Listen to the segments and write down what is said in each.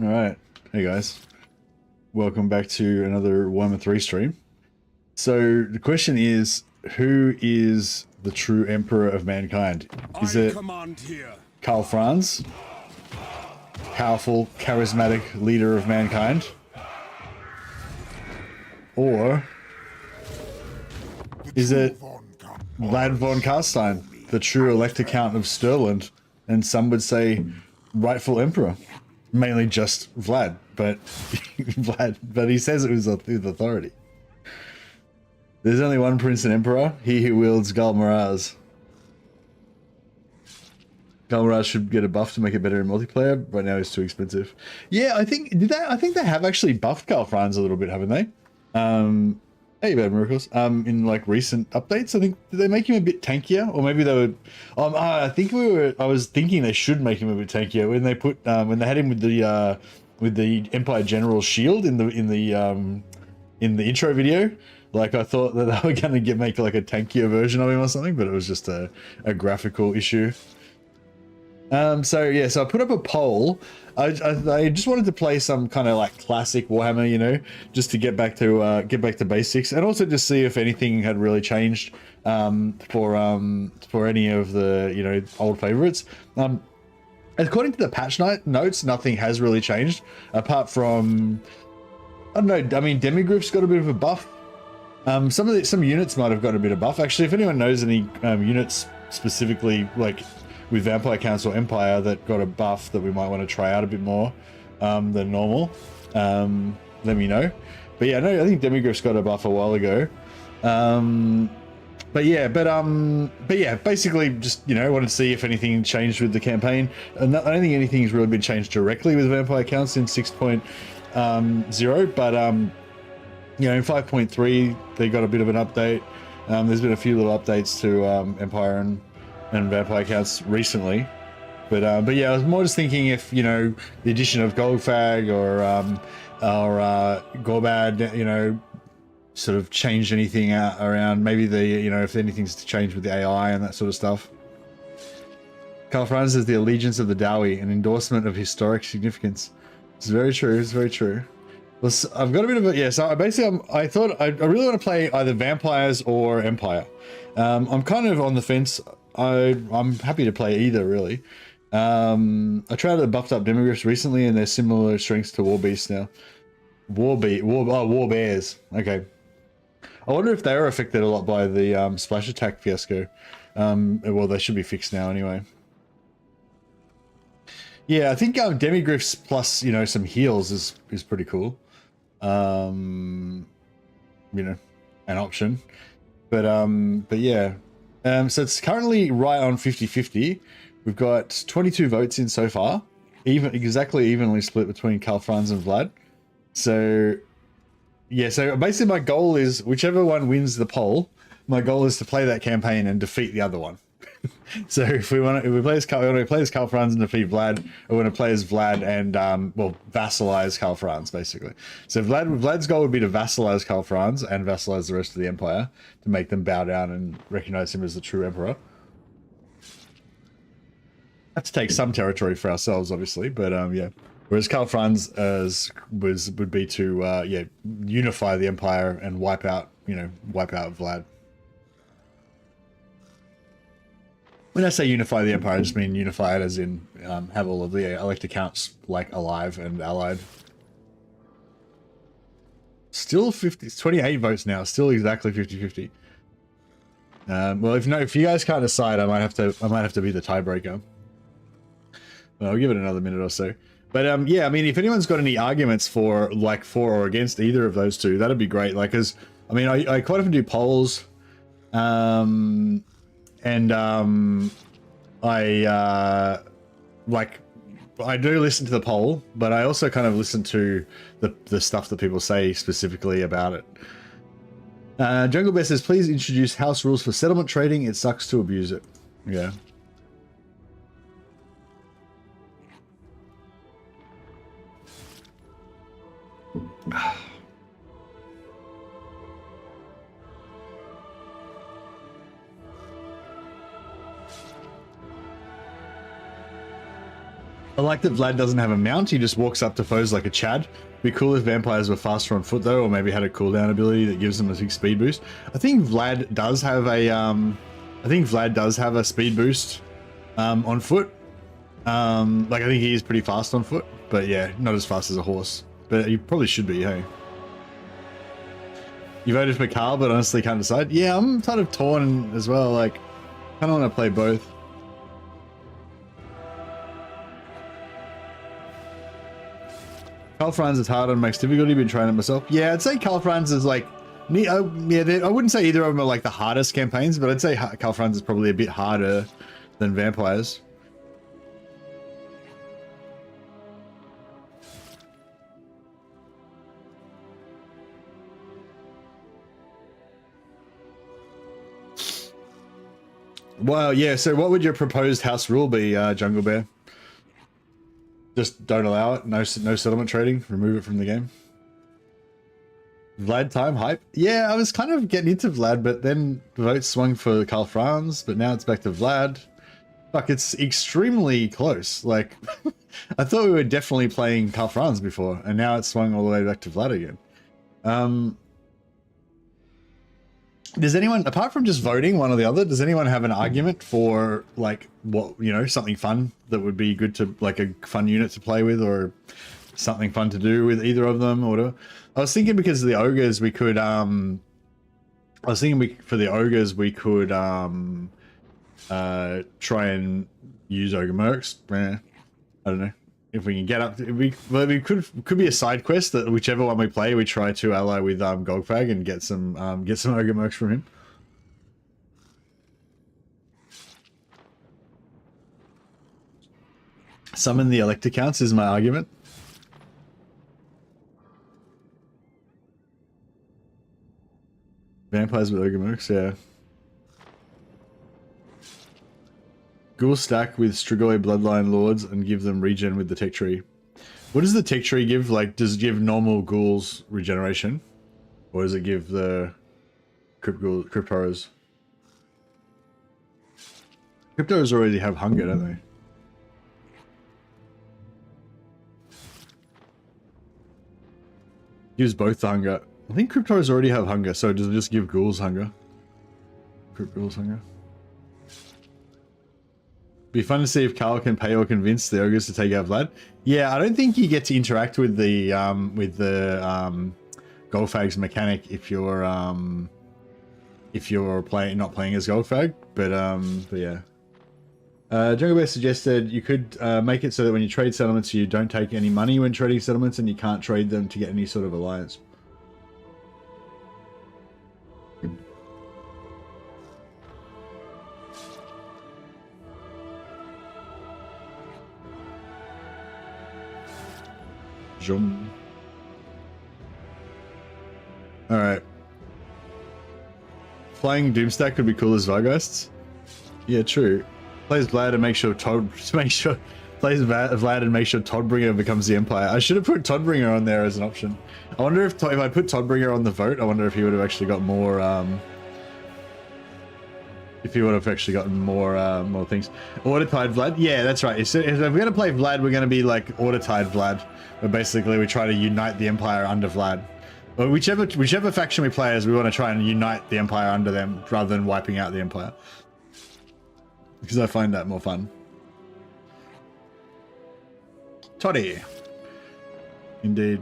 All right, hey guys, welcome back to another Warhammer 3 stream. So the question is, who is the true Emperor of Mankind? Is it Karl Franz, powerful, charismatic leader of mankind? Or is it Vlad von Carstein, the true Elector Count of Stirland, and some would say rightful Emperor? Mainly just Vlad, but but he says it was with authority. There's only one prince and emperor, he who wields Gal Maraz. Gal Maraz should get a buff to make it better in multiplayer, but now he's too expensive. Yeah, I think they have actually buffed Karl Franz a little bit, haven't they? Hey, Bad Miracles. In like recent updates, I think, did they make him a bit tankier, or maybe they would? I think I was thinking they should make him a bit tankier when they put when they had him with the Empire General shield in the intro video. Like I thought that they were going to make like a tankier version of him or something, but it was just a graphical issue. So yeah, so I put up a poll. I just wanted to play some kind of like classic Warhammer, you know, just to get back to basics, and also just see if anything had really changed for any of the, you know, old favorites. According to the patch notes, nothing has really changed apart from, I don't know. I mean, Demigryph's got a bit of a buff. Some units might have got a bit of buff. Actually, if anyone knows any units specifically, like with Vampire Council Empire, that got a buff that we might want to try out a bit more than normal, let me know. But yeah, no, I think Demigryph's got a buff a while ago. But yeah, basically just, you know, wanted to see if anything changed with the campaign. I don't think anything's really been changed directly with Vampire Council in 6.0, but you know, in 5.3 they got a bit of an update. There's been a few little updates to Empire and Vampire Counts recently, but yeah, I was more just thinking if, you know, the addition of Goldfag or Gorbad, you know, sort of changed anything around, maybe the, you know, if anything's changed with the AI and that sort of stuff. Karl Franz is the allegiance of the Dowie, an endorsement of historic significance. It's very true. It's very true. Well, so I've got a bit of a, yeah, so basically I thought I really want to play either Vampires or Empire. I'm kind of on the fence. I'm happy to play either, really. I tried the buffed up Demigryphs recently, and they're similar strengths to War Beasts now. War Bears. Okay. I wonder if they are affected a lot by the splash attack fiasco. Well, they should be fixed now anyway. Yeah, I think Demigryphs plus, you know, some heals is pretty cool. You know, an option. But yeah. So it's currently right on 50-50. We've got 22 votes in so far, exactly evenly split between Karl Franz and Vlad. So yeah, so basically my goal is whichever one wins the poll, my goal is to play that campaign and defeat the other one. So if we want to play as Karl Franz and defeat Vlad, I want to play as Vlad and well, vassalize Karl Franz basically. So Vlad's goal would be to vassalize Karl Franz and vassalize the rest of the Empire to make them bow down and recognize him as the true Emperor. Have to take some territory for ourselves, obviously, but yeah. Whereas Karl Franz would be to yeah, unify the Empire and wipe out Vlad. When I say unify the Empire, I just mean unify it as in have all of the Elector Counts like alive and allied. Still 28 votes now, still exactly 50-50. Well, if you guys can't decide, I might have to be the tiebreaker. Well, I'll give it another minute or so. But yeah, I mean, if anyone's got any arguments for or against either of those two, that'd be great. Like, cause I mean, I quite often do polls, and I do listen to the poll, but I also kind of listen to the stuff that people say specifically about it. Jungle Bear says, please introduce house rules for settlement trading. It sucks to abuse it. Yeah. I like that Vlad doesn't have a mount. He just walks up to foes like a Chad. Be cool if vampires were faster on foot though, or maybe had a cooldown ability that gives them a big speed boost. I think Vlad does have a speed boost on foot. Like I think he is pretty fast on foot, but yeah, not as fast as a horse. But he probably should be, hey. You voted for Carl, but honestly can't decide. Yeah, I'm kind of torn as well. Like, kind of want to play both. Carl Franz is hard on max difficulty. Been trying it myself. Yeah, I'd say Carl Franz is like, yeah, I wouldn't say either of them are like the hardest campaigns, but I'd say Carl Franz is probably a bit harder than Vampires. Well, yeah, so what would your proposed house rule be, Jungle Bear? Just don't allow it? No settlement trading? Remove it from the game? Vlad time hype? Yeah, I was kind of getting into Vlad, but then the vote swung for Karl Franz, but now it's back to Vlad. Fuck, it's extremely close. Like, I thought we were definitely playing Karl Franz before, and now it's swung all the way back to Vlad again. Does anyone, apart from just voting one or the other, does anyone have an argument for like what, you know, something fun that would be good to, like a fun unit to play with, or something fun to do with either of them or whatever? I was thinking because of the ogres we could for the ogres we could try and use ogre mercs. I don't know if we can get up to, we could be a side quest that whichever one we play we try to ally with Golgfag and get some ogre mercs from him. Summon the elector counts is my argument. Vampires with ogre mercs, yeah. Ghoul stack with Strigoi Bloodline Lords and give them regen with the tech tree. What does the tech tree give? Like, does it give normal ghouls regeneration? Or does it give the crypt horrors? Crypt horrors already have hunger, don't they? Gives both the hunger. I think crypt horrors already have hunger, so does it just give ghouls hunger? Crypt ghouls hunger. Be fun to see if Carl can pay or convince the ogres to take out Vlad. Yeah, I don't think you get to interact with the Golgfag's mechanic if you're not playing as Golgfag. But yeah. Jungle Bear suggested you could make it so that when you trade settlements, you don't take any money when trading settlements, and you can't trade them to get any sort of alliance. Alright. Flying Doomstack could be cool as Vargeists. Yeah, true. Plays Vlad and make sure plays Vlad and make sure Toddbringer becomes the Empire. I should have put Toddbringer on there as an option. I wonder if I put Toddbringer on the vote, I wonder if he would have actually got more if he would have actually gotten more things. Order-tied Vlad? Yeah, that's right. If we're going to play Vlad, we're going to be like Order-tied Vlad. Where basically we try to unite the Empire under Vlad. Or whichever faction we play as, we want to try and unite the Empire under them rather than wiping out the Empire. Because I find that more fun. Toddy. Indeed.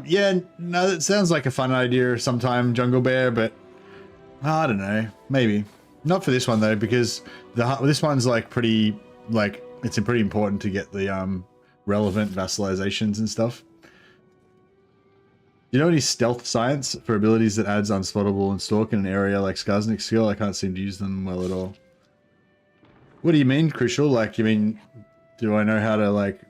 Yeah, no, that sounds like a fun idea sometime, Jungle Bear, but I don't know. Maybe. Not for this one though, because this one's like pretty, like, it's pretty important to get the relevant vassalizations and stuff. Do you know any stealth science for abilities that adds unspottable and stalk in an area like Skarsnik's skill? I can't seem to use them well at all. What do you mean, Crucial? Like, you mean, do I know how to like,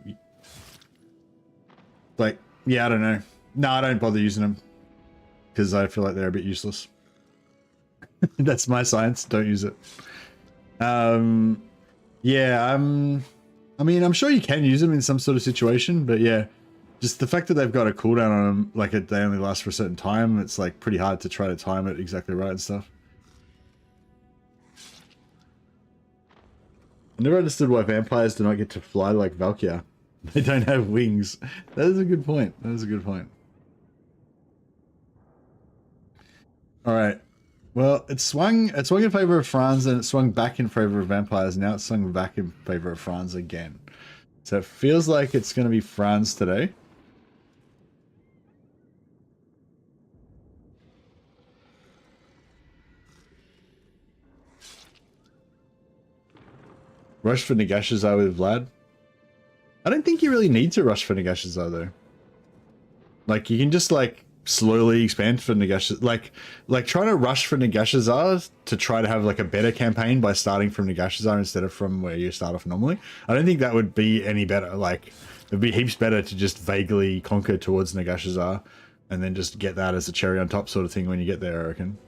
yeah, I don't know. No, I don't bother using them because I feel like they're a bit useless. That's my science. Don't use it. Yeah, I mean, I'm sure you can use them in some sort of situation, but yeah, just the fact that they've got a cooldown on them, like they only last for a certain time, it's like pretty hard to try to time it exactly right and stuff. Never understood why vampires do not get to fly like Valkyr. They don't have wings. That is a good point. That is a good point. Alright. Well, it swung in favor of Franz, and it swung back in favor of vampires. Now it's swung back in favor of Franz again. So it feels like it's going to be Franz today. Rush for Nagashazar with Vlad. I don't think you really need to rush for Nagashazar though. Like you can just like slowly expand for Nagashazar. Like trying to rush for Nagashazar to try to have like a better campaign by starting from Nagashazar instead of from where you start off normally. I don't think that would be any better. Like it'd be heaps better to just vaguely conquer towards Nagashazar and then just get that as a cherry on top sort of thing when you get there, I reckon.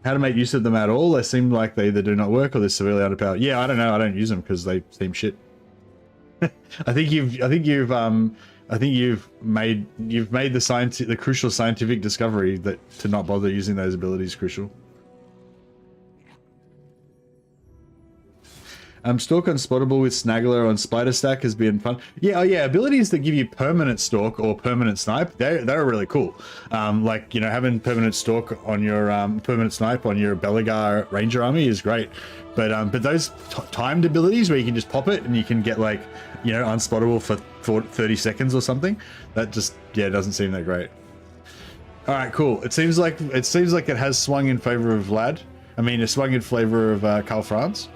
How to make use of them at all? They seem like they either do not work or they're severely underpowered. Yeah, I don't know. I don't use them because they seem shit. I think you've made the crucial scientific discovery that to not bother using those abilities crucial. Stalk Unspottable with Snaggler on Spider Stack has been fun. Yeah, oh yeah, abilities that give you permanent stalk or permanent snipe, they're really cool. Like, you know, having permanent stalk on your permanent snipe on your Belagar Ranger army is great. But those timed abilities where you can just pop it and you can get like, you know, unspottable for 30 seconds or something, that just, yeah, doesn't seem that great. All right, cool. It seems like it has swung in favor of Vlad. I mean, it swung in favor of Karl Franz.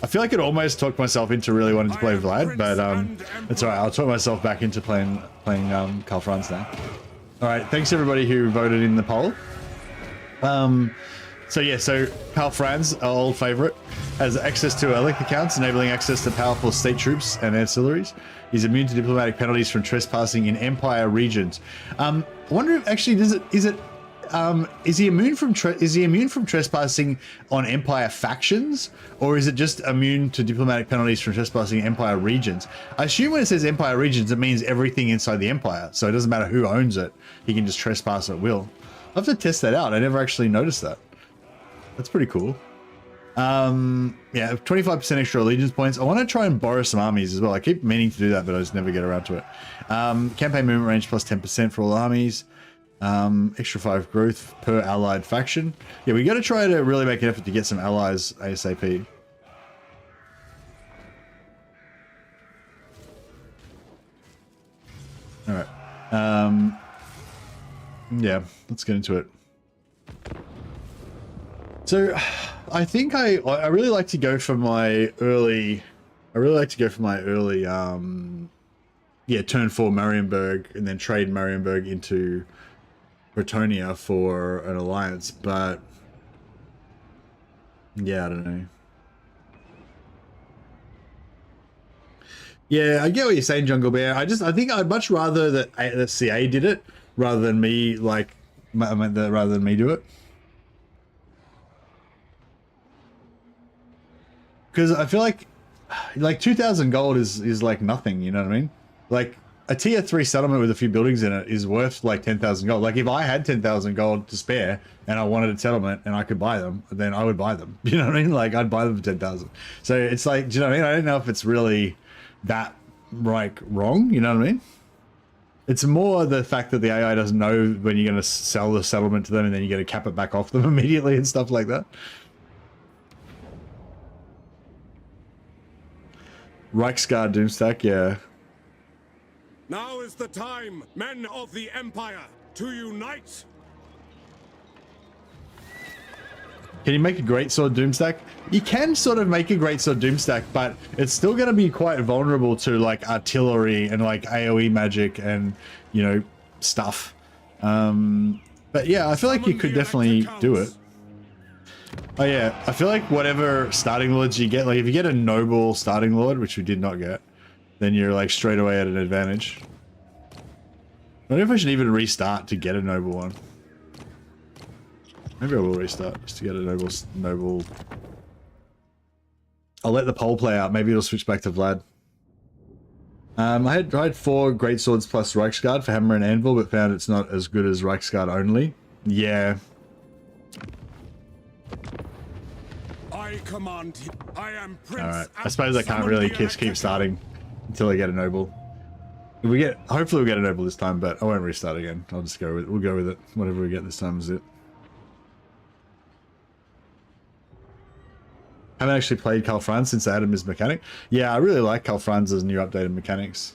I feel like it almost talked myself into really wanting to play Vlad, but it's alright. I'll talk myself back into playing Karl Franz now. Alright, thanks everybody who voted in the poll. So Karl Franz, our old favorite, has access to elect accounts, enabling access to powerful state troops and ancillaries. He's immune to diplomatic penalties from trespassing in Empire regions. I wonder if actually is he immune from trespassing on Empire factions, or is it just immune to diplomatic penalties from trespassing in Empire regions? I assume when it says Empire regions, it means everything inside the Empire, so it doesn't matter who owns it. He can just trespass at will. I'll have to test that out. I never actually noticed that. That's pretty cool. Yeah, 25% extra allegiance points. I want to try and borrow some armies as well. I keep meaning to do that, but I just never get around to it. Campaign movement range plus 10% for all armies. Extra 5 growth per allied faction. Yeah, we got to try to really make an effort to get some allies ASAP. All right. Yeah, let's get into it. So, I think I really like to go for my early. Yeah, turn 4 Marienburg and then trade Marienburg into Bretonia for an alliance, but yeah, I don't know. Yeah, I get what you're saying, Jungle Bear. I think I'd much rather that CA did it rather than me, like, rather than me do it. Because I feel like 2,000 gold is like nothing, you know what I mean? Like, a tier 3 settlement with a few buildings in it is worth like 10,000 gold. Like if I had 10,000 gold to spare and I wanted a settlement and I could buy them, then I would buy them. You know what I mean? Like I'd buy them for 10,000. So it's like, do you know what I mean? I don't know if it's really that like wrong. You know what I mean? It's more the fact that the AI doesn't know when you're going to sell the settlement to them and then you're going to cap it back off them immediately and stuff like that. Reichsguard Doomstack, yeah. Now is the time, men of the Empire, to unite! Can you make a greatsword Doomstack? You can sort of make a greatsword Doomstack, but it's still going to be quite vulnerable to like artillery and like AoE magic and, you know, stuff. But yeah, I feel like you could definitely do it. Oh yeah, I feel like whatever starting lords you get, like if you get a noble starting lord, which we did not get, then you're like straight away at an advantage. I wonder if I should even restart to get a noble one. Maybe I will restart just to get a noble. I'll let the poll play out. Maybe it'll switch back to Vlad. I had 4 great swords plus Reichsguard for hammer and anvil, but found it's not as good as Reichsguard only. Yeah. I command him. I am Prince. All right. I suppose I can't really keep starting until I get a noble. Hopefully we'll get a noble this time, but I won't restart again. I'll just go with we'll go with it. Whatever we get this time is it. Haven't actually played Karl Franz since I added his mechanic. Yeah, I really like Karl Franz's new updated mechanics.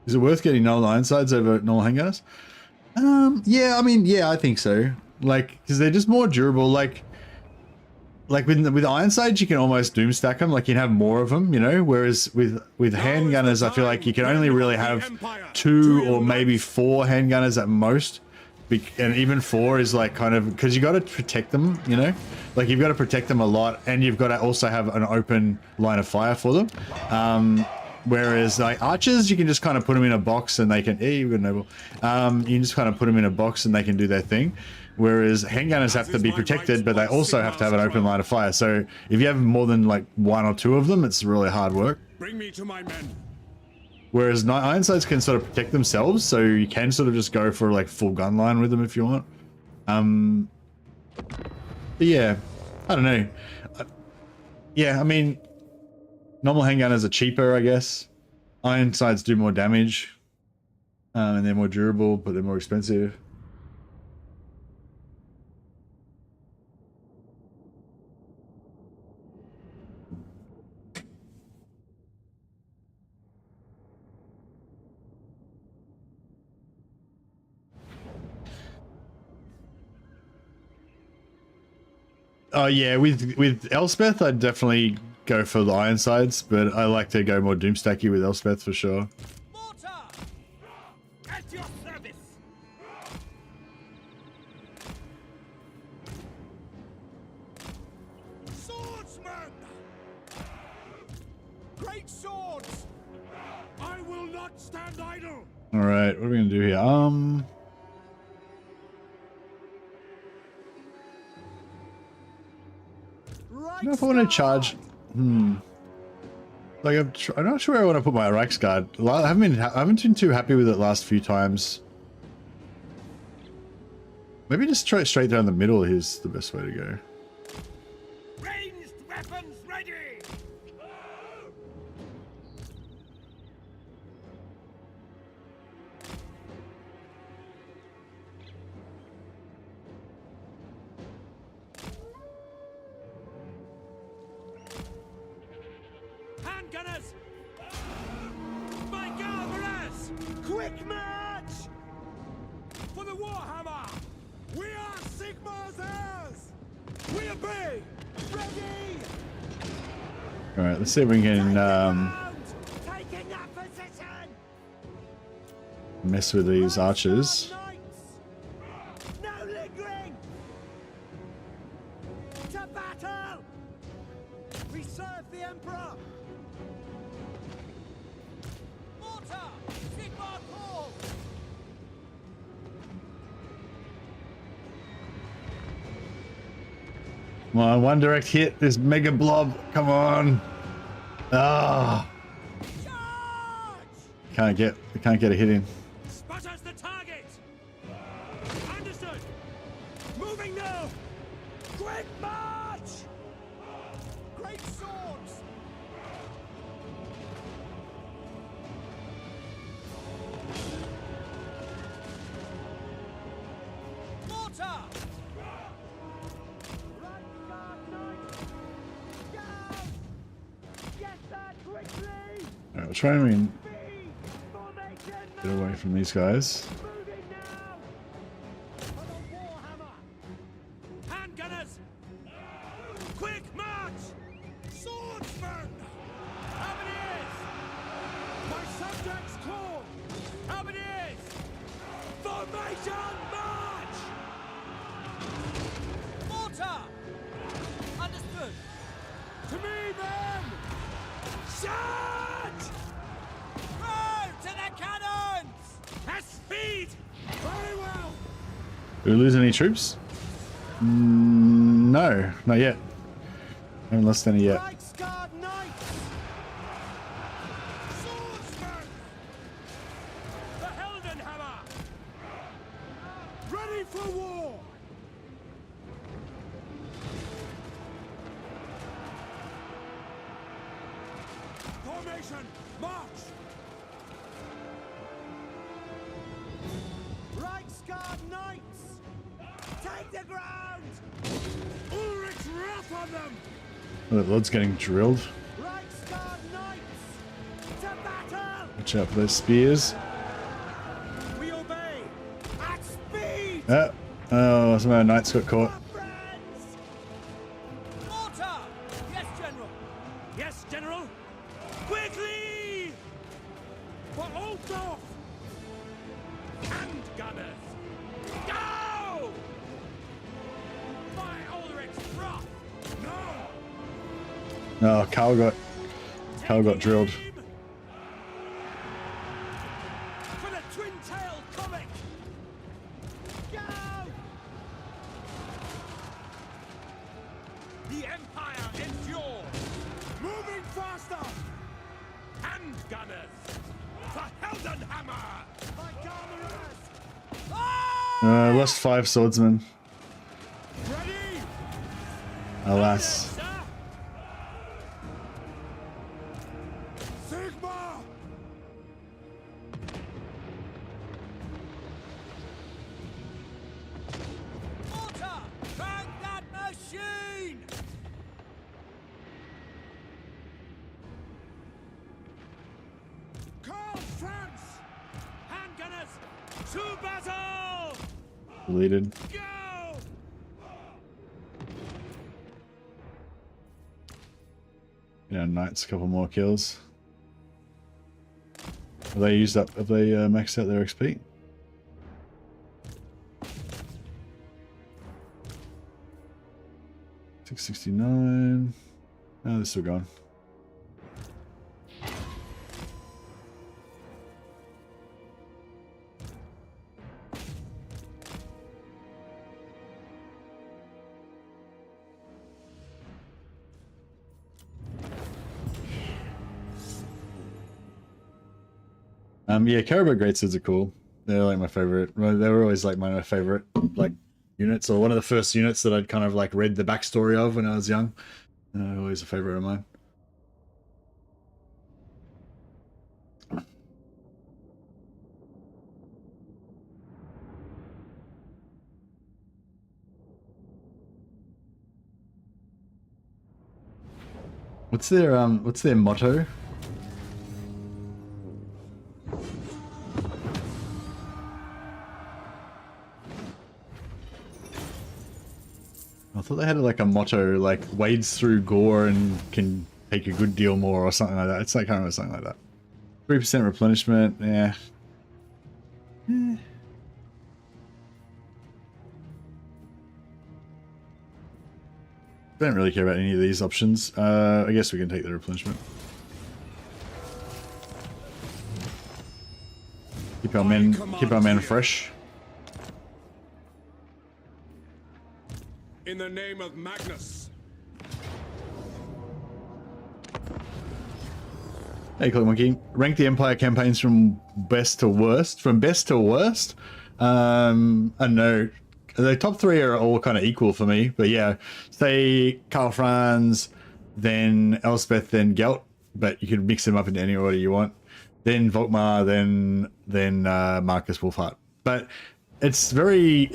Is it worth getting null Ironsides over null handgunners? Yeah, I mean, yeah, I think so. Like, because they're just more durable. Like with Ironsides, you can almost doom stack them. Like you can have more of them, you know. Whereas with handgunners, I feel like you can only really have 2 or maybe 4 handgunners at most. And even 4 is like kind of because you got to protect them, you know. Like you've got to protect them a lot, and you've got to also have an open line of fire for them. Whereas like archers, you can just kind of put them in a box and they can. Hey, you've got a noble. You can just kind of put them in a box and they can do their thing. Whereas handgunners have to be protected, but they also have to have an open line of fire. So if you have more than like 1 or 2 of them, it's really hard work. Bring me to my men. Whereas Ironsides can sort of protect themselves, so you can sort of just go for like full gun line with them if you want. But yeah, I don't know. Yeah, I mean, normal handgunners are cheaper, I guess. Ironsides do more damage, and they're more durable, but they're more expensive. Oh yeah, with Elspeth, I'd definitely go for the Ironsides, but I like to go more doomstacky with Elspeth for sure. Mortar! At your service! Swordsman! Great swords! I will not stand idle! Alright, what are we gonna do here? I don't know if I want to charge. Like I'm not sure where I want to put my Reichsguard. I haven't been too happy with it last few times. Maybe just try straight down the middle. Here's the best way to go. Ranged weapons ready. Handgunners! My Garberers! Quick match! For the Warhammer! We are Sigmar's heirs! We obey! Ready! Alright, let's see if we can Taking that position! mess with these archers. No lingering! To battle! We serve the Emperor! Mortar! Sigmar call! Come on, one direct hit. This mega blob. Come on. Ah. Charge! Can't get a hit in. Sputters the target! Understood! Moving now! Quick march! Great swords! Mortar! Right guard knight! Go! Get that quickly! Alright, we'll try and Speed! Formation get away from these guys. moving now! For the Warhammer! Handgunners! Quick march! Swordsman! Cavaliers! My subjects call! Cavaliers! Formation march! Mortar! Understood! To me then! Charge! Throw to the cannons! At speed! Very well! Did we lose any troops? No, not yet. Haven't lost any yet. Reichsguard Knights! Swordsman! The Heldenhammer! Ready for war! Formation, march! Reichsguard Knights! Take the ground! Ulrich's wrath on them! Oh, the Lord's getting drilled. Reichsguard Knights! To battle! Watch out for those spears. We obey! At speed! Oh, some of our knights got caught. Friends! Mortar! Yes, General! Yes, General! Quickly! For Old Dwarf! And gunners! Go! By Ulrich's wrath! No! Oh, Carl got drilled. For the twin-tailed comic! Go! The Empire endures! Moving faster! Hand gunners! For Heldenhammer! By Garnerus! Ah! Lost 5 swordsmen. Ready! Alas. Sir! Sigma! Mortar! Crank that machine! Carl France! Handgunners! To battle! Deleted. Go! Yeah, knights, a couple more kills. Have they used up? Have they maxed out their XP? $669. Oh, they're still gone. Yeah, Caribou Greatswords are cool. They're like my favorite. Well, they were always like my favorite like units, or one of the first units that I'd kind of like read the backstory of when I was young. Always a favorite of mine. What's their motto? I thought they had like a motto like wades through gore and can take a good deal more or something like that. It's like kind of something like that. 3% replenishment, yeah. Don't really care about any of these options. I guess we can take the replenishment. Keep our men fresh. In the name of Magnus. Hey, Clock Monkey. Rank the Empire campaigns from best to worst. From best to worst? I don't know. The top 3 are all kind of equal for me. But yeah, say Karl Franz, then Elspeth, then Gelt. But you could mix them up into any order you want. Then Volkmar, then Marcus Wolfhart. But it's very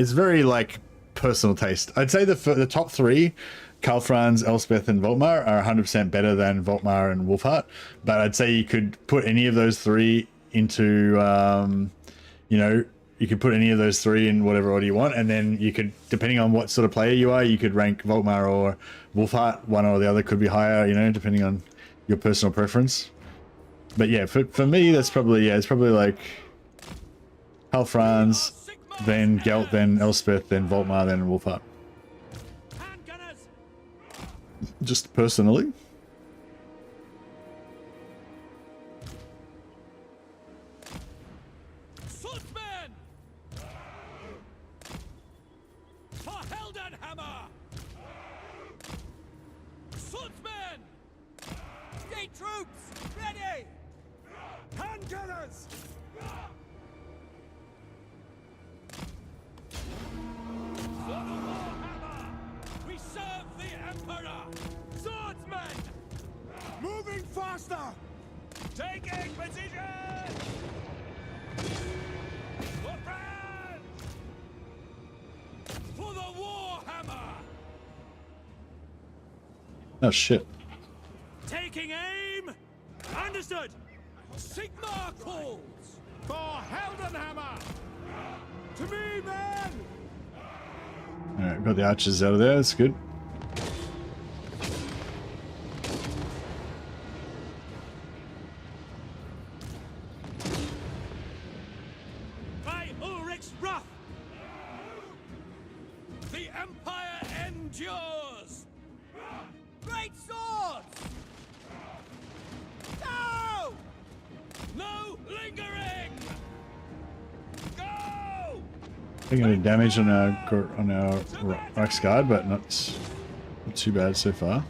like personal taste. I'd say the top 3, Karl Franz, Elspeth, and Volkmar are 100% better than Volkmar and Wolfhart. But I'd say you could put any of those 3 into, you know, you could put any of those 3 in whatever order you want, and then you could, depending on what sort of player you are, you could rank Volkmar or Wolfhart. One or the other could be higher, you know, depending on your personal preference. But yeah, for me, that's probably, yeah, it's probably like Karl Franz, then Gelt, then Elspeth, then Volkmar, then Wolfhart. Just personally. Swordsman! For Heldenhammer! Swordsman! State troops, ready! Handgunners! Taking position! For France! For the Warhammer! Oh shit. Taking aim! Understood! Sigma calls! For Heldenhammer! To me, men! Alright, got the archers out of there, that's good. By Ulrich's wrath! The Empire endures! Great swords! No! No lingering! Go! Taking any damage on our Rex guard, but not too bad so far.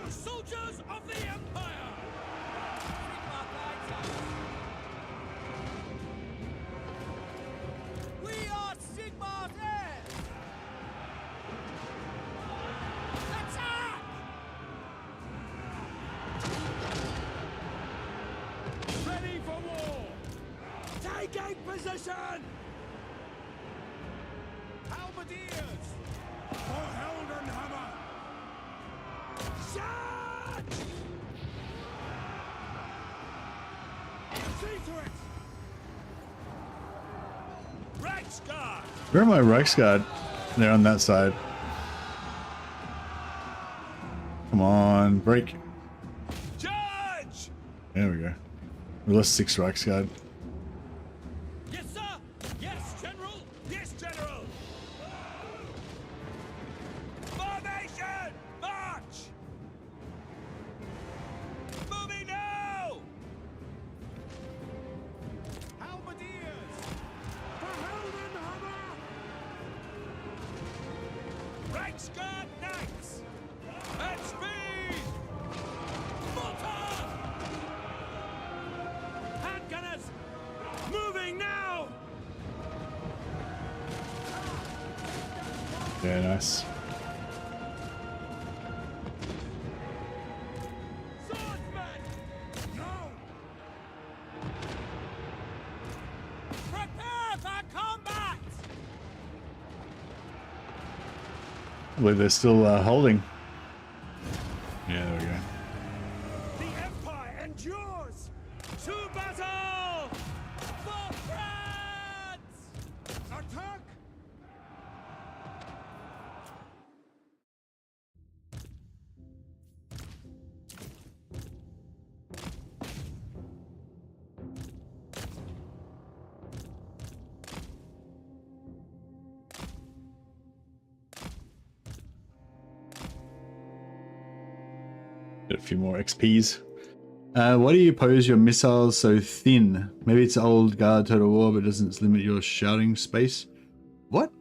Soldiers of the Empire! We are Sigmar's heirs! Attack! Ready for war! Taking position! Halberdiers! For Heldenhammer! Charge! See to it! Reichsguard! Where are my Rex guard? They're on that side. Come on, break. Charge! There we go. We lost 6 Rex guard. Yes, sir! Yes, General! Yes, General! Formation! March! Moving now! Halberdiers! For Heldenhammer! Reichsguard Knights! At speed! Mortar! Handgunners! Moving now! Yeah, nice. Swordsman! No! Prepare for combat! I believe they're still holding. Yeah, there we go. The Empire endures! To battle! For France! Attack! Get a few more XPs. Why do you pose your missiles so thin? Maybe it's old guard Total War, but doesn't limit your shouting space. What?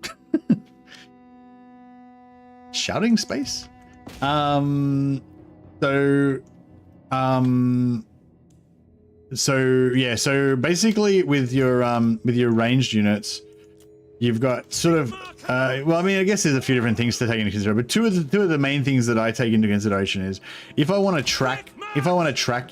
Shouting space? So basically with your ranged units, you've got sort of well, I mean, I guess there's a few different things to take into consideration, but two of the main things that I take into consideration is if I want to track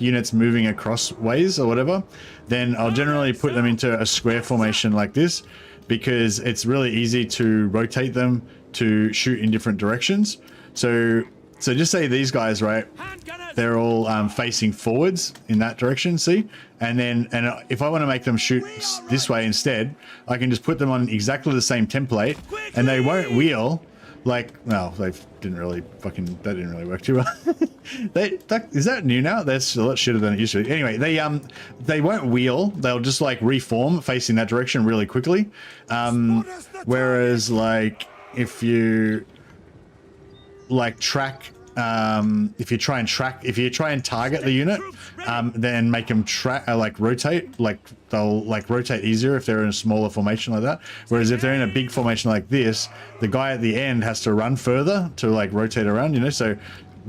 units moving across ways or whatever, then I'll generally put them into a square formation like this, because it's really easy to rotate them to shoot in different directions. So just say these guys, right? They're all facing forwards in that direction, see? And if I want to make them shoot this way instead, I can just put them on exactly the same template, and they won't wheel. Like, well, that didn't really work too well. Is that new now? That's a lot shitter than it used to be. Anyway, they won't wheel. They'll just like reform facing that direction really quickly. Whereas like if you like track if you try and target the unit, then make them like rotate, like they'll like rotate easier if they're in a smaller formation like that. Whereas if they're in a big formation like this, the guy at the end has to run further to like rotate around, you know. So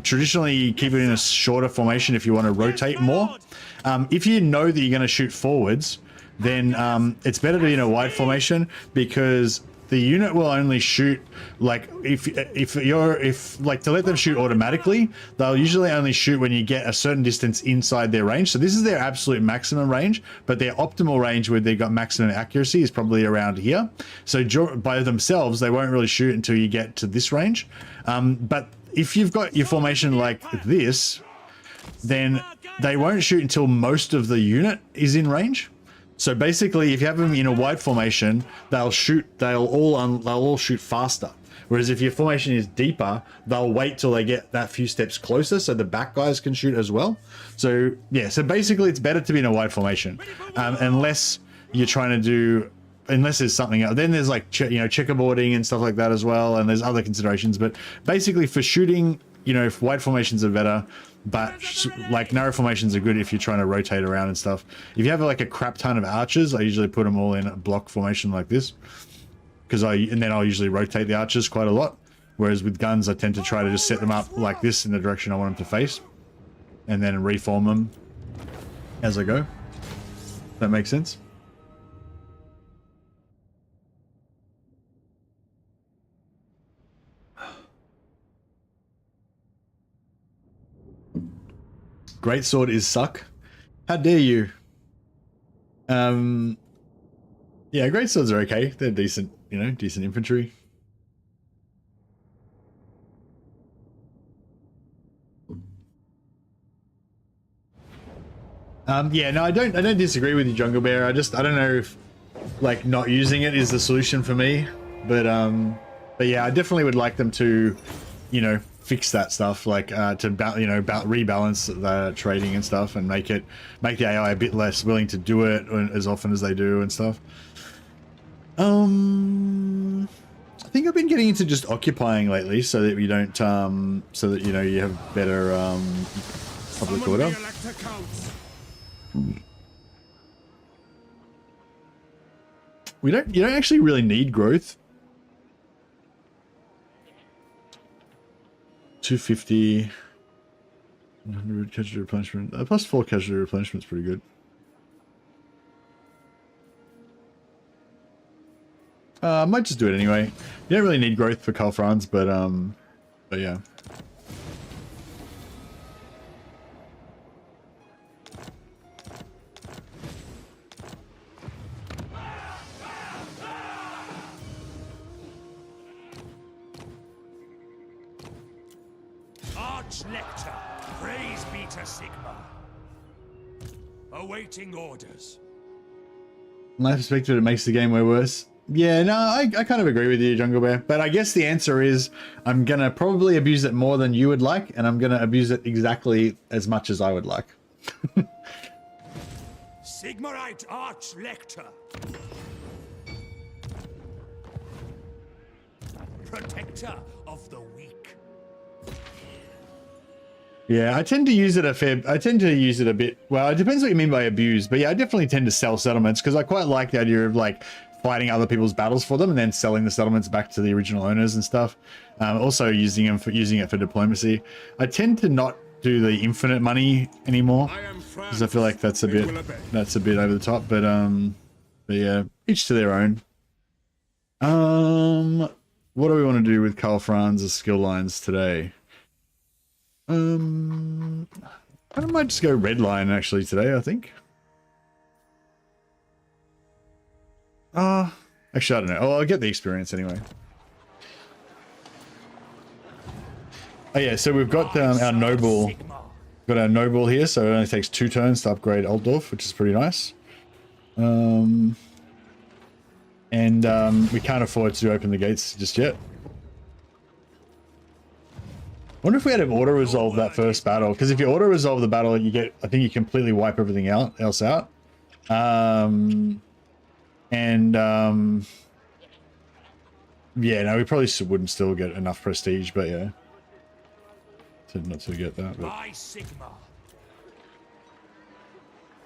traditionally you keep it in a shorter formation if you want to rotate more. If you know that you're going to shoot forwards, then it's better to be in a wide formation, because the unit will only shoot like if to let them shoot automatically, they'll usually only shoot when you get a certain distance inside their range. So this is their absolute maximum range, but their optimal range where they've got maximum accuracy is probably around here. So by themselves, they won't really shoot until you get to this range. But if you've got your formation like this, then they won't shoot until most of the unit is in range. So basically, if you have them in a wide formation, they'll all shoot faster. Whereas if your formation is deeper, they'll wait till they get that few steps closer, so the back guys can shoot as well. So yeah, so basically, it's better to be in a wide formation, unless you're trying to do, unless there's something else. Then there's like checkerboarding and stuff like that as well, and there's other considerations. But basically, for shooting, if wide formations are better. But like narrow formations are good if you're trying to rotate around and stuff. If you have like a crap ton of archers, I usually put them all in a block formation like this, and then I'll usually rotate the archers quite a lot. Whereas with guns, I tend to try to just set them up like this in the direction I want them to face, and then reform them as I go. That makes sense. Greatsword is suck. How dare you? Yeah, greatswords are okay. They're decent, decent infantry. Yeah, no, I don't disagree with you, Jungle Bear. I don't know if like not using it is the solution for me. But yeah, I definitely would like them to, fix that stuff, like to rebalance the trading and stuff, and make the AI a bit less willing to do it as often as they do and stuff. I think I've been getting into just occupying lately, so that we don't so that you have better public order. You don't actually really need growth. 250, 100 casualty replenishment. Plus 4 casualty replenishment is pretty good. I might just do it anyway. You don't really need growth for Karl Franz, but yeah. Lecter, praise be to Sigma. Awaiting orders. From my perspective, it makes the game way worse. Yeah, no, I kind of agree with you, Jungle Bear. But I guess the answer is I'm going to probably abuse it more than you would like, and I'm going to abuse it exactly as much as I would like. Sigmarite Arch Lecter. Protector of the weak. Yeah, I tend to use it a bit. Well, it depends what you mean by abuse, but yeah, I definitely tend to sell settlements because I quite like the idea of like fighting other people's battles for them and then selling the settlements back to the original owners and stuff. Also using it for diplomacy. I tend to not do the infinite money anymore because I feel like that's a bit over the top. But yeah, each to their own. What do we want to do with Karl Franz's skill lines today? I might just go red line actually today, I think. Actually, I don't know. Oh, I'll get the experience anyway. Oh yeah, so we've got our noble. Got our noble here, so it only takes 2 turns to upgrade Altdorf, which is pretty nice. And we can't afford to open the gates just yet. I wonder if we had to auto-resolve that first battle, because if you auto-resolve the battle, I think you completely wipe everything else out. Yeah, no, we probably wouldn't still get enough prestige, but yeah. not to get that. But. By Sigma.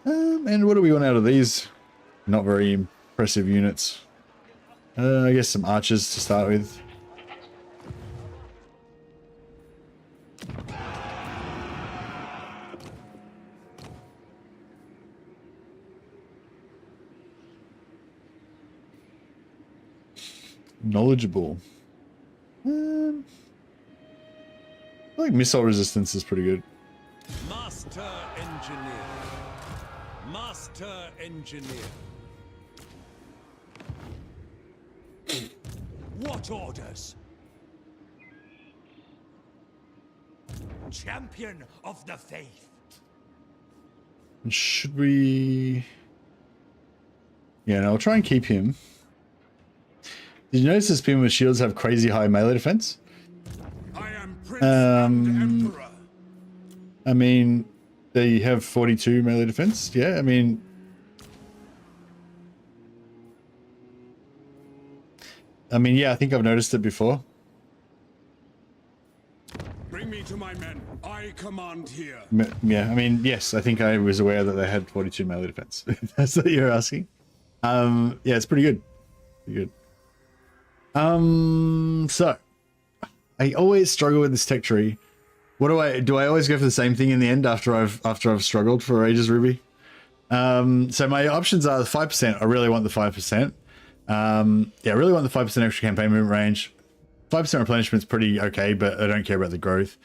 And what do we want out of these? Not very impressive units. I guess some archers to start with. Knowledgeable. I like missile resistance is pretty good. Master engineer. Master engineer. What orders? Champion of the faith. Should we... Yeah, no, I'll try and keep him. Did you notice this people with shields have crazy high melee defense? I am Prince and Emperor. I mean, they have 42 melee defense. Yeah, I mean... yeah, I think I've noticed it before. Bring me to my men. I command here. Yeah, I mean, yes, I think I was aware that they had 42 melee defense. That's what you're asking. Yeah, it's pretty good. Pretty good. So I always struggle with this tech tree. What do I always go for the same thing in the end after I've struggled for ages, Ruby? So my options are the 5%. I really want the 5%. Yeah, I really want the 5% extra campaign movement range. 5% replenishment is pretty okay, but I don't care about the growth.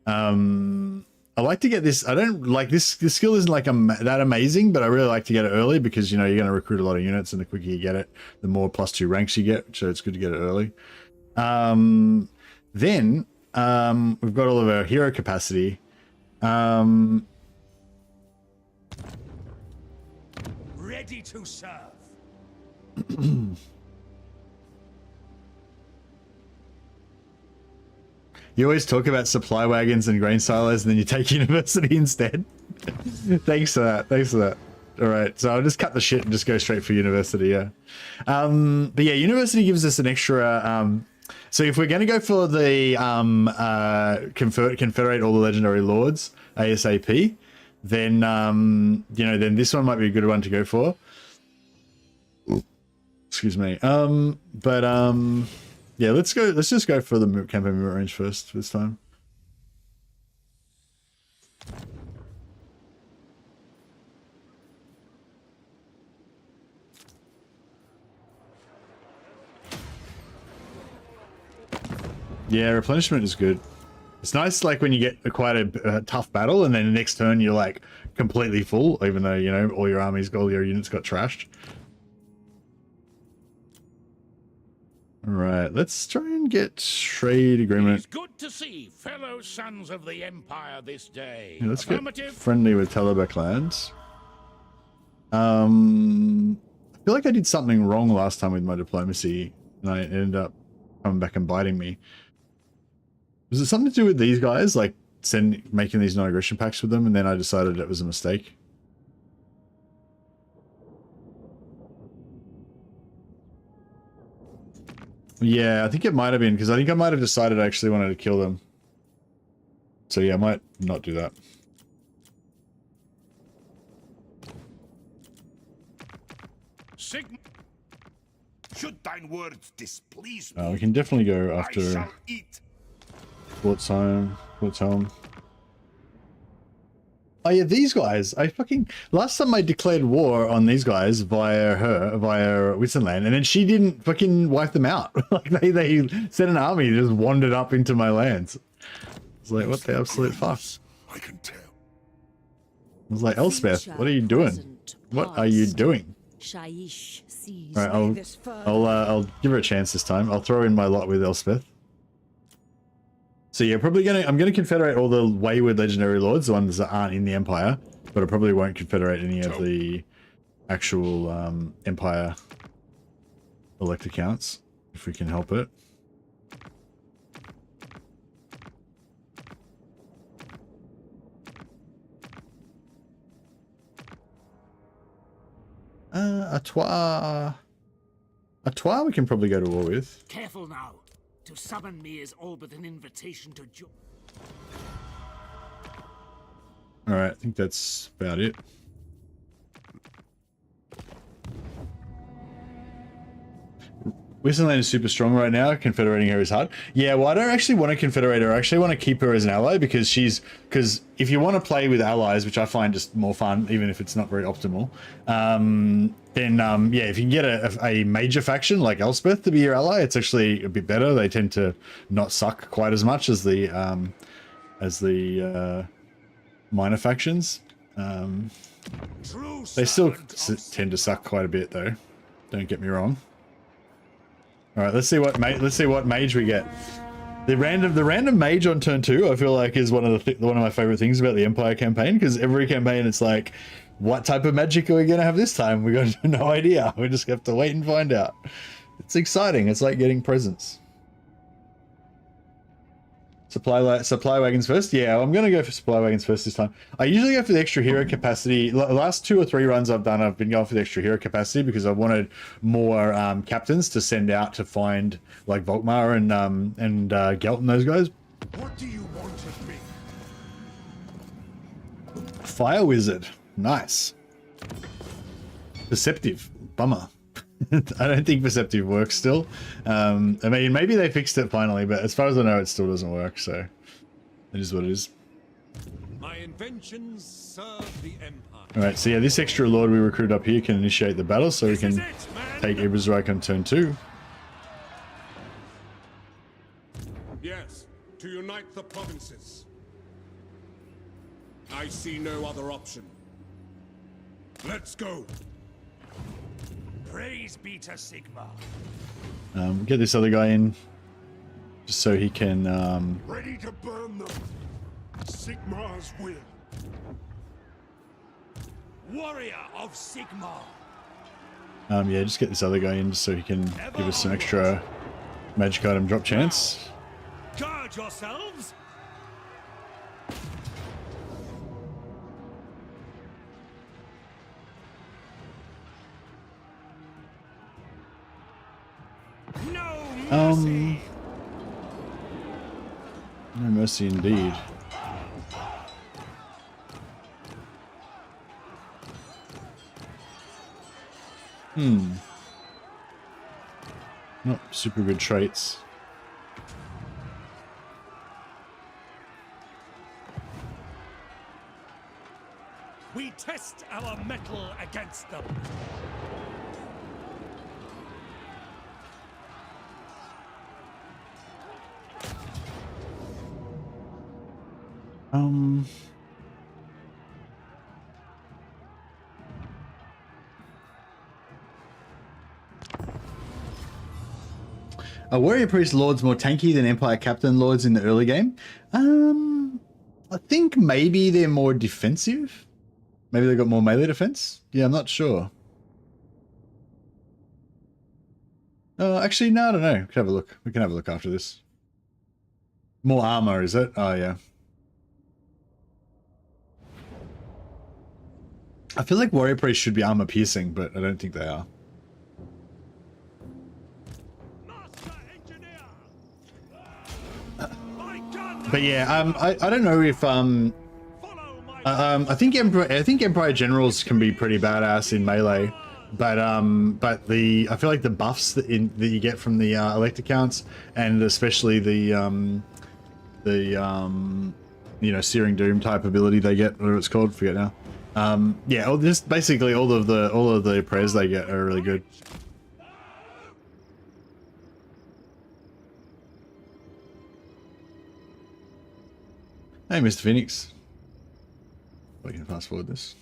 I like to get this. I don't like this. This skill isn't like that amazing, but I really like to get it early because, you know, you're going to recruit a lot of units, and the quicker you get it, the more +2 ranks you get. So it's good to get it early. Then we've got all of our hero capacity. Ready to serve. You always talk about supply wagons and grain silos, and then you take university instead. Thanks for that. Thanks for that. All right, so I'll just cut the shit and just go straight for university. Yeah, but yeah, university gives us an extra. So if we're going to go for the confederate all the legendary lords ASAP, then you know, then this one might be a good one to go for. Excuse me. Yeah, let's just go for the campaign movement range first this time. Yeah, replenishment is good. It's nice, like when you get quite a tough battle, and then the next turn you're like completely full, even though, you know, all your units got trashed. All right, let's try and get trade agreement. It's good to see fellow sons of the Empire this day. Yeah, let's get friendly with Telebec lands. I feel like I did something wrong last time with my diplomacy, and it ended up coming back and biting me. Was it something to do with these guys, like making these non-aggression pacts with them, and then I decided it was a mistake? Yeah, I think it might have been, because I think I might have decided I actually wanted to kill them. So yeah, I might not do that. Sigma. Should thine words displease We can definitely go after I shall eat. Home. Oh yeah, these guys. Last time I declared war on these guys via Whitsunland, and then she didn't fucking wipe them out. Like they sent an army and just wandered up into my lands. It's like, what the absolute fuck? I can tell. I was like, Elspeth, what are you doing? What are you doing? Alright, I'll give her a chance this time. I'll throw in my lot with Elspeth. So yeah, I'm gonna confederate all the wayward legendary lords, the ones that aren't in the Empire, but I probably won't confederate any of the actual Empire elect accounts, if we can help it. Artois we can probably go to war with. Careful now. To summon me is all but an invitation to join. All right, I think that's about it. Whistleland is super strong right now. Confederating her is hard. Yeah, well, I don't actually want to confederate her. I actually want to keep her as an ally because if you want to play with allies, which I find just more fun, even if it's not very optimal, then yeah, if you can get a major faction like Elspeth to be your ally, it's actually a bit better. They tend to not suck quite as much as the minor factions. They still tend to suck quite a bit, though. Don't get me wrong. All right, let's see what mage we get. The random mage on turn 2, I feel like, is one of my favorite things about the Empire campaign, because every campaign it's like, what type of magic are we gonna have this time? We got no idea. We just have to wait and find out. It's exciting. It's like getting presents. Supply wagons first. Yeah, I'm gonna go for supply wagons first this time. I usually go for the extra hero capacity. The last 2 or 3 runs I've done, I've been going for the extra hero capacity because I wanted more captains to send out to find like Volkmar and Gelt and those guys. What do you want of me? Fire wizard, nice. Perceptive, bummer. I don't think perceptive works still. I mean, maybe they fixed it finally, but as far as I know, it still doesn't work. So it is what it is. My inventions serve the Empire. All right, so yeah, this extra lord we recruit up here can initiate the battle, so we can take Ibersreich on turn 2. Yes, to unite the provinces. I see no other option. Let's go. Praise be to Sigma. Get this other guy in, just so he can. Ready to burn them. Sigma's will. Warrior of Sigma. Yeah, just get this other guy in, just so he can give us some extra magic item drop chance. Guard yourselves. No mercy. No mercy indeed. Not super good traits. We test our mettle against them. Are Warrior Priest Lords more tanky than Empire Captain Lords in the early game? I think maybe they're more defensive. Maybe they've got more melee defense. Yeah, I'm not sure. Actually, no, I don't know. We can have a look. We can have a look after this. More armor, is it? Oh, yeah. I feel like Warrior Priest should be armor piercing, but I don't think they are. But yeah, I don't know if I think Empire Generals can be pretty badass in melee, but I feel like the buffs that you get from the elect accounts, and especially the you know, Searing Doom type ability they get, whatever it's called, forget now. Yeah, just basically all of the prayers they get are really good. Hey, Mr. Phoenix. We can fast forward this.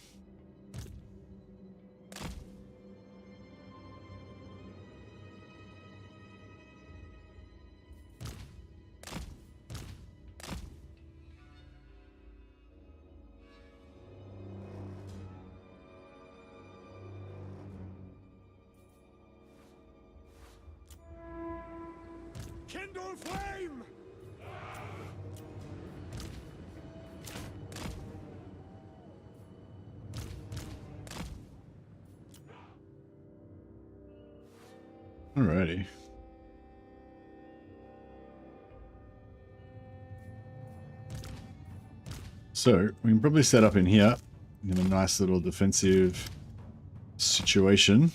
Kindle flame! Alrighty. So we can probably set up in here in a nice little defensive situation.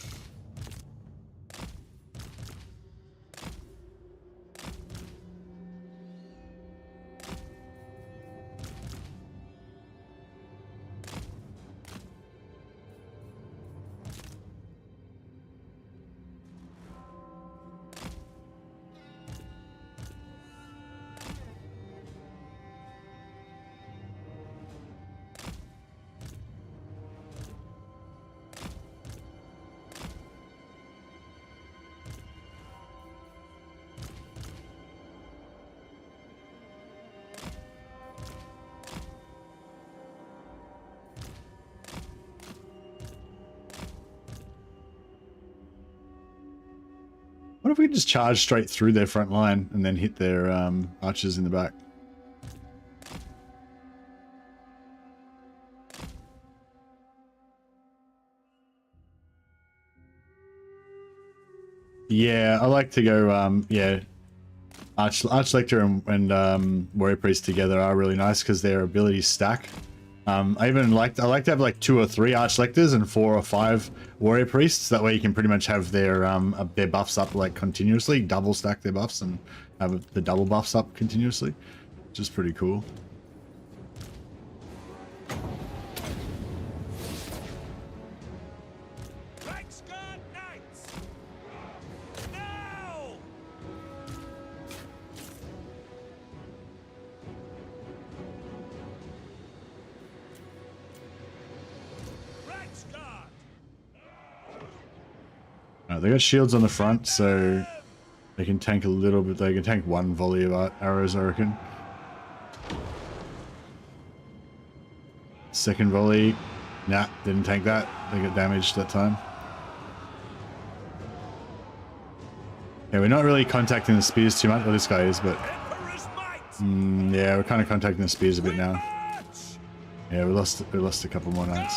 What if we just charge straight through their front line and then hit their archers in the back? Yeah, I like to go, yeah, Archlector and Warrior Priest together are really nice because their abilities stack. I like to have like 2 or 3 Archlectors and 4 or 5 Warrior Priests. That way you can pretty much have their buffs up like continuously, double stack their buffs and have the double buffs up continuously, which is pretty cool. They got shields on the front, so they can tank a little bit. They can tank 1 volley of arrows, I reckon. Second volley, nah, didn't tank that. They got damaged that time. Yeah, we're not really contacting the spears too much. Well, this guy is, but yeah, we're kind of contacting the spears a bit now. Yeah, we lost a couple more knights.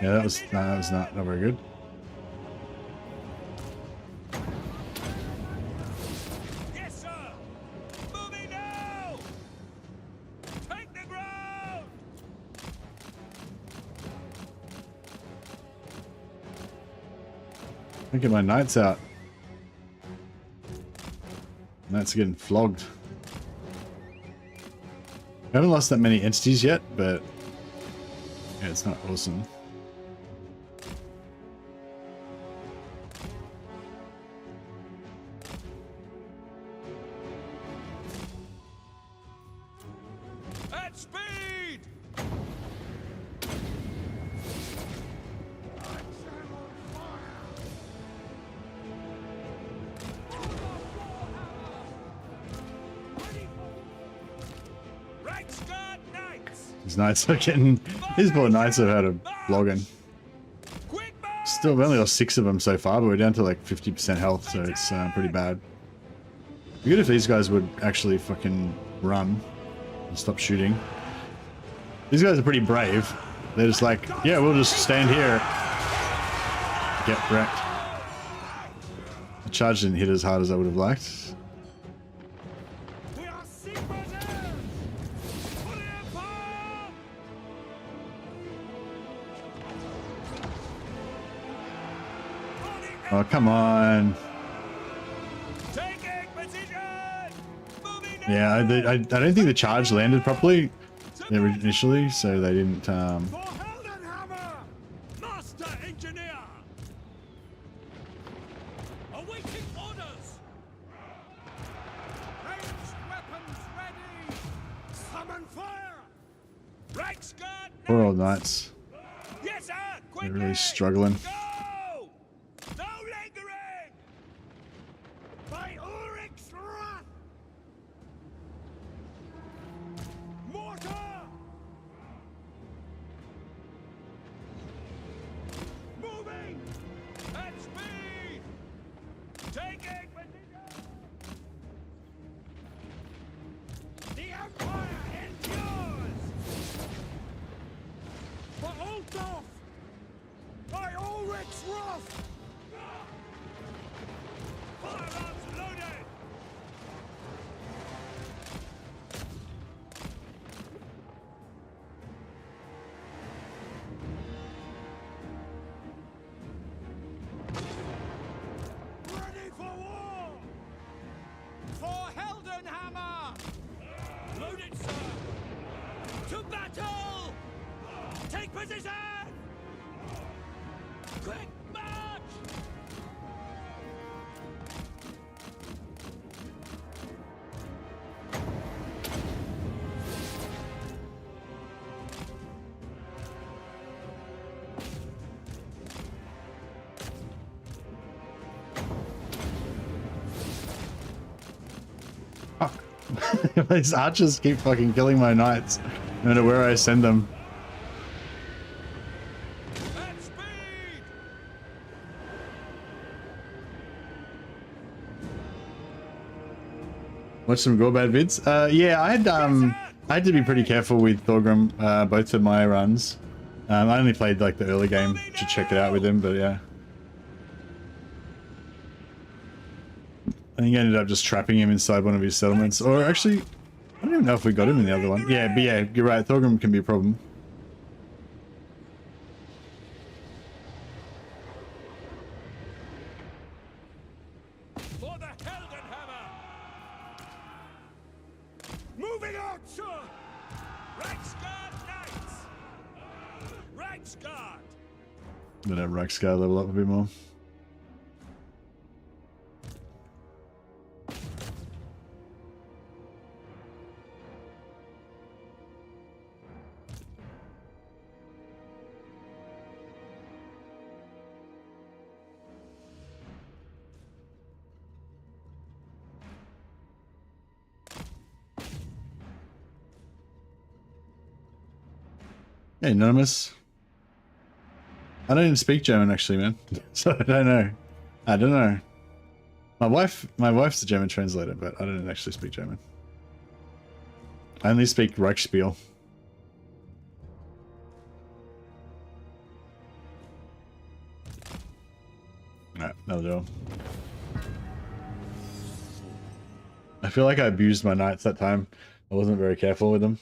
Yeah, that was not very good. Yes, sir. Moving now. Take the ground. I'll get my knights out. Knights are getting flogged. I haven't lost that many entities yet, but yeah, it's not awesome. At speed. These knights are getting... These poor knights have had a flogging. Still, we've only got 6 of them so far, but we're down to like 50% health, so it's pretty bad. It'd be good if these guys would actually fucking run and stop shooting. These guys are pretty brave. They're just like, yeah, we'll just stand here. Get wrecked. The charge didn't hit as hard as I would have liked. Oh, come on. Yeah, I don't think the charge landed properly initially, so they didn't... Master Engineer. Awaiting orders. Ranged weapons ready. Summon fire. Reichsguard. Poor old knights. Yes, sir. They're really struggling. By Ulrich's wrath! Firearms loaded! Ready for war! For Heldenhammer! Loaded, sir! To battle! Take position! Quick march! Fuck. These archers keep fucking killing my knights, no matter where I send them. At speed! Watch some Gorbad vids. Yeah, I had to be pretty careful with Thorgrim both of my runs. I only played like the early game to check it out with him, but yeah. I think I ended up just trapping him inside one of his settlements. Or actually, I don't even know if we got him in the other one. Yeah, but yeah, you're right. Thorgrim can be a problem. For the Heldenhammer! Moving out, sir! Reichsguard Knights! Reichsguard! I'm gonna have Reichsguard level up a bit more. Hey, Anonymous. I don't even speak German actually, man. So I don't know. I don't know. My wife's a German translator, but I don't actually speak German. I only speak Reichsspiel. Alright, that'll do. I feel like I abused my knights that time. I wasn't very careful with them.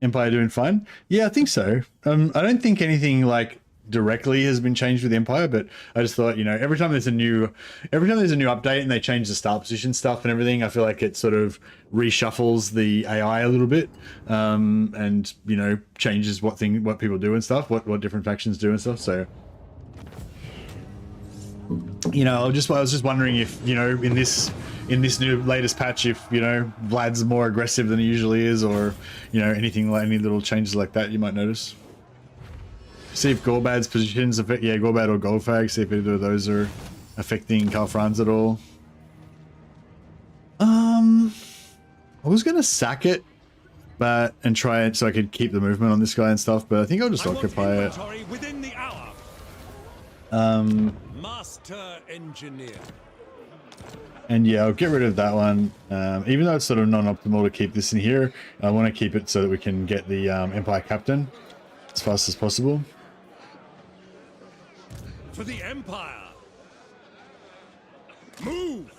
Empire doing fine? Yeah, I think so. I don't think anything like directly has been changed with Empire, but I just thought, you know, every time there's a new update and they change the start position stuff and everything, I feel like it sort of reshuffles the AI a little bit, and you know, changes what people do and stuff, what different factions do and stuff. So, you know, I was just wondering if, you know, in this new latest patch, if, you know, Vlad's more aggressive than he usually is, or, you know, anything like any little changes like that you might notice. See if Gorbad's positions affect, yeah, Gorbad or Goldfag, see if either of those are affecting Karl Franz at all. I was gonna sack it, and try it so I could keep the movement on this guy and stuff, but I think I'll just occupy it. Within the hour. Master Engineer. And yeah, I'll get rid of that one. Even though it's sort of non-optimal to keep this in here, I want to keep it so that we can get the Empire Captain as fast as possible. For the Empire. Move!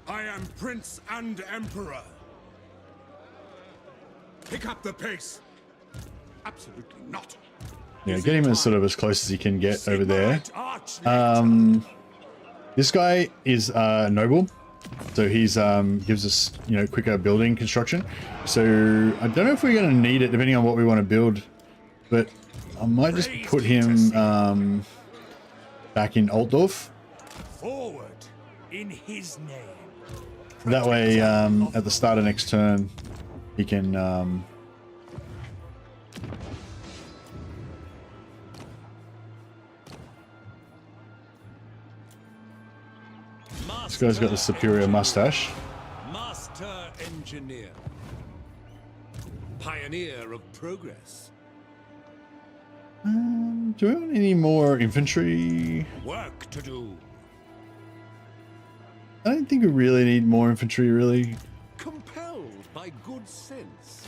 I am Prince and Emperor. Pick up the pace. Absolutely not. Yeah, get him as sort of as close as he can get over there. This guy is noble, so he's gives us, you know, quicker building construction. So I don't know if we're going to need it depending on what we want to build, but I might just put him back in Altdorf. Forward in his name. That way, at the start of next turn, he can this guy's got the superior mustache. Master Engineer. Pioneer of progress. Do we want any more infantry? Work to do. I don't think we really need more infantry, really. Compelled by good sense.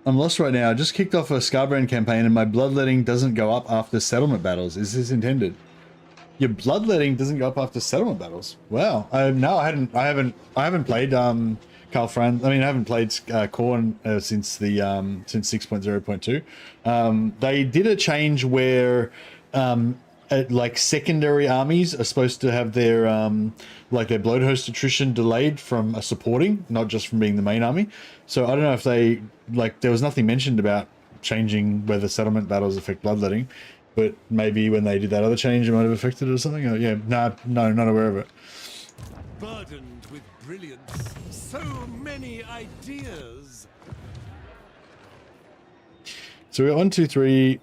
I'm lost right now. I just kicked off a Scarbrand campaign and my bloodletting doesn't go up after settlement battles. Is this intended? Your bloodletting doesn't go up after settlement battles. Wow. I haven't played Carl Franz. I mean, I haven't played Khorne since the since 6.0.2. They did a change where like secondary armies are supposed to have their like their blood host attrition delayed from a supporting, not just from being the main army. So I don't know if they like there was nothing mentioned about changing whether settlement battles affect bloodletting, but maybe when they did that other change it might have affected it or something. Yeah, no, not aware of it. Burdened with brilliance, so many ideas. So we got 1, 2, 3.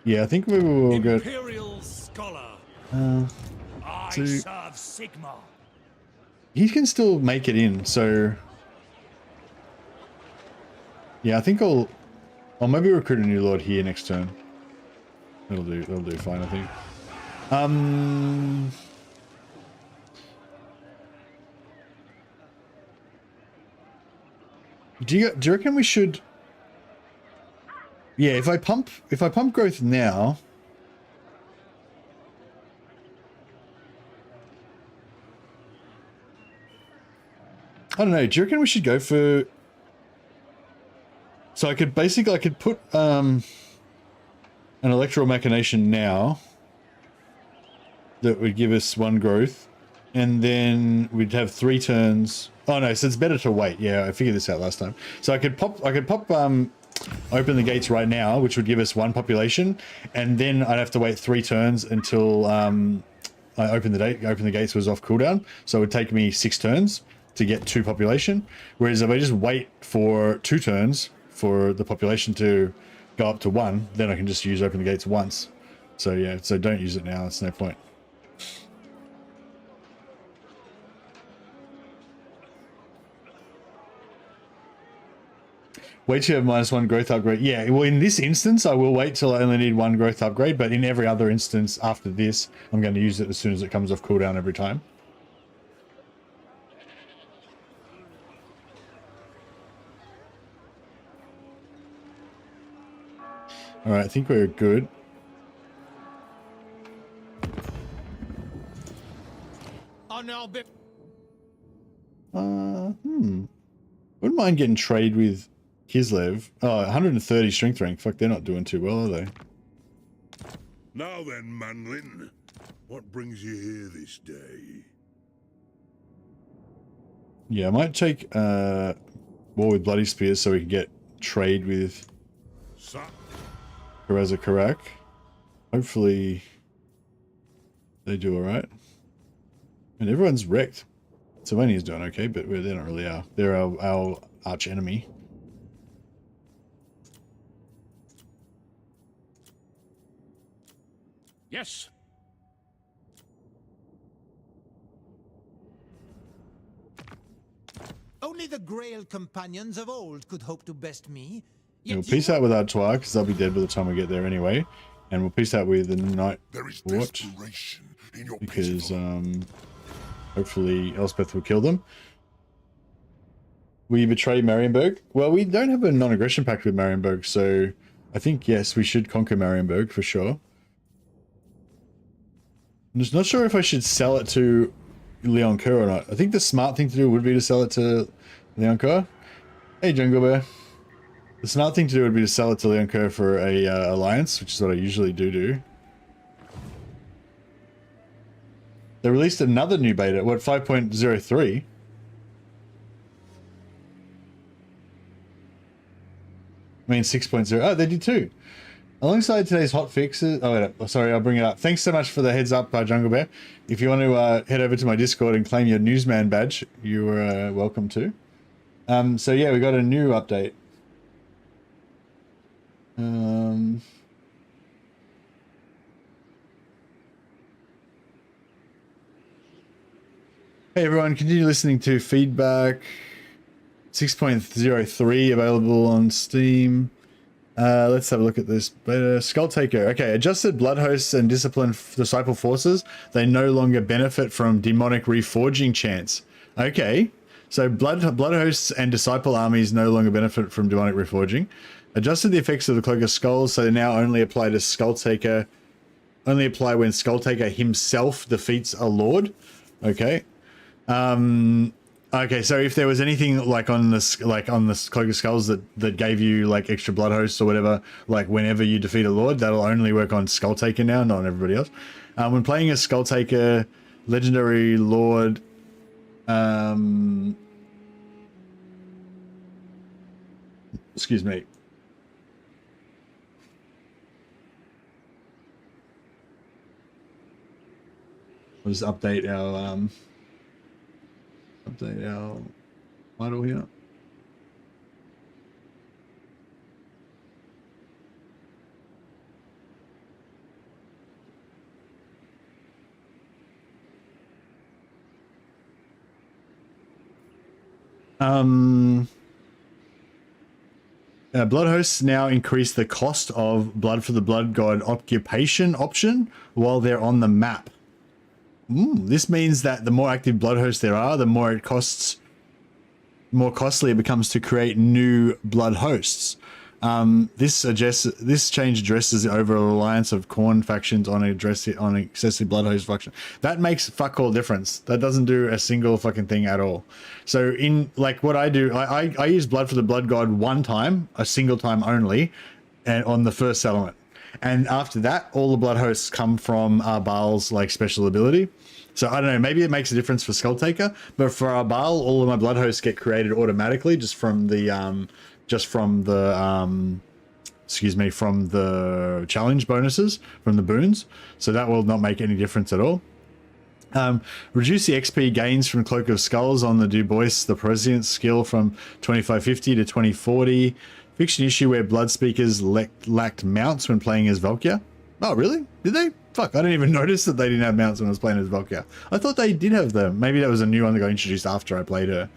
Yeah, I think maybe we'll go. Imperial Scholar. I So- serve Sigma. He can still make it in, so yeah, I think I'll maybe recruit a new lord here next turn. That'll do fine, I think. Do you reckon we should? Yeah, if I pump growth now. I don't know. Do you reckon we should go for? So I could put an electoral machination now that would give us 1 growth, and then we'd have 3 turns. Oh no, so it's better to wait. Yeah, I figured this out last time. So I could pop open the gates right now, which would give us 1 population, and then I'd have to wait 3 turns until I open the gates was off cooldown. So it would take me 6 turns to get 2 population. Whereas if I just wait for 2 turns for the population to go up to 1, then I can just use open the gates once. So yeah, so don't use it now. It's no point. Wait till you have -1 growth upgrade. Yeah, well, in this instance, I will wait till I only need 1 growth upgrade, but in every other instance after this, I'm going to use it as soon as it comes off cooldown every time. All right, I think we're good. Wouldn't mind getting trade with Kislev. Oh, 130 strength rank. Fuck, they're not doing too well, are they? Now then, Manlin, what brings you here this day? Yeah, I might take war with Bloody Spears so we can get trade with Kareza Karak. Hopefully they do alright. And everyone's wrecked. Sylvania's doing okay, but they're not really are. They're our arch enemy. Yes. Only the Grail companions of old could hope to best me. And we'll peace out with Artois, because they'll be dead by the time we get there anyway. And we'll peace out with the Night Watch, because hopefully Elspeth will kill them. Will you betray Marienburg? Well, we don't have a non-aggression pact with Marienburg, so I think, yes, we should conquer Marienburg for sure. I'm just not sure if I should sell it to Leon Kerr or not. I think the smart thing to do would be to sell it to Leon Kerr. Hey, Jungle Bear. The smart thing to do would be to sell it to Leon Kerr for a alliance, which is what I usually do. They released another new beta. What, 5.03? I mean 6.0. Oh, they did too. Alongside today's hot fixes. Oh, wait, sorry, I'll bring it up. Thanks so much for the heads up, Jungle Bear. If you want to head over to my Discord and claim your newsman badge, you are welcome to. So yeah, we got a new update. Hey everyone, continue listening to feedback. 6.03 available on Steam. Let's have a look at this. Skull Taker. Okay, adjusted blood hosts and disciplined disciple forces. They no longer benefit from demonic reforging chance. Okay, so blood hosts and disciple armies no longer benefit from demonic reforging. Adjusted the effects of the Cloak of Skulls, so they now only apply to Skull Taker. Only apply when Skull Taker himself defeats a lord. Okay. Okay, so if there was anything like on this Cloak of Skulls that gave you like extra blood hosts or whatever, like whenever you defeat a lord, that'll only work on Skull Taker now, not on everybody else. When playing a Skull Taker, legendary lord, excuse me. We'll just update our title here. Blood hosts now increase the cost of Blood for the Blood God occupation option while they're on the map. This means that the more active blood hosts there are, the more it costs, more costly it becomes to create new blood hosts. This change addresses the overall reliance of Khorne factions on excessive blood host faction. That makes fuck all difference. That doesn't do a single fucking thing at all. So in like what I do, I use Blood for the Blood God one time, a single time only, and on the first settlement. And after that, all the blood hosts come from Baal's like special ability. So I don't know, maybe it makes a difference for Skull Taker, but for Baal, all of my blood hosts get created automatically just from the challenge bonuses from the boons. So that will not make any difference at all. Reduce the XP gains from Cloak of Skulls on the Dubois, the President's skill from 2550 to 2040. Fixed an issue where blood speakers lacked mounts when playing as Valkyr. Oh, really? Did they? Fuck, I didn't even notice that they didn't have mounts when I was playing as Valkyr. I thought they did have them. Maybe that was a new one that got introduced after I played her.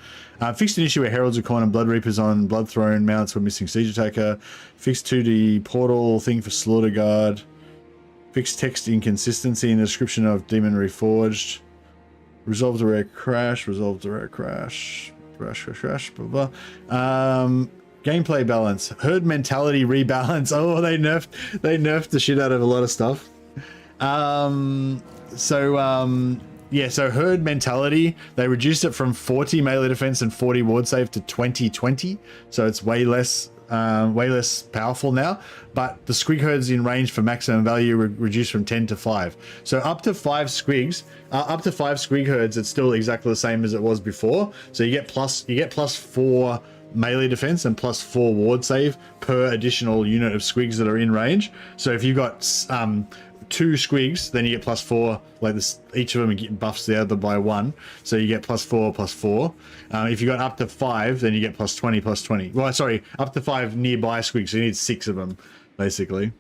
Fixed an issue where Heralds of Khorne and Blood Reapers on Blood Throne mounts were missing Siege Attacker. Fixed 2D portal thing for Slaughter Guard. Fixed text inconsistency in the description of Demon Reforged. Resolved a rare crash. Crash, blah, blah. Gameplay balance, herd mentality rebalance. Oh, they nerfed the shit out of a lot of stuff. So herd mentality, they reduced it from 40 melee defense and 40 ward save to 20. So it's way less powerful now. But the squig herds in range for maximum value reduced from 10 to 5. So up to 5 squigs, up to 5 squig herds, it's still exactly the same as it was before. So you get plus 4 melee defense and plus 4 ward save per additional unit of squigs that are in range. So if you've got 2 squigs, then you get plus 4, like this, each of them get buffs the other by 1, so you get plus 4. If you got up to 5, then you get plus 20. Well, sorry, up to 5 nearby squigs, so you need 6 of them basically.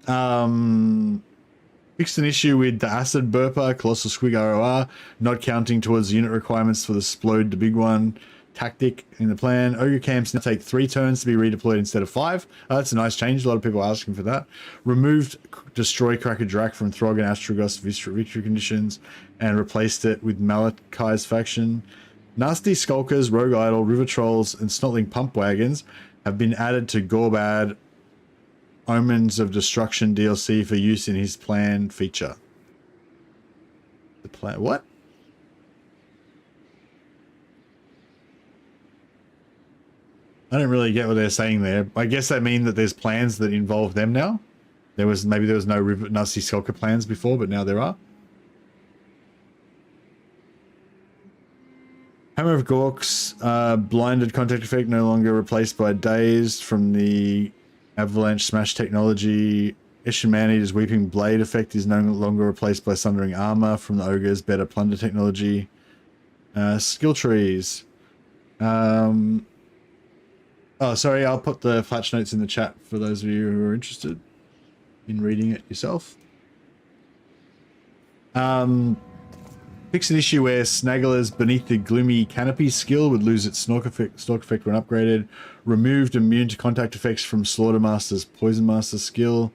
Fixed an issue with the acid burper, colossal squig ROR not counting towards unit requirements for the Splode, the big one. Tactic in the plan. Ogre camps now take 3 turns to be redeployed instead of 5. That's a nice change. A lot of people are asking for that. Removed Destroy Cracker Drak from Throg and Astragos victory conditions and replaced it with Malachai's faction. Nasty Skulkers, Rogue Idol, River Trolls, and Snotling Pump Wagons have been added to Gorbad Omens of Destruction DLC for use in his plan feature. The plan? What? I don't really get what they're saying there. I guess they mean that there's plans that involve them now. Maybe there was no Nasty Skulker plans before, but now there are. Hammer of Gorks, blinded contact effect no longer replaced by dazed from the Avalanche Smash technology. Eshin Man-Eater's Weeping Blade effect is no longer replaced by Sundering Armor from the Ogre's Better Plunder technology. Skill trees. Oh, sorry, I'll put the patch notes in the chat for those of you who are interested in reading it yourself. Fix an issue where Snagglers beneath the gloomy canopy skill would lose its stalk effect when upgraded. Removed immune to contact effects from Slaughtermaster's Poison Master skill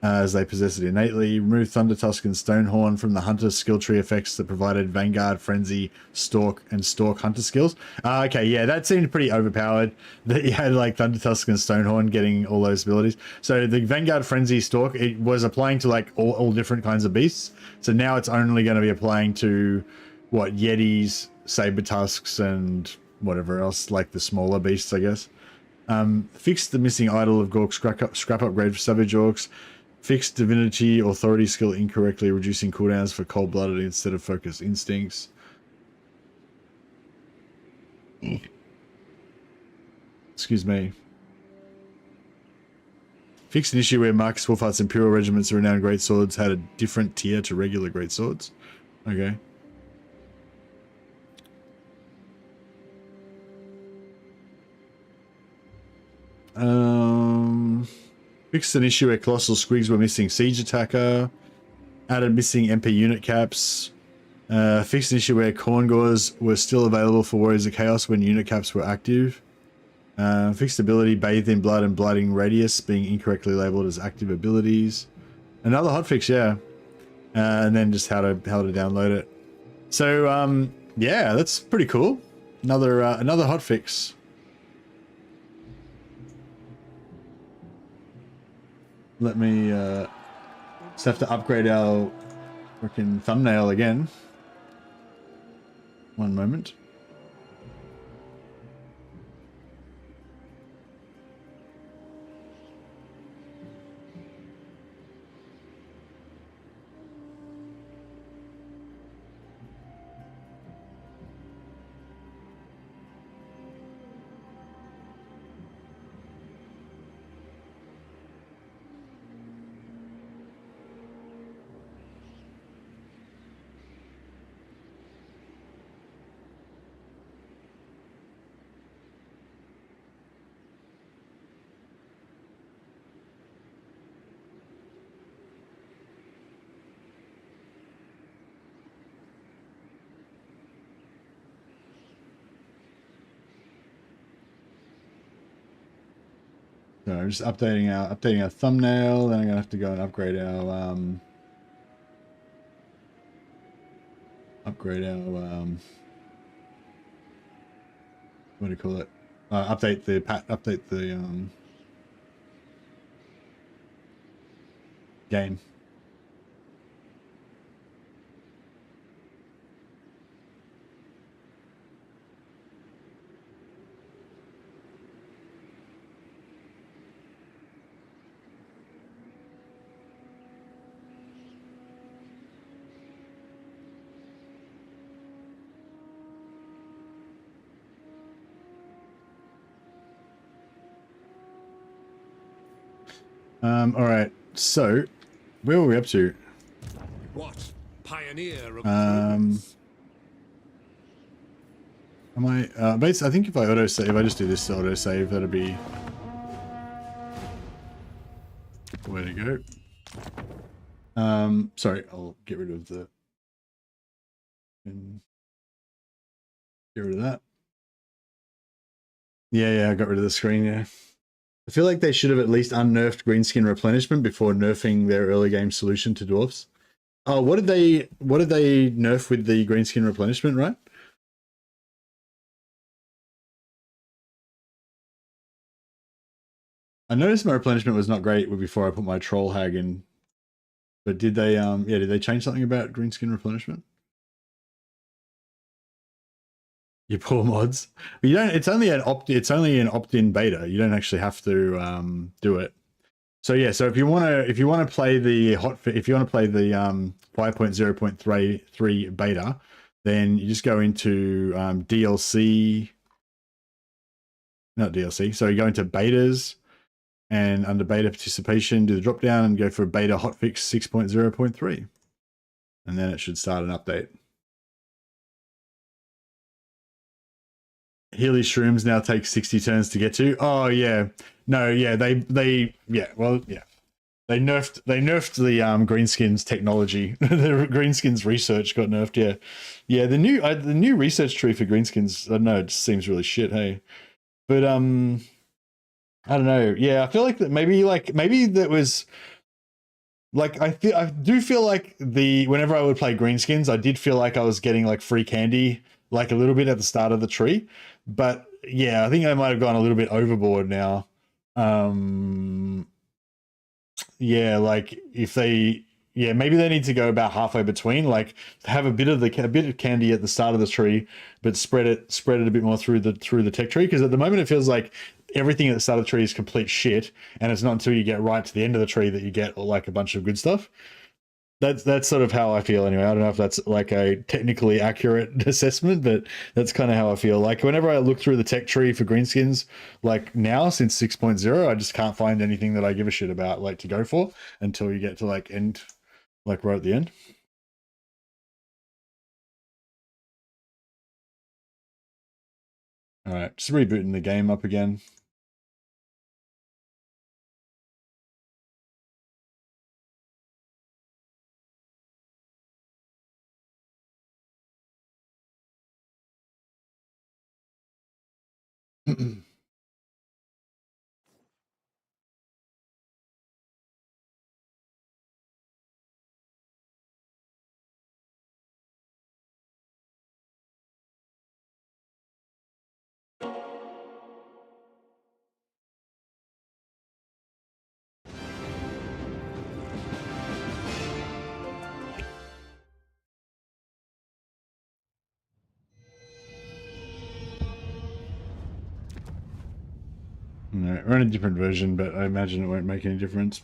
as they possess it innately. Remove Thunder Tusk and Stonehorn from the Hunter's skill tree effects that provided Vanguard, Frenzy, Stalk, and Stalk Hunter skills. Okay, yeah, that seemed pretty overpowered that you had like Thunder Tusk and Stonehorn getting all those abilities. So the Vanguard, Frenzy, Stalk, it was applying to like all different kinds of beasts. So now it's only going to be applying to what, Yetis, Saber Tusks, and whatever else, like the smaller beasts, I guess. Fix the missing Idol of Gork scrap upgrade for Savage Orcs. Fix Divinity Authority skill incorrectly, reducing cooldowns for Cold-Blooded instead of Focus Instincts. Excuse me. Fix an issue where Marcus Wolfheart's Imperial Regiments of Renowned Greatswords had a different tier to regular Greatswords. Okay. Fixed an issue where Colossal Squigs were missing Siege Attacker. Added missing MP unit caps. Fixed an issue where Corngores were still available for Warriors of Chaos when unit caps were active. Fixed ability Bathed in Blood and Blooding Radius being incorrectly labeled as active abilities. Another hotfix, yeah. And then just how to download it. So yeah, that's pretty cool. Another hotfix. Let me just have to upgrade our freaking thumbnail again. One moment. So I'm just updating our thumbnail. Then I'm gonna have to go and upgrade our what do you call it? Update the game. All right, so where were we up to? What pioneer of Am I? Basically, I think if I autosave, if I just do this autosave, that'll be the way to go. Sorry, I'll get rid of the. Get rid of that. Yeah, I got rid of the screen. Yeah. I feel like they should have at least unnerfed greenskin replenishment before nerfing their early game solution to dwarfs. Oh, what did they nerf with the greenskin replenishment, right? I noticed my replenishment was not great before I put my troll hag in. But did they did they change something about greenskin replenishment? You poor mods. You don't. It's only an opt-in beta. You don't actually have to do it. So yeah. So if you want to play the 5.0.3 beta, then you just go into DLC. Not DLC. So you go into betas, and under beta participation, do the drop down and go for beta hotfix 6.0.3, and then it should start an update. Healy shrooms now take 60 turns to get to. Oh yeah, no, yeah, they yeah, well, yeah. They nerfed the greenskins technology. The greenskins research got nerfed. Yeah, yeah. The new research tree for greenskins. I don't know. It just seems really shit. Hey, but I don't know. Yeah, I feel like that maybe that was like I do feel like whenever I would play greenskins, I did feel like I was getting like free candy like a little bit at the start of the tree. But yeah, I think they might have gone a little bit overboard now. Yeah, like if maybe they need to go about halfway between, like have a bit of candy at the start of the tree, but spread it a bit more through the tech tree. Because at the moment it feels like everything at the start of the tree is complete shit, and it's not until you get right to the end of the tree that you get like a bunch of good stuff. That's sort of how I feel anyway. I don't know if that's like a technically accurate assessment, but that's kind of how I feel. Like whenever I look through the tech tree for greenskins, like now since 6.0, I just can't find anything that I give a shit about like to go for until you get to like end, like right at the end. All right, just rebooting the game up again. No, we're in a different version, but I imagine it won't make any difference.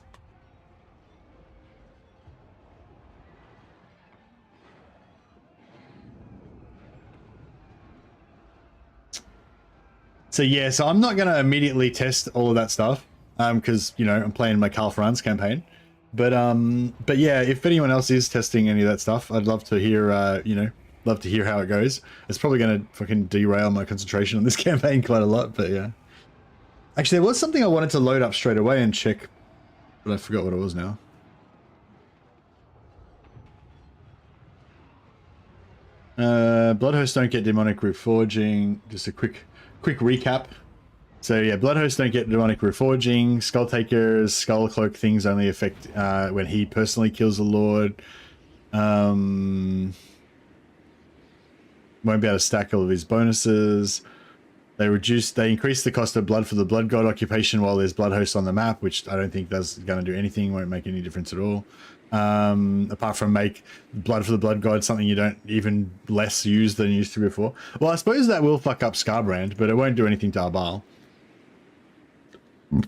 So yeah, so I'm not going to immediately test all of that stuff, because you know I'm playing my Karl Franz campaign, but yeah, if anyone else is testing any of that stuff, I'd love to hear, love to hear how it goes. It's probably going to fucking derail my concentration on this campaign quite a lot, but yeah. Actually, there was something I wanted to load up straight away and check, but I forgot what it was now. Bloodhosts don't get demonic reforging. Just a quick recap. So yeah, Bloodhosts don't get demonic reforging. Skulltaker's Skull Cloak things only affect when he personally kills a lord. Won't be able to stack all of his bonuses. They increase the cost of blood for the blood god occupation while there's Bloodhosts on the map, which I don't think that's going to do anything. Won't make any difference at all. Apart from make blood for the blood god something you don't even less use than you used to before. Well, I suppose that will fuck up Scarbrand, but it won't do anything to Arbal.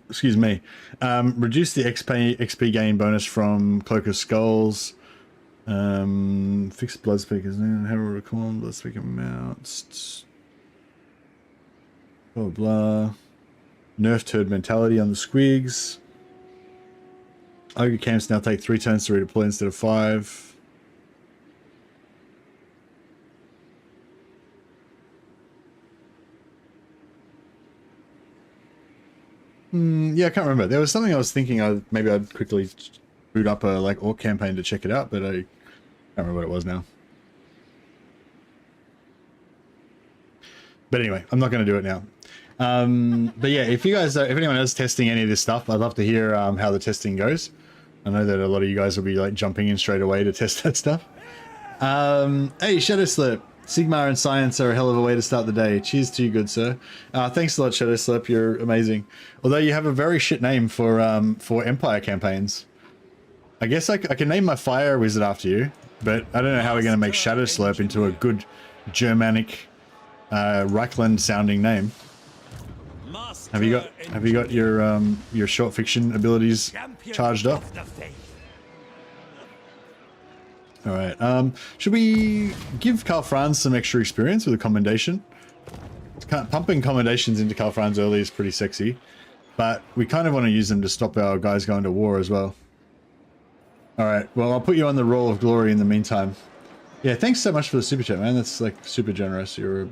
Excuse me. Reduce the XP gain bonus from Cloak of Skulls. Fix Bloodspeakers now. Herald Recall, Bloodspeaker mounts. Blah, blah. Nerf turd mentality on the squigs. Ogre camps now take 3 turns to redeploy instead of 5. Yeah, I can't remember. There was something I was thinking maybe I'd quickly boot up a like orc campaign to check it out, but I can't remember what it was now. But anyway, I'm not going to do it now. But yeah, if anyone else is testing any of this stuff, I'd love to hear how the testing goes. I know that a lot of you guys will be like jumping in straight away to test that stuff. Hey, Shadowslip, Sigmar and Science are a hell of a way to start the day. Cheers to you, good sir. Thanks a lot, Shadowslip. You're amazing. Although you have a very shit name for Empire campaigns. I guess I can name my fire wizard after you, but I don't know how we're going to make Shadowslip into a good Germanic, Reichland sounding name. Have you got your short fiction abilities charged up? All right. Should we give Karl Franz some extra experience with a commendation? Pumping commendations into Karl Franz early is pretty sexy, but we kind of want to use them to stop our guys going to war as well. All right. Well, I'll put you on the roll of glory in the meantime. Yeah. Thanks so much for the super chat, man. That's like super generous. You're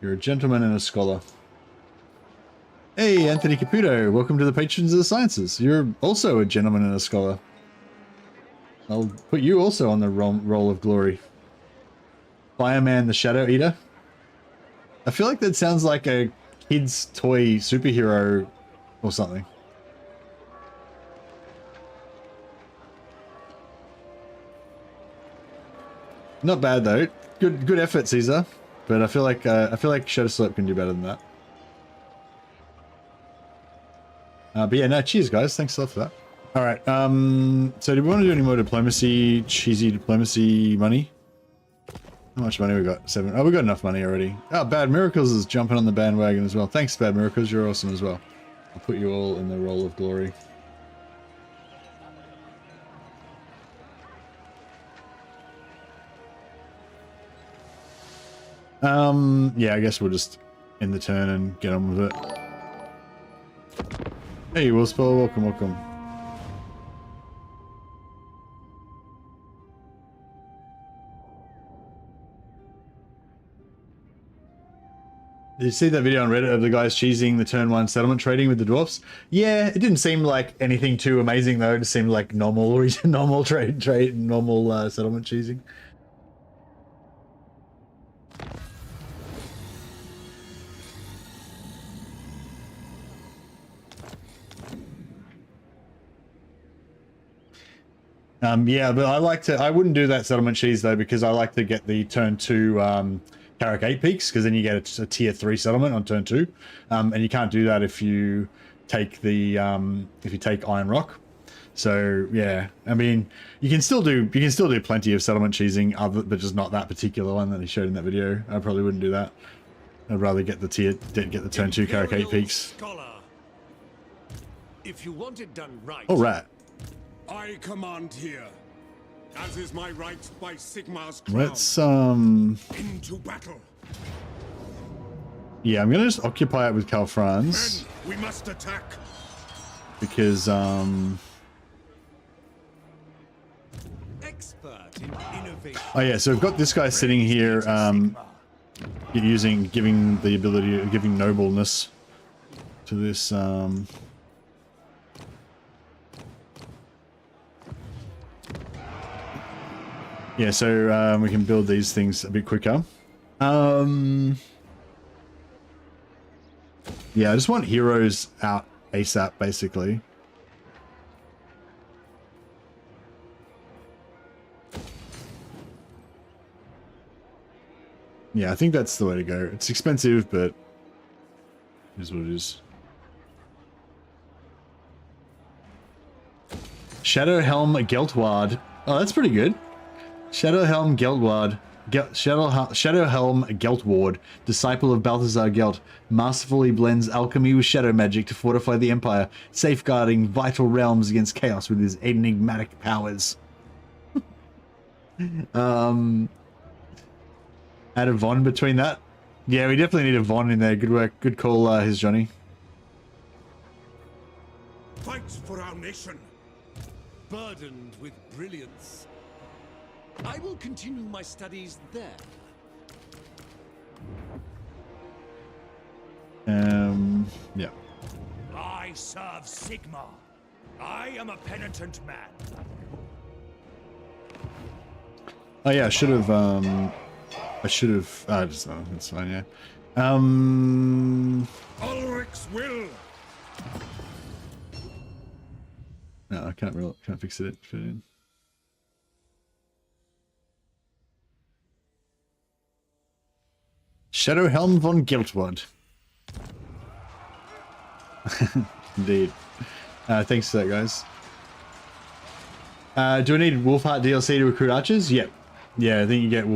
a gentleman and a scholar. Hey, Anthony Caputo, welcome to the Patrons of the Sciences. You're also a gentleman and a scholar. I'll put you also on the roll of glory. Fireman the Shadow Eater. I feel like that sounds like a kid's toy superhero or something. Not bad though. Good effort, Caesar. But I feel like Shadow Slope can do better than that. But yeah, no, cheers guys. Thanks a lot for that. All right. So do we want to do any more diplomacy, cheesy diplomacy money? How much money we got? 7. Oh, we got enough money already. Oh, Bad Miracles is jumping on the bandwagon as well. Thanks, Bad Miracles. You're awesome as well. I'll put you all in the roll of glory. Yeah, I guess we'll just end the turn and get on with it. Hey, Willspell, welcome. Did you see that video on Reddit of the guys cheesing the turn 1 settlement trading with the dwarfs? Yeah, it didn't seem like anything too amazing though. It just seemed like normal settlement cheesing. Yeah, but I wouldn't do that settlement cheese though, because I like to get the turn 2 Carrick 8 peaks, because then you get a tier 3 settlement on turn 2, and you can't do that if you take the Iron Rock. So yeah, I mean, you can still do plenty of settlement cheesing, but just not that particular one that he showed in that video. I probably wouldn't do that. I'd rather get the turn 2 Carrick 8 peaks. Scholar. If you want it done right. All right. I command here, as is my right by Sigmar's crown. Let's Into battle. Yeah, I'm gonna just occupy it with Karl Franz. Men, we must attack. Because Expert in innovation. oh yeah, so we've got this guy sitting here giving the ability of giving nobleness to this yeah, so we can build these things a bit quicker. Yeah, I just want heroes out ASAP, basically. Yeah, I think that's the way to go. It's expensive, but it is what it is. Shadowhelm Geltward. Oh, that's pretty good. Shadowhelm Geltward. Shadowhelm Geltward, disciple of Balthazar Gelt, masterfully blends alchemy with shadow magic to fortify the Empire, safeguarding vital realms against chaos with his enigmatic powers. Add a Von between that. Yeah, we definitely need a Von in there. Good work. Good call, his Johnny. Fight for our nation. Burdened with brilliance. I will continue my studies there. Yeah. I serve Sigmar. I am a penitent man. Oh yeah, I should have just, oh, that's fine, yeah. Ulrich's will. No, I can't fix it. Fit it in. Shadowhelm von Geltward. Indeed. Thanks for that, guys. Do I need Wolfheart DLC to recruit archers? Yep. Yeah, I think you get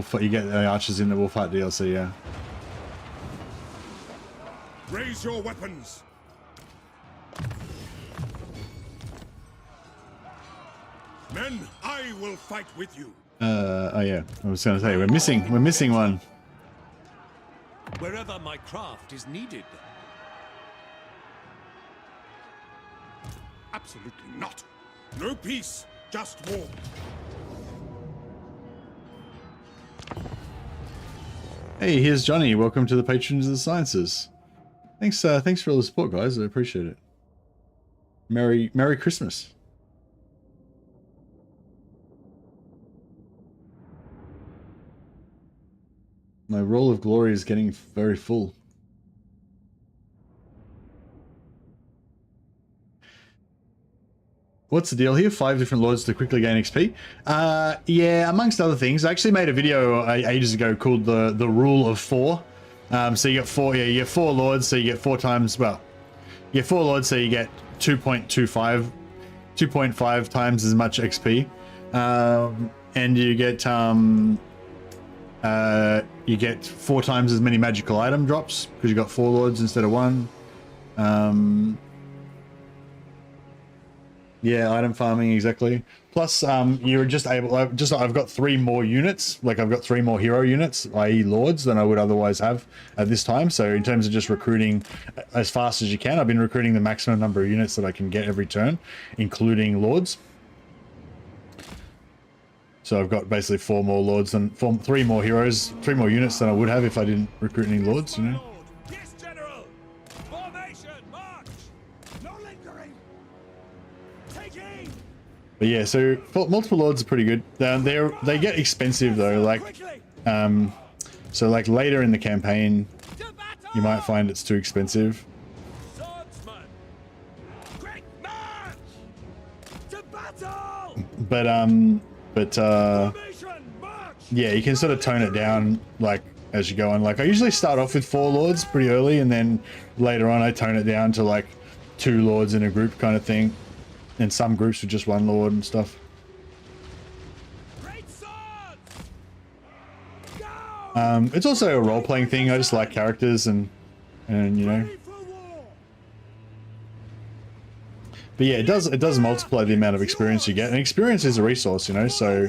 archers in the Wolfheart DLC, yeah. Raise your weapons. Men, I will fight with you. Oh yeah, I was gonna say we're missing one. Wherever my craft is needed. Absolutely not. No peace, just war. Hey, here's Johnny. Welcome to the Patrons of the Sciences. Thanks for all the support, guys. I appreciate it. Merry Christmas. My roll of glory is getting very full. What's the deal here? 5 different lords to quickly gain XP. Yeah, amongst other things. I actually made a video ages ago called the rule of 4. So you get 4. Yeah, you get 4 lords, so you get 4 times. Well, you get 4 lords, so you get 2.5 times as much XP, and you get 4 times as many magical item drops because you got 4 lords instead of 1. Yeah, item farming, exactly. Plus, you're just able. I've got 3 more units. Like I've got 3 more hero units, i.e., lords, than I would otherwise have at this time. So in terms of just recruiting as fast as you can, I've been recruiting the maximum number of units that I can get every turn, including lords. So I've got basically 4 more lords and 3 more heroes, 3 more units than I would have if I didn't recruit any lords. You know. Yes, General. Formation, march. No lingering. Take aim. But yeah, so multiple lords are pretty good. They get expensive though. Like, so like later in the campaign, you might find it's too expensive. Swordsman. Quick march. To battle. But yeah, you can sort of tone it down like as you go on. Like I usually start off with 4 lords pretty early, and then later on I tone it down to like 2 lords in a group kind of thing, and some groups with just 1 lord and stuff. Great swords. Go. It's also a role-playing thing. I just like characters and you know. But yeah, it does multiply the amount of experience you get, and experience is a resource, you know. So,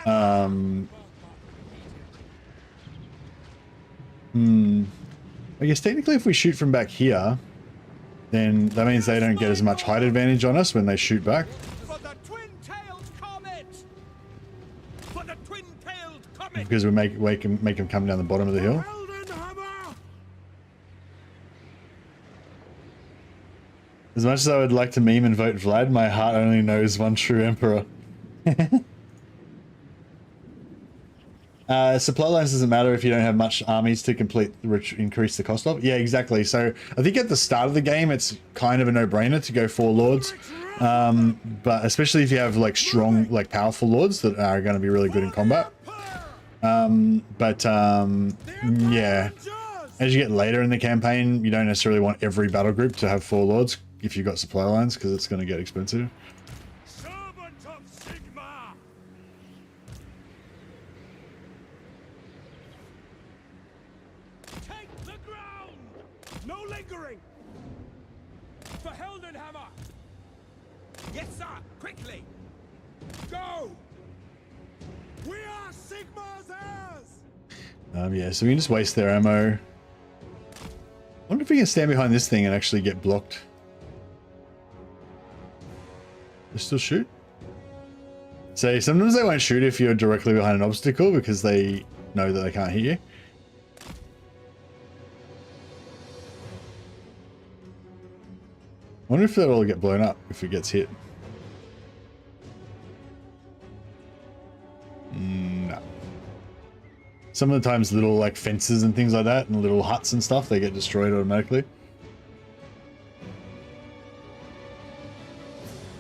I guess technically, if we shoot from back here, then that means they don't get as much height advantage on us when they shoot back. For the twin-tailed comet. For the twin-tailed comet. Because we make them come down the bottom of the hill. As much as I would like to meme and vote Vlad, my heart only knows one true emperor. Supply lines doesn't matter if you don't have much armies to increase the cost of. Yeah, exactly. So I think at the start of the game, it's kind of a no-brainer to go 4 lords. But especially if you have like strong, like powerful lords that are going to be really good in combat. Yeah, as you get later in the campaign, you don't necessarily want every battle group to have 4 lords if you've got supply lines, because it's going to get expensive. Servant of Sigma. Take the ground. No lingering. For Heldenhammer. Yes, sir. Quickly. Go. We are Sigma's heirs. Yeah, so we can just waste their ammo. I wonder if we can stand behind this thing and actually get blocked. They still shoot? So sometimes they won't shoot if you're directly behind an obstacle because they know that they can't hit you. I wonder if that'll get blown up if it gets hit. No. Some of the times little like fences and things like that and little huts and stuff, they get destroyed automatically.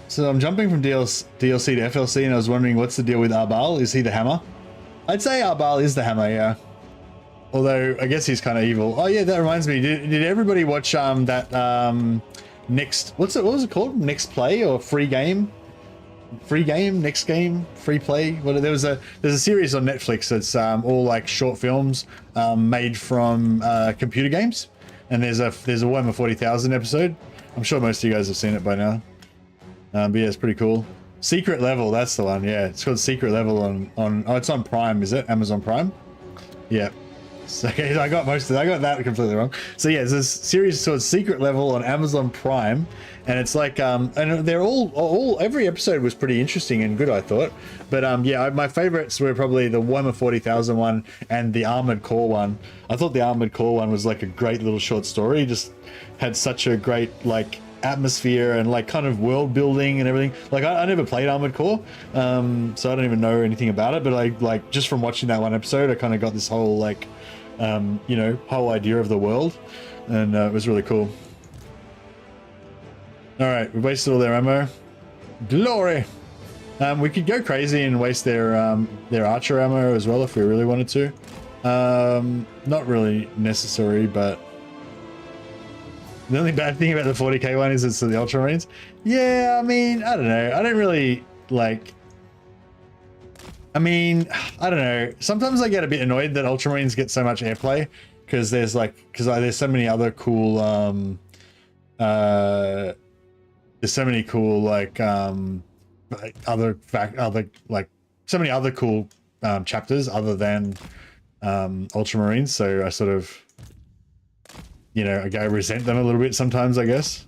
So I'm jumping from DLC to FLC, and I was wondering what's the deal with Arbal? Is he the hammer? I'd say Arbal is the hammer, yeah. Although I guess he's kind of evil. Oh yeah, that reminds me. Did everybody watch that next? What was it called? Next play or free game? Free game, next game, free play. Well, there's a series on Netflix that's all like short films made from computer games, and there's a Warhammer 40,000 episode. I'm sure most of you guys have seen it by now. But yeah, it's pretty cool. Secret Level, that's the one. Yeah, it's called Secret Level on oh, it's on Prime, is it? Amazon Prime. Yeah, So, okay, I got most of I got that completely wrong. So yeah, it's this series called Secret Level on Amazon Prime, and it's like and they're all every episode was pretty interesting and good, I thought. But yeah, my favorites were probably the Warhammer 40,000 one and the Armored Core one. I thought the Armored Core one was like a great little short story. Just had such a great like atmosphere and like kind of world building and everything. Like I never played Armored Core, so I don't even know anything about it, but I like just from watching that one episode I kind of got this whole like you know, whole idea of the world, and it was really cool. All right, we wasted all their ammo. Glory. We could go crazy and waste their archer ammo as well if we really wanted to. Not really necessary, but the only bad thing about the 40k one is it's the Ultramarines. Yeah, I mean, I don't know. I don't really like. I mean, I don't know. Sometimes I get a bit annoyed that Ultramarines get so much airplay because there's so many other cool there's so many cool like so many other cool chapters other than Ultramarines. So I sort of, you know, I resent them a little bit sometimes, I guess.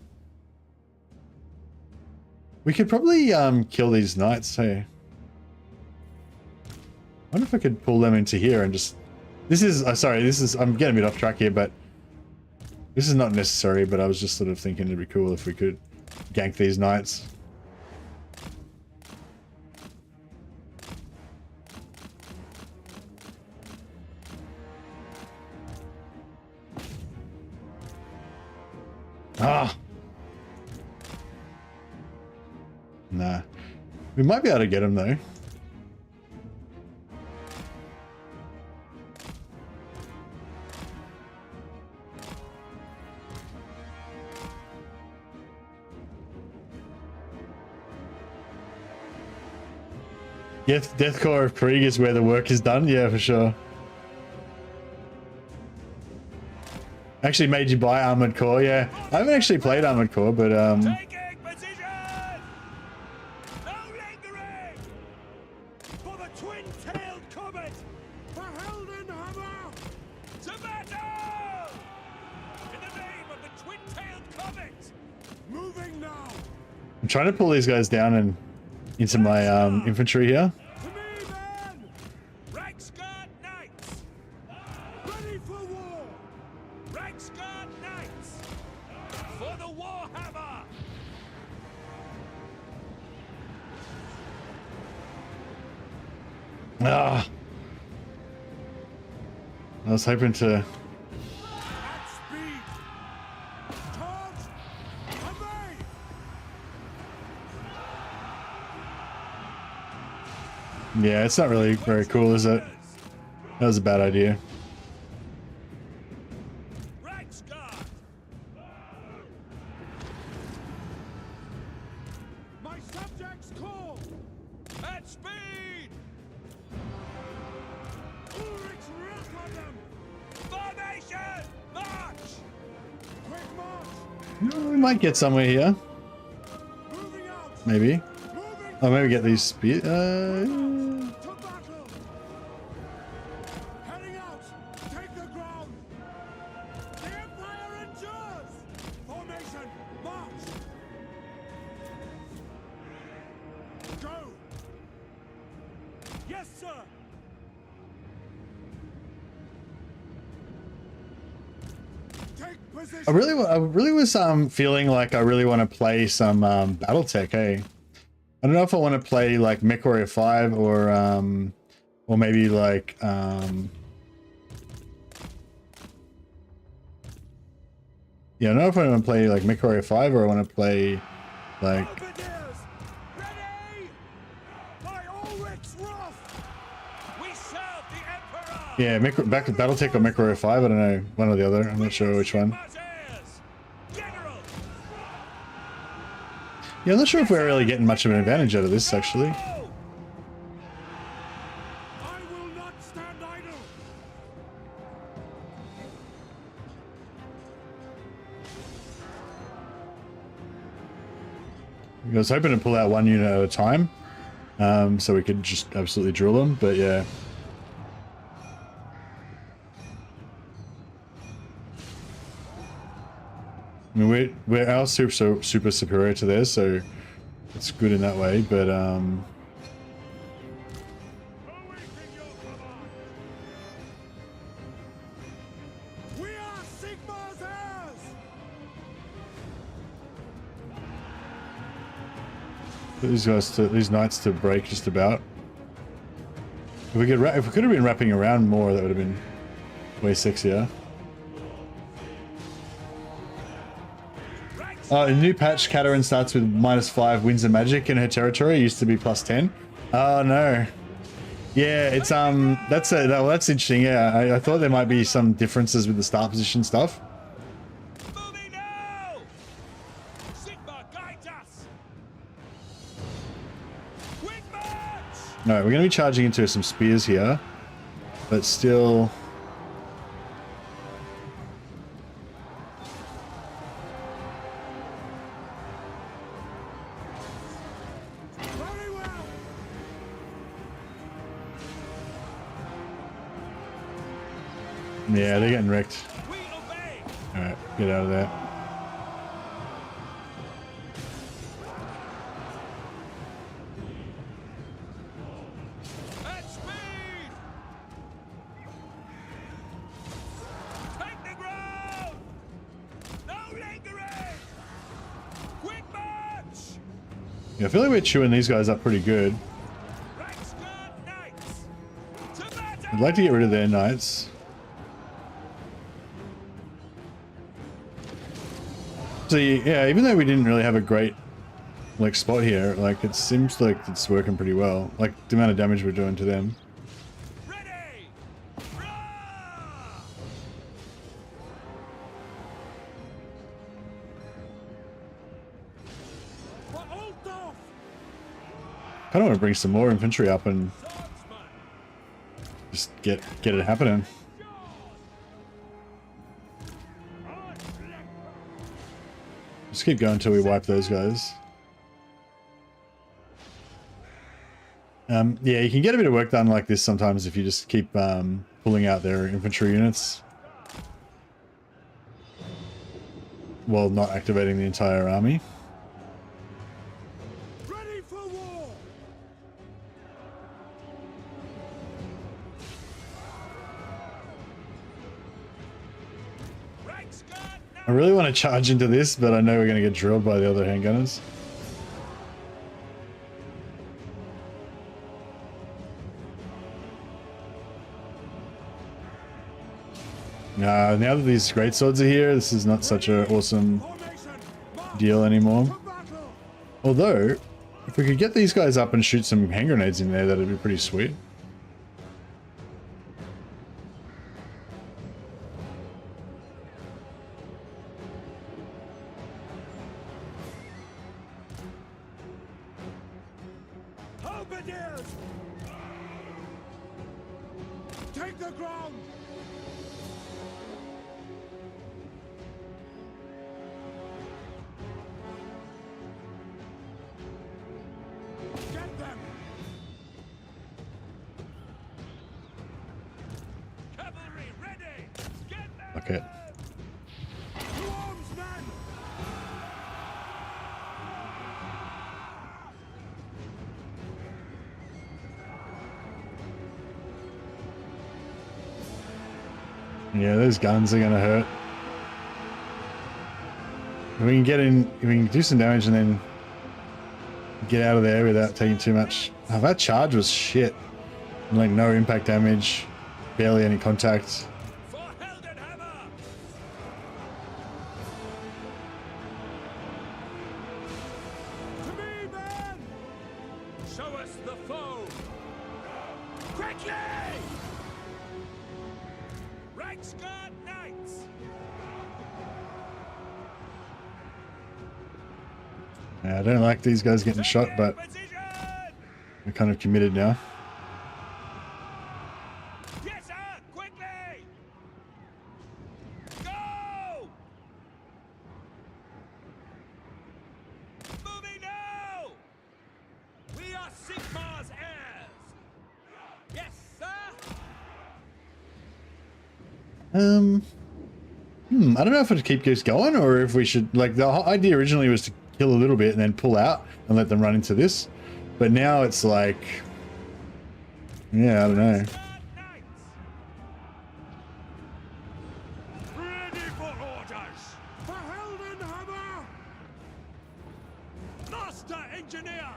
We could probably kill these knights, hey. I wonder if I could pull them into here and just... This is... I'm getting a bit off track here, but... This is not necessary, but I was just sort of thinking it'd be cool if we could gank these knights. Ah! Nah. We might be able to get him, though. Yes, Deathcore of Krieg is where the work is done. Yeah, for sure. Actually made you buy Armored Core. Yeah, I haven't actually played Armored Core, but Taking position! No lingering! For the twin-tailed comet! For Heldenhammer! To battle! In the name of the twin-tailed comet! Moving now! I'm trying to pull these guys down and into my infantry here. To me, men! Reichsguard Knights! Ready for war! Reichsguard Knights! For the Warhammer! Ah, I was hoping to. At speed! Charge! Obey! Yeah, it's not really very cool, is it? That was a bad idea. Reichsguard! My subjects call! At speed! Ulrich's wrath on them! Formation! March! Quick march! We might get somewhere here. Moving out! Maybe. Moving Oh, maybe get these speed. to battle! Heading out! Take the ground! The Empire endures! Formation! March! Go! Yes, sir! Take position! I really was feeling like I really want to play some BattleTech. Hey, I don't know if I want to play like MechWarrior 5 or maybe like yeah, I don't know if I want to play like MechWarrior 5 or I want to play like Bombardiers! Ready! By Ulrich's wrath! We serve the Emperor! yeah, back to BattleTech or MechWarrior 5. I don't know, one or the other. I'm not sure which one. Bombardiers! General! Yeah, I'm not sure if we're really getting much of an advantage out of this actually. I will not stand idle! I was hoping to pull out one unit at a time, so we could just absolutely drill them, but yeah. I mean, we're our super superior to theirs, so it's good in that way. But We are Sigmar's heirs! these knights to break just about. If we could have been wrapping around more, that would have been way sexier. Oh, in new patch, Kataryn starts with -5 winds of magic in her territory. It used to be +10. Oh no. Yeah, it's that's interesting. Yeah, I thought there might be some differences with the start position stuff. Moving now! Sigmar guides us! Quick march! No, we're going to be charging into some spears here, but still. Very well! Yeah, they're getting wrecked. We obey! Alright, get out of there. At speed! Take the ground! No lingering! Quick march! Yeah, I feel like we're chewing these guys up pretty good. Reichsguard knights! To battle! I'd like to get rid of their knights. So yeah, even though we didn't really have a great like spot here, like it seems like it's working pretty well. Like the amount of damage we're doing to them. Ready! Rah! For Old Dwarf! Kind of want to bring some more infantry up and Swordsman! just get it happening. Just keep going until we wipe those guys. Yeah, you can get a bit of work done like this sometimes if you just keep pulling out their infantry units while not activating the entire army. Ready for war! Reichsguard I really want to charge into this, but I know we're going to get drilled by the other handgunners. Now that these greatswords are here, this is not such an awesome Formation! March! deal anymore. To battle! Although, if we could get these guys up and shoot some hand grenades in there, that'd be pretty sweet. Halberdiers! Take the ground! Get them! cavalry ready! Get them! Okay. To arms, men! Yeah, those guns are gonna hurt. If we can get in, if we can do some damage and then get out of there without taking too much. Oh, that charge was shit. Like no impact damage, barely any contact. For Heldenhammer! To me, men! Show us the foe! Quickly! Reichsguard knights! Yeah, I don't like these guys getting shot, but Position! we're kind of committed now. Yes, sir! Quickly! Go! Moving now! We are Sigmar's heirs! Yes, sir! I don't know if it keeps going or if we should, like, the whole idea originally was to kill a little bit and then pull out and let them run into this. But now it's like, yeah, I don't know. Ready for orders! For Heldenhammer! Master Engineer!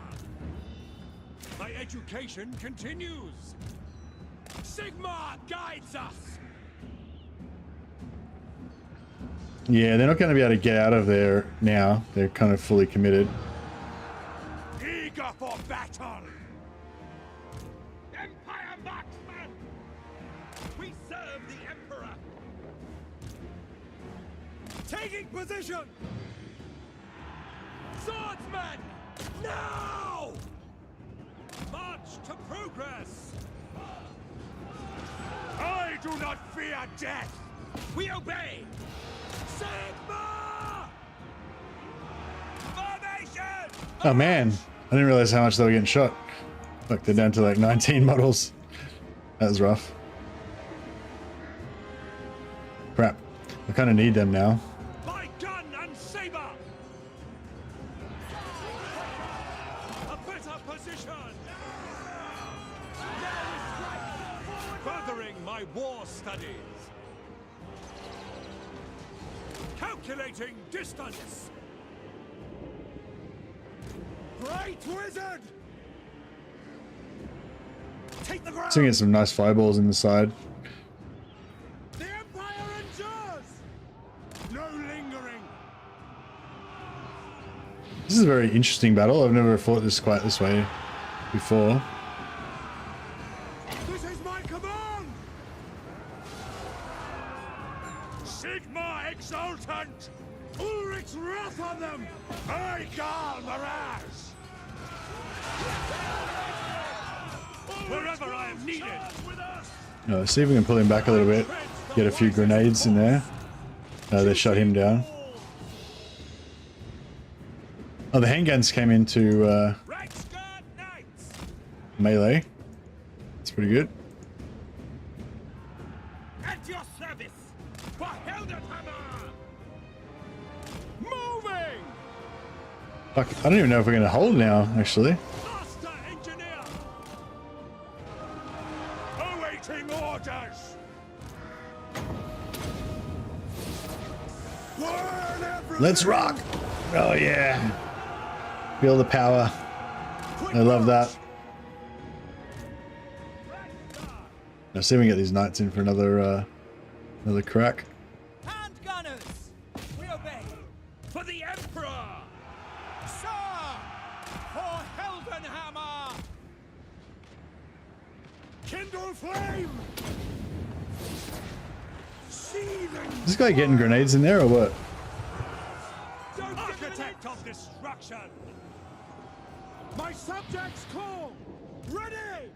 My education continues. Sigma guides us! Yeah, they're not going to be able to get out of there now. They're kind of fully committed. Eager for battle! Empire marksman! We serve the Emperor! Taking position! Swordsman! Now! March to progress! I do not fear death! We obey! Sigma! Formation! Oh man, I didn't realize how much they were getting shot. Look, they're down to like 19 models. That was rough. Crap. I kind of need them now. My gun and saber! A better position! Furthering my war studies! Calculating distance! Great wizard! Take the ground! So we get some nice fireballs in the side. The Empire endures! No lingering! This is a very interesting battle. I've never fought this quite this way before. This is my command! Sigma exultant! Ulrich's wrath on them! I call Mirage! Wherever I am needed! See if we can pull him back a little bit. Get a few grenades in there. They shut him down. Oh, the handguns came into melee. It's pretty good. At your service! For Heldenhammer! Moving! Fuck, I don't even know if we're going to hold now, actually. Master Engineer! Awaiting orders! Let's rock! Oh yeah. Feel the power. I love that. Now see if we can get these knights in for another another crack. Hand gunners! We obey! For the Emperor! Sir! For Heldenhammer! Kindle flame! Seething! Is this guy getting grenades in there or what? Architect of destruction! My subjects call! Ready!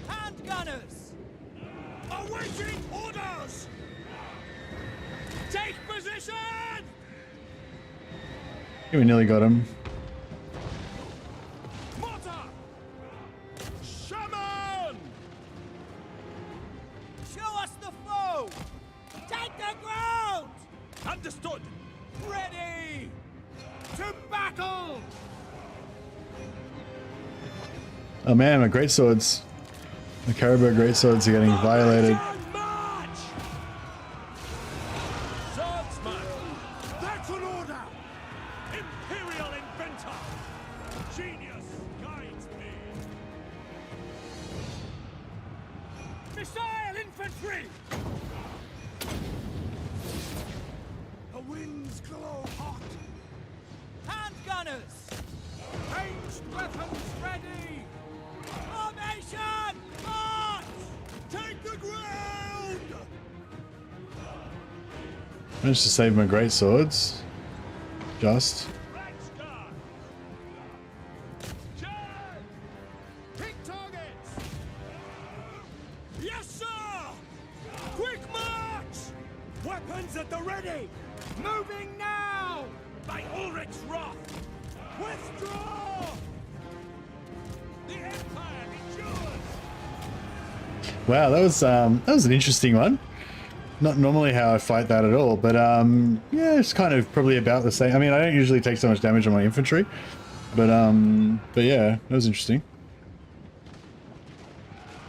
Hand gunners! Awaiting orders! Take position! Yeah, we nearly got him. Mortar! Shaman! Show us the foe! Take the ground! Understood! Ready! To battle! Oh man, my greatswords. The Caribou greatswords are getting violated. March! Swordsman! That's an order! Imperial inventor! Genius guides me! Missile infantry! The winds glow hot! Hand gunners! Ranged weapons ready! Formation! March! Take the ground! Managed to save my greatswords. Just. Let's go! Charge! Pick targets! Yes, sir! Quick march! Weapons at the ready! Moving now! By Ulrich's wrath! Withdraw! The Empire endures! Wow, that was an interesting one. not normally how I fight that at all, but yeah, it's kind of probably about the same. I mean, I don't usually take so much damage on my infantry, but yeah, that was interesting.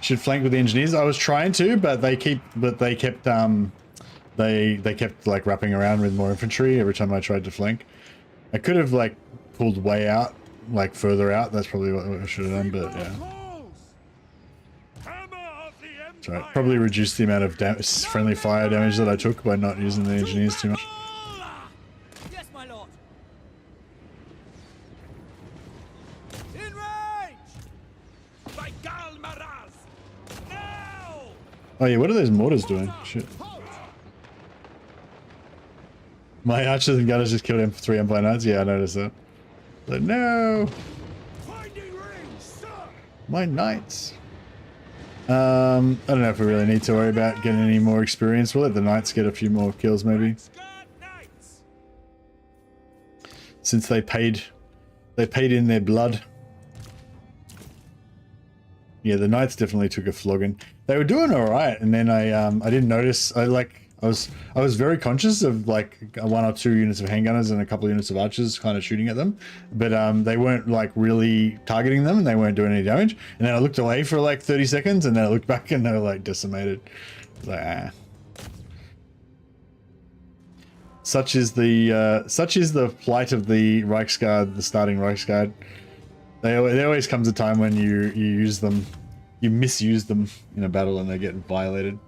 Should flank with the engineers. I was trying to, but they kept like wrapping around with more infantry every time I tried to flank. I could have like pulled way out, like further out. That's probably what I should have done, but yeah. So I probably reduced the amount of friendly fire damage that I took by not using the engineers too much. Yes, my lord. In range. By Galmaraz. Now. Oh yeah, what are those mortars doing? Shit. My archers and gunners just killed 3 Empire Knights. Yeah, I noticed that. But no. Finding range, sir. My knights. I don't know if we really need to worry about getting any more experience. We'll let the knights get a few more kills maybe. Since they paid in their blood. Yeah, the knights definitely took a flogging. They were doing all right, and then I didn't notice. I was very conscious of like 1 or 2 units of handgunners and a couple of units of archers kind of shooting at them, but they weren't like really targeting them and they weren't doing any damage. And then I looked away for like 30 seconds and then I looked back and they were like decimated. Like, ah. Such is the plight of the Reichsguard, the starting Reichsguard. There always comes a time when you use them, you misuse them in a battle and they get violated.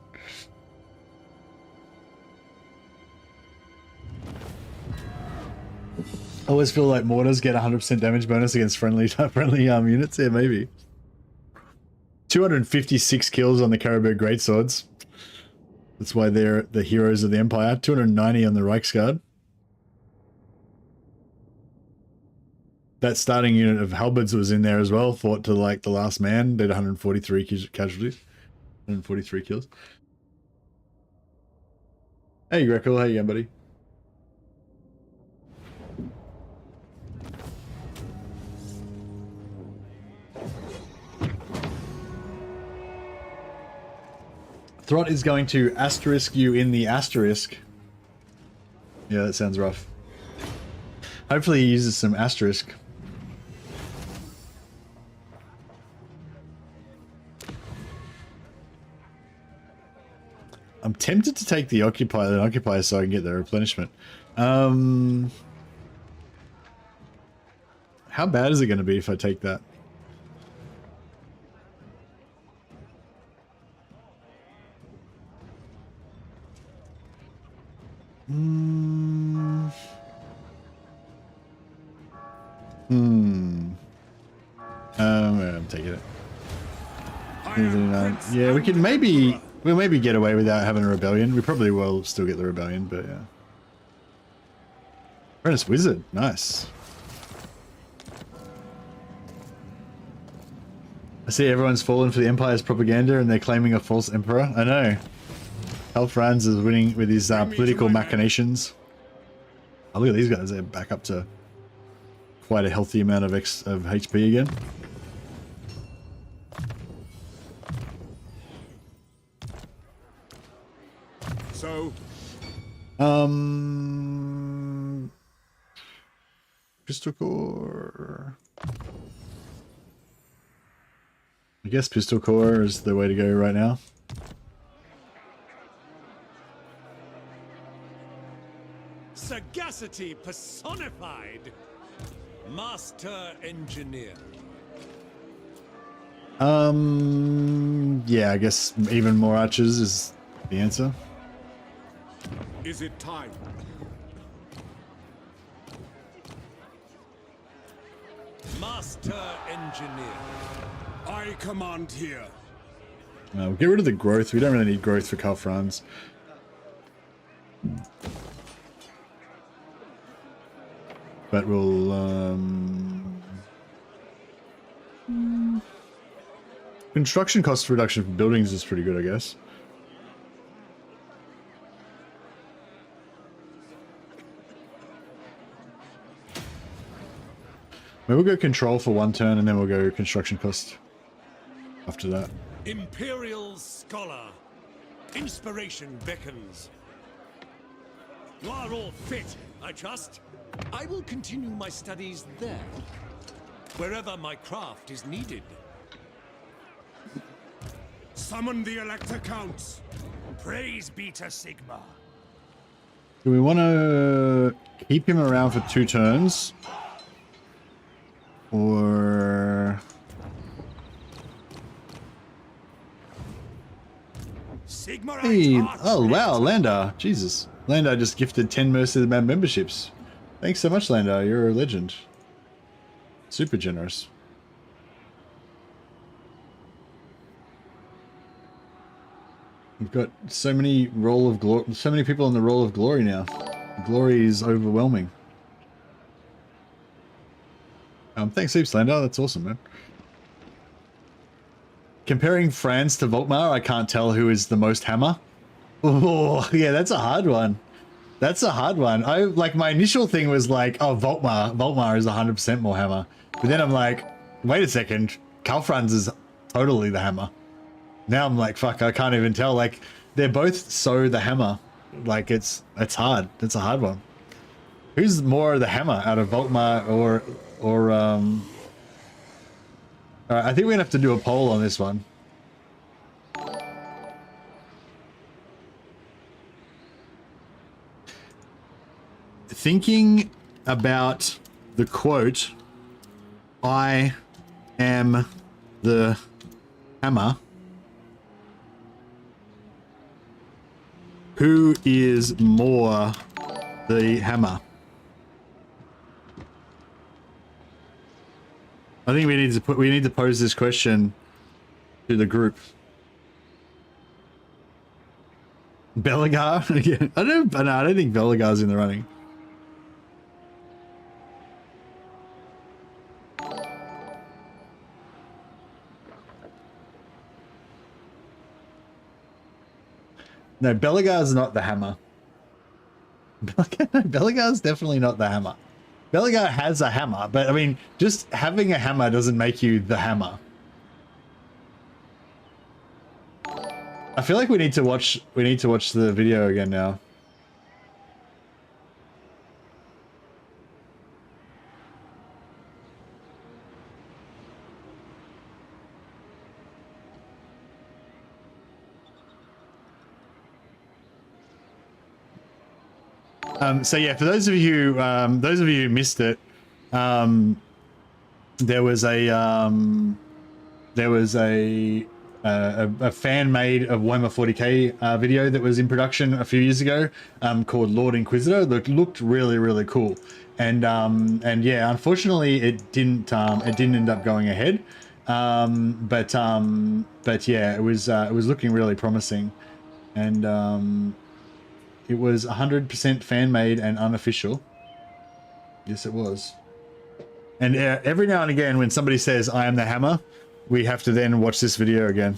I always feel like mortars get 100% damage bonus against friendly units. Yeah, maybe. 256 kills on the Caribou Greatswords. That's why they're the heroes of the Empire. 290 on the Reichsguard. That starting unit of halberds was in there as well. Fought to like the last man. Did 143 casualties. 143 kills. Hey Greco, how you going, buddy? Throt is going to asterisk you in the asterisk. Yeah, that sounds rough. Hopefully he uses some asterisk. I'm tempted to take the occupier so I can get the replenishment. How bad is it going to be if I take that? I'm taking it. Yeah, we'll maybe get away without having a rebellion. We probably will still get the rebellion, but yeah. Apprentice Wizard, nice. I see everyone's fallen for the Empire's propaganda and they're claiming a false emperor. I know. Franz is winning with his political machinations. Oh, look at these guys. They're back up to quite a healthy amount of HP again. So, Pistol Core. I guess Pistol Core is the way to go right now. sagacity personified. Master Engineer. Yeah, I guess even more archers is the answer. Is it time? Master Engineer. I command here. No, we'll get rid of the growth. We don't really need growth for Karl Franz. But we'll construction cost reduction for buildings is pretty good, I guess. Maybe we'll go control for one turn and then we'll go construction cost after that. Imperial Scholar. Inspiration beckons. You are all fit, I trust. I will continue my studies there, wherever my craft is needed. Summon the Elector Counts. Praise be to Sigma. Do we want to keep him around for 2 turns? Or... Sigma. Hey, oh wow, Landar. Jesus. Landar just gifted 10 Mercy of the Man memberships. Thanks so much, Landar. You're a legend. Super generous. We've got so many so many people in the Roll of Glory now. Glory is overwhelming. Thanks heaps, Landar. That's awesome, man. Comparing Franz to Volkmar, I can't tell who is the most hammer. Oh, yeah, that's a hard one. That's a hard one. My initial thing was like, oh, Volkmar is 100% more hammer. But then I'm like, wait a second, Karl Franz is totally the hammer. Now I'm like, fuck, I can't even tell. Like, they're both so the hammer. Like, it's hard. It's a hard one. Who's more the hammer out of Volkmar or Alright, I think we're gonna have to do a poll on this one. Thinking about the quote, I am the hammer. Who is more the hammer? I think we need to pose this question to the group. Belagar? Yeah, I don't think Belagar's in the running. No, Belagar's not the hammer. Belagar's definitely not the hammer. Belagar has a hammer, but I mean, just having a hammer doesn't make you the hammer. I feel like we need to watch the video again now. So yeah, for those of you who missed it, there was a fan made of Warhammer 40k video that was in production a few years ago, called Lord Inquisitor. That looked really cool, and yeah, unfortunately it didn't end up going ahead, but yeah, it was looking really promising, and it was 100% fan-made and unofficial. Yes, it was. And every now and again, when somebody says, I am the hammer, we have to then watch this video again.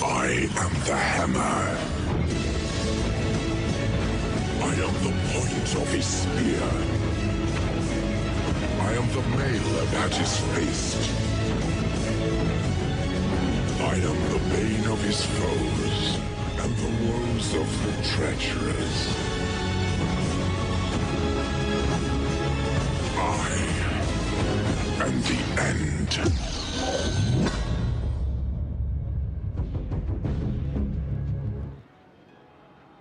I am the hammer. I am the point of his spear. I am the mail about his fist. I am the bane of his foes, and the woes of the treacherous. I am the end.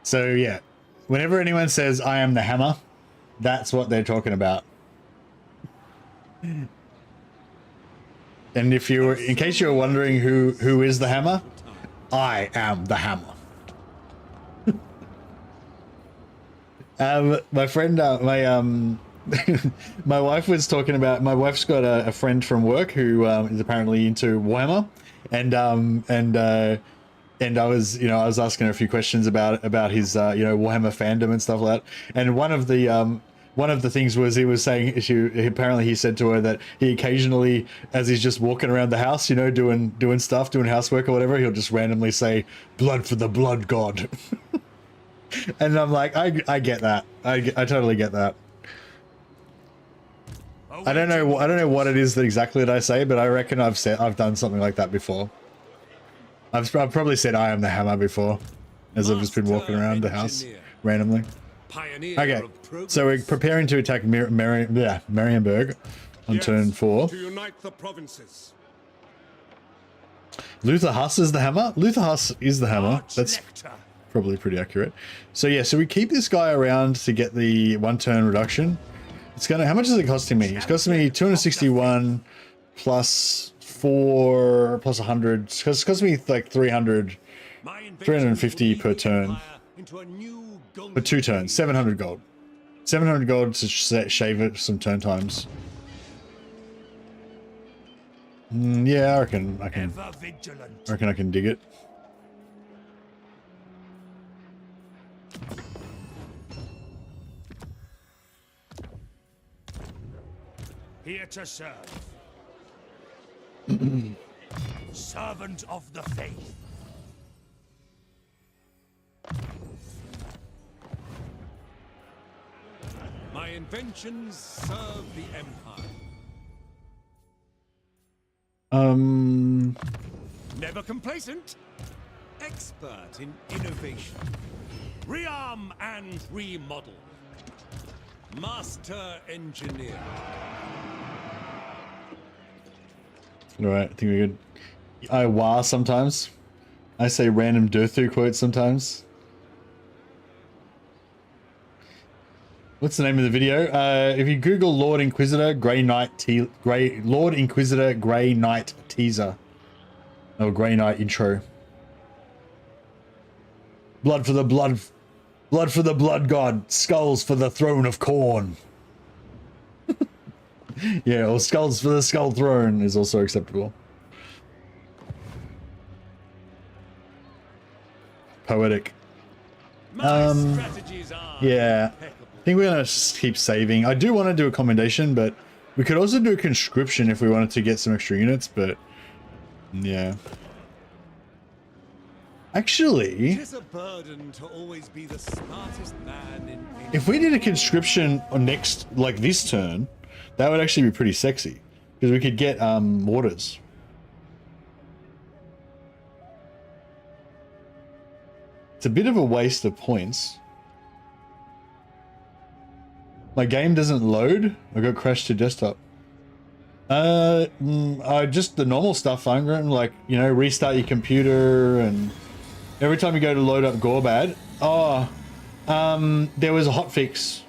So yeah, whenever anyone says I am the hammer, that's what they're talking about. And if you, in case you're wondering who is the hammer, I am the hammer. My friend, my wife was talking about. My wife's got a friend from work who is apparently into Warhammer, and I was, I was asking her a few questions about his, Warhammer fandom and stuff like that. And one of the things was he was saying apparently he said to her that he occasionally, as he's just walking around the house, doing stuff, doing housework or whatever, he'll just randomly say, "Blood for the blood god." And I'm like, I get that. I totally get that. I don't know what it is exactly that I say, but I reckon I've done something like that before. I've probably said "I am the hammer" before, as I've just been walking around the house randomly. Okay, so we're preparing to attack Marienburg on turn 4. To unite the provinces. Luther Huss is the hammer. Luther Huss is the hammer. That's probably pretty accurate. So yeah, so we keep this guy around to get the 1 turn reduction. It's gonna. How much is it costing me? It's costing me 261 plus 4 plus 100. It's costing me like 350 per turn. For 2 turns, 700 gold. 700 gold to shave it some turn times. Yeah, I reckon I can dig it. Here to serve. Servant of the faith. My inventions serve the Empire. Never complacent. Expert in innovation. Rearm and remodel. Master engineer. Alright, I think we're good. I wah sometimes. I say random Durthu quotes sometimes. What's the name of the video? If you Google Lord Inquisitor Grey Knight teaser, or Grey Knight intro. Blood for the blood god. Skulls for the throne of Khorne. Yeah, or skulls for the skull throne is also acceptable. Poetic. Yeah. I think we're gonna just keep saving. I do want to do a commendation, but we could also do a conscription if we wanted to get some extra units, but yeah. Actually, it is a burden to always be the smartest man in if we did a conscription on next, like this turn, that would actually be pretty sexy, because we could get mortars. It's a bit of a waste of points. My game doesn't load. I got crashed to desktop. Just the normal stuff, Angren, like, restart your computer, and every time you go to load up Gorbad. There was a hotfix.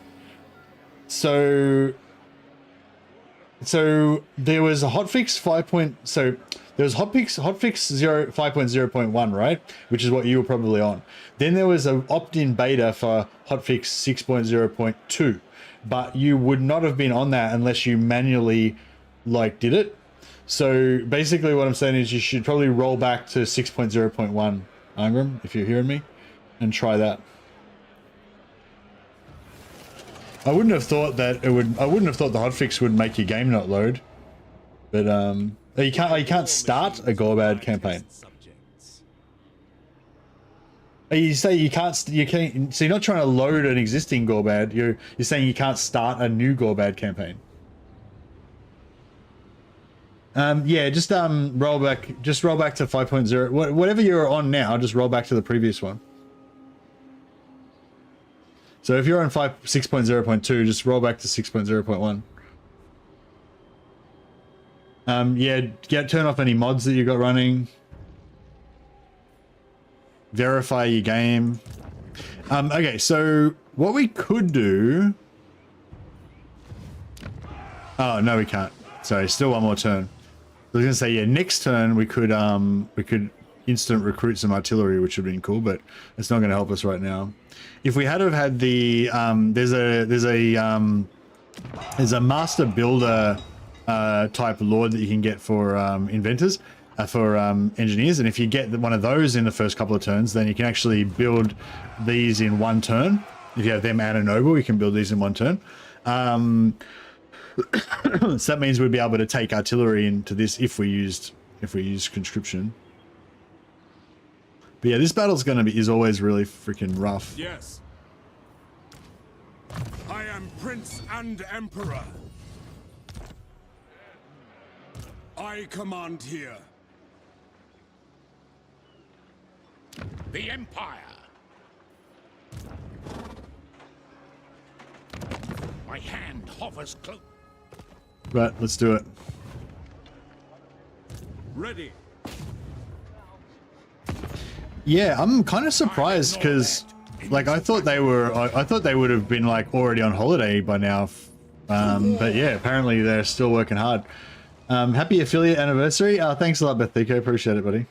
So there was a hotfix 5. So there was hotfix 5.0.1, right? Which is what you were probably on. Then there was an opt-in beta for hotfix 6.0.2, but you would not have been on that unless you manually did it. So basically what I'm saying is you should probably roll back to 6.0.1, Angram, if you're hearing me, and try that. I wouldn't have thought that it would. I wouldn't have thought the hotfix would make your game not load, but you can't start a Gorbad campaign. You say you can't. So you're not trying to load an existing Gorbad. You're saying you can't start a new Gorbad campaign. Yeah, just roll back. Just roll back to 5.0. Whatever you're on now, just roll back to the previous one. So if you're on 6.0.2, just roll back to 6.0.1. Yeah, turn off any mods that you got running. Verify your game. Okay, so what we could do... Oh, no, we can't. Sorry, still one more turn. I was gonna say, yeah, next turn we could instant recruit some artillery, which would have been cool, but it's not going to help us right now. If we had have had the there's a master builder type lord that you can get for inventors, for engineers, and if you get one of those in the first couple of turns, then you can actually build these in one turn. If you have them and a noble, you can build these in one turn. So that means we'd be able to take artillery into this if we used conscription. But yeah, this battle's is always really freaking rough. Yes. I am Prince and Emperor. I command here. The Empire. My hand hovers close. Right, let's do it. Ready. Yeah, I'm kind of surprised because, like, I thought they would have been like already on holiday by now. But yeah, apparently they're still working hard. Happy affiliate anniversary. Thanks a lot, Bethico. Appreciate it, buddy.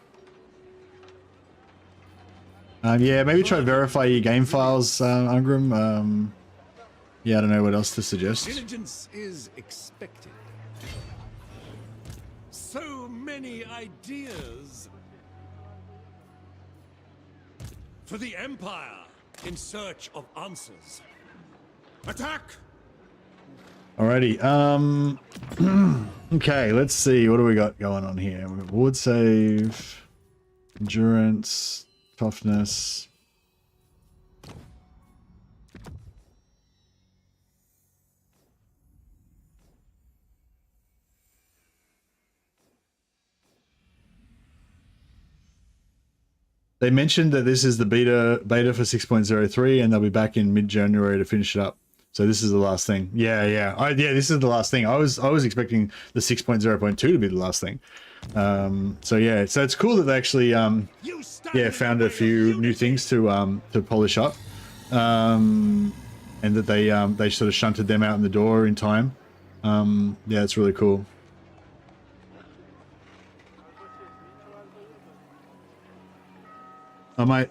Yeah, maybe try verify your game files, Ungram. Yeah, I don't know what else to suggest. Diligence is expected. So many ideas. For the Empire, in search of answers. Attack! Alrighty. Okay, let's see. What do we got going on here? We've got ward save, endurance, toughness. They mentioned that this is the beta for 6.03, and they'll be back in mid-January to finish it up. So this is the last thing. Yeah. This is the last thing. I was expecting the 6.0.2 to be the last thing. So yeah, so it's cool that they actually found a few new things to polish up, and that they sort of shunted them out in the door in time. Yeah, it's really cool. I might.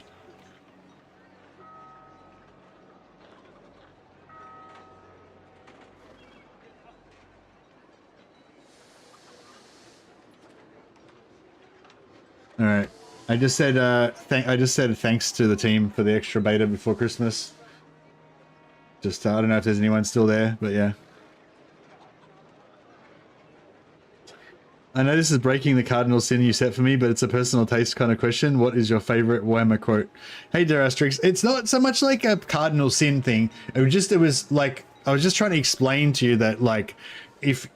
All right. I just said thanks to the team for the extra beta before Christmas. Just I don't know if there's anyone still there, but yeah. I know this is breaking the cardinal sin you set for me, but it's a personal taste kind of question. What is your favorite Warhammer quote? Hey, Darastrix, it's not so much like a cardinal sin thing. It was like, I was just trying to explain to you that, like, if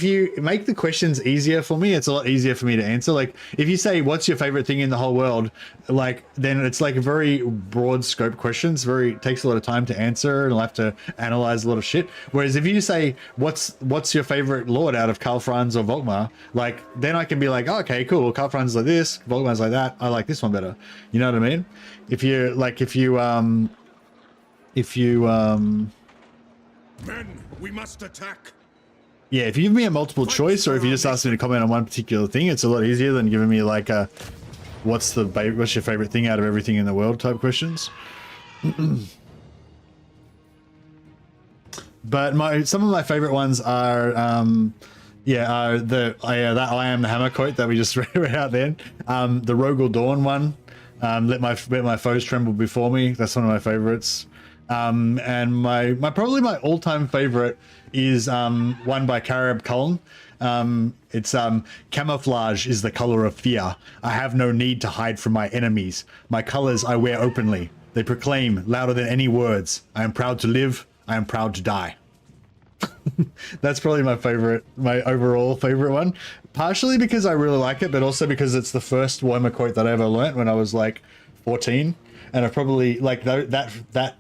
you make the questions easier for me, it's a lot easier for me to answer. Like, if you say, what's your favorite thing in the whole world? Like, then it's like a very broad scope questions. It takes a lot of time to answer, and I'll have to analyze a lot of shit. Whereas if you say, what's your favorite lord out of Karl Franz or Volkmar? Like, then I can be like, oh, okay, cool. Well, Karl Franz is like this, Volkmar's like that. I like this one better. You know what I mean? Men, we must attack. Yeah, if you give me a multiple choice, or if you just ask me to comment on one particular thing, it's a lot easier than giving me like a what's your favorite thing out of everything in the world type questions. But some of my favorite ones are that I am the hammer quote that we just read out then. The Rogel Dawn one, let my foes tremble before me. That's one of my favorites. And my probably my all-time favorite is one by Karab Cullen. It's camouflage is the color of fear. I have no need to hide from my enemies. My colors I wear openly. They proclaim louder than any words. I am proud to live. I am proud to die. That's probably my overall favorite one. Partially because I really like it, but also because it's the first Warhammer quote that I ever learnt when I was like 14, and I probably like that.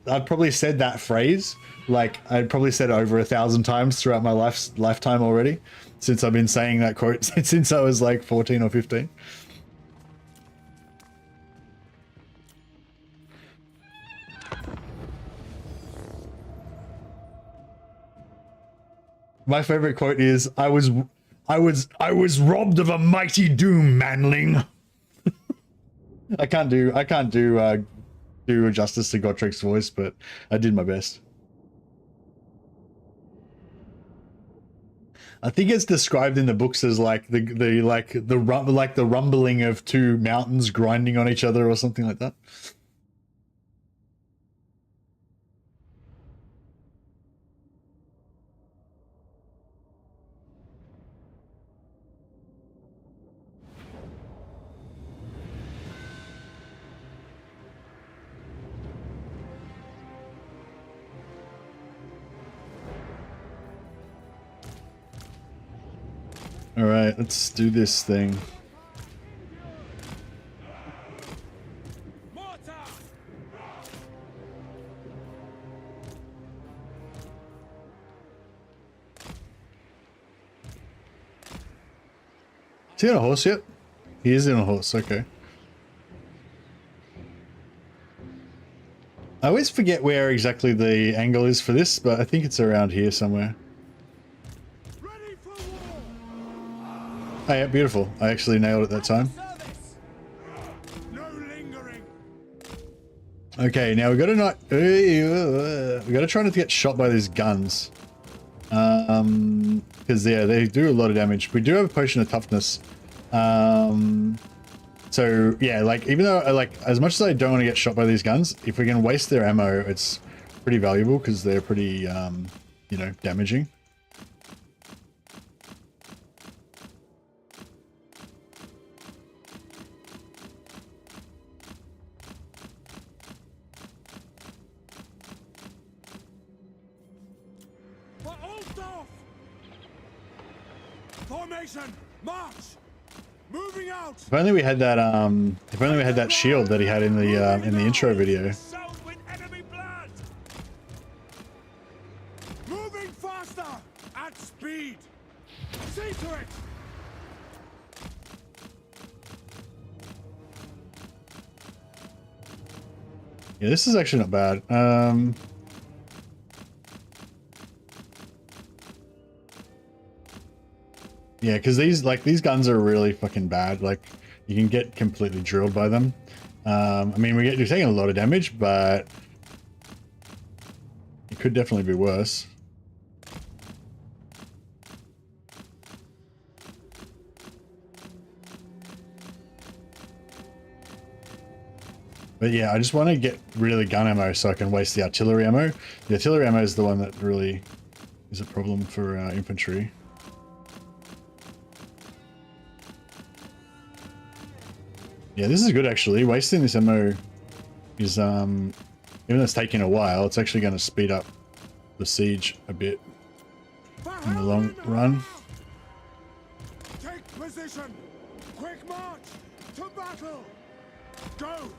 I've probably said that phrase, like I'd probably said it over 1,000 times throughout my lifetime already, since I've been saying that quote since I was like 14 or 15. My favorite quote is, I was robbed of a mighty doom, manling. I can't do justice to Gotrek's voice, but I did my best. I think it's described in the books as like the rumbling of two mountains grinding on each other or something like that. All right, let's do this thing. Is he on a horse yet? He is on a horse, okay. I always forget where exactly the angle is for this, but I think it's around here somewhere. Oh yeah, beautiful. I actually nailed it that time. Okay, now we gotta try not to get shot by these guns. Because yeah, they do a lot of damage. We do have a potion of toughness. So yeah, like even though as much as I don't want to get shot by these guns, if we can waste their ammo, it's pretty valuable because they're pretty you know, damaging. March! Moving out! If only we had that shield that he had in the intro video. Moving faster at speed. See to it. Yeah, this is actually not bad. Yeah, because these guns are really fucking bad. Like, you can get completely drilled by them. I mean, you're taking a lot of damage, but it could definitely be worse. But yeah, I just want to get really gun ammo so I can waste the artillery ammo. The artillery ammo is the one that really is a problem for infantry. Yeah, this is good actually. Wasting this ammo is, even though it's taking a while, it's actually going to speed up the siege a bit in the long run. Take position. Quick march to battle. Go.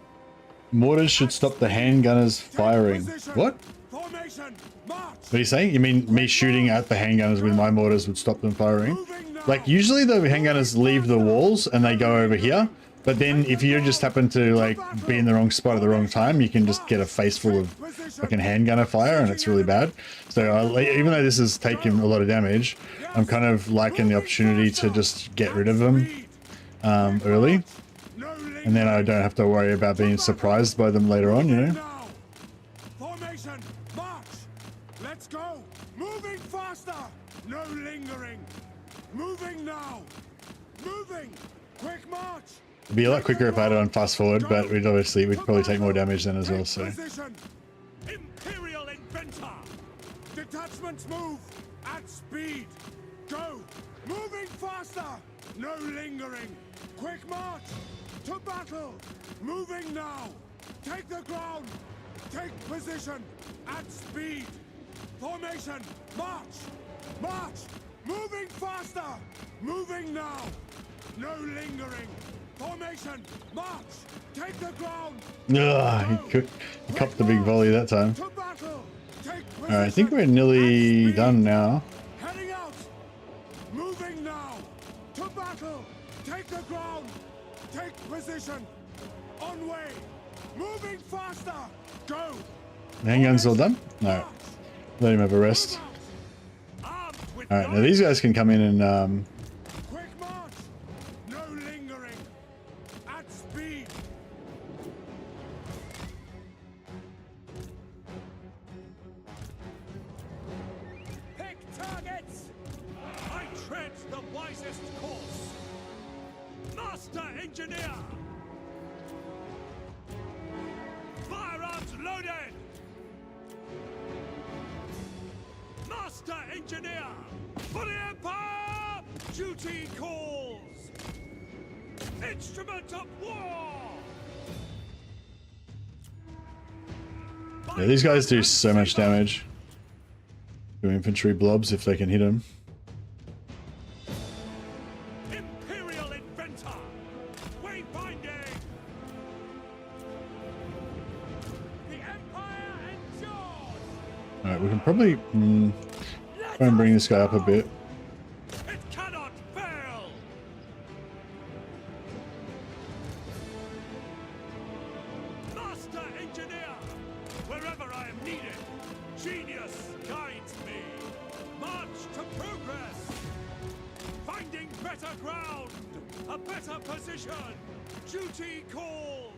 Mortars should stop the handgunners firing. What? Formation. March. What are you saying? You mean me shooting at the handgunners with my mortars would stop them firing? Like, usually the handgunners leave the walls and they go over here. But then if you just happen to like be in the wrong spot at the wrong time, you can just get a face full of fucking handgunner fire and it's really bad. So even though this is taking a lot of damage, I'm kind of liking the opportunity to just get rid of them early. And then I don't have to worry about being surprised by them later on, you know? Formation, march. Let's go. Moving faster. No lingering. Moving now. Moving. Quick march. It'd be a lot quicker if I had it on fast forward, but we'd probably take more damage then as well, so. Imperial inventor. Detachments move at speed. Go. Moving faster. No lingering. Quick march. To battle. Moving now. Take the ground. Take position. At speed. Formation. March. March. Moving faster. Moving now. No lingering. Formation. March. Take the ground. Ugh, he copped the big volley that time. To battle. Take position. Alright, I think we're nearly done now. Heading out. Moving now. To battle. Take the ground. Take position. On way. Moving faster. Go. The handgun's all done? No. Let him have a rest. Alright, now these guys can come in and Quick march. No lingering. At speed. Engineer! Firearms loaded! Master Engineer! For the Empire! Duty calls! Instrument of war! Yeah, these guys do so much damage to infantry blobs if they can hit them. Imperial Inventor! Wayfinding! The Empire endures! Alright, we can probably try and bring this guy up a bit. It cannot fail! Master Engineer! Wherever I am needed, genius guides me. March to progress! Finding better ground! A better position! Duty calls!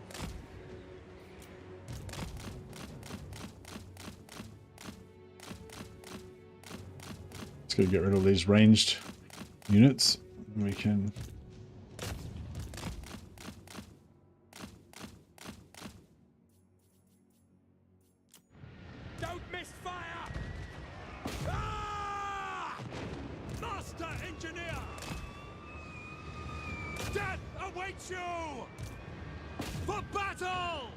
Let's go get rid of these ranged units. We can. Don't miss fire! Ah! Master Engineer! Death awaits you! For battle!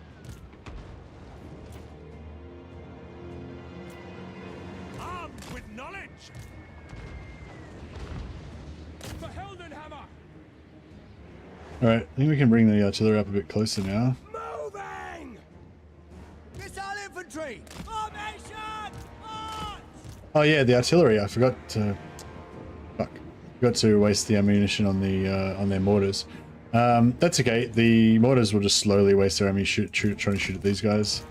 Armed with knowledge! For Heldenhammer! Alright, I think we can bring the artillery up a bit closer now. Moving! Missile infantry! Formation! March! Oh yeah, the artillery. I forgot to. Fuck. Forgot to waste the ammunition on their mortars. That's okay. The mortars will just slowly waste their ammunition trying to shoot at these guys.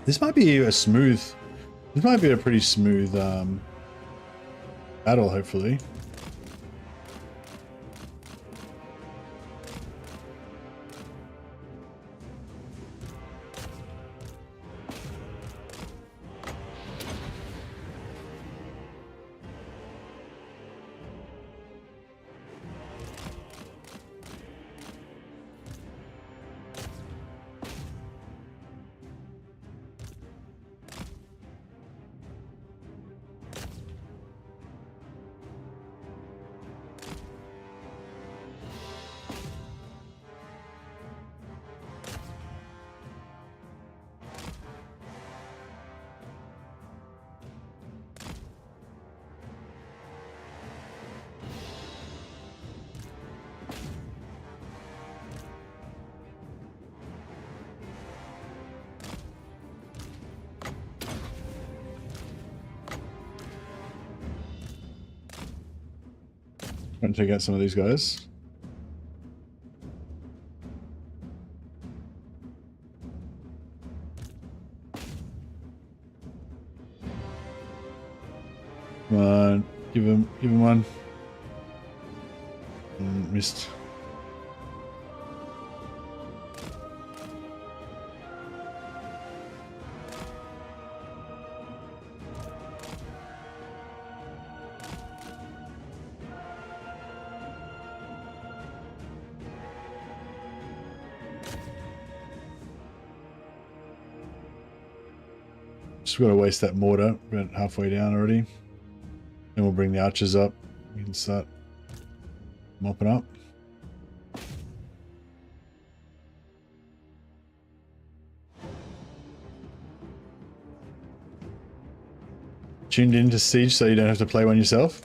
This might be a smooth. This might be a pretty smooth battle, hopefully. Trying to take out some of these guys. Come on, give him one. Missed. Just got to waste that mortar. We're about halfway down already. Then we'll bring the archers up. We can start mopping up. Tuned in to Siege so you don't have to play one yourself?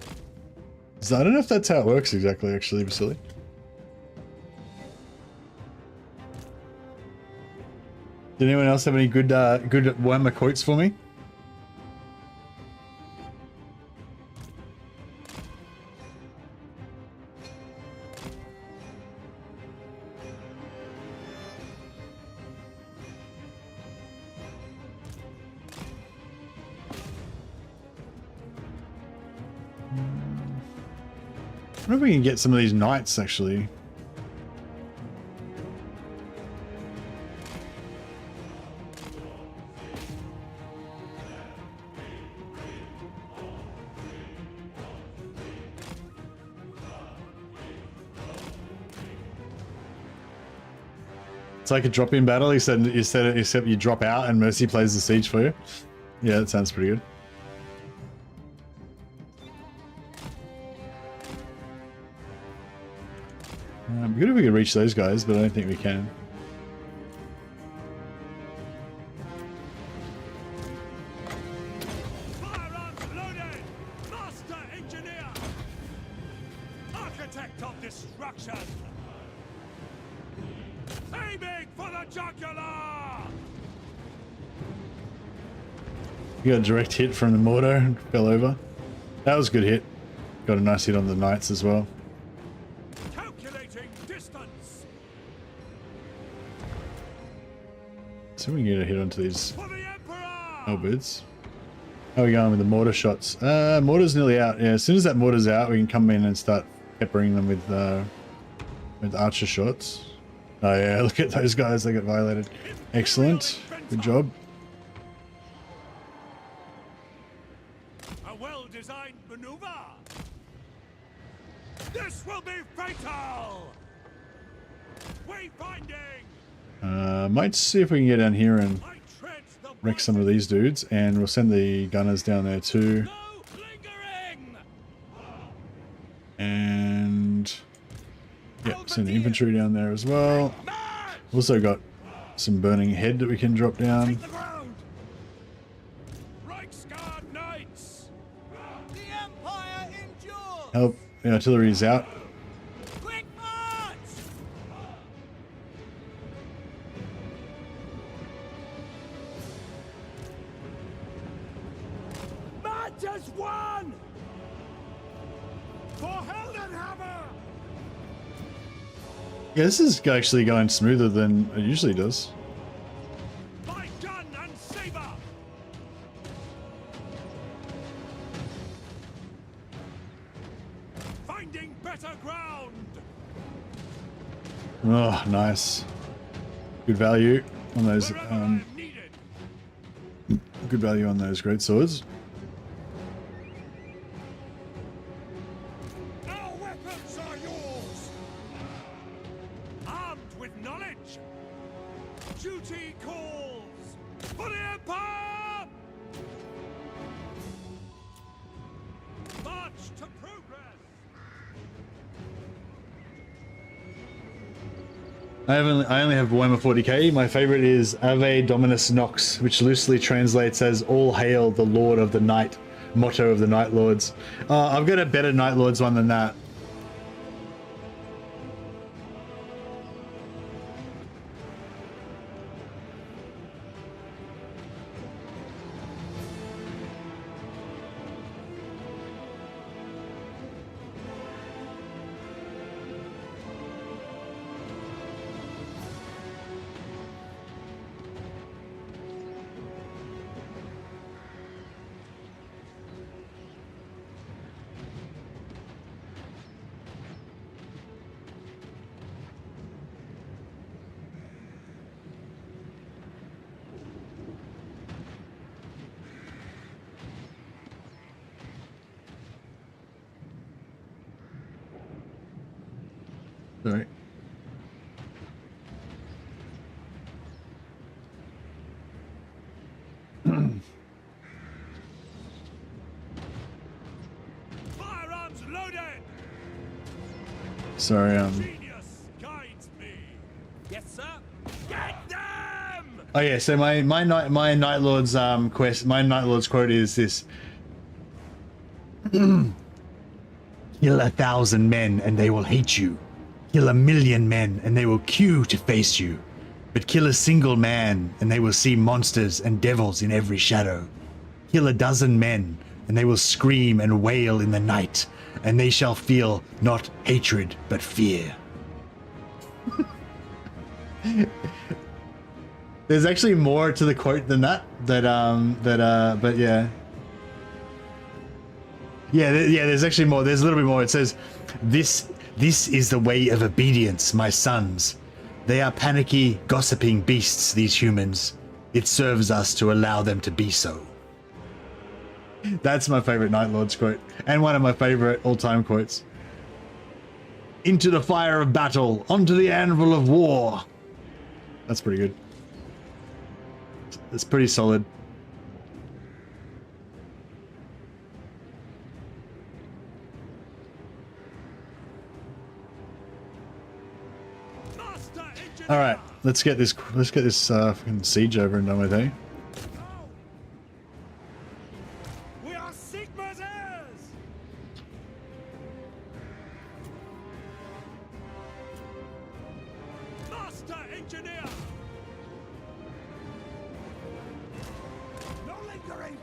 So I don't know if that's how it works exactly, actually, Vasily. Did anyone else have any good Warhammer quotes for me? I wonder if we can get some of these knights, actually. It's like a drop-in battle. He said except you drop out and Mercy plays the siege for you. Yeah, that sounds pretty good. Good if we could reach those guys, but I don't think we can. Firearms loaded! Master engineer! Architect of destruction! Aiming for the jugular! You got a direct hit from the mortar and fell over. That was a good hit. Got a nice hit on the knights as well. Calculating distance! So we can get a hit onto these For the Emperor! halberds. How are we going with the mortar shots? Mortar's nearly out. Yeah, as soon as that mortar's out, we can come in and start peppering them with archer shots. Oh yeah, look at those guys, they got violated. Excellent. Good job. A well-designed maneuver! This will be fatal! Wayfinding! Might see if we can get down here and I tread the wreck some of these dudes, and we'll send the gunners down there too. No lingering! And yeah, send the infantry down there as well. Also got some burning head that we can drop down. Take the ground! Reichsguard Knights! The Empire endures! Help, the artillery's out. Quick march! Match has won! For Heldenhammer! Yeah, this is actually going smoother than it usually does. My gun and saber! Finding better ground! Oh, nice. Good value on those. Wherever I'm needed! Good value on those great swords. Our weapons are yours! Armed with knowledge! Duty calls! For the Empire! March to progress! I only have Warhammer 40k. My favorite is Ave Dominus Nox, which loosely translates as "All Hail the Lord of the Night," motto of the Night Lords. I've got a better Night Lords one than that. Sorry. Firearms loaded! Sorry, Genius guides me! Yes, sir! Get them! Oh yeah, so my Night Lord's quest, my Night Lord's quote is this: "Kill 1,000 men and they will hate you. Kill 1,000,000 men and they will queue to face you. But kill a single man and they will see monsters and devils in every shadow. Kill 12 men and they will scream and wail in the night, and they shall feel not hatred but fear." There's actually more to the quote than that. But yeah. Yeah, there's actually more. There's a little bit more. It says, This is the way of obedience, my sons. They are panicky, gossiping beasts, these humans. It serves us to allow them to be so." That's my favorite Night Lord's quote, and one of my favorite all-time quotes. "Into the fire of battle, onto the anvil of war. That's pretty good. It's pretty solid. All right, let's get this fucking siege over and done with, eh? We are Sigma's heirs! Master Engineer! No lingering!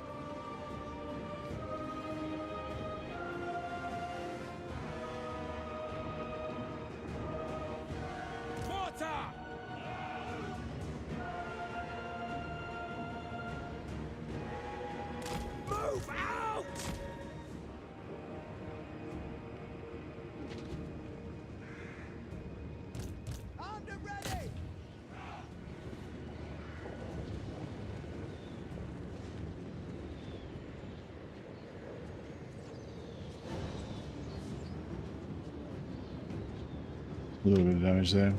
Mortar! Move out! Armed and ready! A little bit of damage there.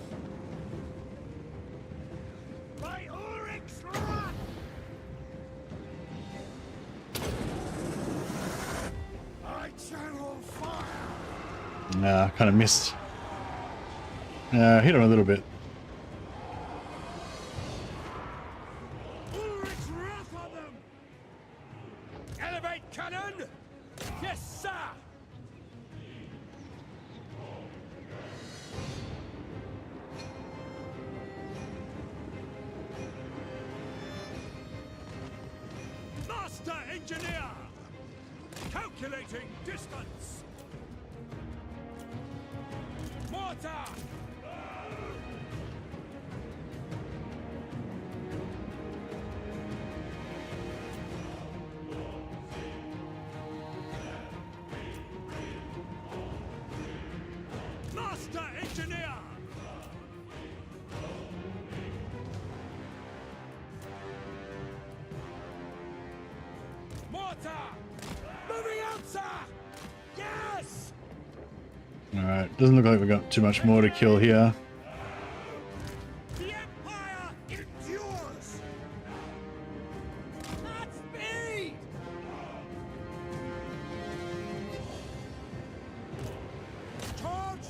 By Ulrich's wrath! I channel fire! Nah, kind of missed. Hit him a little bit. Ulrich's wrath on them! Elevate cannon! Yes, sir! Master Engineer! Calculating distance! Mortar! Master Engineer! Mortar! Moving out, sir! Yes! Alright, doesn't look like we've got too much more to kill here. The Empire endures! At speed! Charge!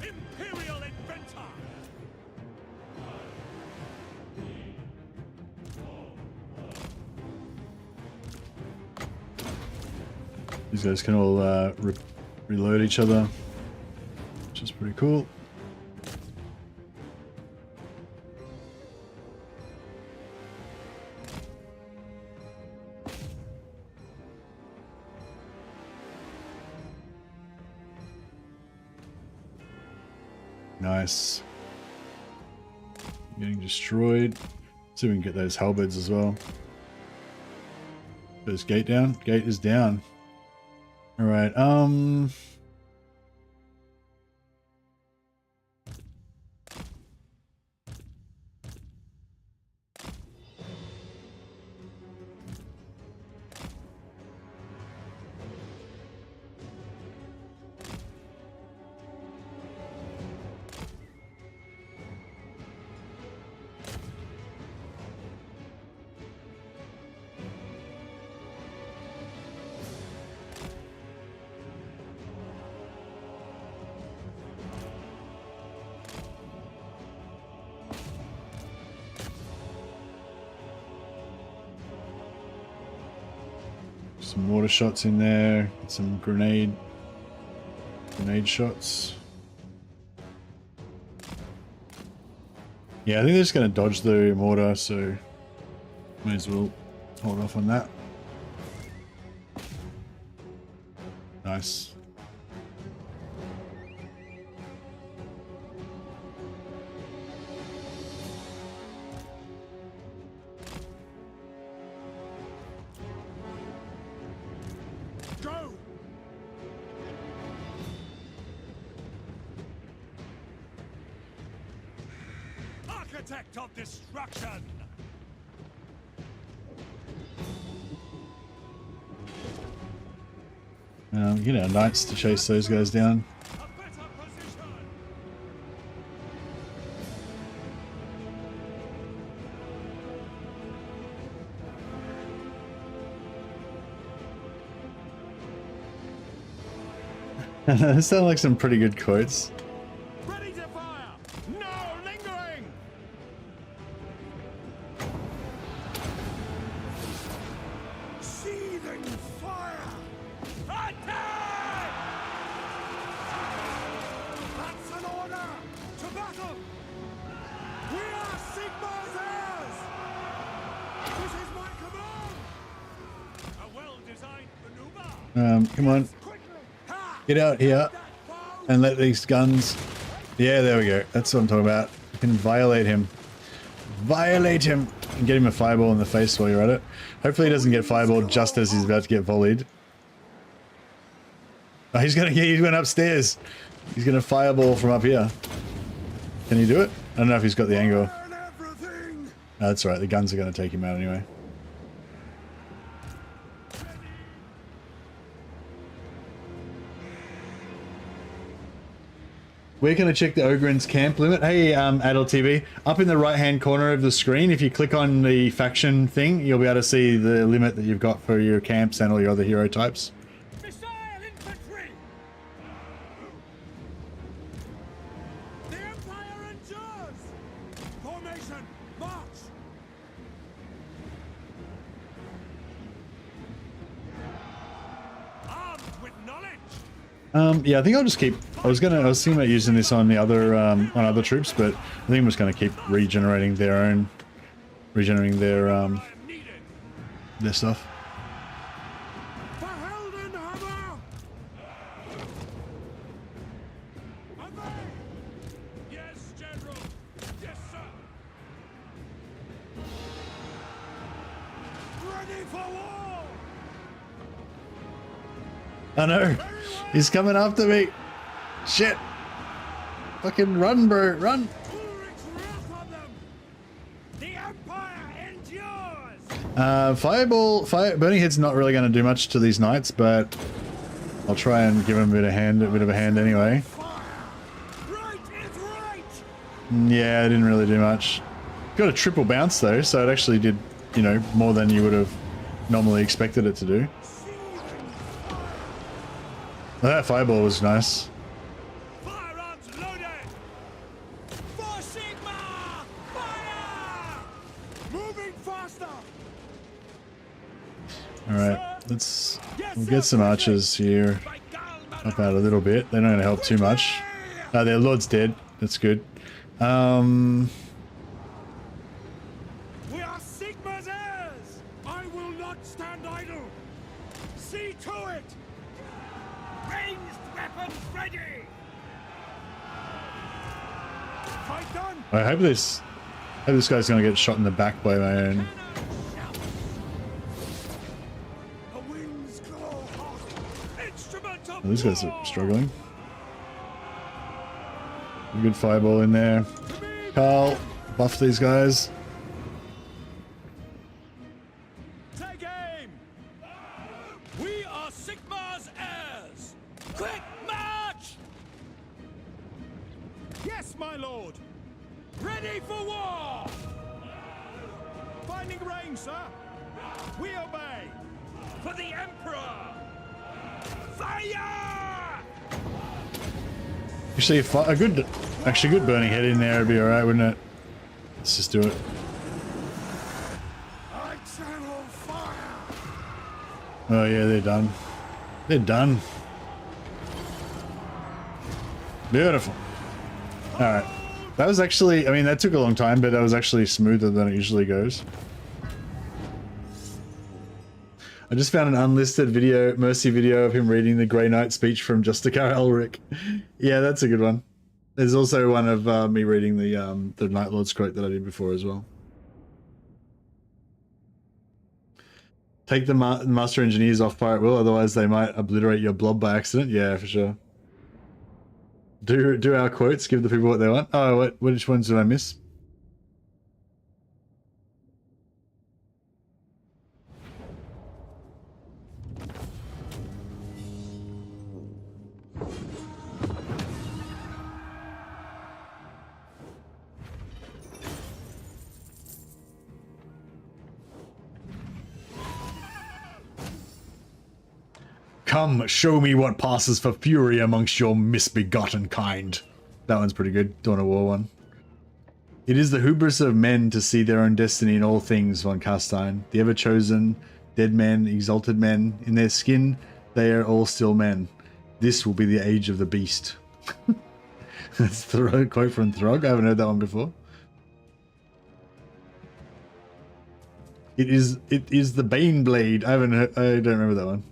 Imperial Inventor! These guys can all reload each other, which is pretty cool. Nice. Getting destroyed. See if we can get those halberds as well. Is gate down? Gate is down. All right. Some mortar shots in there, some grenade shots. Yeah, I think they're just going to dodge the mortar, so may as well hold off on that. Nice. Go! Architect of Destruction! You know, knights to chase those guys down. A better position! Those sound like some pretty good quotes. Ready to fire! No lingering! Seething fire! Attack! That's an order! To battle! We are Sigmar's heirs! This is my command! A well-designed maneuver! Come on. Get out here and let these guns... Yeah, there we go. That's what I'm talking about. You can violate him. Violate him! And get him a fireball in the face while you're at it. Hopefully he doesn't get fireballed just as he's about to get volleyed. Oh, he went upstairs. He's gonna fireball from up here. Can he do it? I don't know if he's got the angle. No, that's right. The guns are gonna take him out anyway. Where can I check the Ogren's camp limit? Hey, Adult TV, up in the right-hand corner of the screen, if you click on the faction thing, you'll be able to see the limit that you've got for your camps and all your other hero types. Missile infantry! The Empire endures! Formation, march! Armed with knowledge! Yeah, I think I'll just keep... I was thinking about using this on the other, on other troops, but I think I'm just gonna keep regenerating their stuff. For Heldenhammer! Away! Yes, General! Yes, sir! Ready for war! I know! He's coming after me! Shit! Fucking run, bro! Run! Ulrich's wrath on them! The Empire endures! Burning Head's not really going to do much to these knights, but I'll try and give him a bit of a hand anyway. Right is right! Yeah, it didn't really do much. Got a triple bounce though, so it actually did, you know, more than you would have normally expected it to do. Well, that fireball was nice. Firearms loaded! For Sigma! Fire! Moving faster! Alright, we'll get some archers here up out a little bit. They're not going to help too much. Their lord's dead. That's good. We are Sigma's heirs! I will not stand idle! See to it! Ranged weapons ready! Fight done! I hope this guy's going to get shot in the back by my own. The winds glow hot! Instrument of Oh, these guys are struggling. A good fireball in there. Carl, buff these guys. Take aim! We are Sigma's heirs! Quick march! Yes, my lord! Ready for war! Finding range, sir! We obey! For the Emperor! Fire! Actually, a good burning head in there would be alright, wouldn't it? Let's just do it. I channel fire! Oh yeah, they're done. They're done. Beautiful. Alright. That was actually, I mean, that took a long time, but that was actually smoother than it usually goes. I just found an unlisted video, Mercy video of him reading the Grey Knight speech from Justicar Elric. Yeah, that's a good one. There's also one of me reading the Night Lord's quote that I did before as well. Take the Master Engineers off fire at will, otherwise they might obliterate your blob by accident. Yeah, for sure. Do our quotes, give the people what they want. Oh, which ones did I miss? Come, show me what passes for fury amongst your misbegotten kind. That one's pretty good. Dawn of War one. It is the hubris of men to see their own destiny in all things, von Castine. The ever-chosen, dead men, exalted men. In their skin, they are all still men. This will be the age of the beast. That's the quote from Throg. I haven't heard that one before. It is the Bane Blade. I don't remember that one.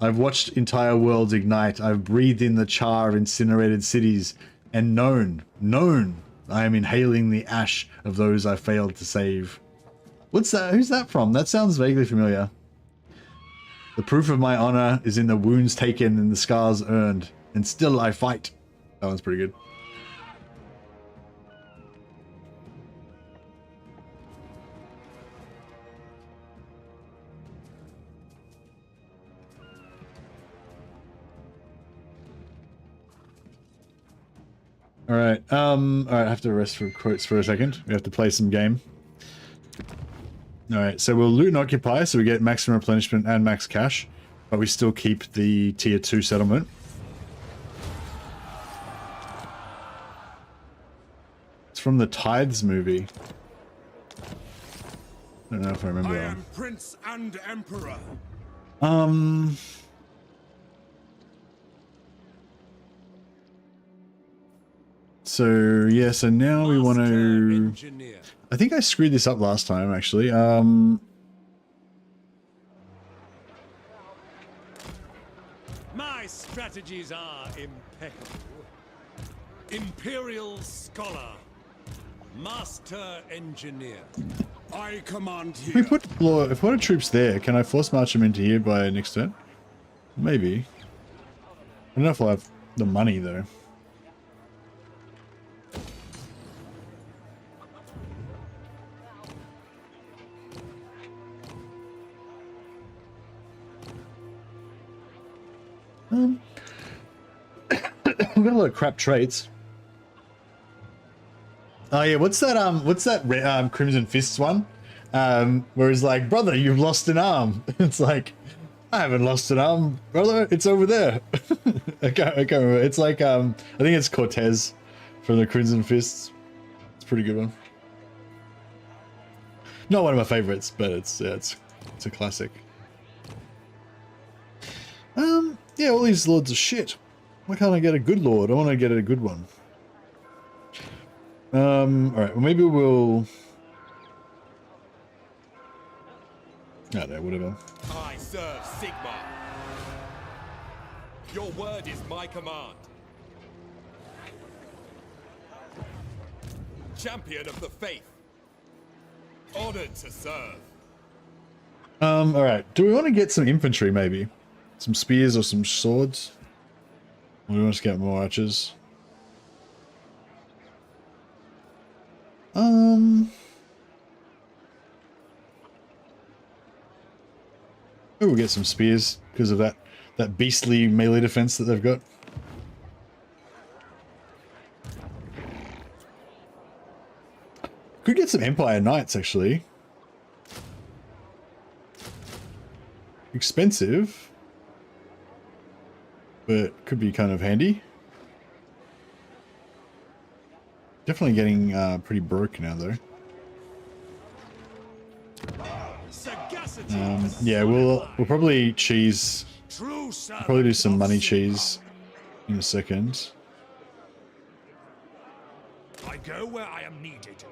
I've watched entire worlds ignite. I've breathed in the char of incinerated cities and known I am inhaling the ash of those I failed to save. What's that? Who's that from? That sounds vaguely familiar. The proof of my honor is in the wounds taken and the scars earned, and still I fight. That one's pretty good. Alright, alright, I have to rest for quotes for a second. We have to play some game. Alright, so we'll loot and occupy, so we get maximum replenishment and max cash, but we still keep the tier 2 settlement. It's from the Tithes movie. I don't know if I remember that one. I am Prince and Emperor. So yeah, so now we want to... I think I screwed this up last time, actually. My strategies are impeccable. Imperial Scholar. Master Engineer. I command If we here. put if we put troops there, can I force march them into here by next turn? Maybe. I don't know if I'll have the money though. We've got a lot of crap traits. Oh yeah, what's that Crimson Fists one? Where he's like, brother, you've lost an arm. It's like, I haven't lost an arm, brother, it's over there. I can't remember. It's like, I think it's Cortez from the Crimson Fists. It's a pretty good one. Not one of my favorites, but it's a classic. Yeah, all these lords are shit. Why can't I get a good lord? I want to get a good one. Alright, well maybe we'll... I don't know, whatever. I serve Sigmar. Your word is my command. Champion of the faith. Honored to serve. Alright, do we want to get some infantry maybe? Some spears or some swords? Or do we want to get more archers? Oh, we'll get some spears because of that beastly melee defense that they've got. Could get some Empire Knights actually. Expensive, but could be kind of handy. Definitely getting pretty broke now though. Yeah, we'll probably cheese. We'll probably do some money cheese in a second. I go where I am needed.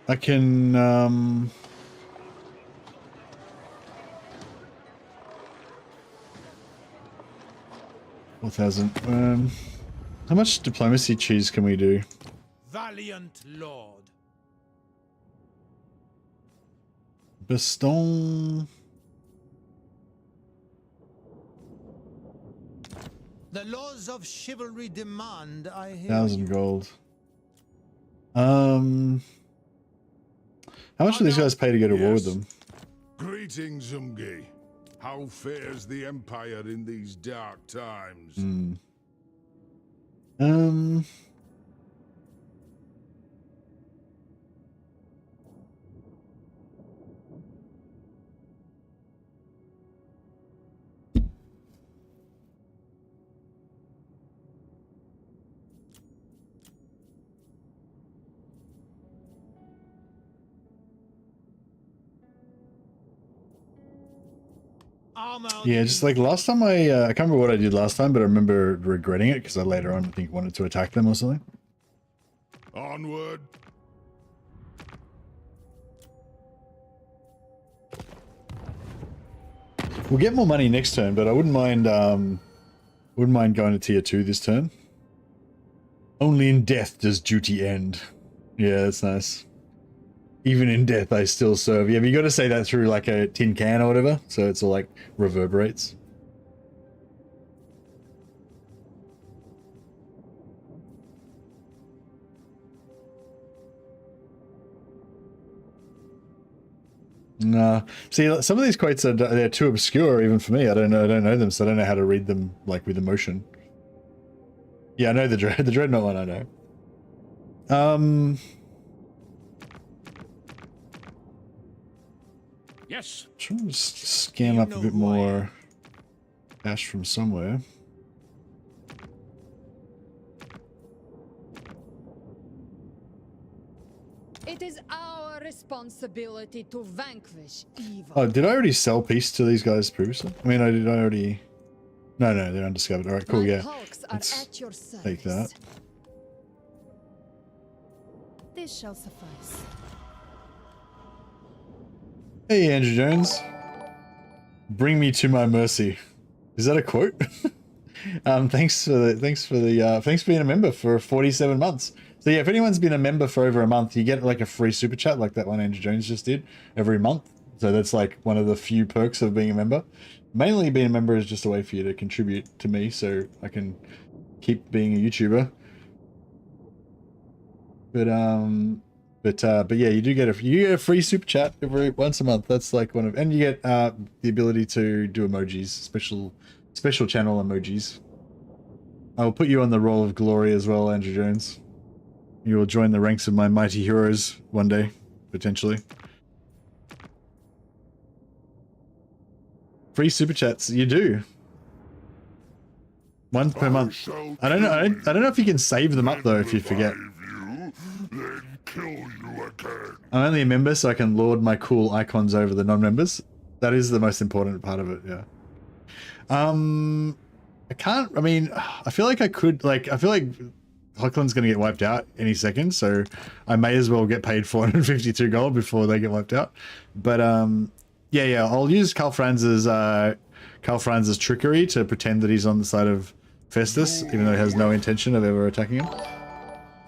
I can 4,000. How much diplomacy cheese can we do? Valiant Lord. Baston. The laws of chivalry demand I hear 1,000 gold. How much do these guys pay to go to war with them? Greetings, Umgi. How fares the Empire in these dark times? Yeah, just like last time I can't remember what I did last time, but I remember regretting it because I later on I think wanted to attack them or something. Onward. We'll get more money next turn, but I wouldn't mind going to tier 2 this turn. Only in death does duty end. Yeah, that's nice. Even in death, I still serve. Yeah, but you got to say that through like a tin can or whatever, so it's all like reverberates. Nah. See, some of these quotes they're too obscure even for me. I don't know them, so I don't know how to read them like with emotion. Yeah, I know the Dreadnought one. I know. Yes. Trying to scan up a bit more cash from somewhere. It is our responsibility to vanquish evil. Oh, did I already sell peace to these guys previously? I mean, did I already? No, they're undiscovered. All right, cool. My Yeah, hulks are let's at your service. take that. This shall suffice. Hey, Andrew Jones. Bring me to my mercy. Is that a quote? Thanks for being a member for 47 months. So yeah, if anyone's been a member for over a month, you get like a free super chat like that one Andrew Jones just did every month. So that's like one of the few perks of being a member. Mainly being a member is just a way for you to contribute to me so I can keep being a YouTuber. But yeah, you get a free super chat every once a month. That's like one of, and you get the ability to do emojis, special channel emojis. I will put you on the roll of glory as well, Andrew Jones. You will join the ranks of my mighty heroes one day, potentially. Free super chats, you do. One per month. I don't know. I don't know if you can save them up though if you forget. Then kill you again. I'm only a member, so I can lord my cool icons over the non-members. That is the most important part of it. Yeah. I can't. I mean, I feel like I could. Like, I feel like Hockland's going to get wiped out any second, so I may as well get paid 452 gold before they get wiped out. But yeah, I'll use Karl Franz's trickery to pretend that he's on the side of Festus, even though he has no intention of ever attacking him.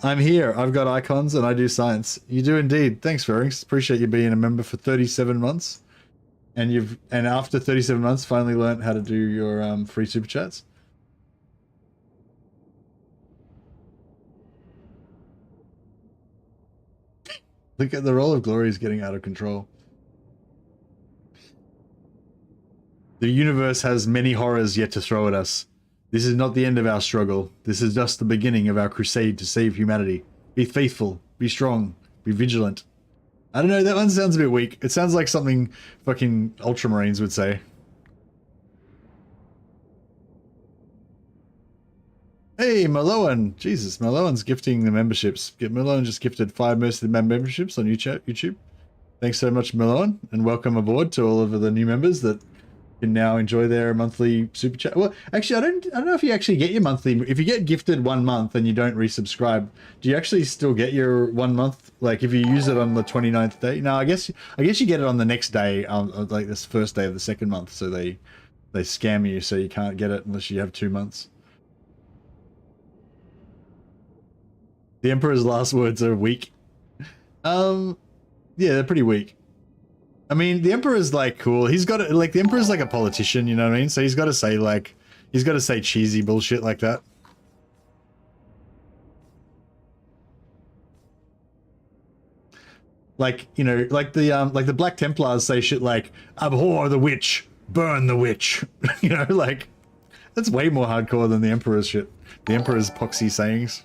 I'm here. I've got icons and I do science. You do indeed. Thanks, Ferrings. Appreciate you being a member for 37 months. And after 37 months finally learned how to do your free super chats. Look at the roll of glory is getting out of control. The universe has many horrors yet to throw at us. This is not the end of our struggle. This is just the beginning of our crusade to save humanity. Be faithful, be strong, be vigilant. I don't know, that one sounds a bit weak. It sounds like something fucking Ultramarines would say. Hey, Maloan. Jesus, Maloan's gifting the memberships. Maloan just gifted 5 memberships on YouTube. Thanks so much, Maloan, and welcome aboard to all of the new members that can now enjoy their monthly super chat. Well, actually, I don't know if you actually get your monthly. If you get gifted 1 month and you don't resubscribe, do you actually still get your 1 month? Like if you use it on the 29th day? No, I guess you get it on the next day, like this first day of the second month. So they scam you, so you can't get it unless you have 2 months. The Emperor's last words are weak. Yeah, they're pretty weak. I mean, the Emperor's like cool. He's got to, like, the Emperor's like a politician, you know what I mean? So he's got to say like, he's got to say cheesy bullshit like that. Like, you know, like the Black Templars say shit like, abhor the witch, burn the witch. You know, like, that's way more hardcore than the Emperor's shit. The Emperor's poxy sayings.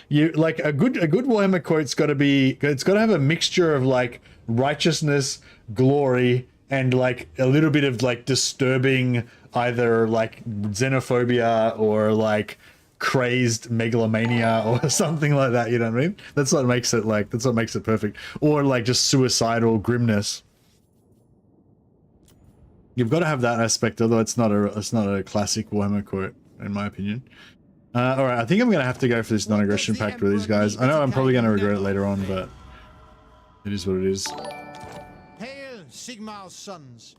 You like a good Warhammer quote's got to have a mixture of like righteousness, glory, and like a little bit of like disturbing either like xenophobia or like crazed megalomania or something like that. You know what I mean? That's what makes it perfect. Or like just suicidal grimness. You've got to have that aspect, although it's not a classic Warhammer quote in my opinion. All right, I think I'm gonna have to go for this non-aggression pact with these guys. I know I'm probably gonna regret it later on, but it is what it is. Hail, Sigmar's sons.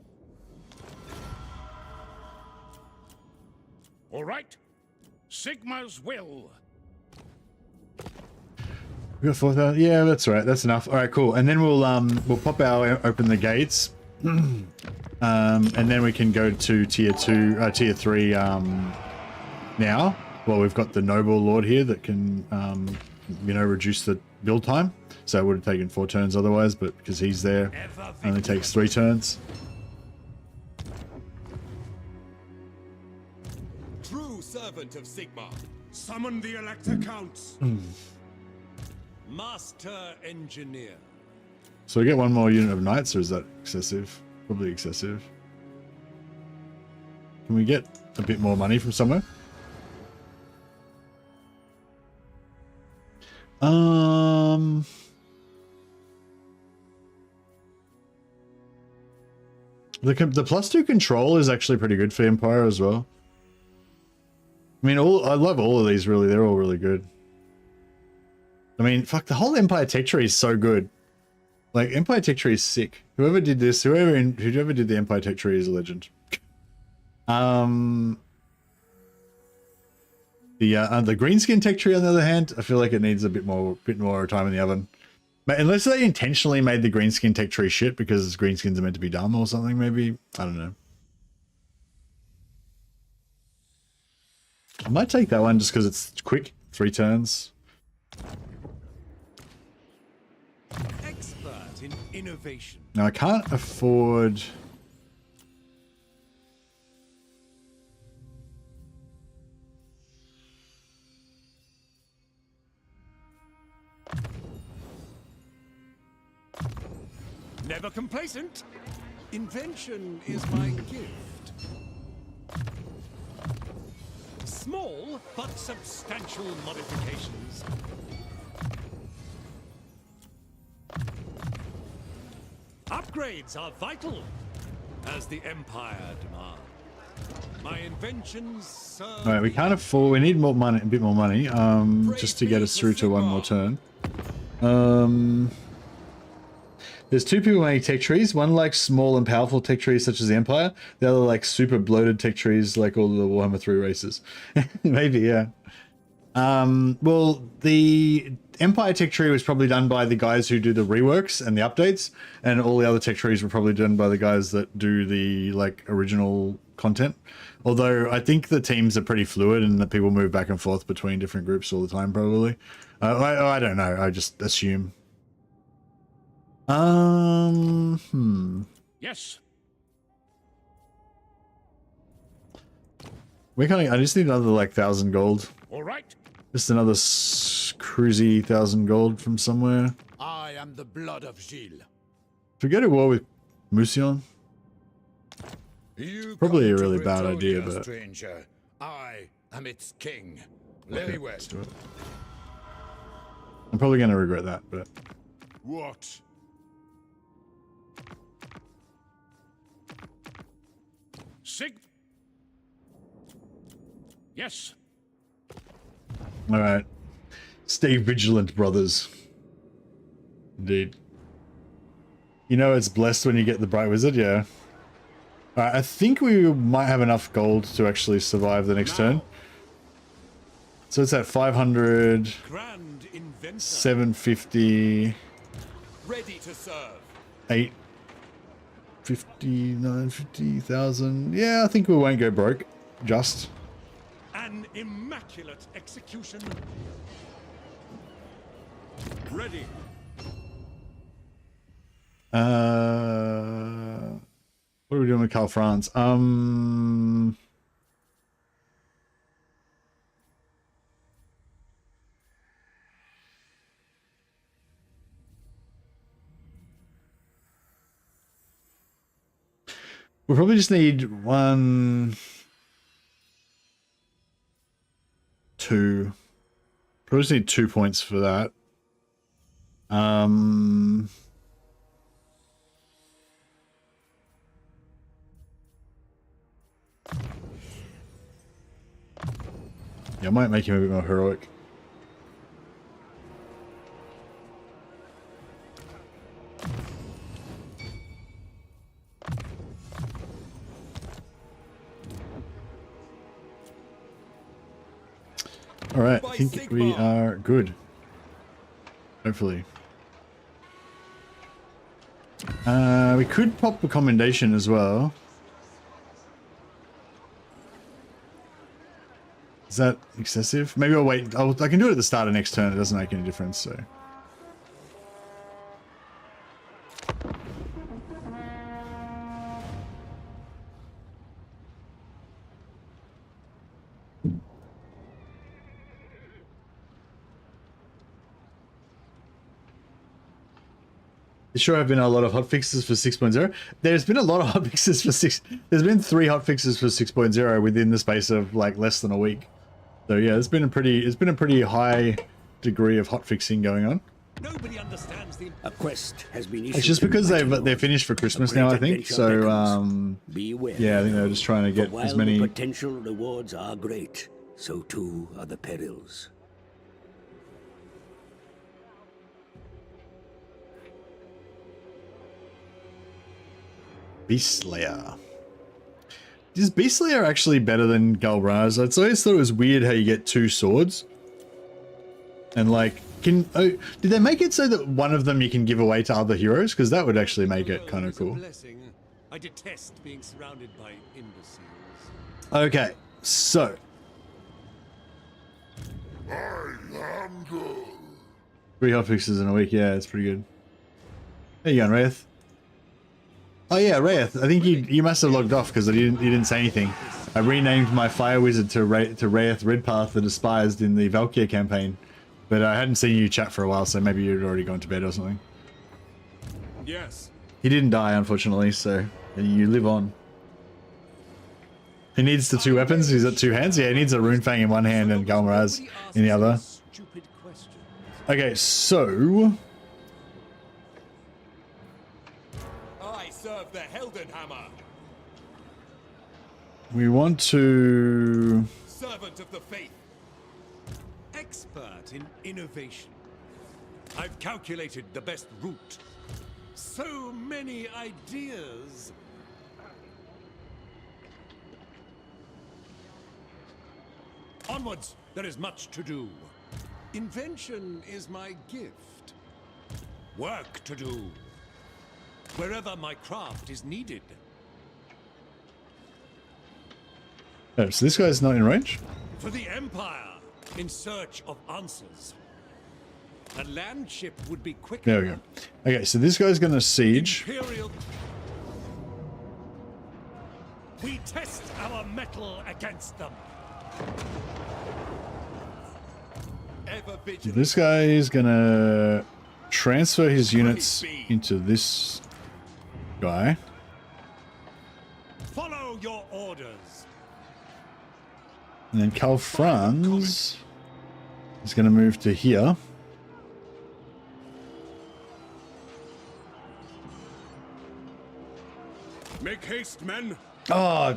All right. Sigmar's will. We got 4,000. Yeah, that's right. That's enough. All right, cool. And then we'll pop our open the gates, and then we can go to tier 3 now. Well, we've got the Noble Lord here that can, you know, reduce the build time. So it would have taken 4 turns otherwise, but because he's there, it only takes 3 turns. True servant of Sigmar. Summon the Elector Counts. Master Engineer. So we get 1 more unit of knights, or is that excessive? Probably excessive. Can we get a bit more money from somewhere? The +2 control is actually pretty good for Empire as well. I mean, I love all of these really. They're all really good. I mean, fuck, the whole Empire tech tree is so good. Like, Empire tech tree is sick. Whoever did this, whoever did the Empire tech tree is a legend. The greenskin tech tree, on the other hand, I feel like it needs a bit more time in the oven. But unless they intentionally made the greenskin tech tree shit because greenskins are meant to be dumb or something, maybe. I don't know. I might take that one just because it's quick. 3 turns. Expert in innovation. Now I can't afford... Never complacent. Invention is my gift. Small but substantial modifications. Upgrades are vital, as the Empire demands. My inventions serve... Alright, we can't afford... We need more money, a bit more money, just to get us through to 1 more turn. There's 2 people making tech trees. One like small and powerful tech trees such as the Empire. The other like super bloated tech trees like all the Warhammer 3 races. Maybe, yeah. Well, the Empire tech tree was probably done by the guys who do the reworks and the updates, and all the other tech trees were probably done by the guys that do the like original content. Although I think the teams are pretty fluid and that people move back and forth between different groups all the time, probably. I don't know. I just assume. Yes. I just need another like 1,000 gold. All right. Just another cruisy 1,000 gold from somewhere. I am the blood of Gilles. If we go to war with Musion, You probably a come to really bad Retrying, idea, but stranger. I am its king. Very well. let's do it. I'm probably going to regret that, but What? Sig. Yes. all right. Stay vigilant, brothers. Indeed. You know it's blessed when you get the Bright Wizard, yeah. All right, I think we might have enough gold to actually survive the next turn. So it's at 500, Grand inventor. 750, Ready to serve. 850, 950,000. Yeah, I think we won't go broke. Just. An immaculate execution. Ready. What are we doing with Karl Franz? We probably just need 1, 2. Probably just need 2 points for that. Yeah, I might make him a bit more heroic. All right, I think we are good. Hopefully. We could pop a commendation as well. Is that excessive? Maybe I'll wait. I can do it at the start of next turn. It doesn't make any difference, so. There sure have been a lot of hotfixes for 6.0. There's been a lot of hotfixes for 6. There's been 3 hotfixes for 6.0 within the space of like less than a week. So yeah, it's been a pretty high degree of hotfixing going on. Nobody understands the. A quest has been issued. It's just because they're finished for Christmas now, I think. So beware. yeah, I think they're just trying to get as many. The potential rewards are great, so too are the perils. Beast Slayer. Is Beast Slayer actually better than Galraz? I always thought it was weird how you get 2 swords. And like, did they make it so that one of them you can give away to other heroes? Because that would actually make it kind of cool. I detest being surrounded by imbeciles. Okay, so. I am good. 3 hotfixes in a week, yeah, it's pretty good. There you go, Wraith. Oh yeah, Wraith. I think you must have logged off because you didn't say anything. I renamed my Fire Wizard to Wraith Redpath the Despised in the Valkyr campaign, but I hadn't seen you chat for a while, so maybe you'd already gone to bed or something. Yes. He didn't die, unfortunately, so you live on. He needs the 2 weapons. He's got 2 hands. Yeah, he needs a Runefang in one hand and Galmaraz in the other. Okay, so. Serve the Heldenhammer. We want to. Servant of the faith. Expert in innovation. I've calculated the best route. So many ideas. Onwards, there is much to do. Invention is my gift. Work to do. Wherever my craft is needed. Oh, so this guy's not in range? For the Empire, in search of answers. A land ship would be quicker. There we go. Okay, so this guy's gonna siege. Imperial. We test our metal against them. Ever vigilant. This guy is gonna transfer his units into this guy. Follow your orders. And then Karl Franz is going to move to here. Make haste, men. Oh,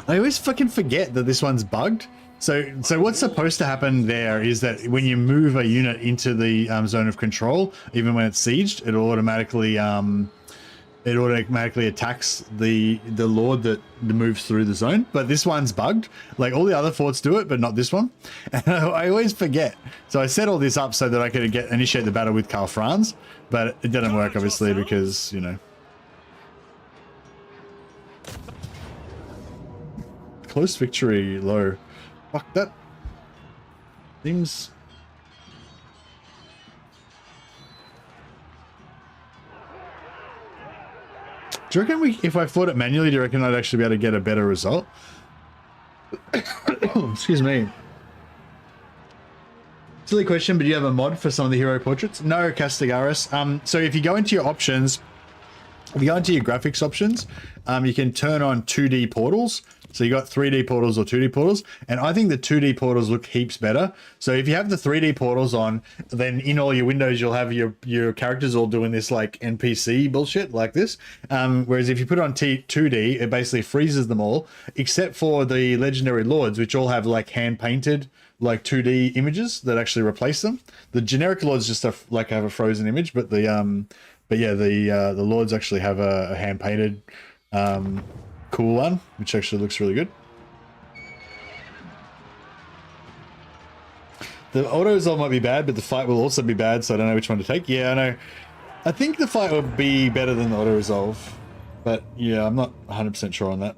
I always fucking forget that this one's bugged. So what's supposed to happen there is that when you move a unit into the zone of control, even when it's sieged, it automatically attacks the lord that moves through the zone. But this one's bugged. Like all the other forts do it, but not this one. And I always forget. So I set all this up so that I could initiate the battle with Karl Franz, but it didn't work obviously because, you know. Close victory low. Fuck, that seems Do you reckon if I fought it manually, do you reckon I'd actually be able to get a better result? Excuse me. Silly question, but do you have a mod for some of the hero portraits? No, Castigaris. So if you go into your options, if you go into your graphics options, you can turn on 2D portals. So you got 3D portals or 2D portals, and I think the 2D portals look heaps better. So if you have the 3D portals on, then in all your windows you'll have your characters all doing this like NPC bullshit like this. Whereas if you put it on 2D, it basically freezes them all, except for the legendary lords, which all have like hand painted like 2D images that actually replace them. The generic lords just have a frozen image, but the lords actually have a hand painted cool one, which actually looks really good. The auto resolve might be bad, but the fight will also be bad, so I don't know which one to take. Yeah, I know. I think the fight would be better than the auto resolve, but yeah, I'm not 100% sure on that.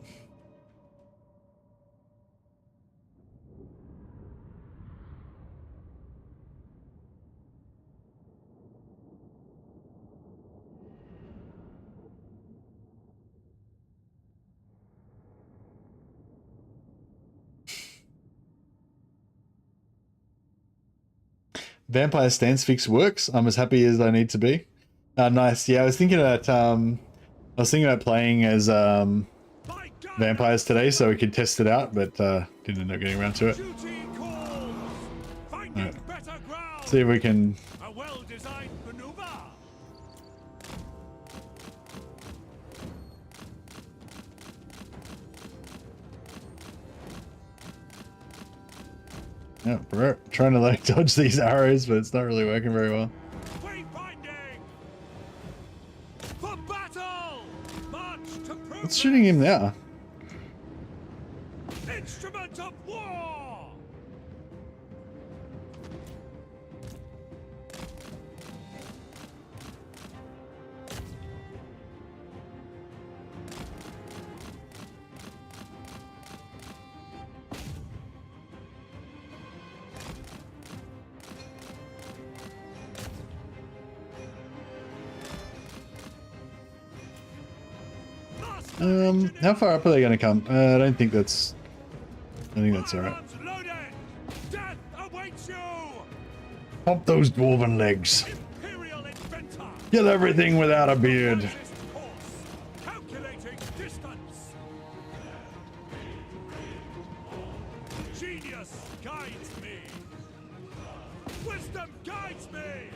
Vampire stance fix works. I'm as happy as I need to be. Nice. Yeah, I was thinking about playing as vampires today so we could test it out, but didn't end up getting around to it. Right. See if we can. A well-designed maneuver. Yeah, we're trying to like dodge these arrows, but it's not really working very well. For battle! March to What's shooting him now? Instrument of war! How far up are they going to come? I don't think that's. I think that's all right. Death awaits you! Pump those dwarven legs. Kill everything without a beard. Calculating distance. Genius guides me. Wisdom guides me.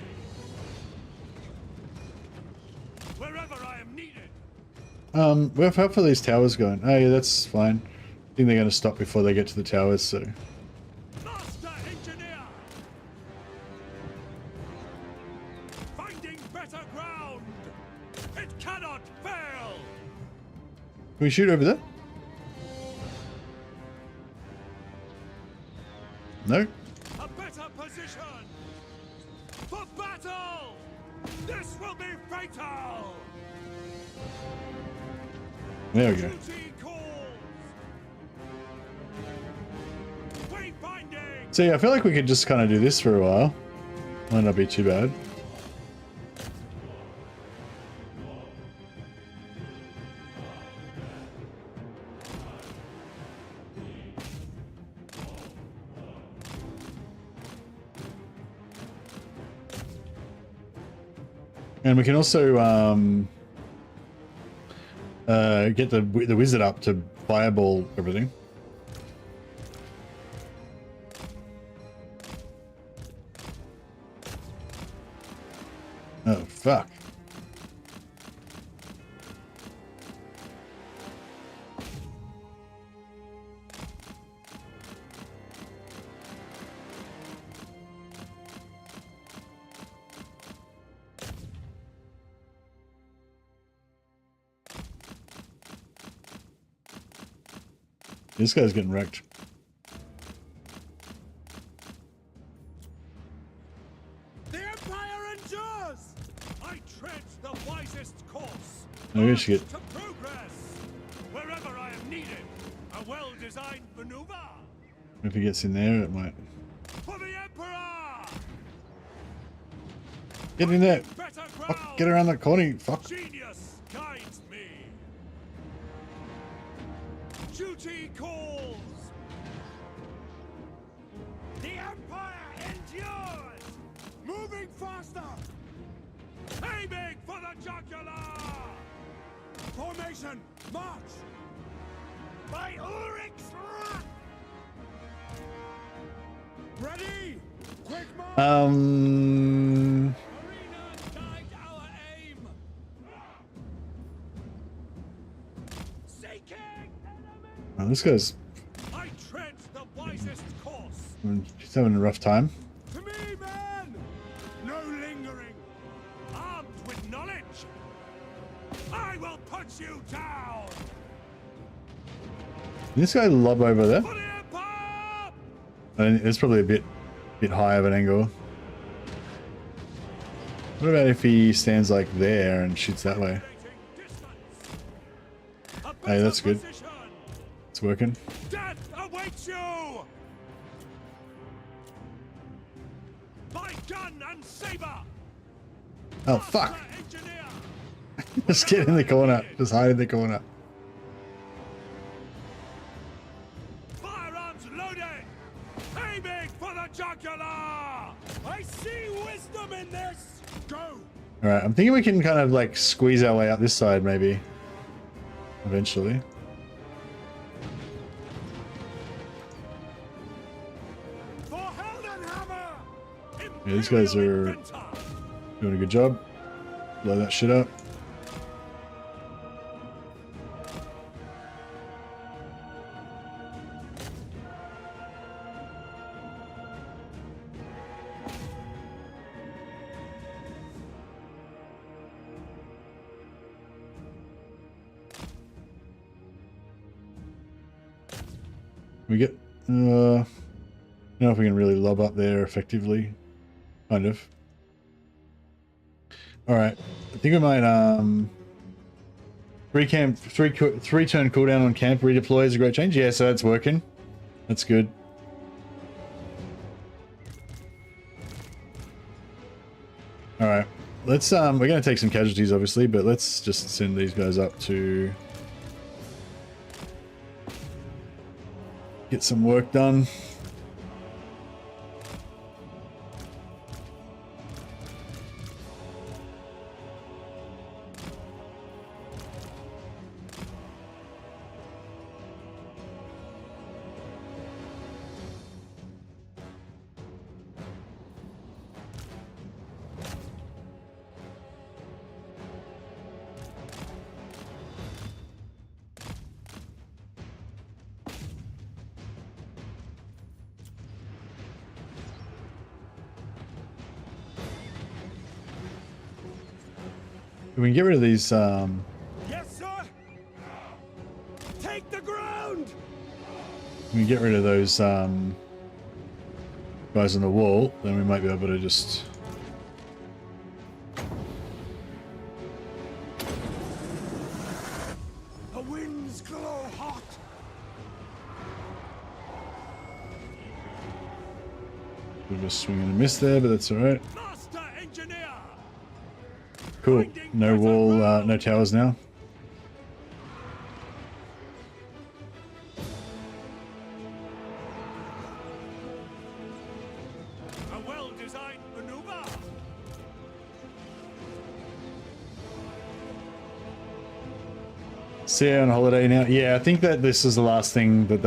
Wherever I am needed. How far are these towers going? Oh yeah, that's fine. I think they're going to stop before they get to the towers, so. Master engineer. Finding better ground. It cannot fail. Can we shoot over there? No? A better position. For battle. This will be fatal. There we go. So yeah, I feel like we could just kind of do this for a while. Might not be too bad. And we can also get the wizard up to fireball everything. Oh, fuck. This guy's getting wrecked. The Empire endures. I tread the wisest course. Maybe we should get. To progress. Wherever I am needed. A well-designed maneuver. If he gets in there, it might. For the Emperor. Get in there. Better Fuck, ground. get around that corner, you fuck. Genius guides me. the jugular! Formation, march! By Ulrich's wrath! Ready! Quick march! Arena, guide our aim! Seeking enemy! Oh, this guy's I tread the wisest course! he's having a rough time. To me, men! No lingering! Armed with knowledge, I will put you down! This guy lob over there. For the Empire! And it's probably a bit high of an angle. What about if he stands like there and shoots that way? Hey, that's good. It's working. Death awaits you! By gun and saber! Oh fuck! Master engineer! Just get in the corner. Just hide in the corner. Firearms loaded! Aiming for the jugular! I see wisdom in this! Go! Alright, I'm thinking we can kind of like squeeze our way out this side maybe. Eventually. For Heldenhammer! Yeah, these guys are doing a good job. Blow that shit up. We get, I don't know if we can really lob up there effectively. Kind of. Alright. I think we might, three turn cooldown on camp redeploy is a great change. Yeah, so that's working. That's good. Alright. Let's, we're gonna take some casualties obviously, but let's just send these guys up to get some work done. We can get rid of these, Yes, sir! Take the ground! we can get rid of those, guys on the wall, then we might be able to just... The winds glow hot! We're just swinging and a miss there, but that's alright. Master engineer! Cool. No wall, no towers now. A well-designed maneuver! See you on holiday now. Yeah, I think that this is the last thing that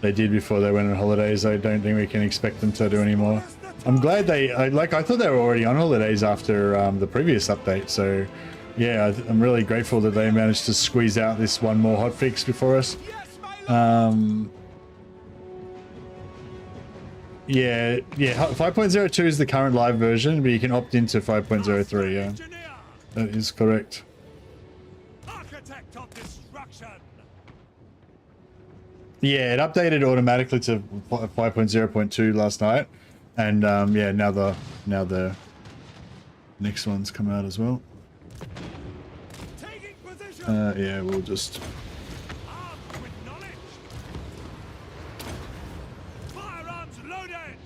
they did before they went on holidays. I don't think we can expect them to do anymore. I'm glad I thought they were already on holidays after the previous update. So yeah, I'm really grateful that they managed to squeeze out this one more hotfix before us. Yeah, 5.02 is the current live version, but you can opt into 5.03. Yeah, that is correct. Architect of destruction! Yeah, it updated automatically to 5.0.2 last night, and yeah, now the next one's come out as well. Taking position! Yeah, we'll just Armed with knowledge! Firearms loaded!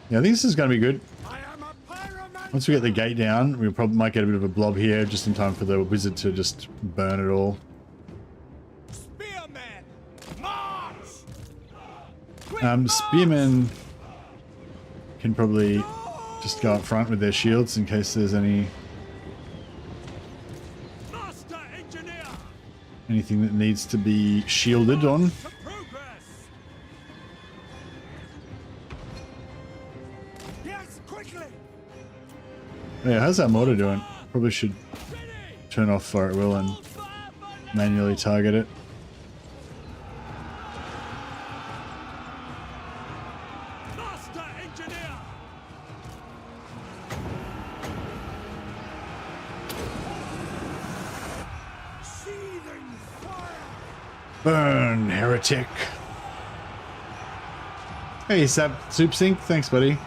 yeah, I think this is going to be good. I am a pyromancer! Once we get the gate down, we probably might get a bit of a blob here, just in time for the wizard to just burn it all. Spearmen! March! Spearmen can probably just go up front with their shields in case there's Master engineer. anything that needs to be shielded on. To progress. Yes, quickly! Yeah, how's that mortar doing? Probably should Ready. turn off fire at will and manually target it. Master engineer. Seething fire! Burn, heretic. Hey, Sap Soup Sink. Thanks, buddy.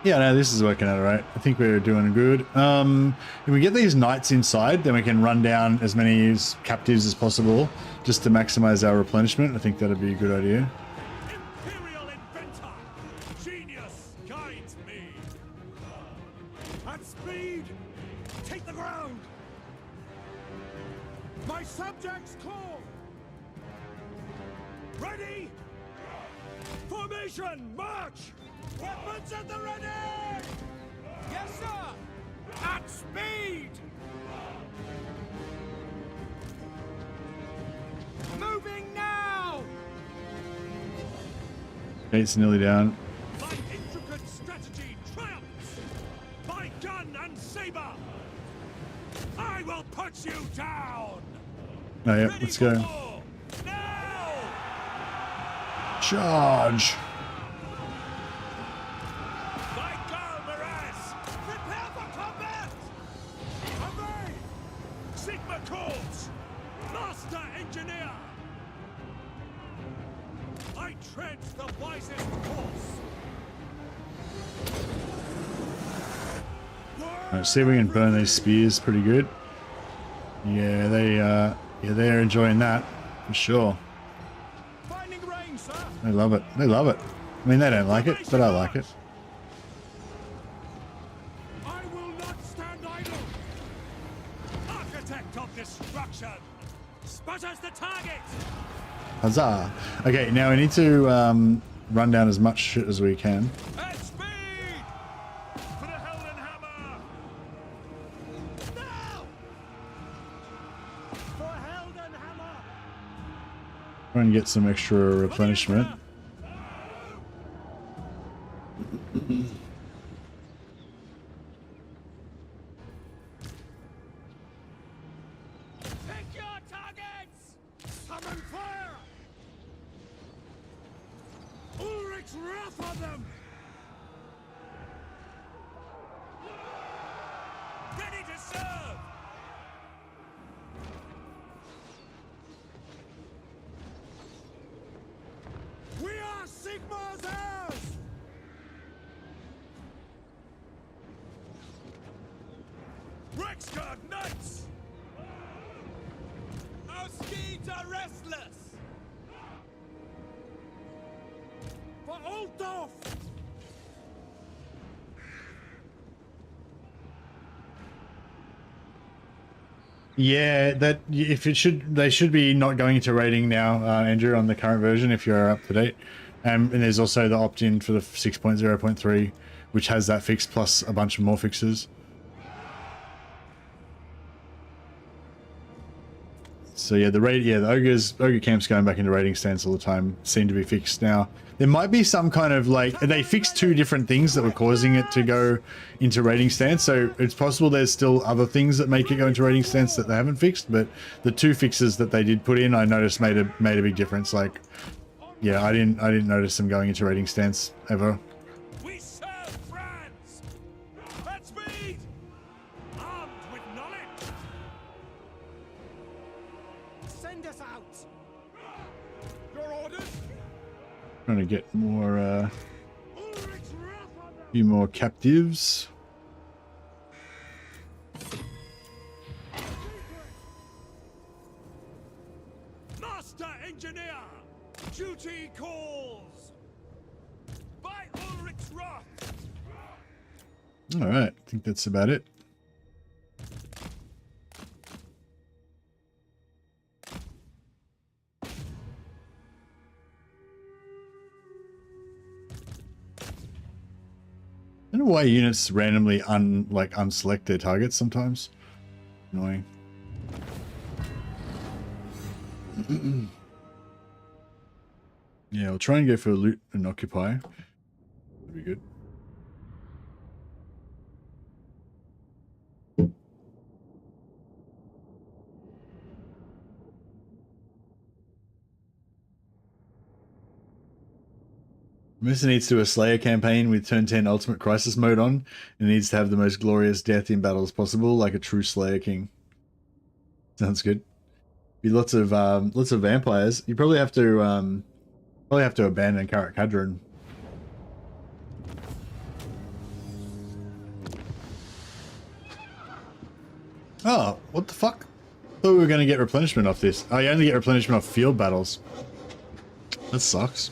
Yeah, no, this is working out all right. I think we're doing good. If we get these knights inside, then we can run down as many captives as possible just to maximize our replenishment. I think that'd be a good idea. Imperial inventor. Genius guides me. At speed! Take the ground! My subjects call! Ready! Formation, march! Weapons at the ready! Yes, sir! At speed! Moving now! Gate's nearly down. My intricate strategy triumphs. By gun and saber. I will put you down. Oh, yeah, Ready let's for go. war. Now! Charge. By Galmaraz! Prepare for combat! Obey! Sigma calls! Master engineer! I tread the wisest course! Alright, see if we can burn these spears pretty good. Yeah, they're enjoying that for sure. Finding range, sir! They love it. They love it. I mean, they don't like it, but I like it. I will not stand idle! Architect of destruction! Sputters the target! Huzzah! Okay, now we need to run down as much shit as we can. At speed! For the Helden Hammer! Now! For Helden Hammer! Try and get some extra replenishment. Pick your targets! Summon fire! Ulrich's wrath on them! Ready to serve! We are Sigmar's heirs! Rexguard Knights! Our steeds are restless! For Old Dwarf! Yeah, that if it should, they should be not going into rating now, Andrew, on the current version if you're up to date. And there's also the opt-in for the 6.0.3, which has that fix plus a bunch of more fixes. So yeah, the ogre camp's going back into raiding stance all the time seem to be fixed now. There might be some kind of like, they fixed two different things that were causing it to go into raiding stance. So it's possible there's still other things that make it go into raiding stance that they haven't fixed. But the two fixes that they did put in, I noticed made a big difference. Like, yeah, I didn't notice them going into raiding stance ever. We serve France! At speed! Armed with knowledge! Send us out! Your orders? Trying to get more, Ulrich's wrath on them! few more captives. Master engineer! Duty calls! By Ulrich's wrath! All right, I think that's about it. don't know why units randomly unselect their targets sometimes. Annoying. Yeah, I'll try and go for a loot and occupy. That'd be good. Musa needs to do a Slayer campaign with turn 10 Ultimate Crisis mode on, and needs to have the most glorious death in battle as possible, like a true Slayer king. Sounds good. Be lots of vampires. You probably have to abandon Karak Kadron. Oh, what the fuck? Thought we were going to get replenishment off this. Oh, you only get replenishment off field battles. That sucks.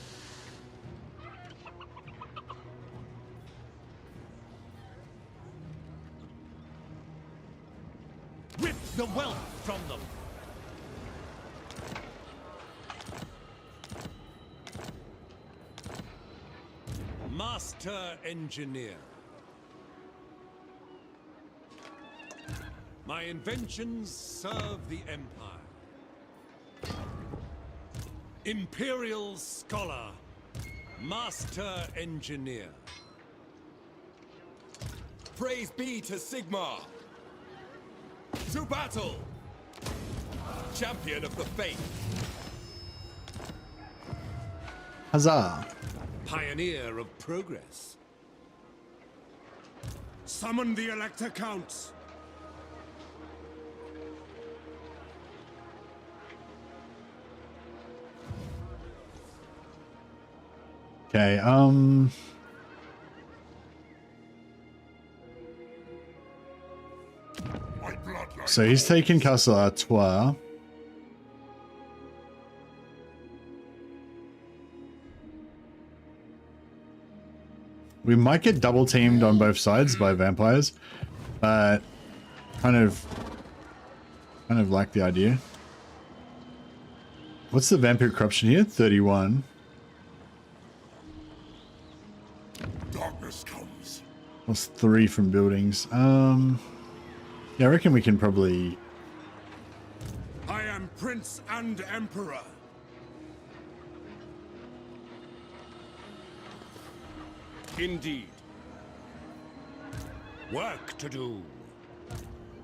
Rip the wealth from them. Master Engineer. My inventions serve the Empire. Imperial Scholar. Master Engineer. Praise be to Sigmar. To battle! Champion of the faith. Huzzah! Pioneer of progress. Summon the Elector Counts. Okay, so he's taken Castle Artois. We might get double teamed on both sides by vampires, but kind of like the idea. What's the vampire corruption here? 31. Darkness comes. Plus 3 from buildings. Yeah, I reckon we can probably... I am Prince and Emperor. Indeed. Work to do.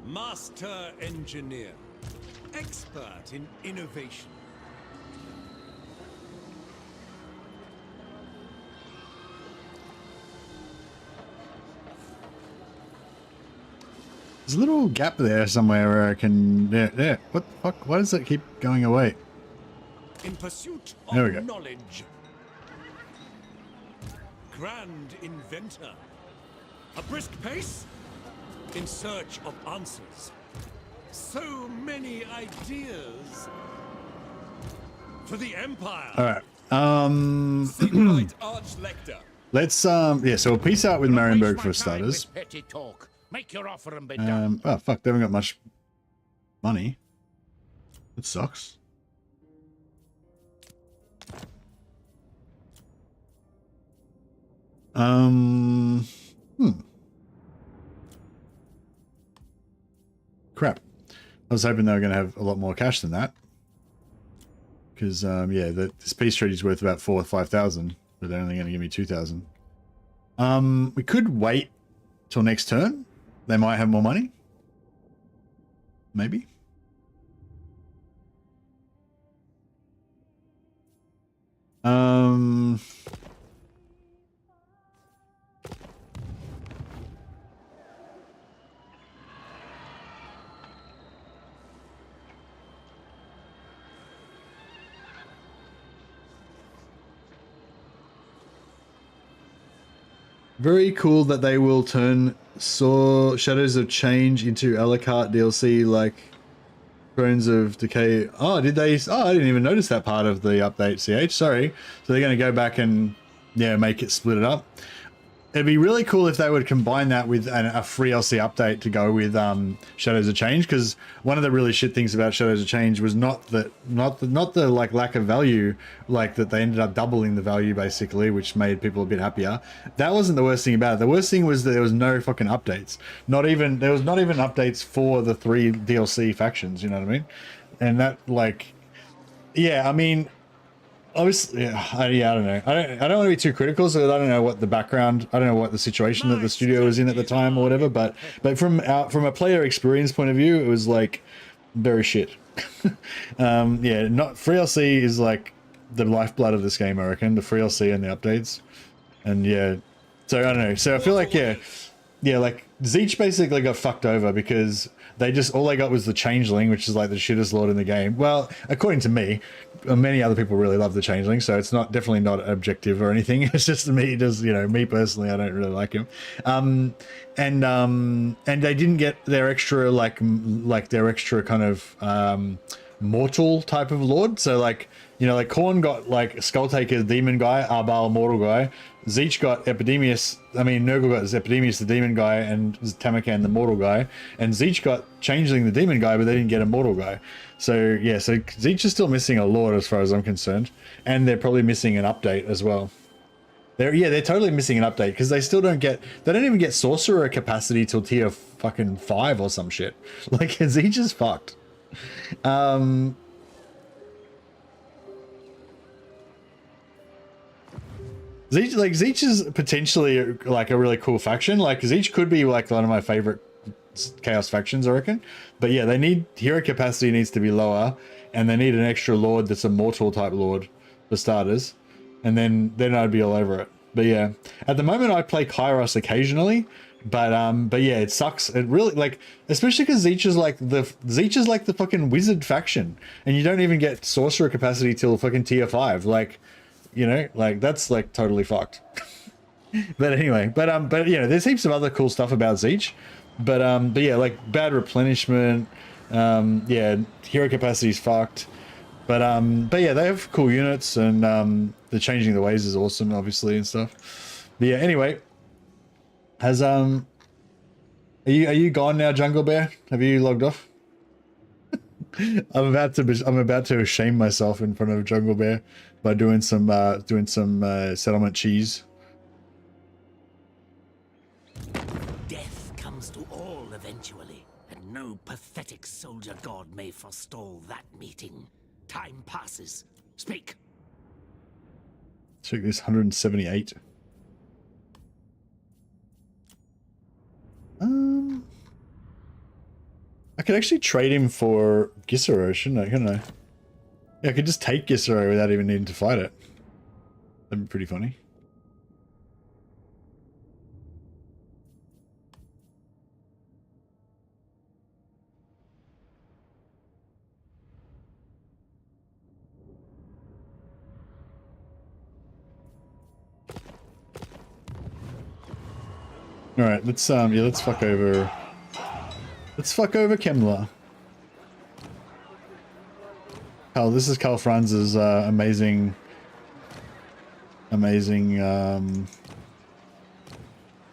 Master Engineer. Expert in innovation. There's a little gap there somewhere where I can... There. What the fuck? Why does that keep going away? In pursuit There we go. of knowledge. Grand inventor. A brisk pace. In search of answers. So many ideas. For the Empire. Alright. Sigmite Archlector. Let's, yeah, so we'll peace out with Marienburg for starters. Petty talk. Make your offer and be done. Oh, fuck, they haven't got much money. It sucks. Crap. I was hoping they were going to have a lot more cash than that. Because, yeah, this peace treaty is worth about 4,000 or 5,000, but they're only going to give me 2,000. We could wait till next turn. They might have more money. Maybe. Very cool that they will turn Shadows of Change into a la carte DLC like Thrones of Decay. Oh, did they? Oh, I didn't even notice that part of the update, CH. Sorry. So they're going to go back and, yeah, make it split it up. it'd be really cool if they would combine that with a free LC update to go with Shadows of Change, because one of the really shit things about Shadows of Change was not the like lack of value, like that they ended up doubling the value basically, which made people a bit happier. That wasn't the worst thing about it. The worst thing was that there was no fucking updates. There was not even updates for the 3 DLC factions, you know what I mean? And that, like, yeah, I mean, obviously, I don't know. I don't want to be too critical, so I don't know what the background, I don't know what the situation that the studio was in at the time or whatever. But from a player experience point of view, it was like very shit. Yeah, not free LC is like the lifeblood of this game, I reckon. The free LC and the updates, and yeah. So I don't know. So I feel like like Zeech basically got fucked over because all they got was the Changeling, which is like the shittest lord in the game. Well, according to me, many other people really love the Changeling, so it's definitely not objective or anything. It's just me, me personally, I don't really like him. And they didn't get their extra like their extra kind of mortal type of lord. So like, like Khorne got like Skulltaker, demon guy, Arbal, mortal guy. Zeech got Epidemius, Nurgle got Epidemius, the demon guy, and Tamakan, the mortal guy. And Zeech got Changeling, the demon guy, but they didn't get a mortal guy. So yeah, so Zeech is still missing a lord as far as I'm concerned. And they're probably missing an update as well. They're totally missing an update because they don't even get sorcerer capacity till tier fucking 5 or some shit. Like, Zeech is fucked. Zeech is potentially like a really cool faction. Like, Zeech could be like one of my favorite chaos factions, I reckon. But yeah, hero capacity needs to be lower, and they need an extra lord that's a mortal type lord for starters, and then I'd be all over it. But yeah, at the moment I play Kairos occasionally, but yeah, it sucks. It really, like, especially because Zeech is like the fucking wizard faction, and you don't even get sorcerer capacity till fucking tier 5. Like, like that's like totally fucked. But anyway, but there's heaps of other cool stuff about Zeech. But yeah, like bad replenishment, yeah, hero capacity is fucked. But yeah, they have cool units, and the changing the ways is awesome, obviously, and stuff. But yeah, anyway, has are you gone now, Jungle Bear? Have you logged off? I'm about to shame myself in front of Jungle Bear by doing some settlement cheese. Death comes to all eventually, and no pathetic soldier god may forestall that meeting. Time passes. Speak. Check this, 178. I could actually trade him for Gisero, shouldn't I? Couldn't I? Yeah, I could just take Gisero without even needing to fight it. That'd be pretty funny. All right, let's fuck over. Let's fuck over Kemla. Hell, this is Karl Franz's amazing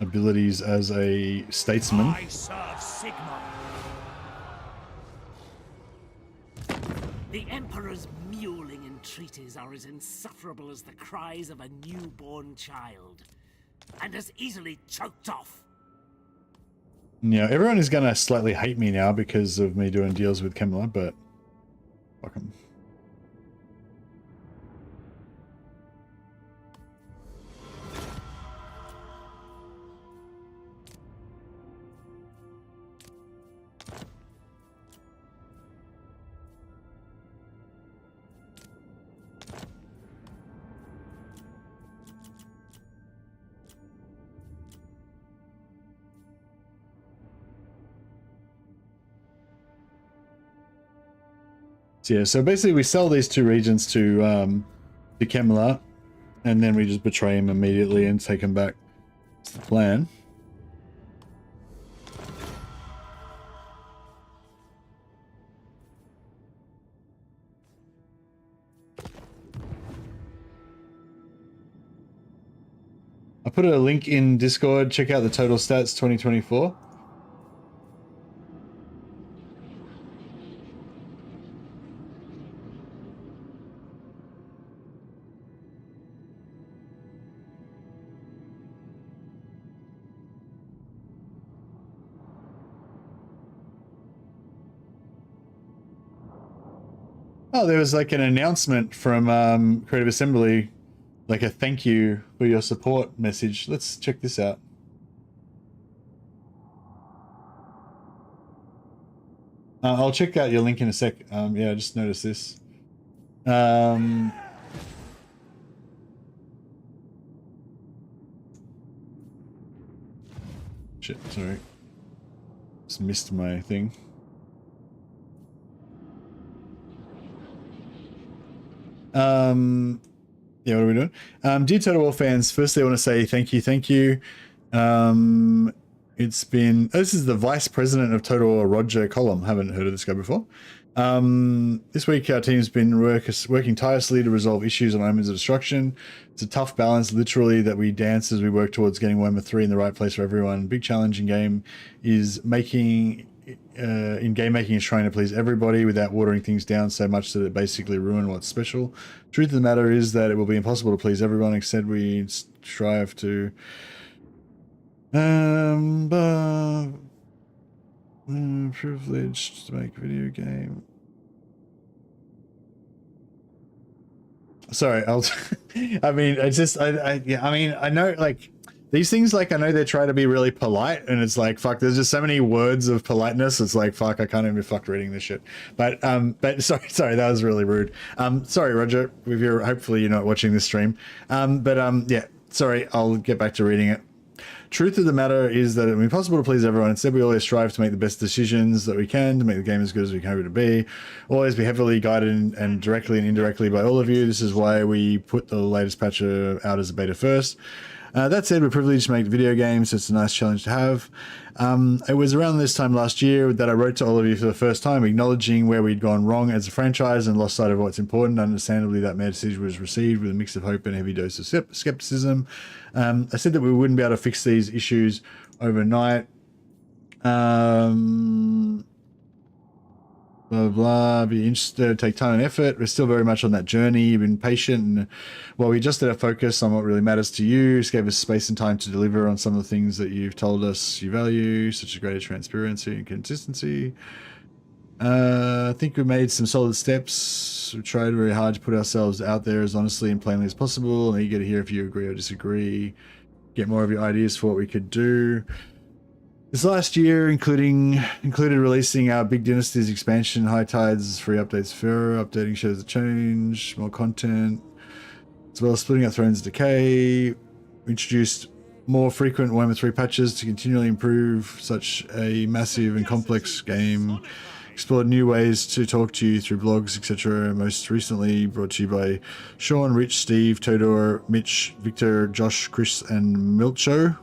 abilities as a statesman. I serve Sigma. The Emperor's mewling entreaties are as insufferable as the cries of a newborn child, and as easily choked off. Yeah, everyone is gonna slightly hate me now because of me doing deals with Kemla, but fuck 'em. So yeah, so basically we sell these 2 regions to Kemla, and then we just betray him immediately and take him back. That's the plan. I put a link in Discord. Check out the total stats 2024. Oh, there was like an announcement from Creative Assembly, like a thank you for your support message. Let's check this out. I'll check out your link in a sec. Yeah, I just noticed this. Shit, sorry. Just missed my thing. Yeah, what are we doing? Dear Total War fans, firstly I want to say thank you. It's been, this is the Vice President of Total War, Roger Column. Haven't heard of this guy before. This week our team's been working tirelessly to resolve issues on Omens of Destruction. It's a tough balance, literally, that we dance as we work towards getting Warhammer 3 in the right place for everyone. Big challenge in game is game making is trying to please everybody without watering things down so much that it basically ruin what's special. Truth of the matter is that it will be impossible to please everyone. Instead, we strive to privileged to make a video game. Sorry, I mean, it's just, I mean, I know, like, these things, like, I know they try to be really polite, and it's like, fuck, there's just so many words of politeness. It's like, fuck, I can't even be fucked reading this shit. But sorry, that was really rude. Sorry, Roger, if hopefully you're not watching this stream. Yeah, sorry, I'll get back to reading it. Truth of the matter is that it's impossible to please everyone. Instead, we always strive to make the best decisions that we can to make the game as good as we can hope it to be. Always be heavily guided and directly and indirectly by all of you. This is why we put the latest patch out as a beta first. That said, we're privileged to make video games, so it's a nice challenge to have. It was around this time last year that I wrote to all of you for the first time, acknowledging where we'd gone wrong as a franchise and lost sight of what's important. Understandably, that message was received with a mix of hope and a heavy dose of skepticism. I said that we wouldn't be able to fix these issues overnight. Blah, blah, be interested, take time and effort. We're still very much on that journey. You've been patient, and while we just did our focus on what really matters to you, just gave us space and time to deliver on some of the things that you've told us you value, such as greater transparency and consistency. I think we made some solid steps. We tried very hard to put ourselves out there as honestly and plainly as possible, and eager to hear if you agree or disagree. Get more of your ideas for what we could do. This last year included releasing our Big Dynasties expansion, High Tides, free updates for updating shows that change, more content, as well as splitting up Thrones of Decay. We introduced more frequent Warhammer 3 patches to continually improve such a massive and complex game. Explored new ways to talk to you through blogs, etc. Most recently brought to you by Sean, Rich, Steve, Todor, Mitch, Victor, Josh, Chris, and Milcho.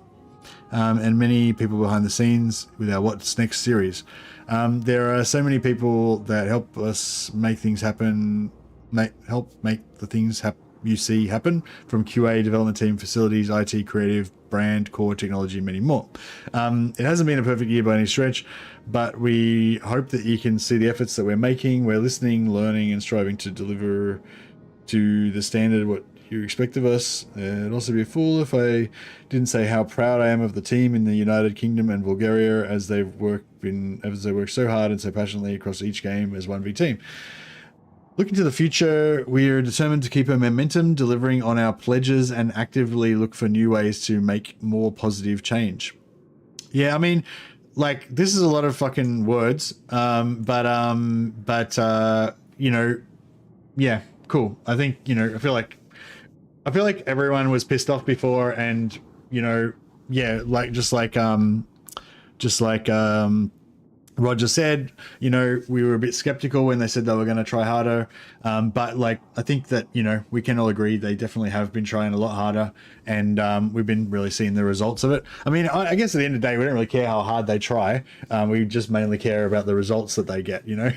And many people behind the scenes with our What's Next series. There are so many people that help us make things happen, help make the things you see happen, from QA, development team, facilities, IT, creative, brand, core, technology, and many more. It hasn't been a perfect year by any stretch, but we hope that you can see the efforts that we're making. We're listening, learning, and striving to deliver to the standard what you expect of us. I'd also be a fool if I didn't say how proud I am of the team in the United Kingdom and Bulgaria as they work so hard and so passionately across each game as one big team. Looking to the future, we are determined to keep our momentum, delivering on our pledges, and actively look for new ways to make more positive change. Yeah, I mean, like, this is a lot of fucking words, but you know, yeah, cool. I think, you know, I feel like everyone was pissed off before, and, you know, yeah, like, just like Roger said, you know, we were a bit skeptical when they said they were going to try harder. But like, I think that, you know, we can all agree they definitely have been trying a lot harder, and we've been really seeing the results of it. I mean, I guess at the end of the day, we don't really care how hard they try. We just mainly care about the results that they get, you know.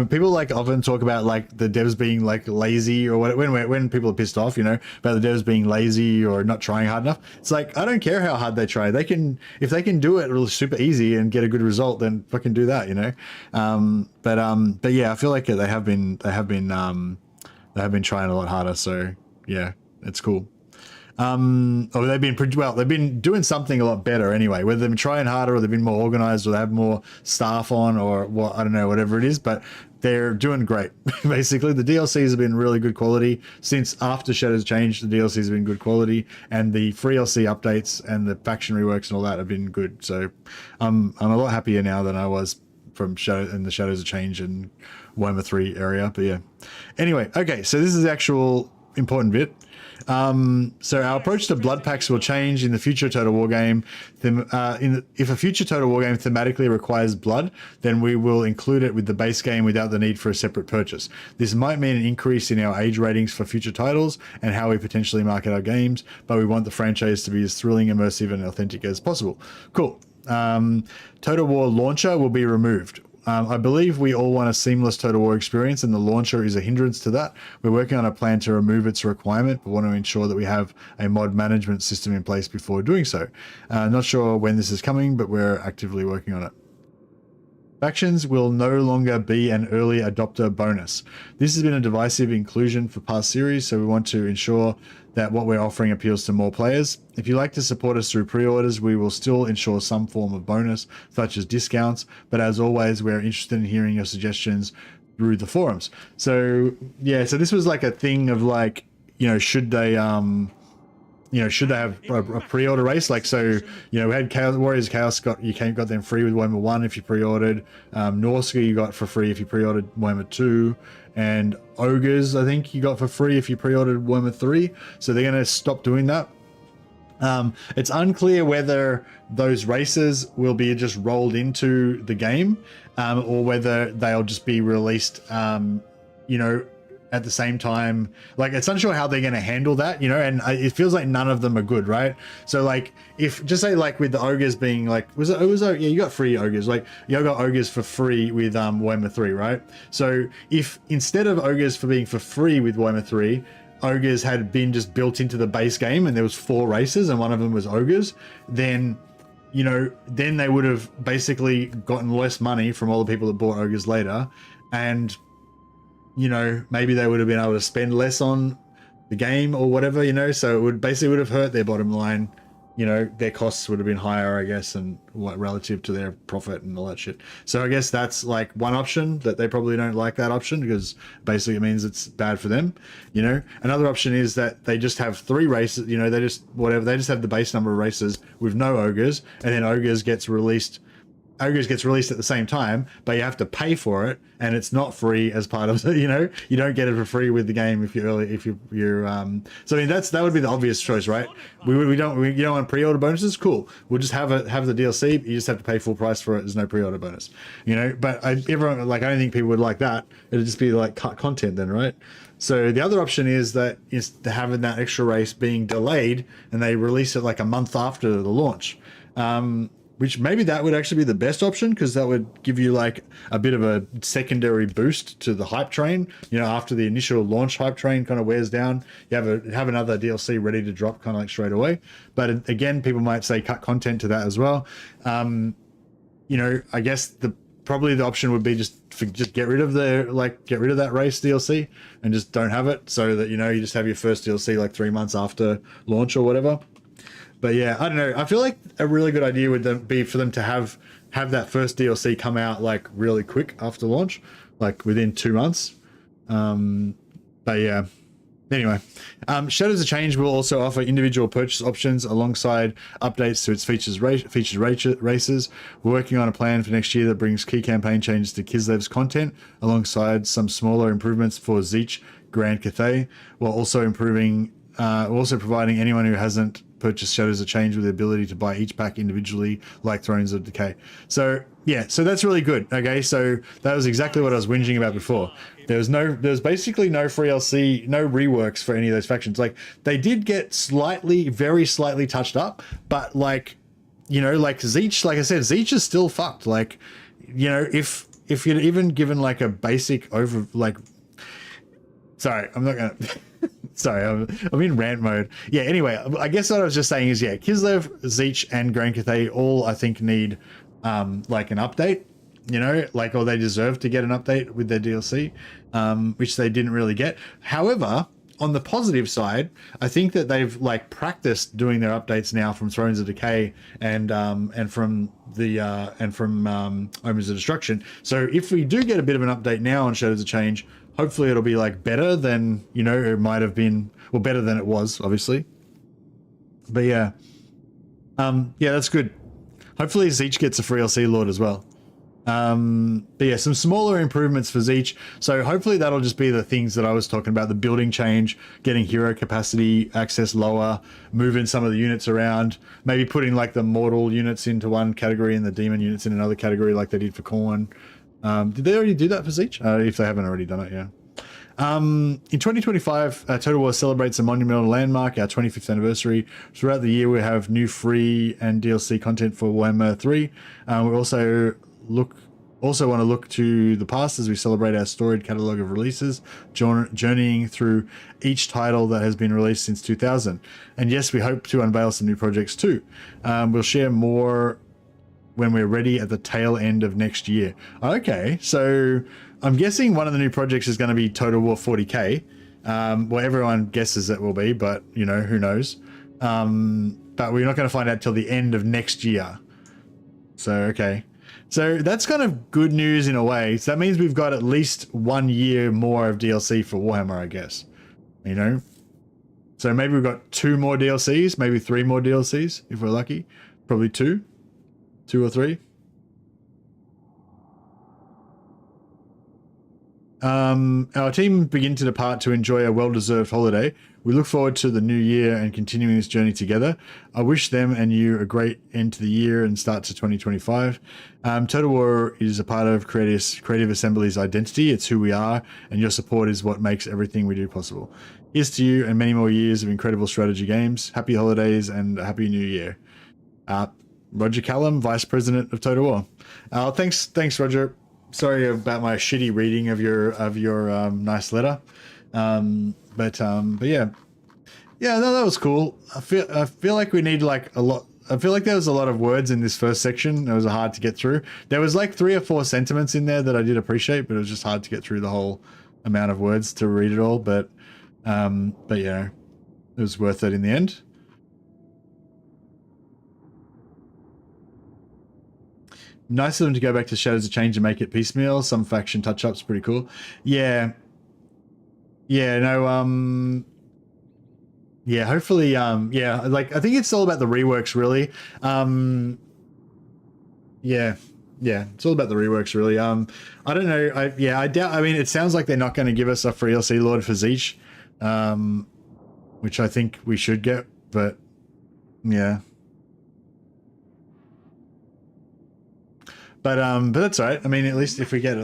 People like often talk about like the devs being like lazy or what, when people are pissed off, you know, about the devs being lazy or not trying hard enough. It's like, I don't care how hard they try. They can, if they can do it really super easy and get a good result, then fucking do that, you know. But yeah, I feel like they have been trying a lot harder. So yeah, it's cool. Or they've been pretty well. They've been doing something a lot better anyway. Whether they've been trying harder or they've been more organized or they have more staff on or what, I don't know, whatever it is. But they're doing great. Basically, the DLCs have been really good quality since after Shadows changed. The DLCs have been good quality, and the free DLC updates and the faction reworks and all that have been good. So I'm a lot happier now than I was from Shadow and the Shadows of Change and Warhammer 3 area. But yeah. Anyway, okay. So this is the actual important bit. So our approach to blood packs will change in the future Total War game. If a future Total War game thematically requires blood, then we will include it with the base game without the need for a separate purchase. This might mean an increase in our age ratings for future titles and how we potentially market our games, but we want the franchise to be as thrilling, immersive, and authentic as possible. Cool. Total War launcher will be removed. I believe we all want a seamless Total War experience, and the launcher is a hindrance to that. We're working on a plan to remove its requirement, but want to ensure that we have a mod management system in place before doing so. Not sure when this is coming, but we're actively working on it. Factions will no longer be an early adopter bonus. This has been a divisive inclusion for past series, so we want to ensure that what we're offering appeals to more players. If you'd like to support us through pre-orders, we will still ensure some form of bonus, such as discounts, but as always, we're interested in hearing your suggestions through the forums. So yeah, so this was like a thing of like, you know, should they have a pre-order race? Like, so, you know, we had Chaos Warriors, got them free with Warhammer 1 if you pre-ordered. Norska you got for free if you pre-ordered Warhammer 2. And Ogres, I think you got for free if you pre-ordered Warhammer 3. So they're going to stop doing that. It's unclear whether those races will be just rolled into the game, or whether they'll just be released, you know, at the same time. Like, it's unsure how they're going to handle that, you know, and it feels like none of them are good, right? So like, if just say like with the Ogres being like, yeah, you got free Ogres, like you got Ogres for free with Warhammer 3, right? So if instead of Ogres for being for free with Warhammer 3, Ogres had been just built into the base game and there was 4 races and one of them was Ogres, then, you know, then they would have basically gotten less money from all the people that bought Ogres later, and you know, maybe they would have been able to spend less on the game or whatever, you know, so it would have hurt their bottom line. You know, their costs would have been higher, I guess, and what relative to their profit and all that shit. So I guess that's like one option, that they probably don't like that option because basically it means it's bad for them, you know. Another option is that they just have 3 races, you know, they just have the base number of races with no Ogres, and then Ogres gets released at the same time, but you have to pay for it, and it's not free as part of it, you know. You don't get it for free with the game if you're so I mean that would be the obvious choice, right? You don't want pre-order bonuses, cool, we'll just have the DLC, you just have to pay full price for it, there's no pre-order bonus, you know. But everyone, like, I don't think people would like that. It'd just be like cut content then, right? So the other option is having that extra race being delayed and they release it like a month after the launch. Which maybe that would actually be the best option, because that would give you like a bit of a secondary boost to the hype train. You know, after the initial launch hype train kind of wears down, you have another DLC ready to drop kind of like straight away. But again, people might say cut content to that as well. You know, I guess probably the option would be just get rid of that race DLC and just don't have it, so that, you know, you just have your first DLC like 3 months after launch or whatever. But yeah, I don't know. I feel like a really good idea would be for them to have that first DLC come out like really quick after launch, like within 2 months. But yeah. Anyway, Shadows of Change will also offer individual purchase options alongside updates to its featured races. We're working on a plan for next year that brings key campaign changes to Kislev's content alongside some smaller improvements for Zeech Grand Cathay, while also providing anyone who hasn't purchase Shadows of Change with the ability to buy each pack individually, like Thrones of Decay. So yeah, so that's really good. Okay, so that was exactly what I was whinging about before. There was basically no free LC, no reworks for any of those factions. Like they did get very slightly touched up, but like, you know, like Zeech, like I said, Zeech is still fucked. Like, you know, if you'd even given like a basic sorry, I'm not gonna. Sorry, I'm in rant mode. Yeah, anyway, I guess what I was just saying is, yeah, Kislev, Zeech, and Grand Cathay all, I think, need like an update, you know, like, or they deserve to get an update with their DLC, which they didn't really get. However, on the positive side, I think that they've like practiced doing their updates now from Thrones of Decay and from Omens of Destruction. So if we do get a bit of an update now on Shadows of Change, hopefully it'll be like better than, you know, it might have been, well, better than it was, obviously. But yeah, yeah, that's good. Hopefully Zeech gets a free LC Lord as well. But yeah, some smaller improvements for Zeech. So hopefully that'll just be the things that I was talking about, the building change, getting hero capacity access lower, moving some of the units around, maybe putting like the mortal units into one category and the demon units in another category like they did for Corn. Did they already do that for Zeech? If they haven't already done it, yeah. In 2025, Total War celebrates a monumental landmark, our 25th anniversary. Throughout the year, we have new free and DLC content for Warhammer 3. We also want to look to the past as we celebrate our storied catalogue of releases, journeying through each title that has been released since 2000. And yes, we hope to unveil some new projects too. We'll share more when we're ready at the tail end of next year. Okay, so I'm guessing one of the new projects is going to be Total War 40k. Well, everyone guesses it will be, but you know, who knows? But we're not going to find out till the end of next year. So, okay. So that's kind of good news in a way. So that means we've got at least 1 year more of DLC for Warhammer, I guess. You know? So maybe we've got 2 more DLCs, maybe 3 more DLCs if we're lucky. Probably 2 or 3. Our team begin to depart to enjoy a well-deserved holiday. We look forward to the new year and continuing this journey together. I wish them and you a great end to the year and start to 2025. Total War is a part of Creative Assembly's identity. It's who we are, and your support is what makes everything we do possible. Here's to you and many more years of incredible strategy games. Happy holidays and a happy new year. Roger Callum, Vice President of Total War. Thanks, Roger. Sorry about my shitty reading of your nice letter, but yeah, no, that was cool. I feel like we need like a lot. I feel like there was a lot of words in this first section. It was hard to get through. There was like 3 or 4 sentiments in there that I did appreciate, but it was just hard to get through the whole amount of words to read it all. But yeah, it was worth it in the end. Nice of them to go back to Shadows of Change and make it piecemeal. Some faction touch-ups, pretty cool. Yeah. Yeah, no, yeah, hopefully, yeah, like, I think it's all about the reworks, really. Yeah, it's all about the reworks, really. I don't know, I doubt, I mean, it sounds like they're not going to give us a free LC Lord for Zeech, which I think we should get, but, yeah. But that's all right. I mean, at least if we get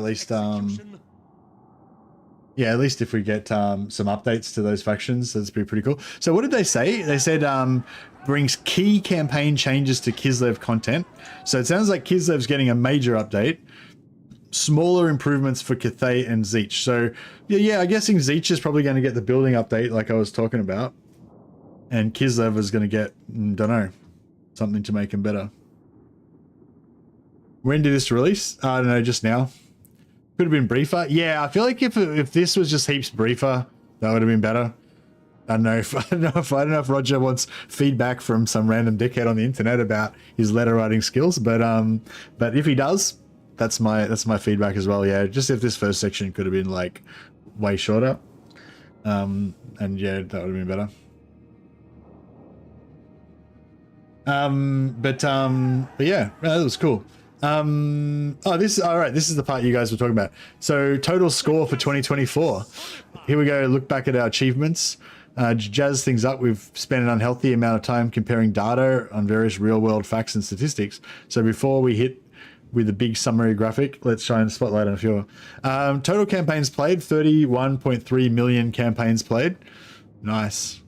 yeah, at least if we get some updates to those factions, that's pretty cool. So what did they say? They said brings key campaign changes to Kislev content. So it sounds like Kislev's getting a major update. Smaller improvements for Cathay and Zeech. So yeah, I'm guessing Zeech is probably going to get the building update like I was talking about. And Kislev is going to get, don't know, something to make him better. When did this release? I don't know, just now. Could have been briefer. Yeah, I feel like if this was just heaps briefer, that would have been better. I don't know if Roger wants feedback from some random dickhead on the internet about his letter writing skills, but if he does, that's my feedback as well. Yeah, just if this first section could have been like way shorter, and yeah, that would have been better. But yeah, that was cool. Oh, this is the part you guys were talking about. So total score for 2024. Here we go. Look back at our achievements. To jazz things up, we've spent an unhealthy amount of time comparing data on various real-world facts and statistics. So before we hit with a big summary graphic, let's try and spotlight on a few. Total campaigns played, 31.3 million campaigns played. Nice.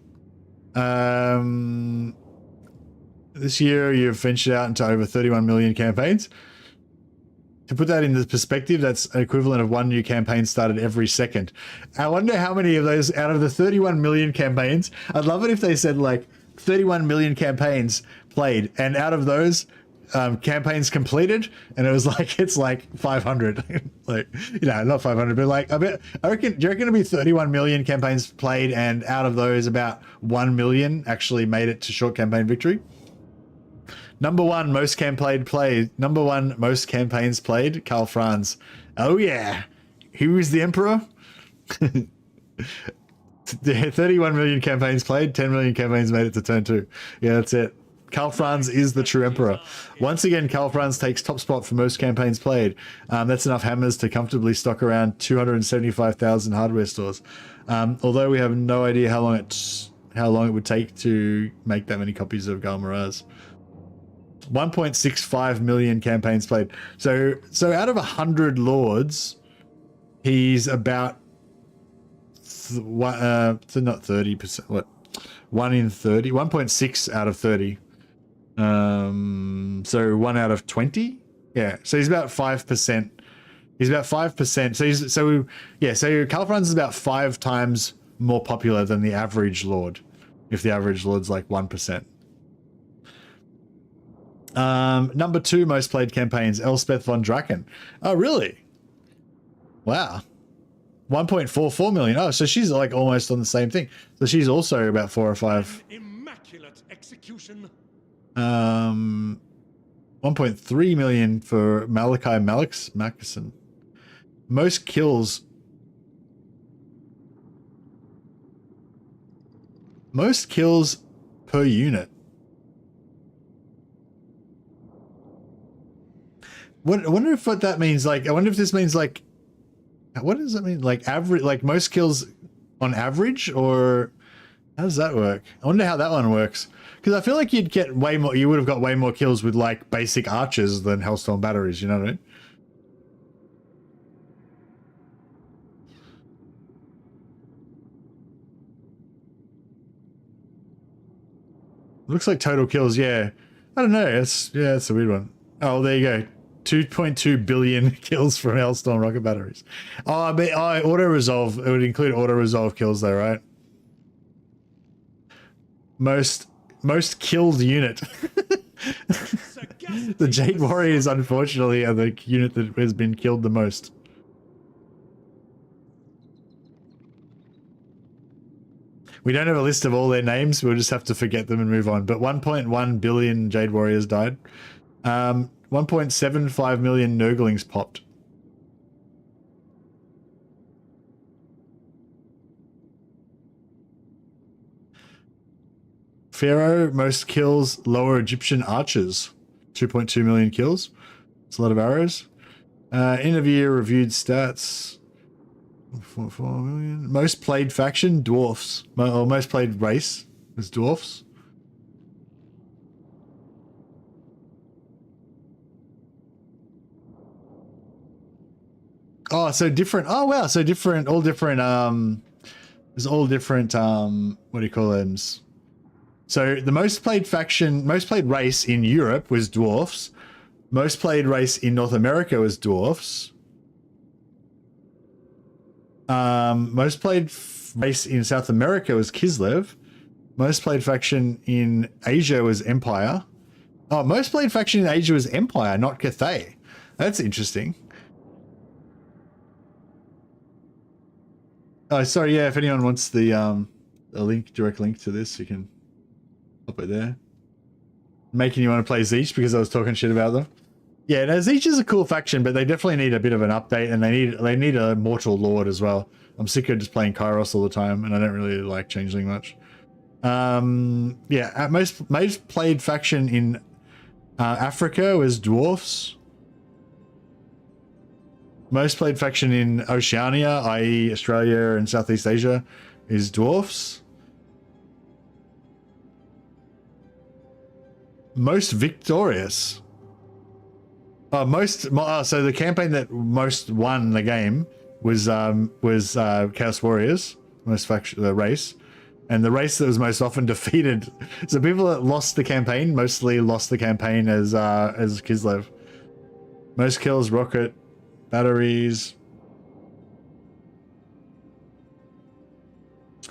This year, you've ventured out into over 31 million campaigns. To put that into perspective, that's equivalent of one new campaign started every second. I wonder how many of those, out of the 31 million campaigns, I'd love it if they said like 31 million campaigns played, and out of those, campaigns completed, and it was like, it's like 500. Like, you know, not 500, but like, I reckon, do you reckon it'll be 31 million campaigns played, and out of those, about 1 million actually made it to short campaign victory? Number one most campaigns played, Karl Franz. Oh yeah, who is the emperor? 31 million campaigns played, 10 million campaigns made it to turn 2. Yeah, that's it. Karl Franz is the true emperor. Once again, Karl Franz takes top spot for most campaigns played. That's enough hammers to comfortably stock around 275,000 hardware stores. Although we have no idea how long it would take to make that many copies of Gal Miraz. 1.65 million campaigns played. So out of 100 lords, he's about so not 30%. What? 1 in 30. 1.6 out of 30. So 1 out of 20. Yeah. So he's about 5%. He's about 5%. So Karl Franz is about 5 times more popular than the average lord. If the average lord's like 1%. Number 2 most played campaigns, Elspeth von Draken. Oh, really? Wow. 1.44 million. Oh, so she's like almost on the same thing. So she's also about 4 or 5. Immaculate execution. 1.3 million for Malachi Mackison. Most kills. Most kills per unit. I wonder if what that means, like, I wonder if this means, like, what does that mean? Like, average, like, most kills on average, or how does that work? I wonder how that one works. Because I feel like you'd get way more, you would have got way more kills with, like, basic archers than Hellstorm batteries, you know what I mean? Looks like total kills, yeah. I don't know, it's a weird one. Oh, there you go. 2.2 billion kills from Hellstorm rocket batteries. Oh, but auto-resolve. It would include auto-resolve kills though, right? Most killed unit. The Jade Warriors, unfortunately, are the unit that has been killed the most. We don't have a list of all their names. We'll just have to forget them and move on. But 1.1 billion Jade Warriors died. 1.75 million Nurglings popped. Pharaoh, most kills, lower Egyptian archers. 2.2 million kills. It's a lot of arrows. Interview reviewed stats. 4 million. Most played faction, dwarfs. Or most played race is dwarfs. Oh, so different. Oh, wow. So different, all different, there's all different, what do you call them? So the most played faction, most played race in Europe was dwarfs. Most played race in North America was dwarfs. Most played race in South America was Kislev. Most played faction in Asia was Empire. Oh, most played faction in Asia was Empire, not Cathay. That's interesting. Oh, sorry. Yeah, if anyone wants the link, direct link to this, you can pop it there. Making you want to play Zeech because I was talking shit about them. Yeah, no, Zeech is a cool faction, but they definitely need a bit of an update, and they need a Mortal Lord as well. I'm sick of just playing Kairos all the time, and I don't really like Changeling much. Yeah, most played faction in Africa was Dwarfs. Most played faction in Oceania, i.e. Australia and Southeast Asia, is Dwarfs. Most victorious. So the campaign that most won the game was Chaos Warriors, most race, and the race that was most often defeated. So people that lost the campaign mostly lost the campaign as Kislev. Most kills, rocket batteries.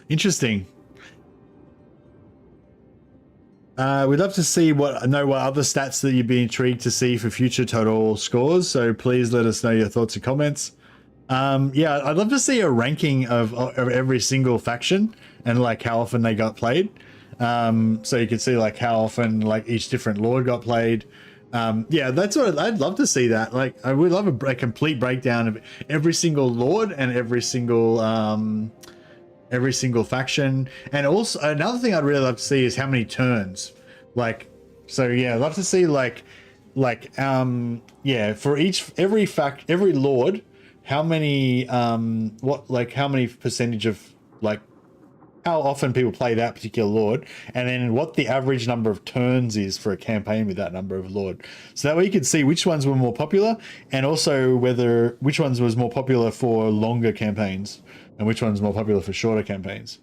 Interesting. We'd love to know what other stats that you'd be intrigued to see for future total scores. So please let us know your thoughts and comments. Yeah, I'd love to see a ranking of every single faction and like how often they got played. So you could see like how often like each different lord got played. Yeah, that's what I'd love to see. That like I would love a complete breakdown of every single lord and every single faction. And also another thing I'd really love to see is how many turns. Like, so yeah, I'd love to see yeah, for every lord, how many how many percentage of like how often people play that particular lord, and then what the average number of turns is for a campaign with that number of lord. So that way you can see which ones were more popular, and also which ones was more popular for longer campaigns and which one's more popular for shorter campaigns.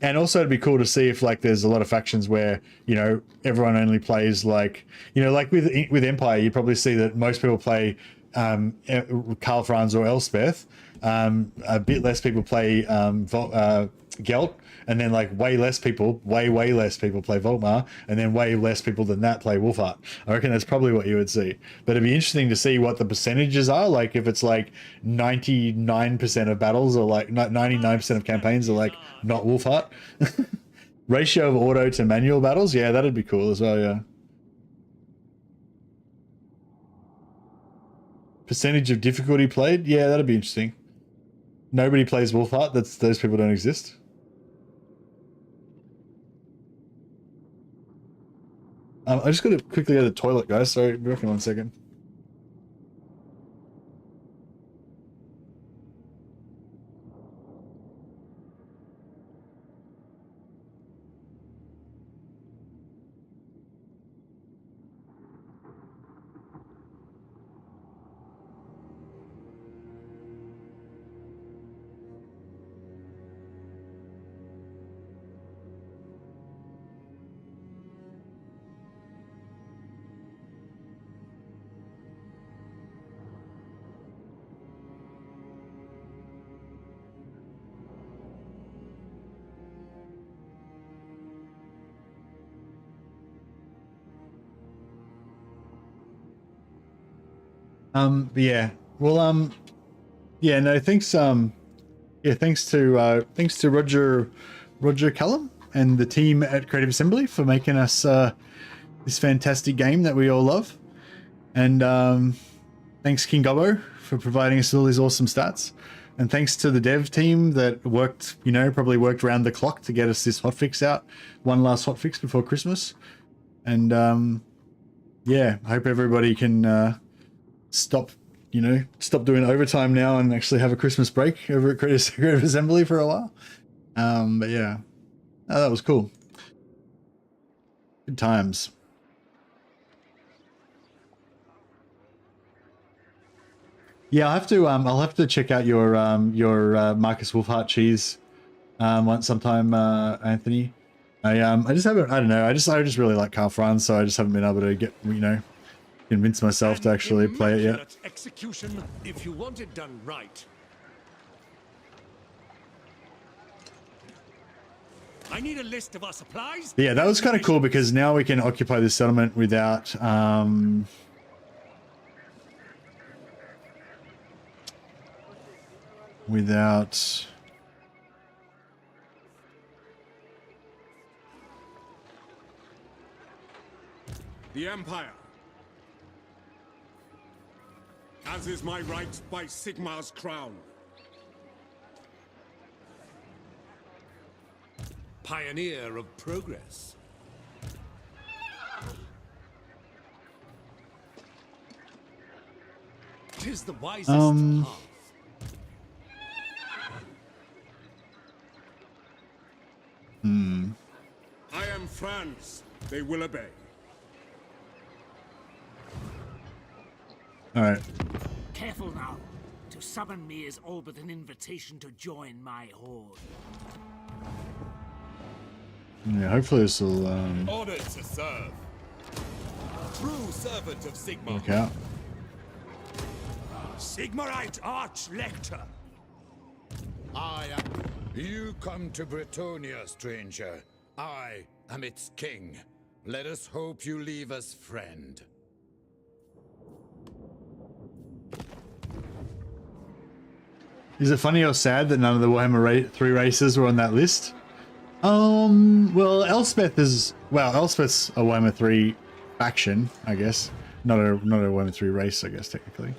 And also it'd be cool to see if like there's a lot of factions where, you know, everyone only plays like, you know, like with Empire, you'd probably see that most people play Karl Franz or Elspeth. A bit less people play Gelt, and then like way less people play Volkmar, and then way less people than that play Wolfheart. I reckon that's probably what you would see. But it'd be interesting to see what the percentages are. Like if it's like 99% of battles or like 99% of campaigns are like not Wolfheart. Ratio of auto to manual battles, yeah, that'd be cool as well. Yeah. Percentage of difficulty played, yeah, that'd be interesting. Nobody plays Wolfheart. Those people don't exist. I just got to quickly go to the toilet, guys. Sorry, be back in 1 second. Yeah. Well, yeah, no, thanks. Yeah, thanks to Roger Callum and the team at Creative Assembly for making us this fantastic game that we all love. And thanks King Gobbo for providing us all these awesome stats. And thanks to the dev team that worked, you know, probably worked around the clock to get us this hotfix out. One last hotfix before Christmas. And yeah, I hope everybody can stop doing overtime now and actually have a Christmas break over at Creative Assembly for a while. But yeah, that was cool. Good times. Yeah, I'll have to check out your Marcus Wolfheart cheese sometime, Anthony. I just haven't. I don't know. I just really like Karl Franz, so I just haven't been able to get, you know, convince myself to actually play it yet. Execution, if you want it done right. I need a list of our supplies. But yeah, that was kind of cool because now we can occupy this settlement without the Empire, as is my right by Sigmar's crown. Pioneer of progress. Tis the wisest path. I am Franz, They will obey. All right. Careful now. To summon me is all but an invitation to join my horde. Yeah, hopefully this will Ordered to serve. True servant of Sigmar. work out. Sigmarite Arch-Lector. I am. You come to Bretonia, stranger. I am its king. Let us hope you leave us friend. Is it funny or sad that none of the Warhammer 3 races were on that list? Well, Elspeth's a Warhammer 3 faction, I guess. Not a Warhammer 3 race, I guess, technically.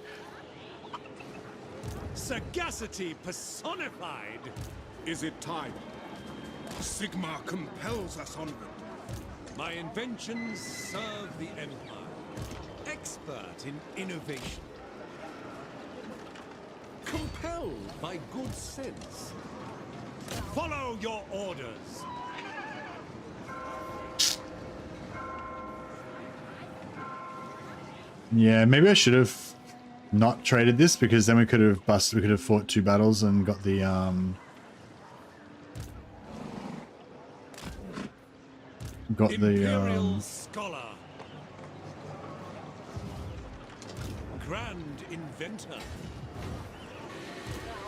Sagacity personified. Is it time? Sigmar compels us onward. My inventions serve the Empire. Expert in innovation. Compelled by good sense. Follow your orders. Yeah, maybe I should have not traded this, because then we could have fought 2 battles and got the Imperial Scholar. Grand Inventor.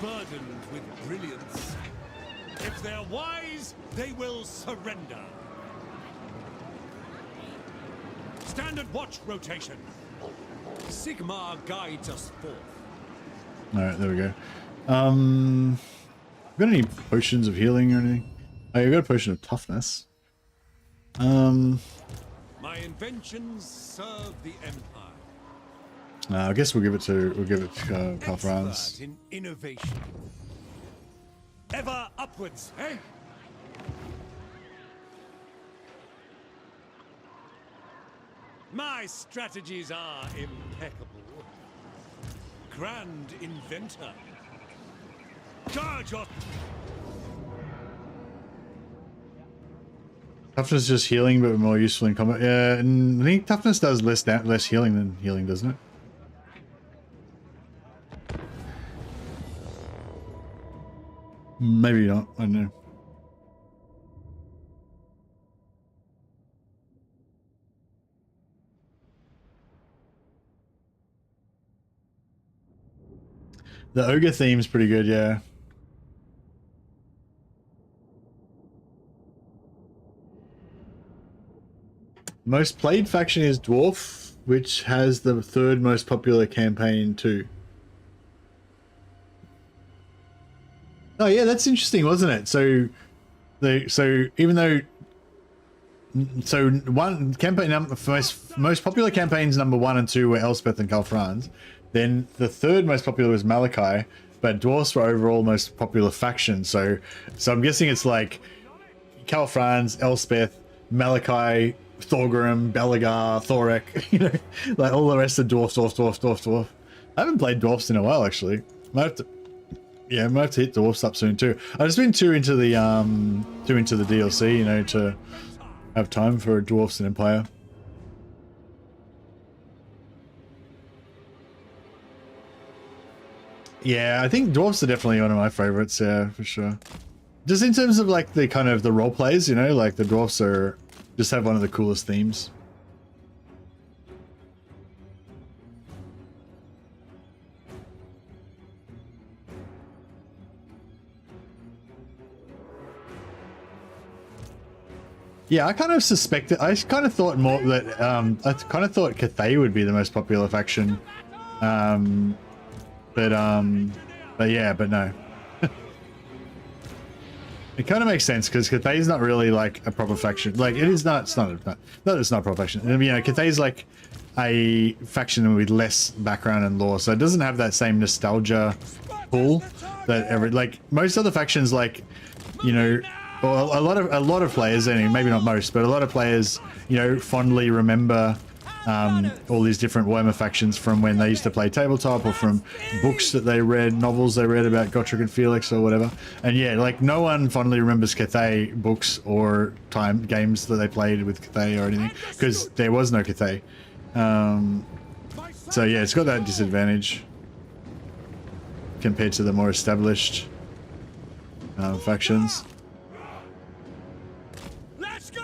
Burdened with brilliance. If they're wise, they will surrender. Standard watch rotation. Sigmar guides us forth. Alright, there we go. Got any potions of healing or anything? Oh, you got a potion of toughness. My inventions serve the Empire. I guess we'll give it to Karl Franz. Expert in innovation. Ever upwards, eh? My strategies are impeccable. Grand Inventor. Guard your... Toughness is just healing, but more useful in combat. Yeah, and I think toughness does less healing than healing, doesn't it? Maybe not. I don't know. The ogre theme's pretty good, yeah. Most played faction is Dwarf, which has the 3rd most popular campaign too. Oh yeah, that's interesting, wasn't it? So one campaign number, most popular campaigns number 1 and 2 were Elspeth and Karl Franz. Then the 3rd most popular was Malachi, but Dwarfs were overall most popular faction. So I'm guessing it's like Karl Franz, Elspeth, Malachi, Thorgrim, Belagar, Thorek, you know, like all the rest of Dwarf. I haven't played Dwarfs in a while, actually. Might have to hit Dwarfs up soon too. I've just been too into the DLC, you know, to have time for Dwarfs and Empire. Yeah, I think Dwarfs are definitely one of my favorites, yeah, for sure. Just in terms of like the kind of the role plays, you know, like the Dwarfs are just have one of the coolest themes. Yeah, I kind of suspected, I kind of thought more that, I kind of thought Cathay would be the most popular faction. But no. It kind of makes sense because Cathay is not really like a proper faction. Like it is not. It's not a proper faction. You know, Cathay is like a faction with less background and lore, so it doesn't have that same nostalgia pull that most other factions, like, you know, or a lot of players, anyway, maybe not most, but a lot of players, you know, fondly remember all these different Warhammer factions from when they used to play tabletop, or from books that they read, novels they read about Gotrek and Felix or whatever. And yeah, like no one fondly remembers Cathay books or games that they played with Cathay or anything, because there was no Cathay. So yeah, it's got that disadvantage compared to the more established factions. Let's go!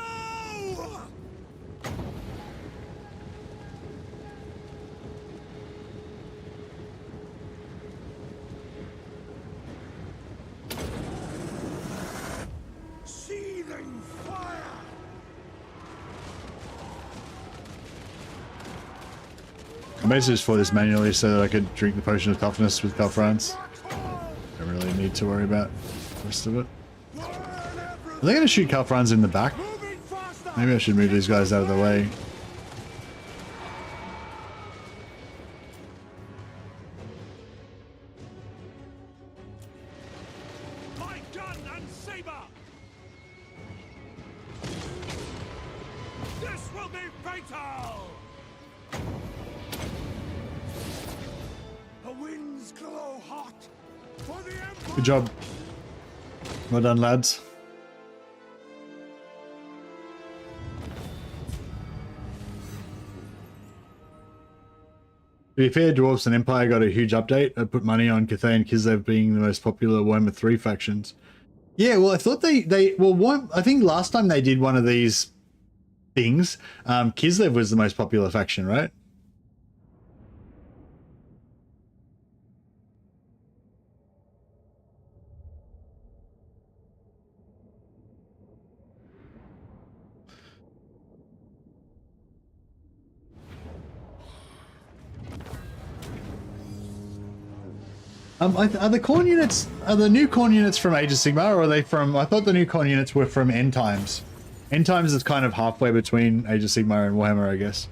Seething fire! I basically just fought this manually so that I could drink the potion of toughness with Calfrans. Don't really need to worry about the rest of it. Are they going to shoot Calfrans in the back? Maybe I should move these guys out of the way. My gun and saber! This will be fatal! The winds glow hot for the Empire! Good job. Well done, lads. To be fair, Dwarfs and Empire got a huge update. I put money on Cathay and Kislev being the most popular Warhammer 3 factions. Yeah, well, I thought I think last time they did one of these things, Kislev was the most popular faction, right? Are the Khorne units, are the new Khorne units from Age of Sigmar, or are they from, I thought the new Khorne units were from End Times. End Times is kind of halfway between Age of Sigmar and Warhammer, I guess.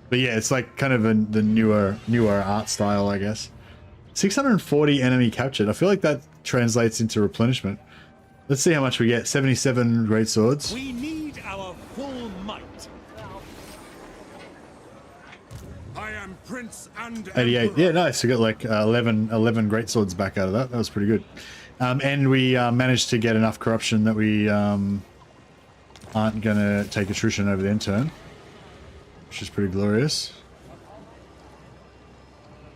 But yeah, it's like kind of the newer art style, I guess. 640 enemy captured. I feel like that translates into replenishment. Let's see how much we get. 77 great swords. We need our full might. I am Prince and 88. Emperor. Yeah, nice. We got like 11 great swords back out of that. That was pretty good. And we managed to get enough corruption that we aren't going to take attrition over the end turn, which is pretty glorious.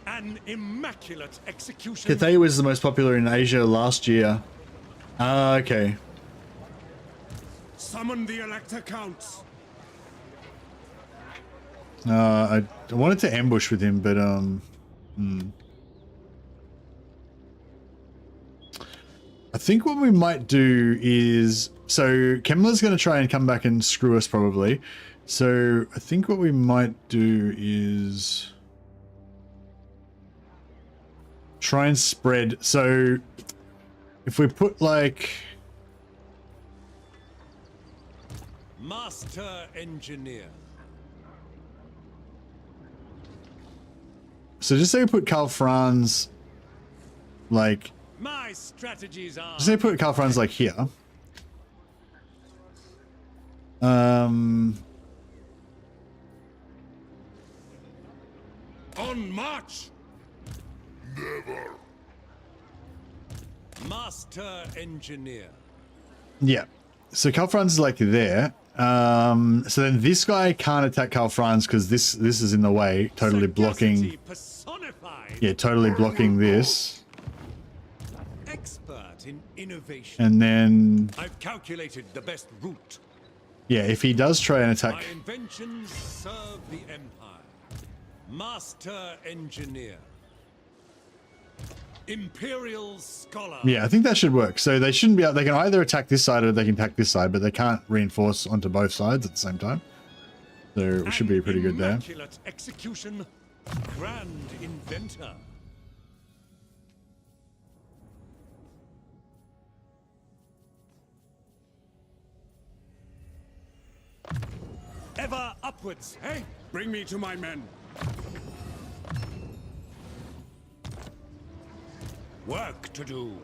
An immaculate execution. Cathay was the most popular in Asia last year. Okay. Summon the Elector Counts. I wanted to ambush with him, but I think what we might do is, so Kemmler's going to try and come back and screw us probably. So I think what we might do is try and spread. So if we put like Master Engineer. So just say we put Karl Franz like, My strategies are. just say put Karl Franz like here. On march. Never. Master Engineer. Yeah. So Karl Franz is like there. So then this guy can't attack Karl Franz because this is in the way, totally blocking. Sagacity personified. Yeah, totally blocking this. Expert in innovation. And then I've calculated the best route. yeah, if he does try and attack, My inventions serve the Empire. Master Engineer. Imperial Scholar. yeah, I think that should work. So they shouldn't be out. They can either attack this side or they can attack this side, but they can't reinforce onto both sides at the same time. So we should be pretty good there. Immaculate execution. Grand inventor. Ever upwards, hey? Bring me to my men. Work to do.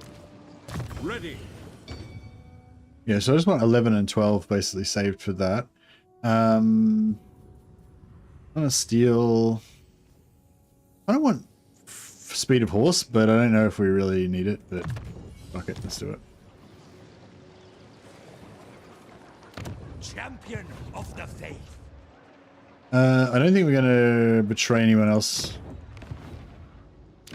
Ready. Yeah, so I just want 11 and 12 basically saved for that. I'm gonna steal. I don't want speed of horse, but I don't know if we really need it. But fuck it, let's do it. Champion of the faith. I don't think we're gonna betray anyone else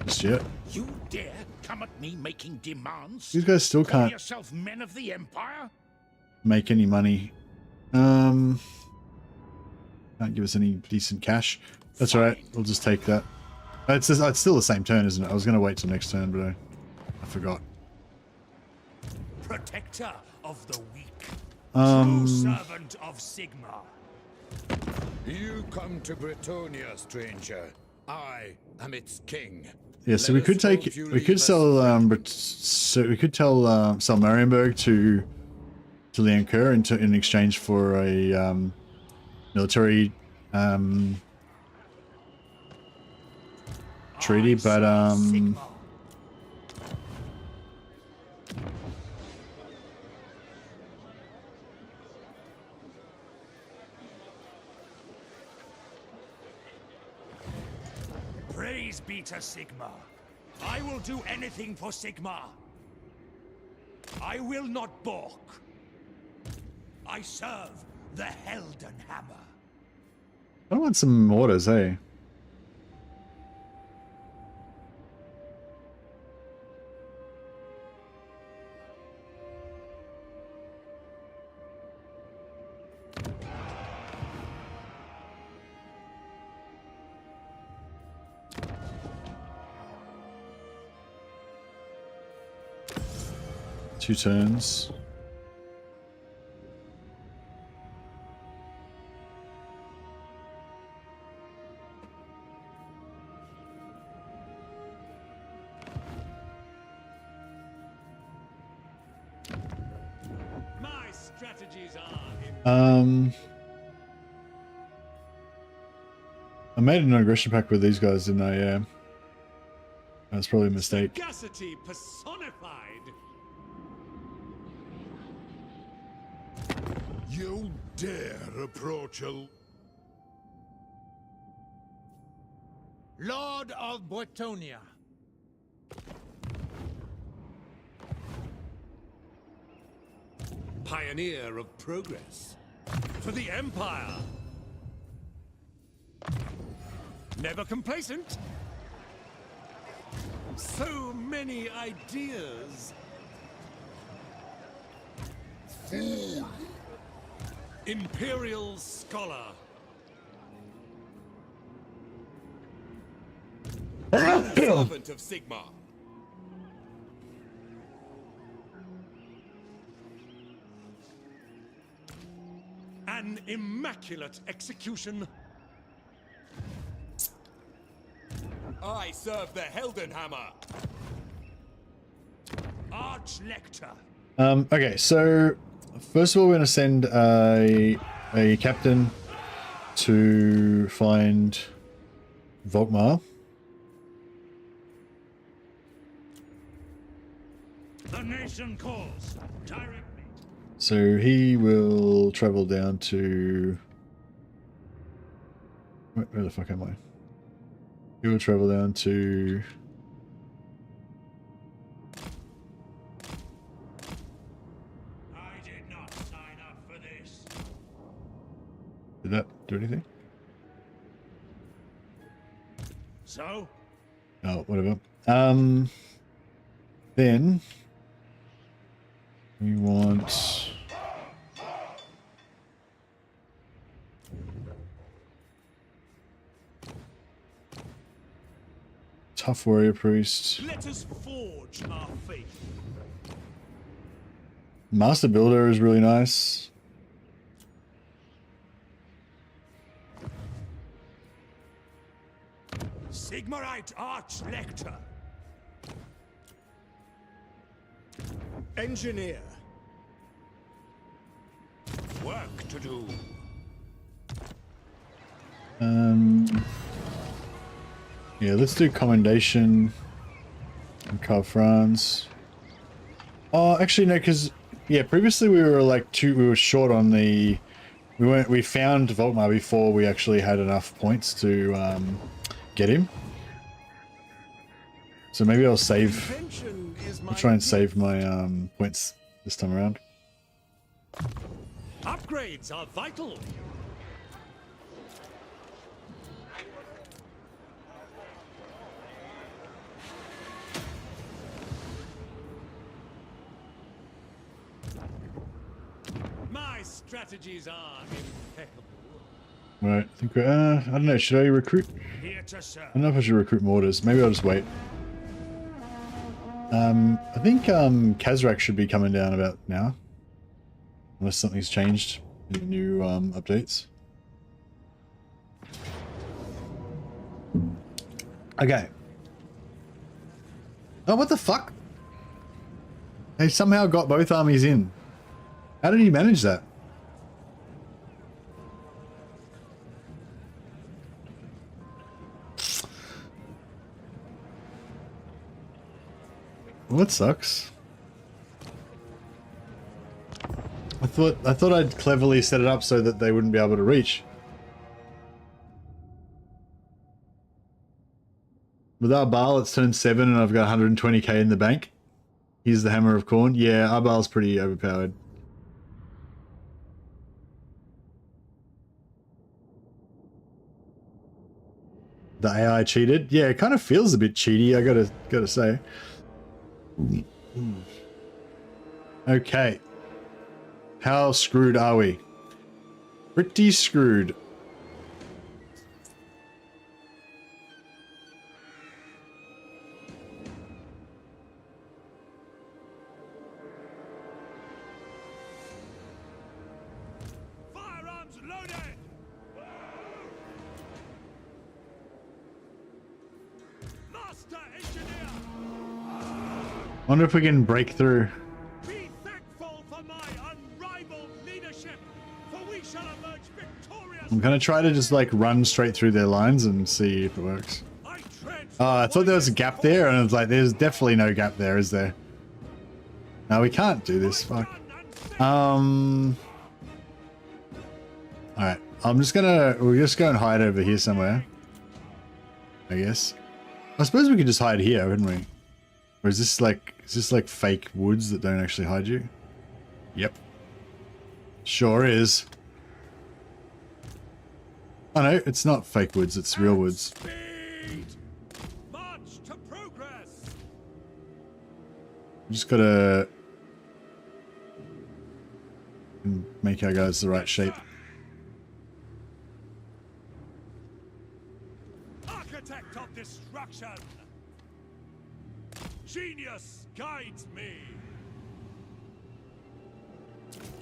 just yet. You dare come at me making demands? These guys still Call can't yourself men of the Empire? make any money. Can't give us any decent cash. That's all right. We'll just take that. It's still the same turn, isn't it? I was gonna wait till next turn, but I forgot. Protector of the weak. True servant of Sigmar. You come to Bretonia, stranger. I am its king. Yeah, so we could take, we could sell, so we could tell, sell Marienburg to Liancourt in exchange for a military treaty, but Praise be to Sigmar. I will do anything for Sigmar. I will not balk. I serve the Helden Hammer. I want some orders, eh? Two turns. My strategies are I made an aggression pact with these guys, didn't I? Yeah. That's probably a mistake. sagacity personified. You dare approach a... Lord of Bretonia. Pioneer of progress. For the Empire. Never complacent. So many ideas. Fool! Imperial scholar. Servant of Sigmar. An immaculate execution. I serve the Helden Hammer. Archlector. Okay, so first of all, we're going to send a captain to find Volkmar. The nation calls. Direct me. So he will travel down to... Where the fuck am I? He will travel down to... I did not sign up for this. Did that do anything? So? Oh, whatever. Then... we want... Tough warrior priest. Let us forge our faith. Master builder is really nice. Sigmarite Archlector. Engineer. Work to do. Yeah, let's do commendation and Carl France. Oh, actually no, because yeah, previously we were like we were short on the We found Volkmar before we actually had enough points to get him. So maybe I'll save. I'll try and save my points this time around. Upgrades are vital. My strategies are impeccable. Right, I think I don't know. Should I recruit? Here to serve. I don't know if I should recruit mortars. Maybe I'll just wait. I think Kazrak should be coming down about now, unless something's changed in the new updates. Okay. Oh, what the fuck? They somehow got both armies in. How did he manage that? Well, that sucks. I thought I'd cleverly set it up so that they wouldn't be able to reach. With Arbal, it's turned 7 and I've got 120k in the bank. Here's the Hammer of Corn. Yeah, Arbal's pretty overpowered. The AI cheated. Yeah, it kind of feels a bit cheaty, I gotta say. Okay. How screwed are we? Pretty screwed. Firearms loaded. Master engineer. Wonder if we can break through. Be thankful for my unrivaled leadership, for we shall emerge victorious. I'm gonna try to just like run straight through their lines and see if it works. I thought there was a gap there, and it's like there's definitely no gap there, is there? No, we can't do this. Fuck. Alright. We'll just go and hide over here somewhere, I guess. I suppose we could just hide here, couldn't we? Or is this like fake woods that don't actually hide you? Yep. Sure is. Oh no, it's not fake woods, it's real woods. March to progress. We just gotta make our guys the right shape. Architect of destruction. Genius guides me.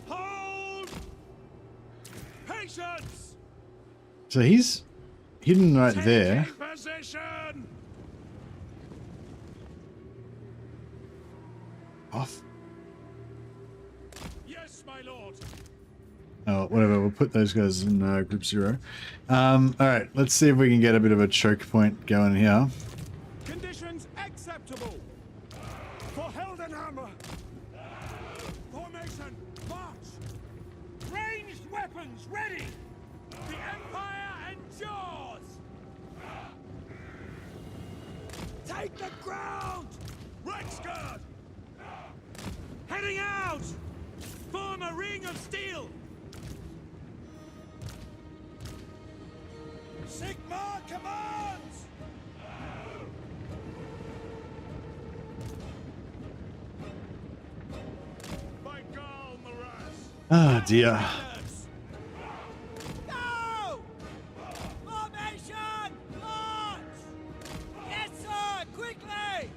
Hold! Patience! So he's hidden right there. Position! Off. Yes, my lord. Oh, whatever. We'll put those guys in group 0. All right. Let's see if we can get a bit of a choke point going here. Conditions acceptable. For Heldenhammer. Formation, march. Ranged weapons ready. The Empire endures. Take the ground. Rexguard! Heading out! Form a ring of steel! Sigmar commands. By Gal Maras! Ah, dear. Go! Formation, march. Yes, sir. Quickly.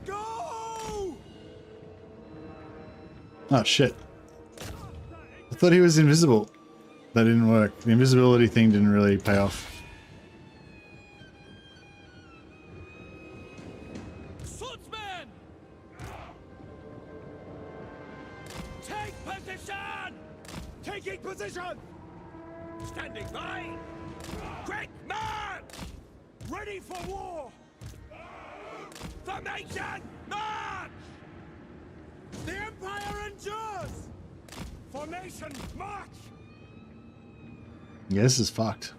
Go! Oh, shit. I thought he was invisible. That didn't work. The invisibility thing didn't really pay off. Swordsman! Take position! Taking position. Standing by! Quick march! Ready for war. Formation! March! The Empire Formation, march! Yeah, this is fucked.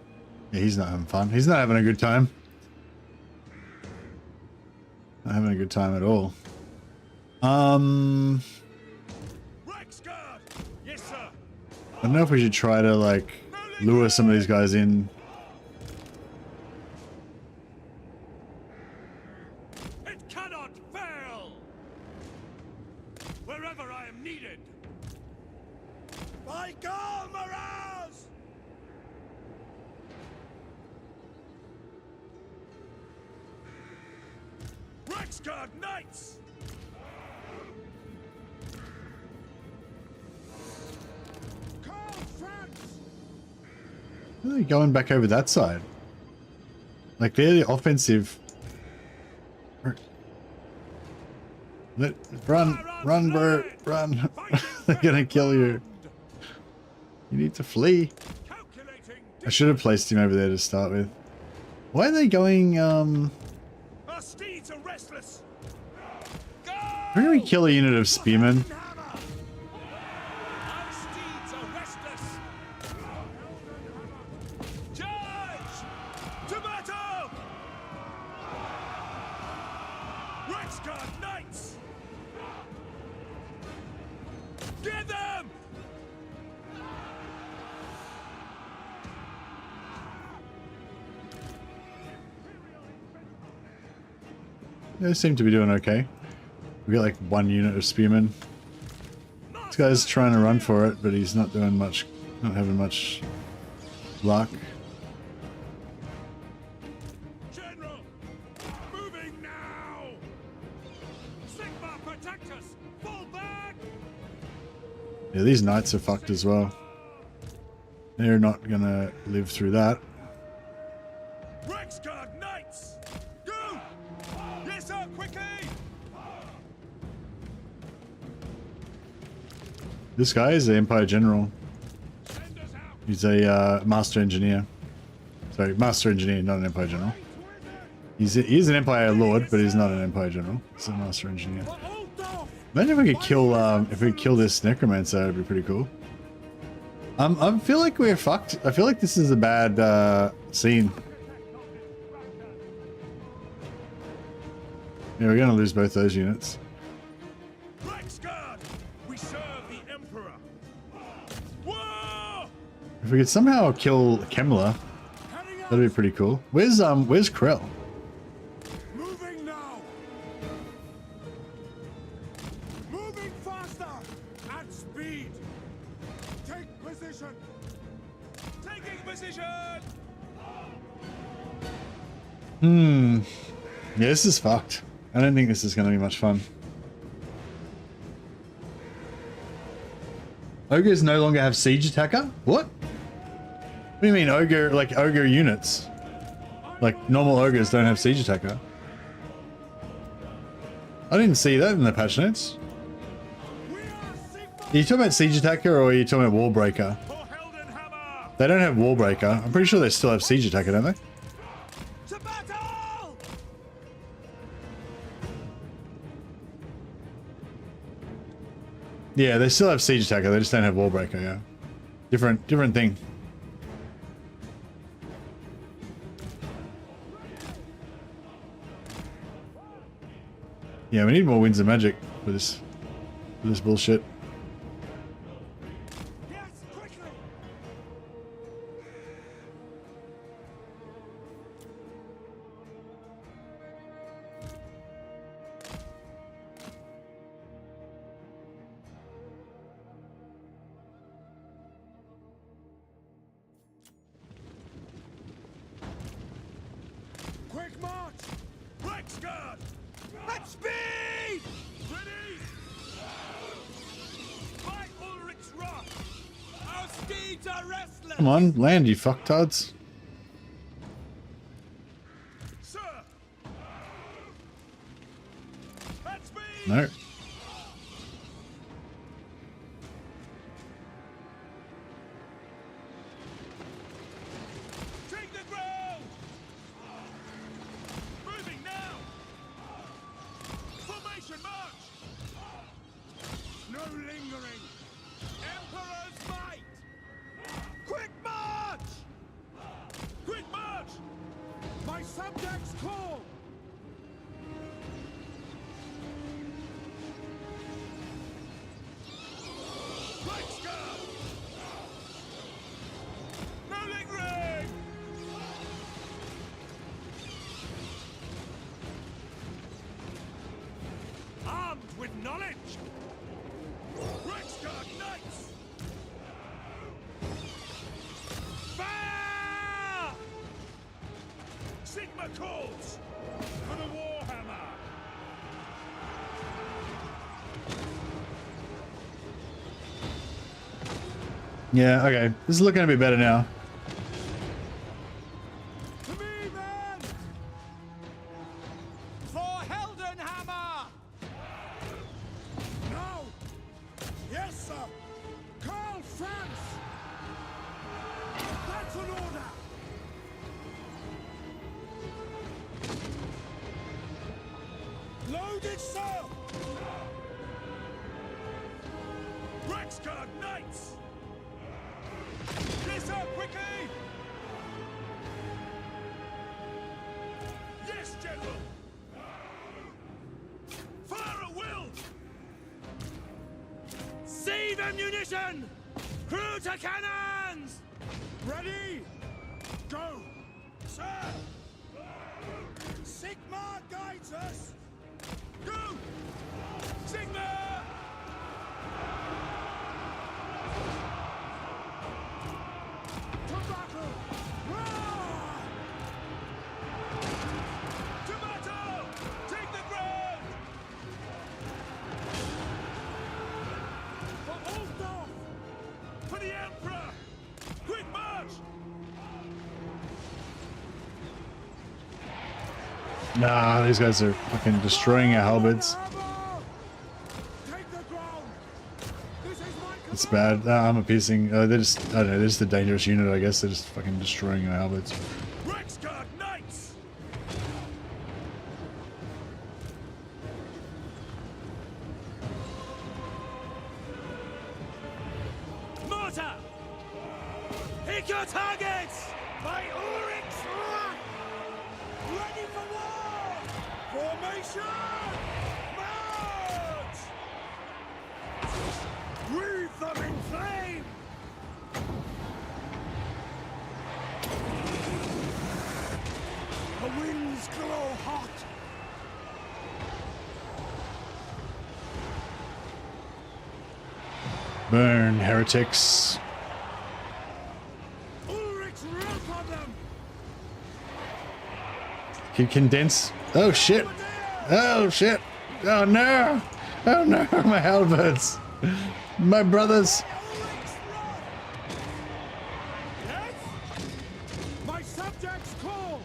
Yeah, he's not having fun. He's not having a good time. Not having a good time at all. Rexguard! Yes, sir. I don't know if we should try to like lure some of these guys in. It cannot fail! Wherever I am needed! By God, Miraz! Rexguard Knights! Call France! Why are they going back over that side? Like they're the offensive. Run, bro, run! They're gonna kill you. You need to flee. I should have placed him over there to start with. Why are they going? Our steeds are restless. How can we kill a unit of spearmen? Our steeds are restless. Charge! To battle! Rexguard Knights! Get them! They seem to be doing okay. We got like one unit of spearmen. This guy's trying to run for it, but he's not doing much, not having much luck. General! Moving now! Sigma, protect us! Fall back! Yeah, these knights are fucked as well. They're not gonna live through that. Rexguard Knights! Go! Yes, sir, quickly! This guy is the Empire General. Send us out! He's a Master Engineer. Sorry, Master Engineer, not an Empire General. He is an Empire Lord, but he's not an Empire General. He's a Master Engineer. Imagine if we could kill this Necromancer. That'd be pretty cool. I feel like we're fucked. I feel like this is a bad scene. Yeah, we're gonna lose both those units. Rexguard! We serve the Emperor! Whoa! If we could somehow kill Kemmler, that'd be pretty cool. Where's Krell? Moving now! Moving faster! At speed! Take position! Taking position! Yeah, this is fucked. I don't think this is going to be much fun. Ogres no longer have siege attacker? What? What do you mean ogre, like ogre units? Like normal ogres don't have siege attacker? I didn't see that in the patch notes. Are you talking about siege attacker or are you talking about wall breaker? They don't have wall breaker. I'm pretty sure they still have siege attacker, don't they? To battle! Yeah, they still have siege attacker. They just don't have wall breaker. Yeah, different thing. Yeah, we need more winds of magic for this bullshit. Yes, quickly! Quick march! Rexguard! At speed! Ready! By Ulrich's wrath! Our steeds are restless! Come on, land, you fucktards. Sir! At speed! No. Take the ground! Moving now! Formation march! No lingering! Emperor's might! Quick march! Quick march! My subjects call! Reichsguard! Rolling ring! Armed with knowledge! Reichsguard knights! Fire! Sigma calls for the Warhammer! Yeah, okay. This is looking a bit better now. To me, men! For Heldenhammer! Now! Yes, sir! Karl Franz! That's an order! Loaded, sir! Reichsguard knights! Yes, sir, quickly! Yes, General! Fire at will! Save ammunition! Crew to cannons! Ready? Go! Sir! Sigma guides us! Go! Sigma! To battle! Roar! To battle! Take the ground! For Altdorf! For the Emperor! Quick march! Nah, these guys are fucking destroying our halberds. Hammer! Take the ground! This is my It's bad. Armor piercing. They're just, I don't know, they're just a dangerous unit, I guess. They're just fucking destroying our halberds. Reichsguard knights! Mortar! Hit your targets! By Ulrich's wrath! Ready for war! Formation! March! Wreathe them in flame! The winds glow hot! Burn, heretics. Ulrich's wrath on them! Can condense. Oh shit. Oh shit. Oh no. Oh no, my halberds. My brothers. Ulrich's wrath! Yes? My subjects call!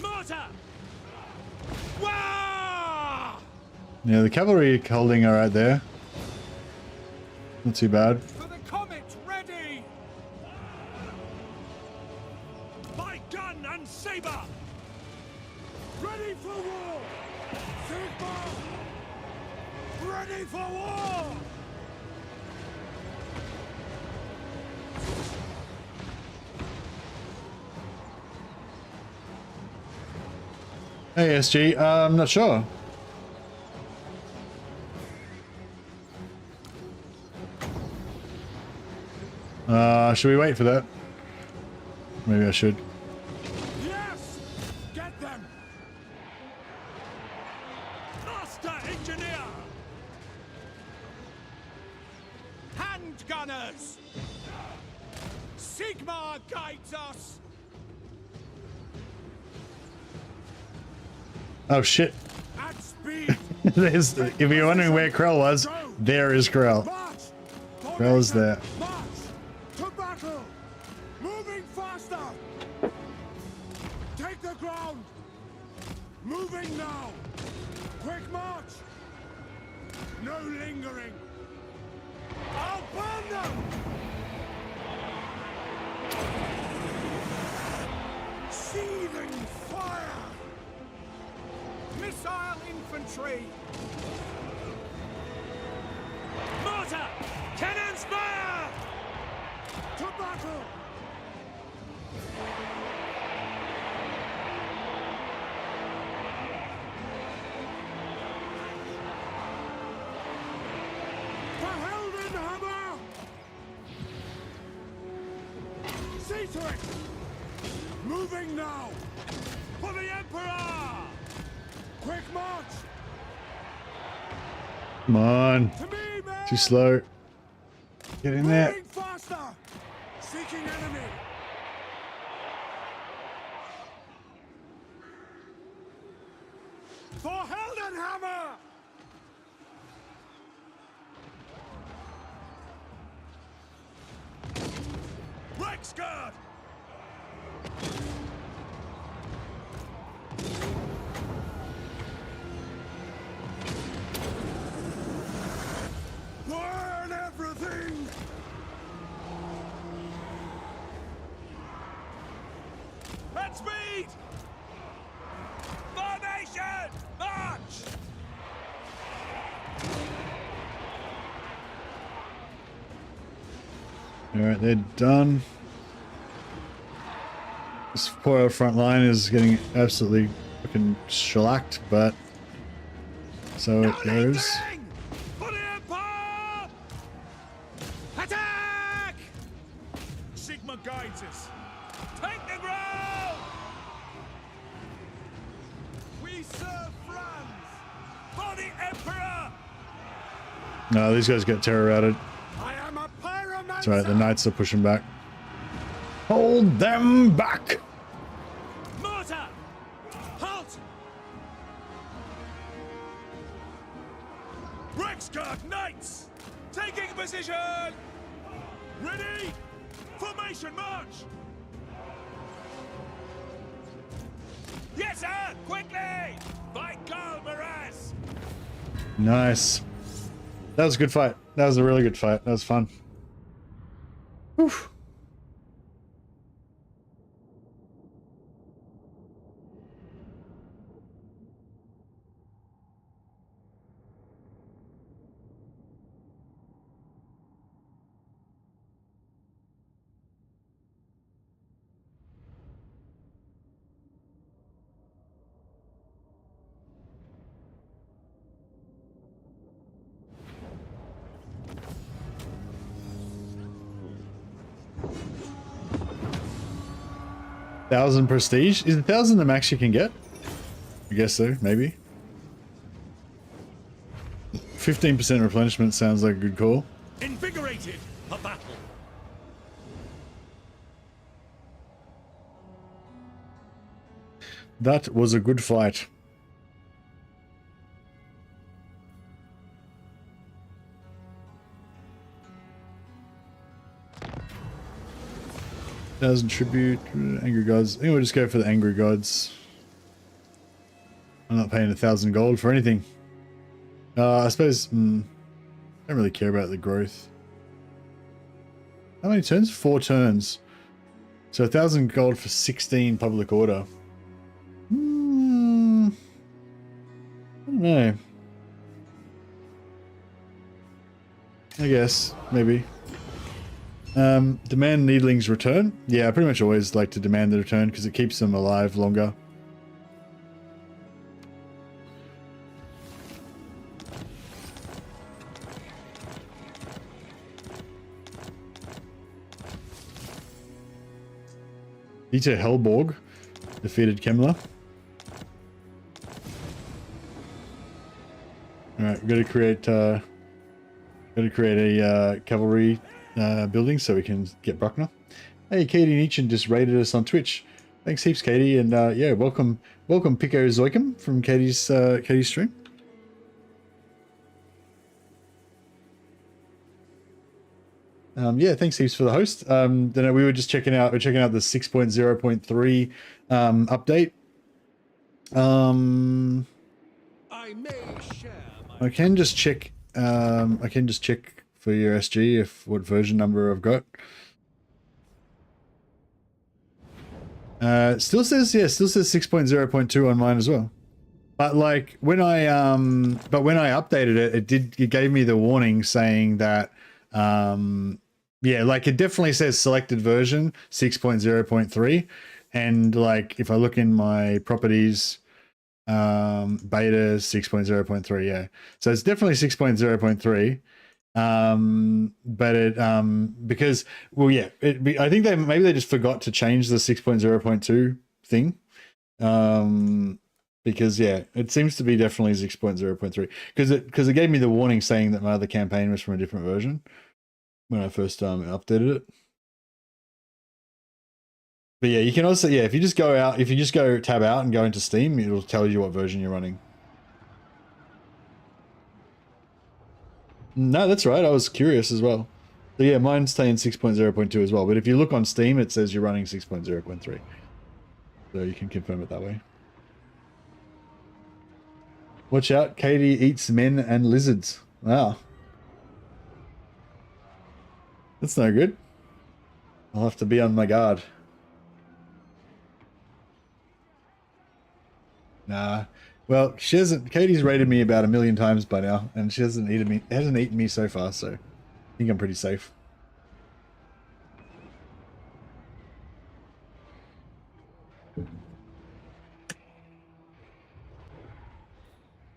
Mortar! Wah! Yeah, the cavalry holding are right there. Not too bad. For the comet, ready! My gun and saber! Ready for war! Sigma! Ready for war! Hey SG, I'm not sure. Should we wait for that? Maybe I should. Yes! Get them! Master engineer! Handgunners! Sigma guides us! Oh shit. At speed! There's, if you're wondering where Krell was, there is Krell. March! Krell is there. March! To battle! Moving faster! Take the ground! Moving now! Quick march! No lingering! I'll burn them! Seething fire! Missile infantry! Mortar! Cannons fire! to it! Moving now! For the Emperor! Quick march! Come on. To me, man! Too slow. Get in there. Moving faster! Seeking enemy! For Heldenhammer! Rexguard! Burn everything! At speed! Formation! March! All right, they're done. This poor front line is getting absolutely fucking shellacked, but so it goes. For the Empire! Attack! Sigma guides us. Take the ground! We serve France! For the Emperor! No, these guys get terror routed. I am a pyromancer! That's right, the knights are pushing back. Hold them back! Mortar! Halt! Rexguard Knights! Taking position! Ready! Formation march! Yes, sir! Quickly! By Karl Maras! Nice. That was a good fight. That was a really good fight. That was fun. Whew. $1,000 prestige? Is 1,000 the max you can get? I guess so, maybe. 15% replenishment sounds like a good call. Invigorated for battle! That was a good fight. $1,000 tribute, angry gods. I think we'll just go for the angry gods. I'm not paying 1,000 gold for anything. I suppose I don't really care about the growth. How many turns? 4 turns. So 1,000 gold for 16 public order. I don't know. I guess maybe. Demand Needling's return. Yeah, I pretty much always like to demand the return because it keeps them alive longer. Dieter Hellborg defeated Kemmler. Alright, we're gonna create a cavalry building so we can get Bruckner. Hey, Katie Nietzsche just raided us on Twitch. Thanks heaps, Katie, and yeah, welcome Pico Zoikum from Katie's stream. Yeah, thanks heaps for the host. Then we were just checking out the 6.0.3 update. I may share my I can just check for your SG what version number I've got. Still says 6.0.2 on mine as well. But like when I updated it, it gave me the warning saying that yeah, like it definitely says selected version 6.0.3, and like if I look in my properties, beta 6.0.3, yeah. So it's definitely 6.0.3. But it because well yeah, I think they just forgot to change the 6.0.2 thing. Because yeah, it seems to be definitely 6.0.3 because it gave me the warning saying that my other campaign was from a different version when I first updated it. But yeah, you can also if you just go tab out and go into Steam, it'll tell you what version you're running. No, that's right. I was curious as well. So yeah, mine's staying 6.0.2 as well. But if you look on Steam, it says you're running 6.0.3. So you can confirm it that way. Watch out, Katie eats men and lizards. Wow. That's no good. I'll have to be on my guard. Nah. Well, she hasn't. Katie's rated me about 1 million times by now, and she hasn't eaten me so far, so I think I'm pretty safe.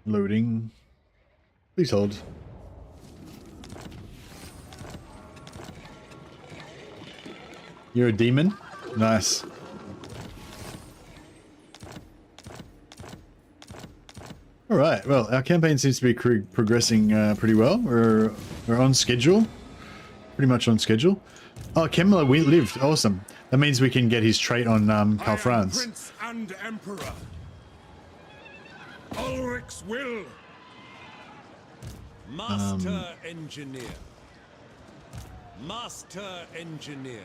Loading. Please hold. You're a demon? Nice. All right. Well, our campaign seems to be progressing pretty well. We're on schedule. Pretty much on schedule. Oh, Kemmler, we lived. Awesome. That means we can get his trait on Karl Franz. Prince and Emperor. Ulrich's will. Master Engineer. Master Engineer.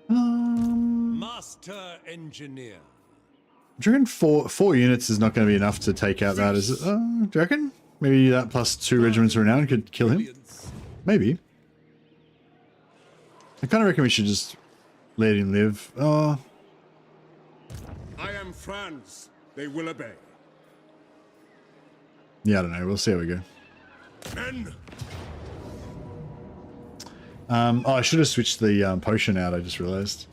Master Engineer. Do you reckon four units is not going to be enough to take out that? Is it? Do you reckon? Maybe that plus 2 regiments renown could kill him? Maybe. I kind of reckon we should just let him live. Oh. I am Franz. They will obey. Yeah, I don't know. We'll see how we go. Men. Oh, I should have switched the potion out. I just realized.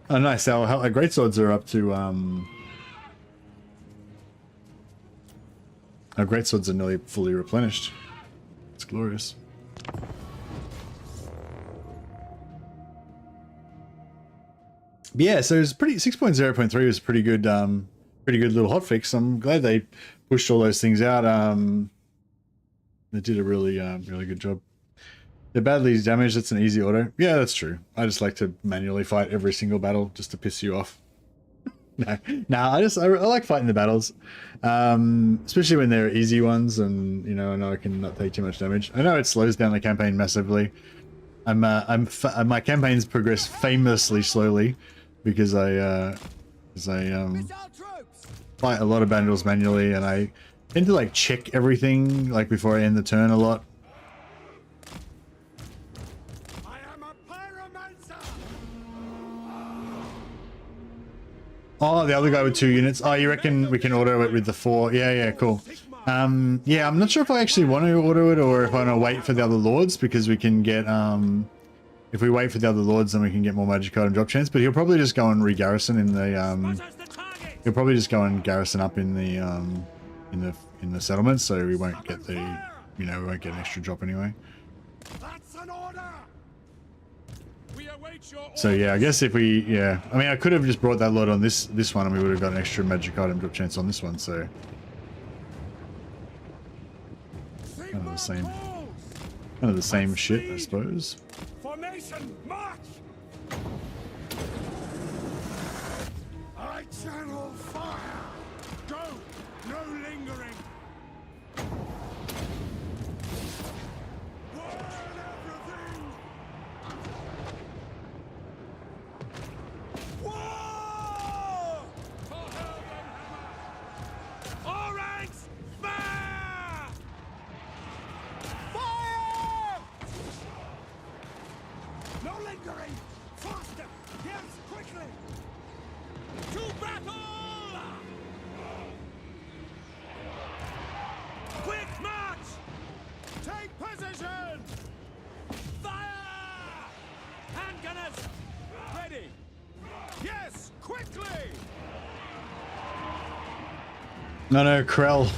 Oh, nice. Our greatswords are up to our greatswords are nearly fully replenished. It's glorious. But yeah, so it's pretty 6.0.3 was pretty good little hotfix. I'm glad they pushed all those things out. They did a really good job. They're badly damaged. That's an easy auto. Yeah, that's true. I just like to manually fight every single battle just to piss you off. No, I like fighting the battles, especially when they're easy ones, and you know I know I can not take too much damage. I know it slows down the campaign massively. My campaigns progress famously slowly because I fight a lot of battles manually, and I tend to like check everything like before I end the turn a lot. Oh, the other guy with 2 units. Oh, you reckon we can auto it with the 4? Yeah, cool. Yeah, I'm not sure if I actually want to auto it or if I want to wait for the other lords, because we can get if we wait for the other lords, then we can get more magic item drop chance. But he'll probably just go and re-garrison in the he'll probably just go and garrison up in the settlements, so we won't get the we won't get an extra drop anyway. That's an order. So yeah, I guess if we I mean I could have just brought that lot on this one and we would have got an extra magic item drop chance on this one, so kind of the same shit, I suppose. Formation march. I channel fire. Go, no lingering. gunners! Ready! Yes, quickly! No, Krell.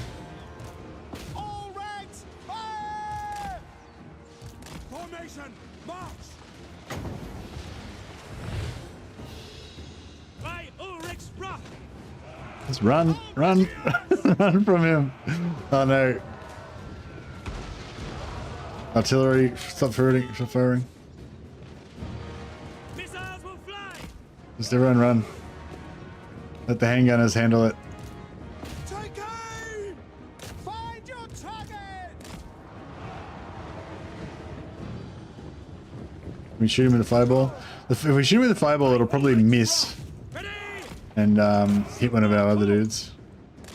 All ranks, fire! Formation, march! By Ulrich's wrath! Just run, run, run from him. Oh no. Artillery, stop firing. Missiles will fly! Just everyone run. Let the handgunners handle it. Take aim! Find your target! We shoot him with the fireball. If we shoot him with the fireball, it'll probably miss Ready! and hit one of our other dudes.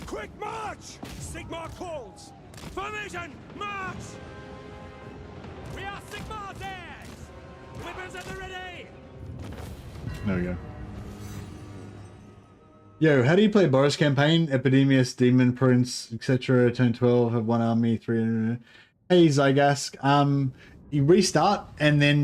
Quick march! Sigmar calls! Formation, march! We are Sigmar's heirs! Weapons at the ready! There we go. Yo, how do you play Boris campaign? Epidemius, Demon Prince, etc. Turn 12, have one army, 300. Hey, Zygask. You restart and then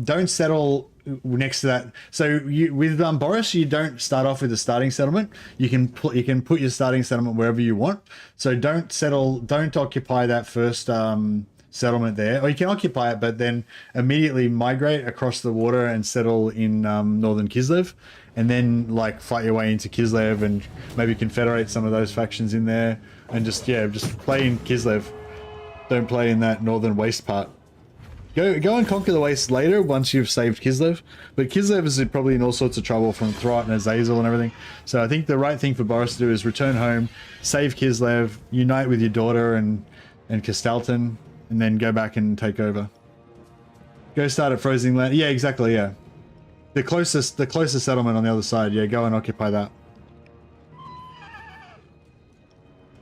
don't settle next to that. So you with Boris, you don't start off with a starting settlement. You can put your starting settlement wherever you want. So don't occupy that first settlement there, or you can occupy it, but then immediately migrate across the water and settle in northern Kislev, and then like fight your way into Kislev and maybe confederate some of those factions in there, and just play in Kislev. Don't play in that northern waste part. Go and conquer the waste later once you've saved Kislev, but Kislev is probably in all sorts of trouble from Throt and Azazel and everything. So I think the right thing for Boris to do is return home, save Kislev, unite with your daughter and Castalton, and then go back and take over. Go start at Frozen Land. Yeah, exactly. Yeah, the closest settlement on the other side. Yeah, go and occupy that.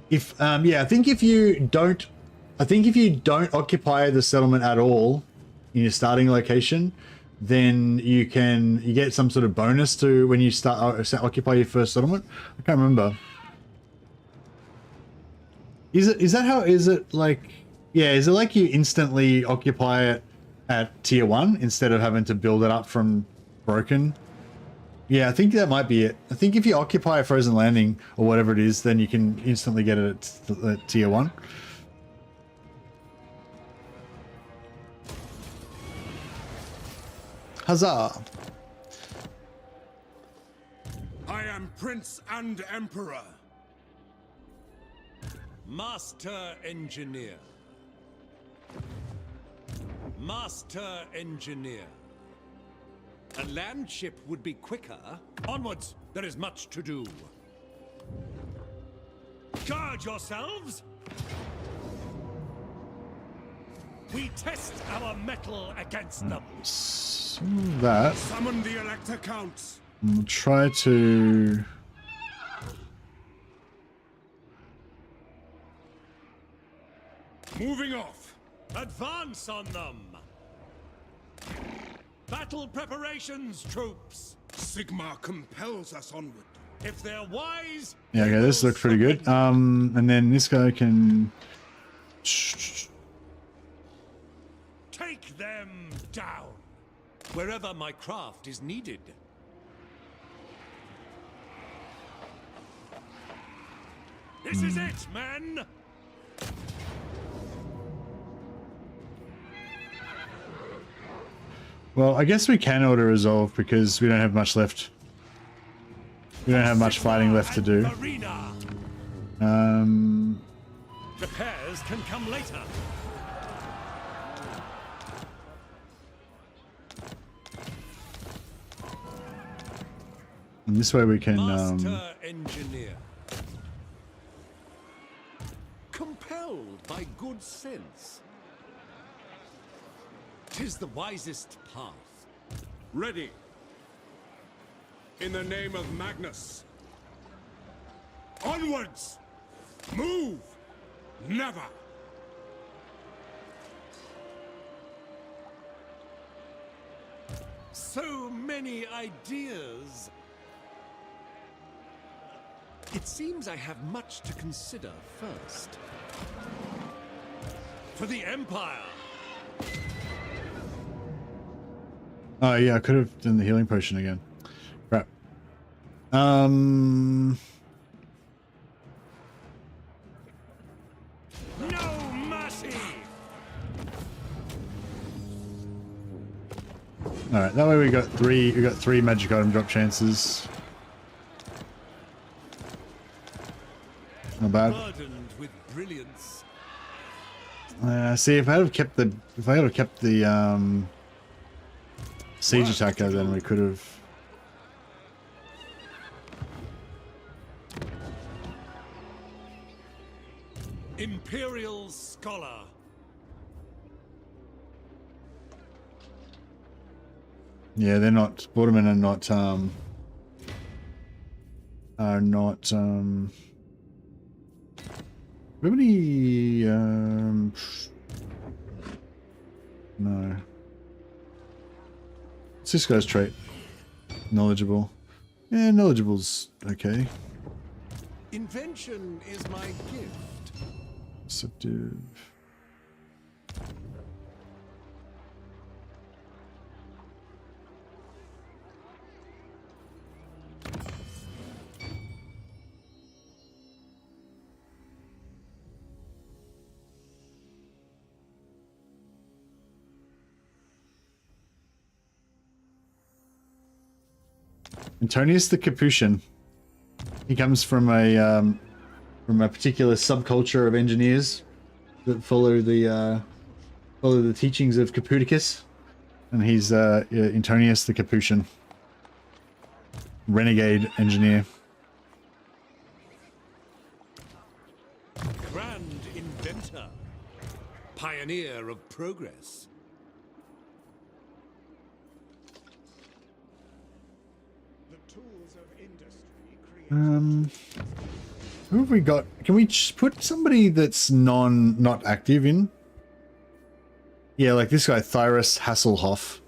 If I think if you don't occupy the settlement at all in your starting location, then you get some sort of bonus to when you occupy your first settlement. I can't remember. Is it like you instantly occupy it at tier 1 instead of having to build it up from broken? Yeah, I think that might be it. I think if you occupy a Frozen Landing or whatever it is, then you can instantly get it at tier 1. Huzzah! I am Prince and Emperor. Master Engineer. Master Engineer. A land ship would be quicker. Onwards, there is much to do. Guard yourselves! We test our mettle against them. That. Summon the Elector Counts. We'll try to... Moving off. Advance on them! Battle preparations, troops! Sigmar compels us onward. If they're wise... Yeah, okay, this looks pretty good. And then this guy can... Take them down! Wherever my craft is needed. This is it, men! Well, I guess we can auto resolve because we don't have much left. We don't have much fighting left to do. Repairs can come later. And this way we can Master Engineer. Compelled by good sense. 'Tis the wisest path. Ready. In the name of Magnus. Onwards! Move! Never! So many ideas. It seems I have much to consider first. For the Empire! Oh yeah, I could have done the healing potion again. Crap. No mercy. All right, that way we got three magic item drop chances. Not bad. Burdened with brilliance. See, if I had kept the siege attacker, then we could have. Imperial Scholar. Yeah, they're not. Watermen are not. Do we have any? No. What's this guy's trait? Knowledgeable. Yeah, knowledgeable's okay. Invention is my gift. Deceptive. Antonius the Capuchin. He comes from a particular subculture of engineers that follow the teachings of Caputicus, and he's Antonius the Capuchin, renegade engineer. Grand inventor. Pioneer of progress. Who have we got? Can we just put somebody that's not active in? Yeah, like this guy, Thyrus Hasselhoff.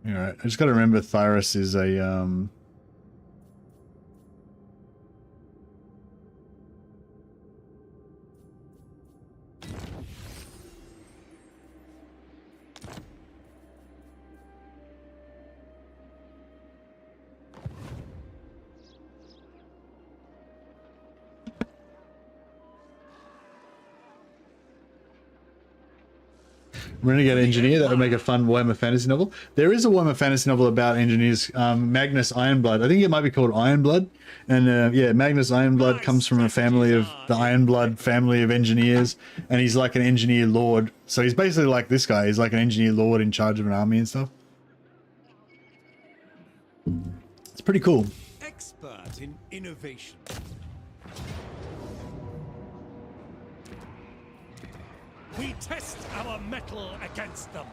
Alright, I just gotta remember Thyrus is a renegade engineer. That would make a fun Warhammer fantasy novel. There is a Warhammer fantasy novel about engineers, Magnus Ironblood. I think it might be called Ironblood. And yeah, Magnus Ironblood comes from a family of the Ironblood family of engineers, and he's like an engineer lord. So he's basically like this guy. He's like an engineer lord in charge of an army and stuff. It's pretty cool. Expert in innovation. We test our metal against them.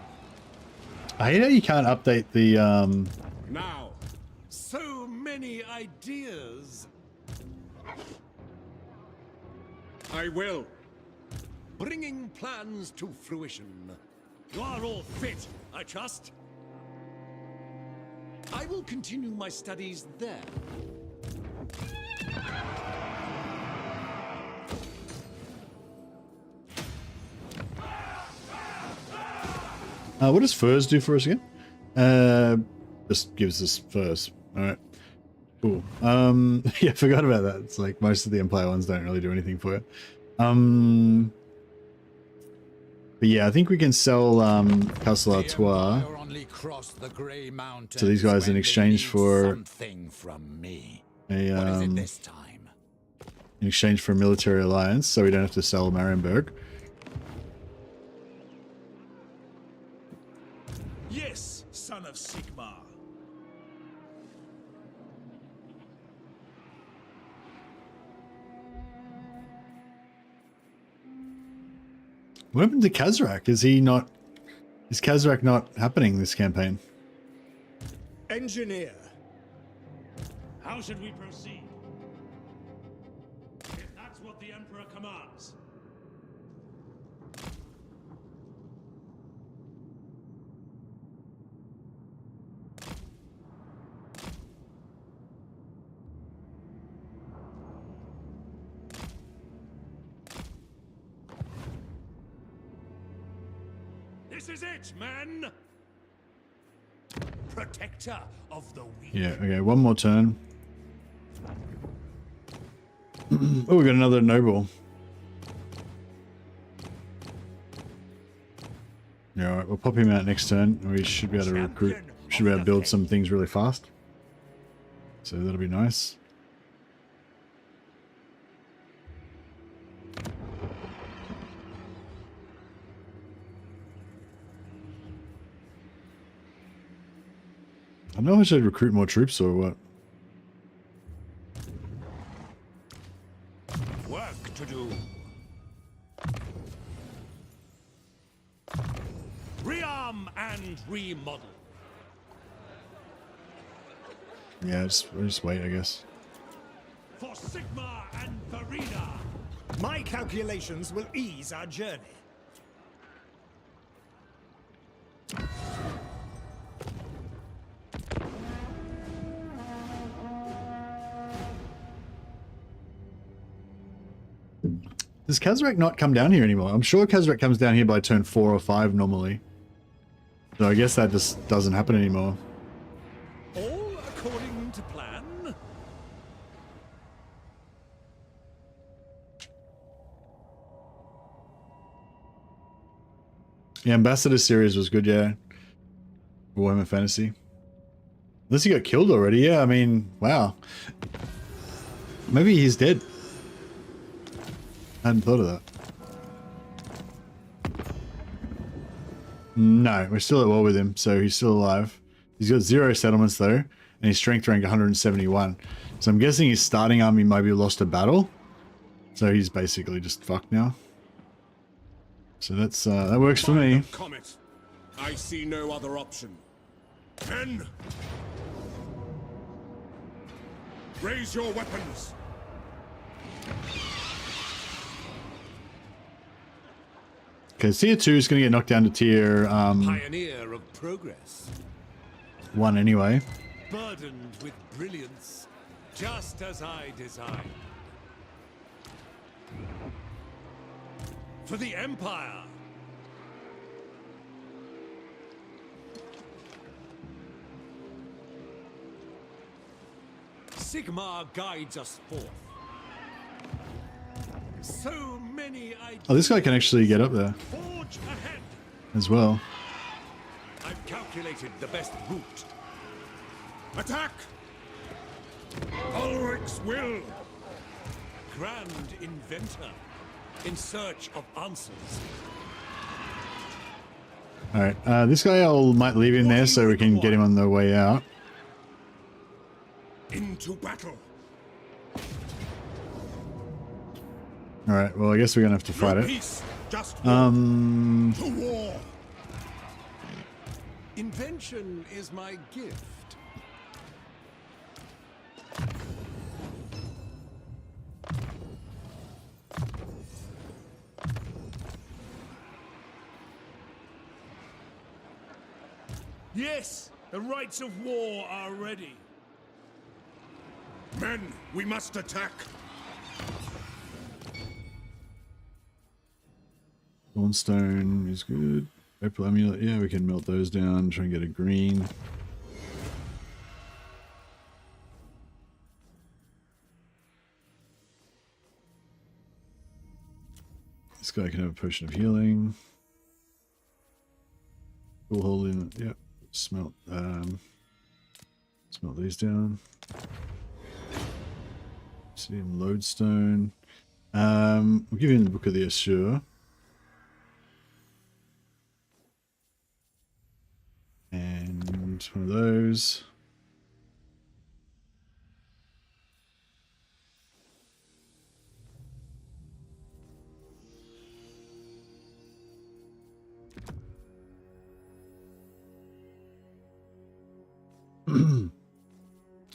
I hate how you can't update the Now, so many ideas. I will. Bringing plans to fruition. You are all fit, I trust. I will continue my studies there. what does furs do for us again? Just gives us furs. All right. Cool. Yeah, I forgot about that. It's like most of the Empire ones don't really do anything for you. But yeah, I think we can sell Castle Artois to these guys in exchange for in exchange for a military alliance, so we don't have to sell Marienburg. Yes, son of Sigmar. What happened to Kazrak? Is Kazrak not happening this campaign? Engineer. How should we proceed? If that's what the Emperor commands. This is it, men. Protector of the weak. Yeah, okay, one more turn. Oh, we got another noble. Yeah, alright, we'll pop him out next turn. We should be able to recruit. Should be able to build some things really fast. So that'll be nice. I don't know if I should recruit more troops or what. Work to do. Rearm and remodel. Yeah, just wait, I guess. For Sigma and Verena. My calculations will ease our journey. Does Kazrak not come down here anymore? I'm sure Kazrak comes down here by turn 4 or 5 normally. So I guess that just doesn't happen anymore. All according to plan. The Ambassador series was good, yeah. Warhammer Fantasy. Unless he got killed already, yeah, I mean, wow. Maybe he's dead. I hadn't thought of that. No, we're still at war with him, so he's still alive. He's got 0 settlements though, and his strength rank 171. So I'm guessing his starting army maybe lost a battle. So he's basically just fucked now. So that's that works for me. Comet. I see no other option. Men! Raise your weapons! Okay, tier 2 is going to get knocked down to tier Pioneer of progress. 1 anyway. Burdened with brilliance, just as I designed. For the Empire! Sigmar guides us forth. So many ideas. Oh, this guy can actually get up there Forge ahead. as well. I've calculated the best route. Attack! Ulrich's will! Grand inventor, in search of answers. Alright, this guy might leave him there so we can get him on the way out. Into battle. Alright, well I guess we're gonna have to fight it. Peace, just war. To war. Invention is my gift. Yes, the rights of war are ready. Men, we must attack. Dawnstone is good. Opal amulet, yeah, we can melt those down, try and get a green. This guy can have a potion of healing. Full holding, yep. Smelt these down. See him lodestone. We'll give him the Book of the Assure. And one of those.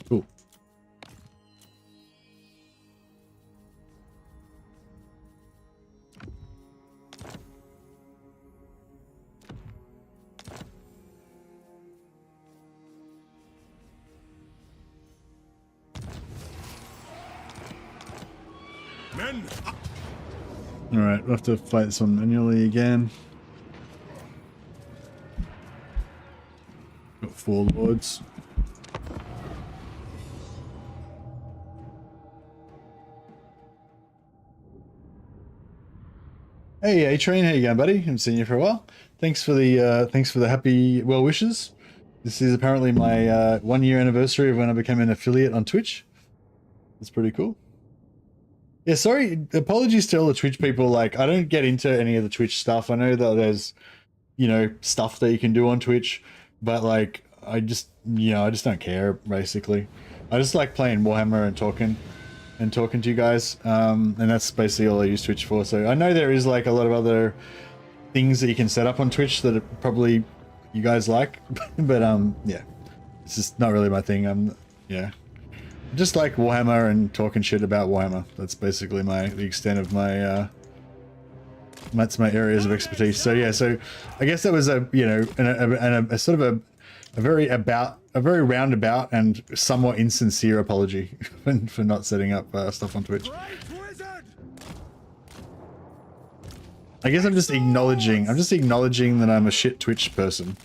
Cool. Men. All right, we'll have to fight this one manually again. Four lords. Hey, A-Train, how you going, buddy? Haven't seen you for a while. Thanks for the happy well wishes. This is apparently my 1 year anniversary of when I became an affiliate on Twitch. That's pretty cool. Yeah, sorry, apologies to all the Twitch people. Like, I don't get into any of the Twitch stuff. I know that there's, you know, stuff that you can do on Twitch, but like, I just don't care, basically. I just like playing Warhammer and talking to you guys, and that's basically all I use Twitch for. So I know there is like a lot of other things that you can set up on Twitch that are probably you guys like, but yeah, it's just not really my thing. Yeah, just like Warhammer and talking shit about Warhammer. That's basically the extent of my that's my areas of expertise. So yeah, so I guess that was a, you know, a sort of a very roundabout and somewhat insincere apology for not setting up stuff on Twitch. I guess I'm just acknowledging that I'm a shit Twitch person.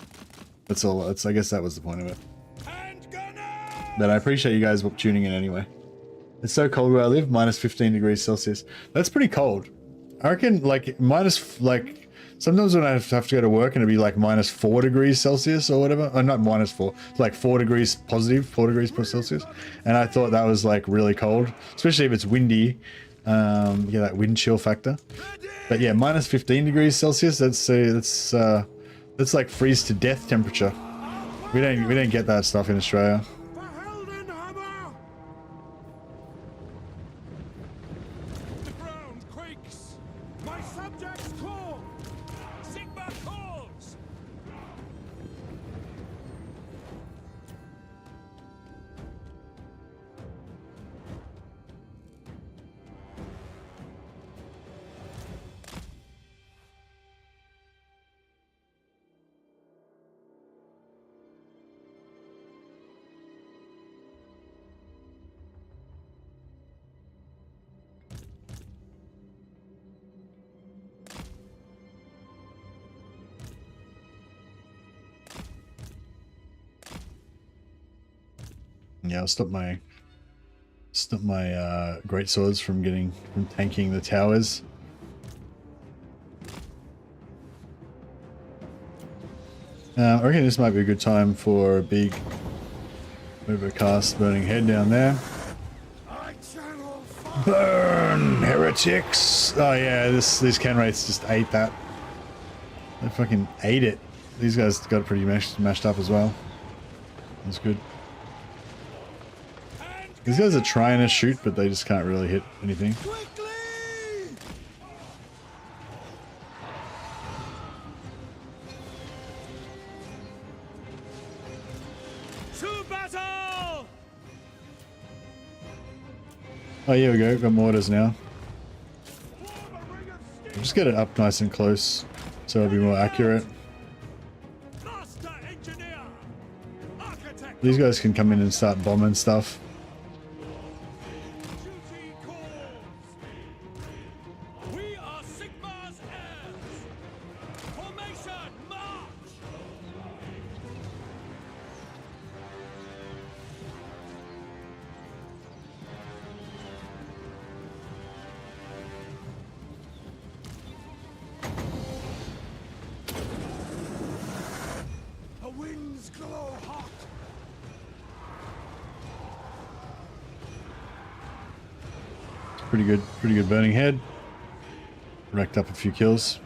That's all. I guess that was the point of it. But I appreciate you guys tuning in anyway. It's so cold where I live, minus 15 degrees Celsius. That's pretty cold. I reckon like sometimes when I have to go to work and it'd be like minus 4 degrees Celsius or whatever. Oh, not minus 4. It's like 4 degrees positive, 4 degrees per Celsius. And I thought that was like really cold, especially if it's windy. Yeah, that wind chill factor. But yeah, minus 15 degrees Celsius. That's like freeze to death temperature. We don't get that stuff in Australia. Yeah, I'll stop my great swords from tanking the towers. I reckon this might be a good time for a big overcast burning head down there. Burn, heretics! Oh yeah, these can wraiths just ate that. They fucking ate it. These guys got pretty mashed up as well. That's good. These guys are trying to shoot, but they just can't really hit anything. To battle! Oh, here we go. Got mortars now. Just get it up nice and close so it'll be more accurate. These guys can come in and start bombing stuff. Pretty good burning head. Racked up a few kills.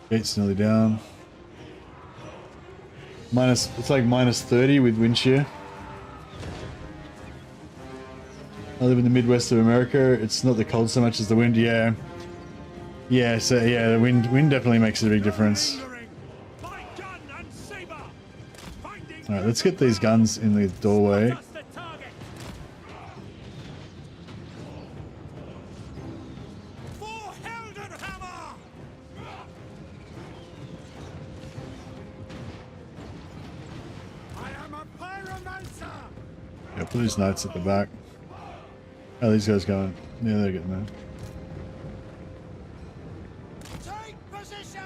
Gate's nearly down. It's like minus 30 with wind shear. I live in the Midwest of America. It's not the cold so much as the wind. Yeah. Yeah, so yeah, the wind definitely makes a big difference. Alright, let's get these guns in the doorway. Yeah, put these knights at the back. How are these guys going? Yeah, they're getting there. Take position!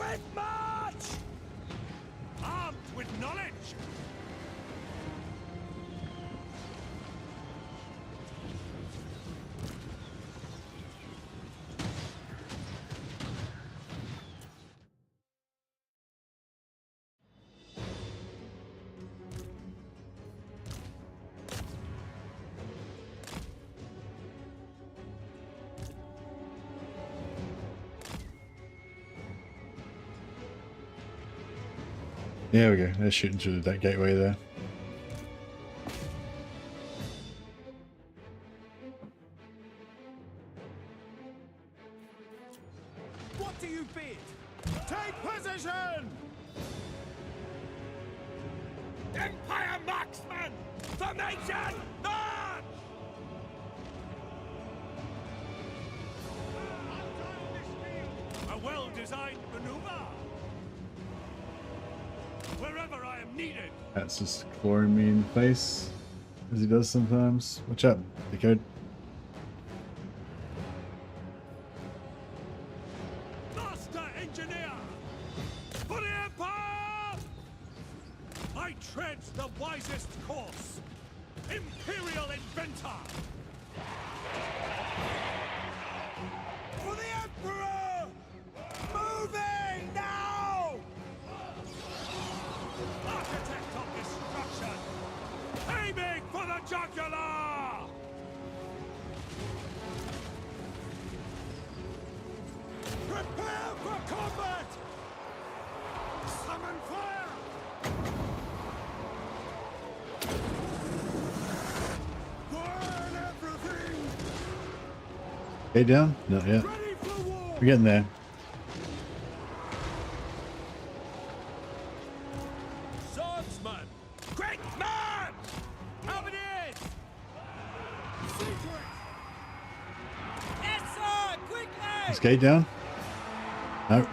it march! Armed with knowledge! There we go. They're shooting through that gateway there. What do you bid? Take position! Empire marksman! Formation! March! A well-designed maneuver! Wherever I am needed! That's just clawing me in the face, as he does sometimes. Watch out, dickhead. Master engineer! For the Empire! I tread the wisest course! Imperial inventor! For the Emperor! Moving now! Architect of destruction! Aiming for the jugular! Prepare for combat! Summon fire! Burn everything! Hey, down? Not yet. Ready for war! We're getting there. Swordsman! Quick man! How it is! Secret! Yes, sir! Quickly! Is Gate down? No.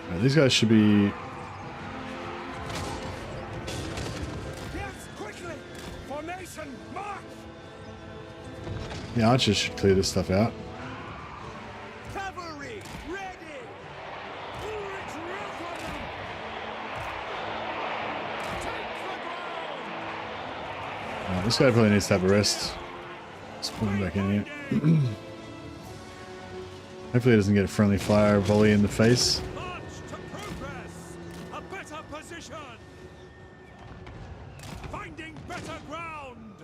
Right, these guys should be... Yes, quickly! Formation, march! The archers should clear this stuff out. Cavalry, ready! Ulrich Retrying! Take the ground! This guy probably needs to have a rest. Let's put him back in here. Hopefully he doesn't get a friendly fire volley in the face. March to progress! A better position! Finding better ground!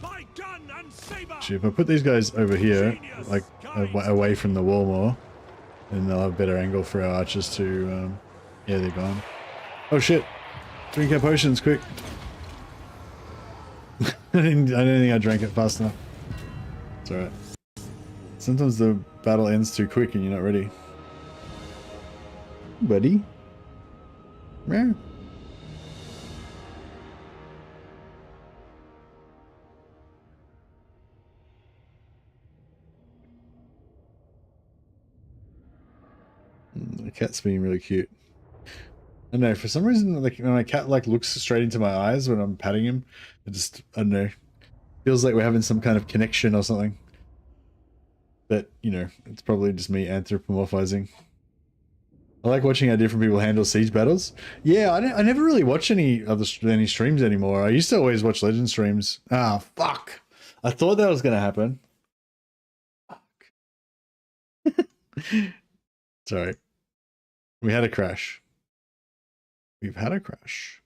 By gun and saber! Actually, if I put these guys over here, like away from the wall more, then they'll have a better angle for our archers to... yeah, they're gone. Oh shit! Drink our potions, quick! I don't think I drank it fast enough. It's alright. Sometimes the battle ends too quick and you're not ready. Buddy? Meow. The cat's being really cute. I don't know, for some reason, like when my cat like looks straight into my eyes when I'm patting him, it just, I don't know, feels like we're having some kind of connection or something. But, you know, it's probably just me anthropomorphizing. I like watching how different people handle siege battles. Yeah, I never really watch any streams anymore. I used to always watch Legend streams. Ah, fuck. I thought that was going to happen. Fuck. Sorry. We had a crash. We've had a crash.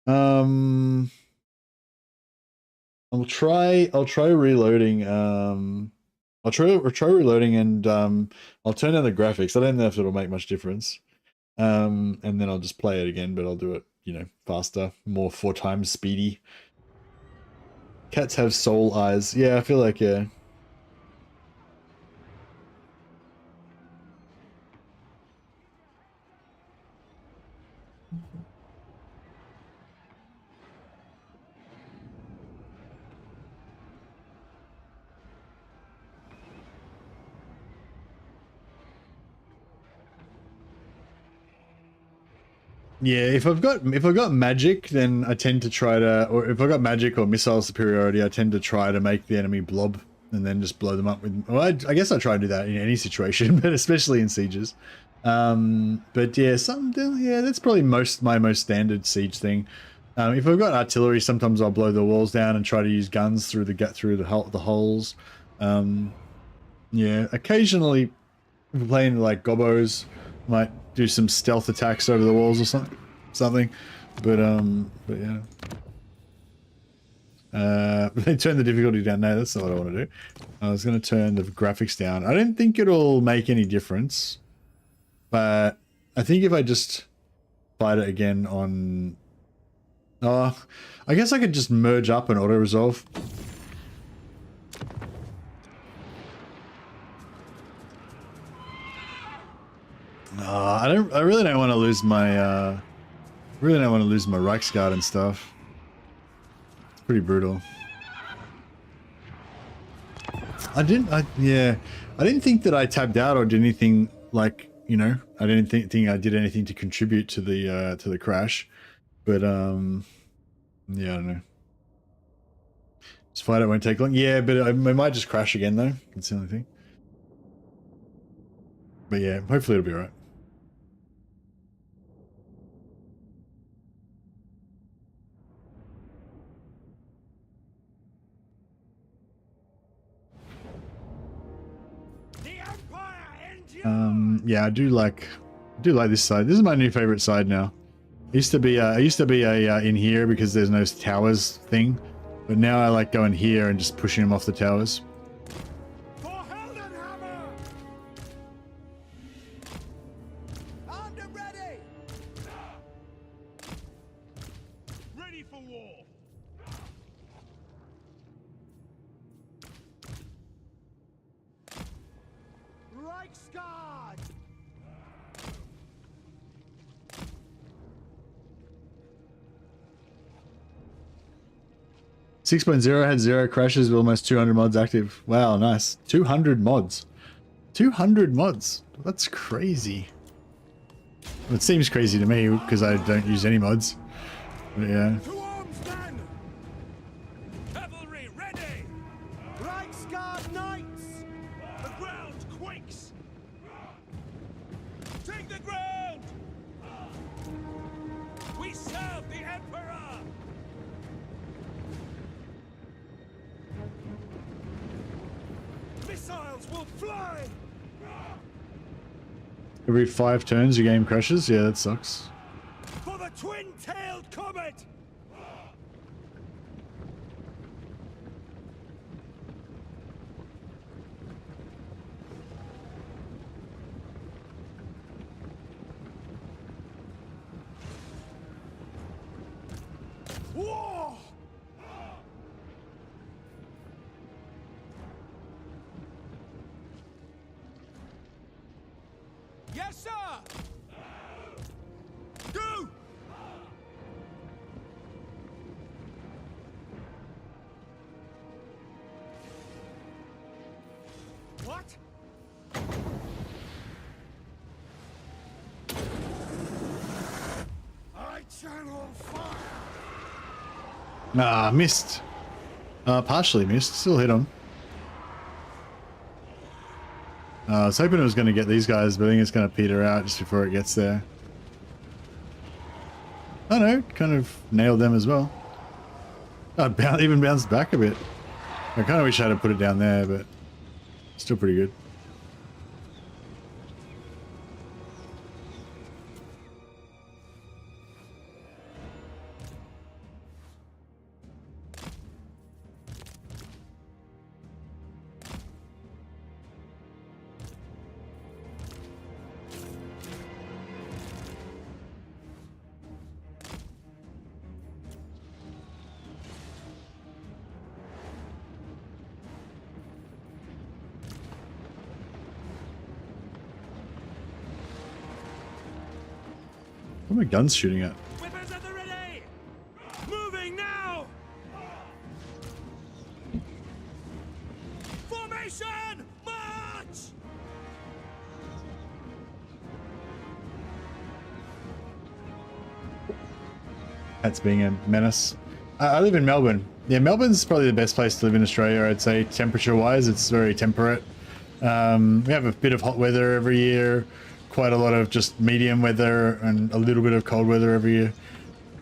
I'll try reloading. I'll try reloading and I'll turn down the graphics. I don't know if it'll make much difference. And then I'll just play it again, but I'll do it, you know, faster, more 4 times speedy. Cats have soul eyes. Yeah, I feel like, yeah. Yeah, if I've got magic, then I tend to try to, or if I've got magic or missile superiority, I tend to try to make the enemy blob and then just blow them up with. Well, I guess I try to do that in any situation, but especially in sieges. But yeah, that's probably my most standard siege thing. If I've got artillery, sometimes I'll blow the walls down and try to use guns through the holes. Yeah, occasionally, if we're playing like gobos, might do some stealth attacks over the walls or something. But yeah. They turn the difficulty down. No, that's not what I want to do. I was going to turn the graphics down. I don't think it'll make any difference, but I think if I just fight it again on, I guess I could just merge up and auto resolve. I really don't want to lose my Reichsguard and stuff. Pretty brutal. I didn't think that I tabbed out or did anything, like, you know, I didn't think I did anything to contribute to the crash, but yeah, I don't know. This fight, it won't take long. Yeah, but it might just crash again though. That's the only thing. But yeah, hopefully it'll be alright. Yeah, I do like this side. This is my new favorite side now. I used to be in here because there's no towers thing, but now I like going here and just pushing them off the towers. Ready for war. Reichsguard! 6.0 had 0 crashes with almost 200 mods active. Wow, nice. 200 mods. 200 mods. That's crazy. Well, it seems crazy to me because I don't use any mods. But yeah. To arms, then! Cavalry ready! Reichsguard knights! The ground quakes! Take the ground! We serve the Emperor! Missiles will fly! Every 5 turns your game crashes? Yeah, that sucks. For the twin-tailed comet! War! Yes, sir! Go! What? I channel fire! Ah, missed. Partially missed. Still hit him. I was hoping it was going to get these guys, but I think it's going to peter out just before it gets there. Oh no, kind of nailed them as well. Oh, even bounced back a bit. I kind of wish I had put it down there, but still pretty good. What are my guns shooting at? Whippers at the ready! Moving now! Formation! March! That's being a menace. I live in Melbourne. Yeah, Melbourne's probably the best place to live in Australia, I'd say, temperature-wise. It's very temperate. We have a bit of hot weather every year, quite a lot of just medium weather, and a little bit of cold weather every year.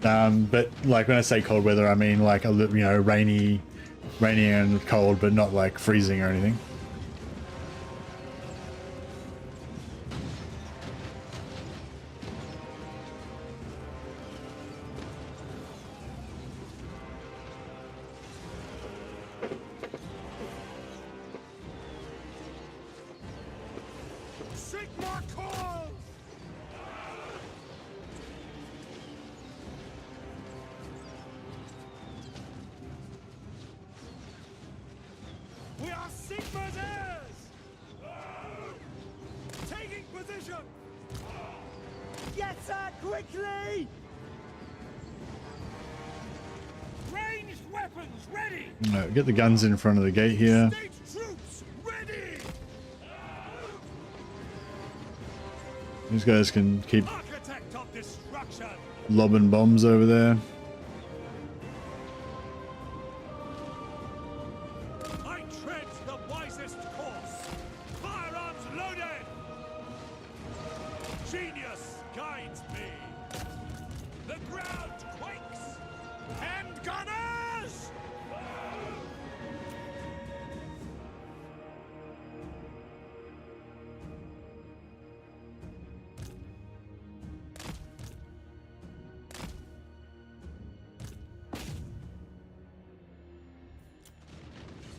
But like when I say cold weather, I mean like a little, you know, rainy and cold, but not like freezing or anything. Sigma calls! We are Sigma's heirs! Taking position! Yes, sir, quickly! Ranged weapons ready! Get the guns in front of the gate here. State troops ready! These guys can keep Architect of destruction! lobbing bombs over there. I tread the wisest course! Firearms loaded! Genius guides me! The ground quakes! Hand gunners!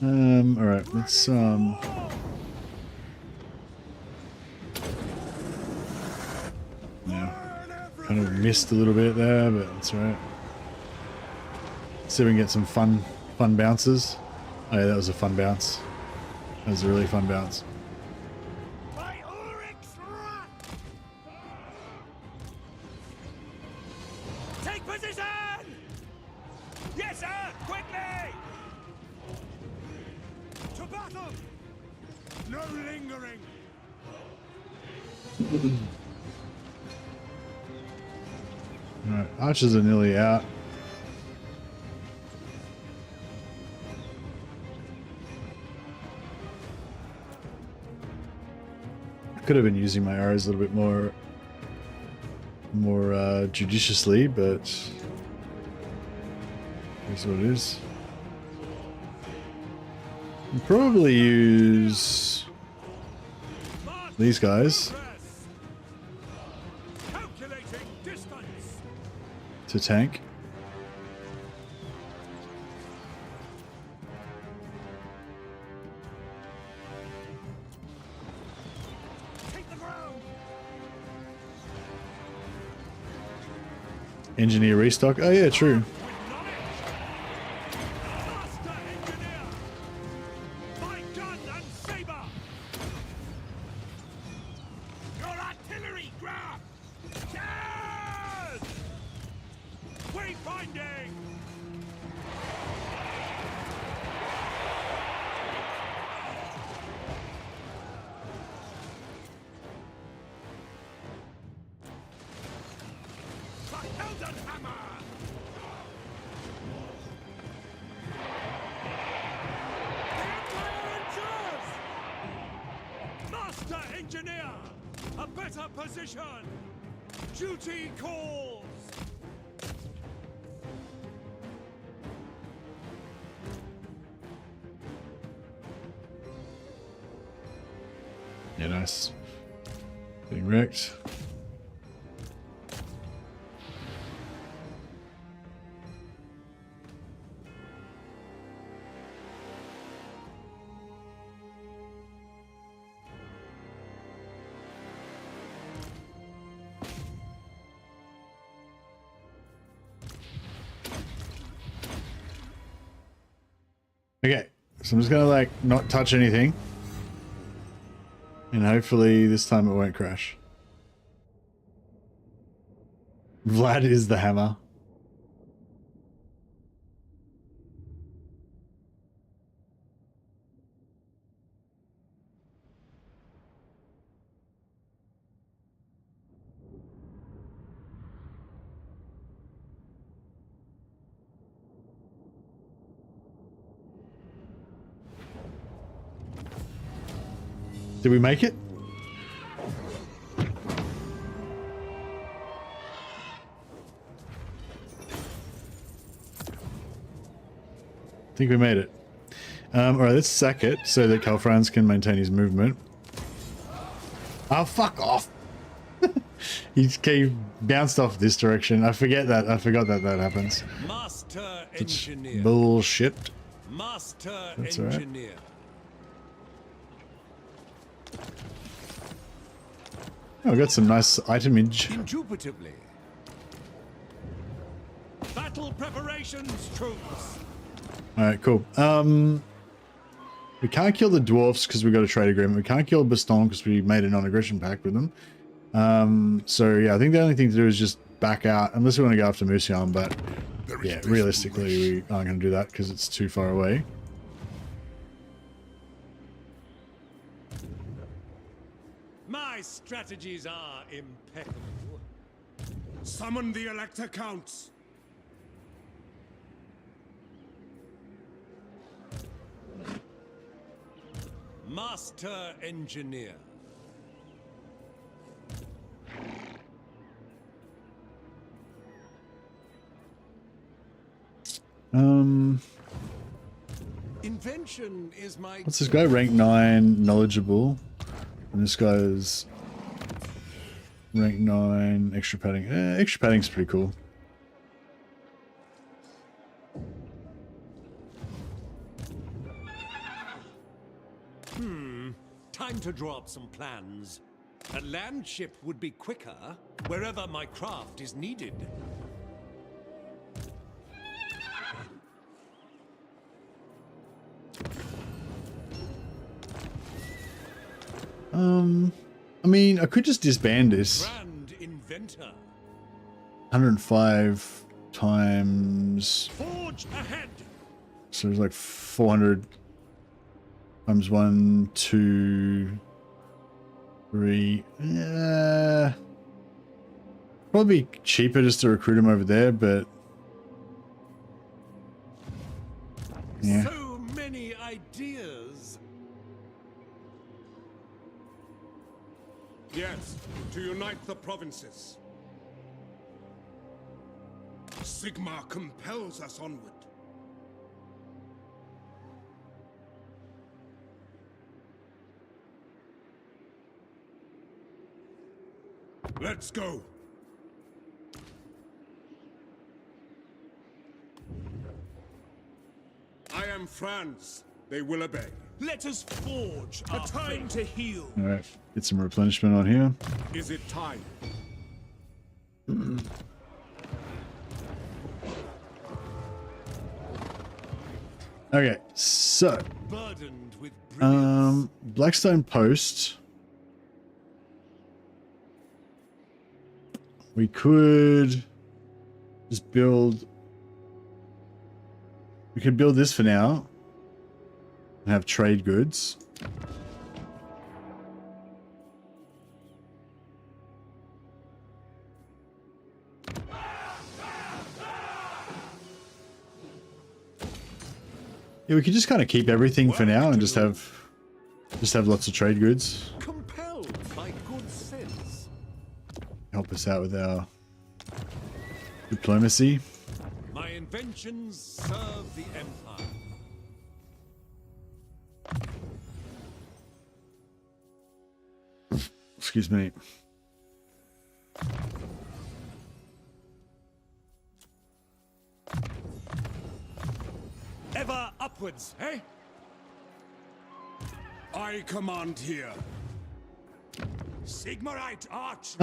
All right, let's yeah, kind of missed a little bit there, but that's all right. See if we can get some fun bounces. Oh yeah, that was a fun bounce. That was a really fun bounce. By Ulrich's wrath! Take position! Yes, sir! Quickly! To battle! No lingering! All right, archers are nearly out. I could have been using my arrows a little bit more judiciously, but here's what it is. I'll probably use these guys Calculating distance! to tank. Take the ground! Engineer restock. Oh yeah, true. Master engineer! By gun and saber! Your artillery grab! Charge! Wayfinding! The Elden Hammer! Master engineer! A better position! Duty calls! Yeah, nice. Getting wrecked. Okay, so I'm just gonna like not touch anything, and hopefully this time it won't crash. Vlad is the hammer. Did we make it? I think we made it. Alright, let's sack it so that Calfrans can maintain his movement. Oh, fuck off! He bounced off this direction. I forgot that happens. Master It's engineer. bullshit. Master That's all right. engineer. Oh, we got some nice itemage. Indubitably. Battle preparations, troops. Alright, cool. We can't kill the dwarfs because we got a trade agreement. We can't kill Baston because we made a non-aggression pact with them. So yeah, I think the only thing to do is just back out, unless we want to go after Musion, but yeah, realistically we aren't going to do that because it's too far away. My strategies are impeccable. Summon the Elector Counts. Master engineer. Invention is my. What's this guy? Rank 9, knowledgeable. And this guy is rank 9, extra padding. Extra padding's pretty cool. Time to draw up some plans. A land ship would be quicker wherever my craft is needed. I mean, I could just disband this. Grand inventor. 105 times. Forge ahead. So there's like 400 times 1, 2, 3. Yeah. Probably cheaper just to recruit him over there, but yeah. So many ideas. Yes, to unite the provinces. Sigmar compels us onward. Let's go. I am Franz. They will obey. Let us forge a time to heal. All right, get some replenishment on here. Is it time? Okay, so Burdened with brilliance. Blackstone Post. We could just build. We could build this for now and have trade goods. Yeah, we could just kind of keep everything for now and just have lots of trade goods. Compelled by good sense. Help us out with our diplomacy. My inventions serve the Empire. Excuse me. Ever upwards, eh? I command here. Sigmarite Arch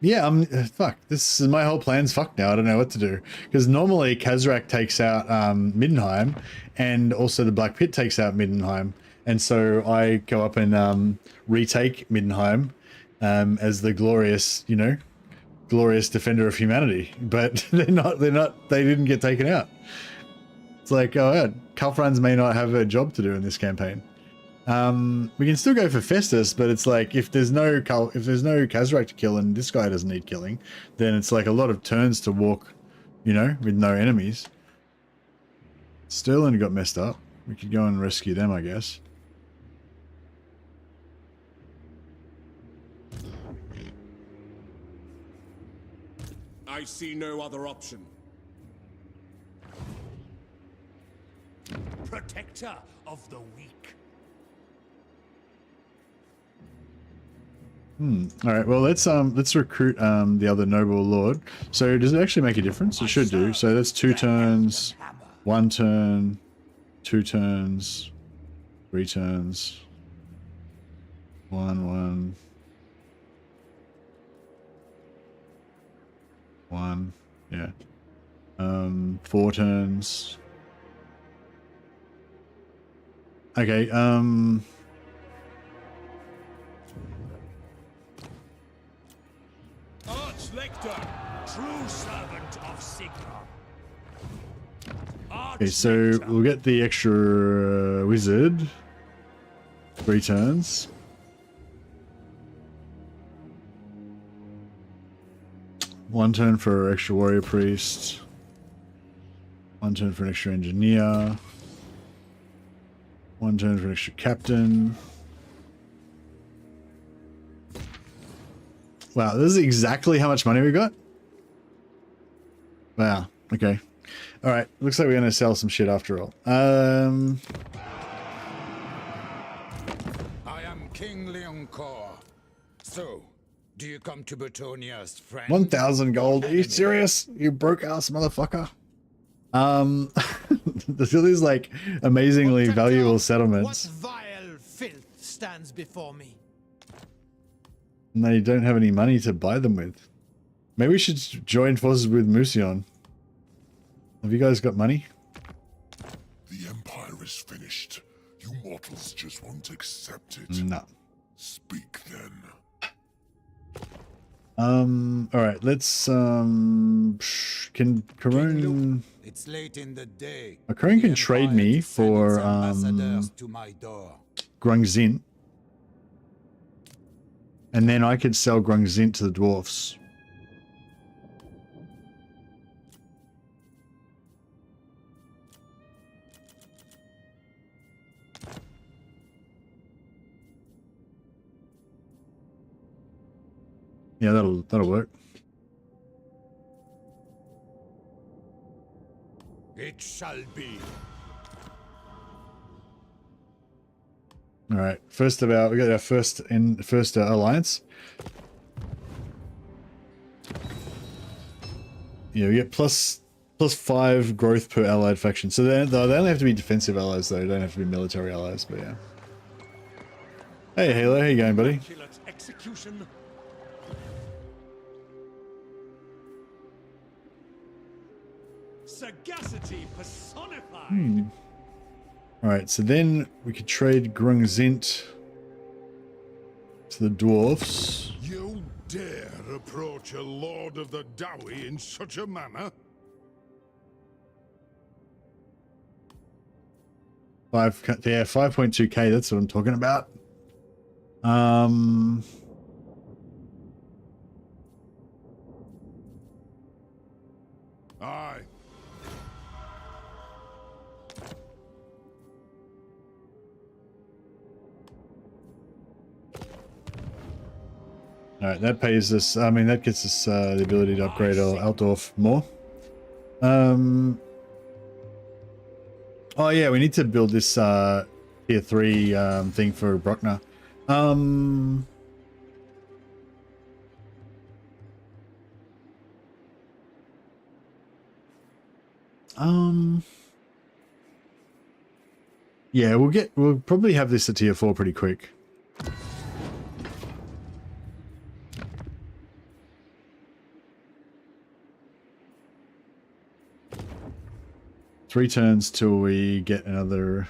Yeah, fuck. This is my whole plan's fucked now. I don't know what to do because normally Kazrak takes out Middenheim, and also the Black Pit takes out Middenheim, and so I go up and retake Middenheim as the glorious, you know, glorious defender of humanity. But they didn't get taken out. It's like, oh, yeah, Kalfrans may not have a job to do in this campaign. We can still go for Festus, but it's like if there's no Kazrak to kill and this guy doesn't need killing, then it's like a lot of turns to walk, you know, with no enemies. Sterling got messed up. We could go and rescue them, I guess. I see no other option. Protector of the weak. All right. Well, let's recruit the other noble lord. So does it actually make a difference? It should do. So that's 2 turns, 1 turn, 2 turns, 3 turns, 1, 1. Yeah. 4 turns. Okay. Archlector, true servant of Sigma. Okay, so we'll get the extra wizard. 3 turns. One turn for extra warrior priest. 1 turn for an extra engineer. 1 turn for an extra captain. Wow, this is exactly how much money we got? Wow, okay. Alright, looks like we're gonna sell some shit after all. I am King Leoncor. So, do you come to Bretonia's friend? 1,000 gold. Are you serious? You broke ass motherfucker. There's all these like amazingly valuable settlements. What vile filth stands before me? And they don't have any money to buy them with. Maybe we should join forces with Musion. Have you guys got money? The Empire is finished. You mortals just won't accept it. No. Speak then. Alright, let's can Karun It's late in the day. Karun can trade me for to my door. Grungzint. And then I could sell Grungzint to the dwarfs. Yeah, that'll work. It shall be. All right, we got our first alliance. Yeah, we get plus 5 growth per allied faction. So they only have to be defensive allies though. They don't have to be military allies. But yeah. Hey Halo, how you going, buddy? Execution. Sagacity personified. Alright, so then we could trade Grungzint to the dwarfs. You dare approach a Lord of the Dowie in such a manner? 5.2k, that's what I'm talking about. Aye. Alright, that pays us, I mean, that gets us the ability to upgrade our Altdorf more. Oh yeah, we need to build this tier 3 thing for Brockner. Yeah, we'll probably have this at tier 4 pretty quick. Three turns till we get another.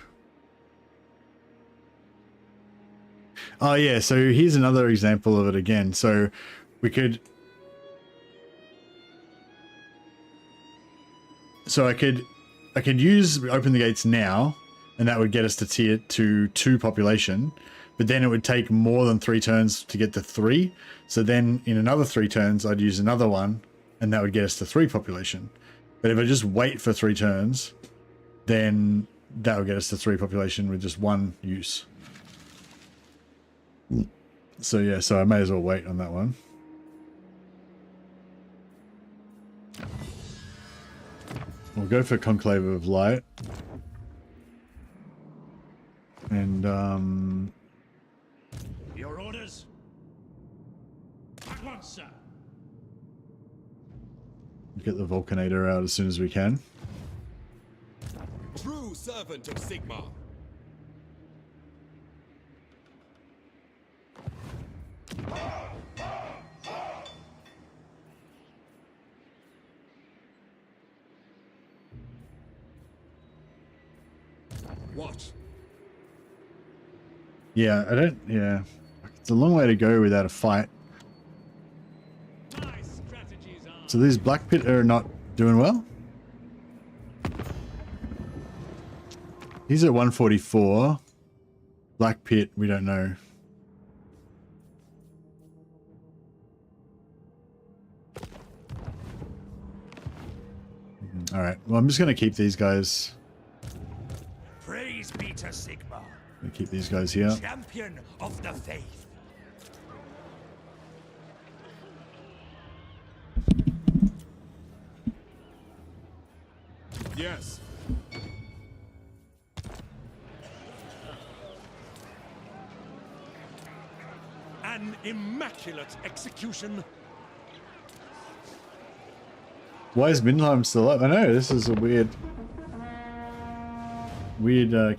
Oh yeah, so here's another example of it again. So we could. So I could use open the gates now, and that would get us to tier 2 population, but then it would take more than 3 turns to get to 3. So then in another 3 turns, I'd use another one, and that would get us to 3 population. But if I just wait for 3 turns, then that would get us to 3 population with just 1 use. So yeah, so I may as well wait on that one. We'll go for Conclave of Light. And Your orders? At once, sir. get the Vulcanator out as soon as we can. True servant of Sigma. What? Yeah, I don't. Yeah, it's a long way to go without a fight. My strategies are... So these Black Pit are not doing well. He's at 144. Black Pit, we don't know. All right. Well, I'm just going to keep these guys. Praise be to Sigma, Keep these guys here. champion of the faith. Yes. An immaculate execution. Why is Midheim still up? I know, this is a weird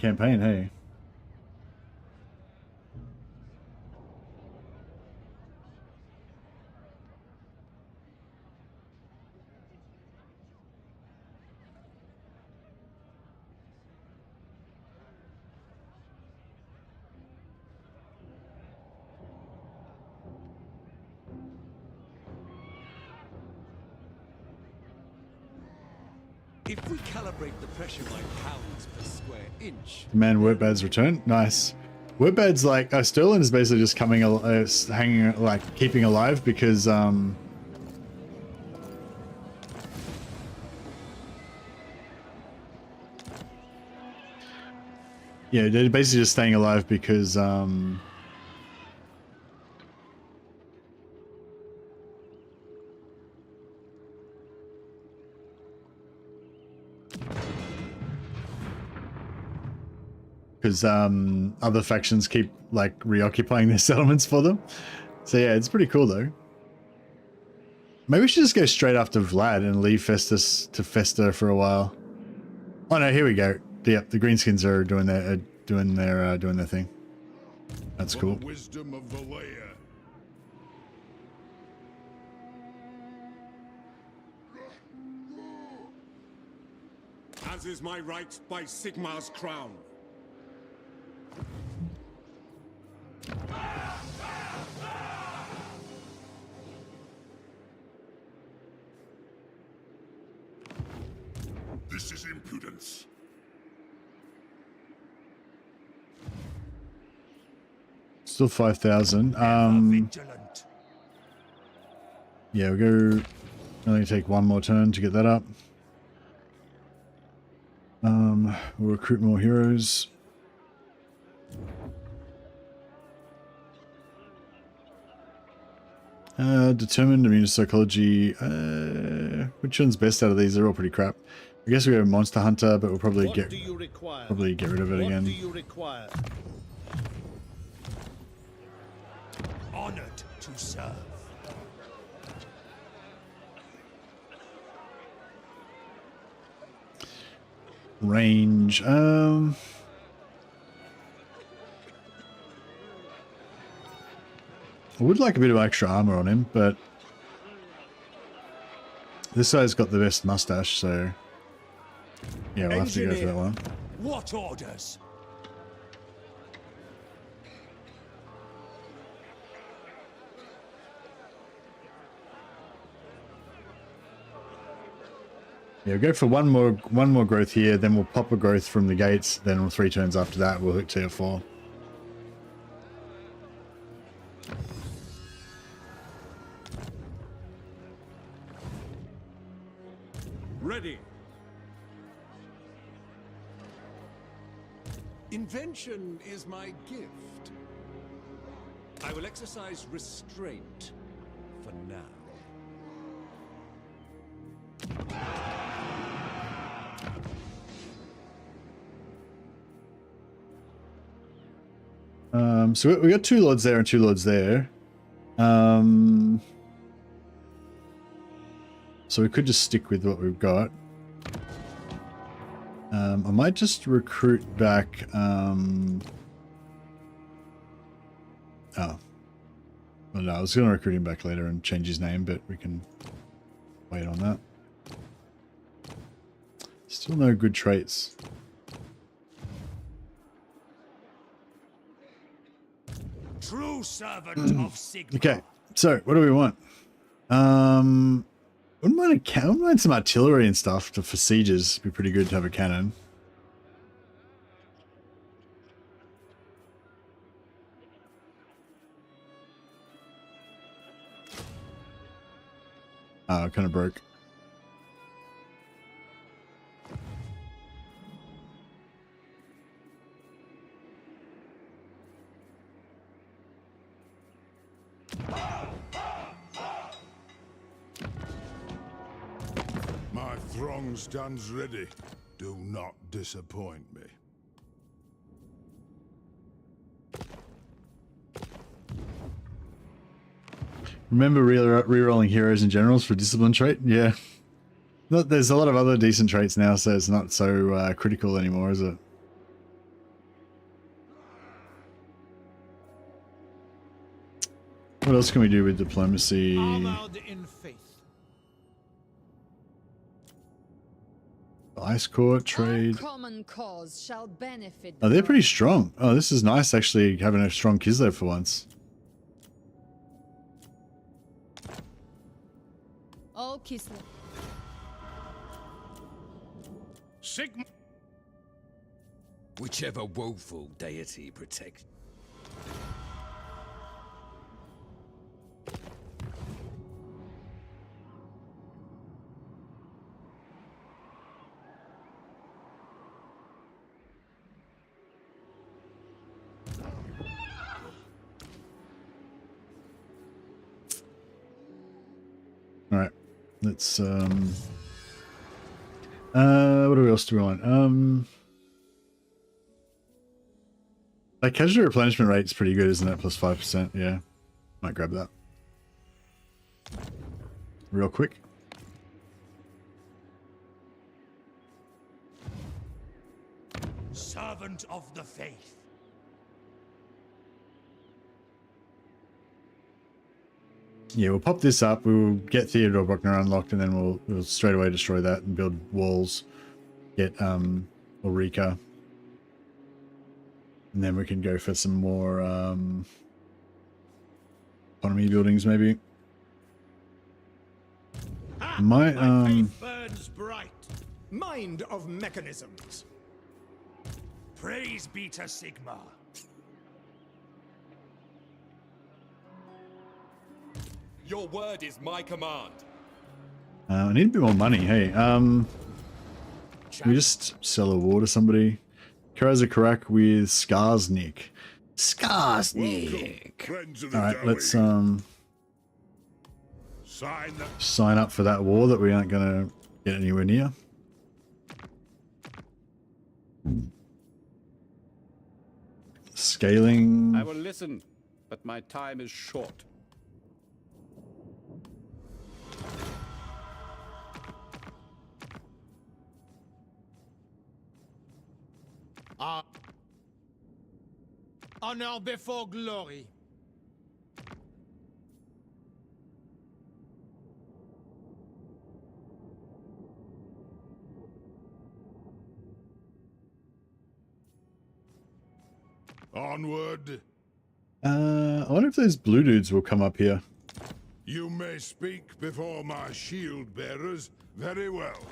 campaign, hey. If we calibrate the pressure by pounds per square inch... Man, Wurtbad's return. Nice. Wurtbad's like, Sterling is basically just coming, hanging, like, keeping alive because, yeah, they're basically just staying alive because, other factions keep like reoccupying their settlements for them. So yeah, it's pretty cool though. Maybe we should just go straight after Vlad and leave Festus to fester for a while. Oh no, here we go. Yep, the greenskins are doing their thing. That's cool. For the wisdom of the layer. As is my right by Sigmar's crown. This is impudence. Still 5,000. Vigilant. Yeah, we'll only take one more turn to get that up. We'll recruit more heroes. Determined immune psychology. Which one's best out of these? They're all pretty crap. I guess we have Monster Hunter, but we'll probably get rid of it again. What do you require? Honored to serve. Range. I would like a bit of extra armor on him, but this guy's got the best mustache, so yeah, we'll have to go for that one. What orders? Yeah, we'll go for one more growth here, then we'll pop a growth from the gates, then 3 turns after that we'll hit tier 4. Ready. Invention is my gift. I will exercise restraint for now. So we got 2 lords there and 2 lords there. So we could just stick with what we've got. I might just recruit back. Oh. Well, no, I was going to recruit him back later and change his name, but we can wait on that. Still no good traits. True servant of Sigma. Okay, so what do we want? Wouldn't mind some artillery and stuff for sieges. Be pretty good to have a cannon. Oh, kind of broke. My throng stands ready. Do not disappoint me. Remember rerolling heroes and generals for discipline trait? Yeah. There's a lot of other decent traits now, so it's not so critical anymore, is it? What else can we do with diplomacy? Armored in faith. Ice court trade. Our common cause shall benefit. Oh, they're pretty strong. Oh, this is nice actually having a strong Kislev for once. All Kislev. Sigma. Whichever woeful deity protects. All right, let's what else do we want? Like casualty replenishment rate's pretty good, isn't it? Plus 5%. Yeah, might grab that real quick. Servant of the faith. Yeah, we'll pop this up. We'll get Theodore Bruckner unlocked, and then we'll straight away destroy that and build walls. Get Ulrika, and then we can go for some more economy buildings, maybe. My faith burns bright. Mind of mechanisms. Praise be to Sigma. Your word is my command. I need a bit more money. Hey, can we just sell a war to somebody? Karazakarak with Skarsnik. Skarsnik. All right, let's sign up for that war that we aren't gonna get anywhere near. Scaling. I will listen, but my time is short. Honor before glory. Onward. I wonder if those blue dudes will come up here. You may speak before my shield bearers. Very well.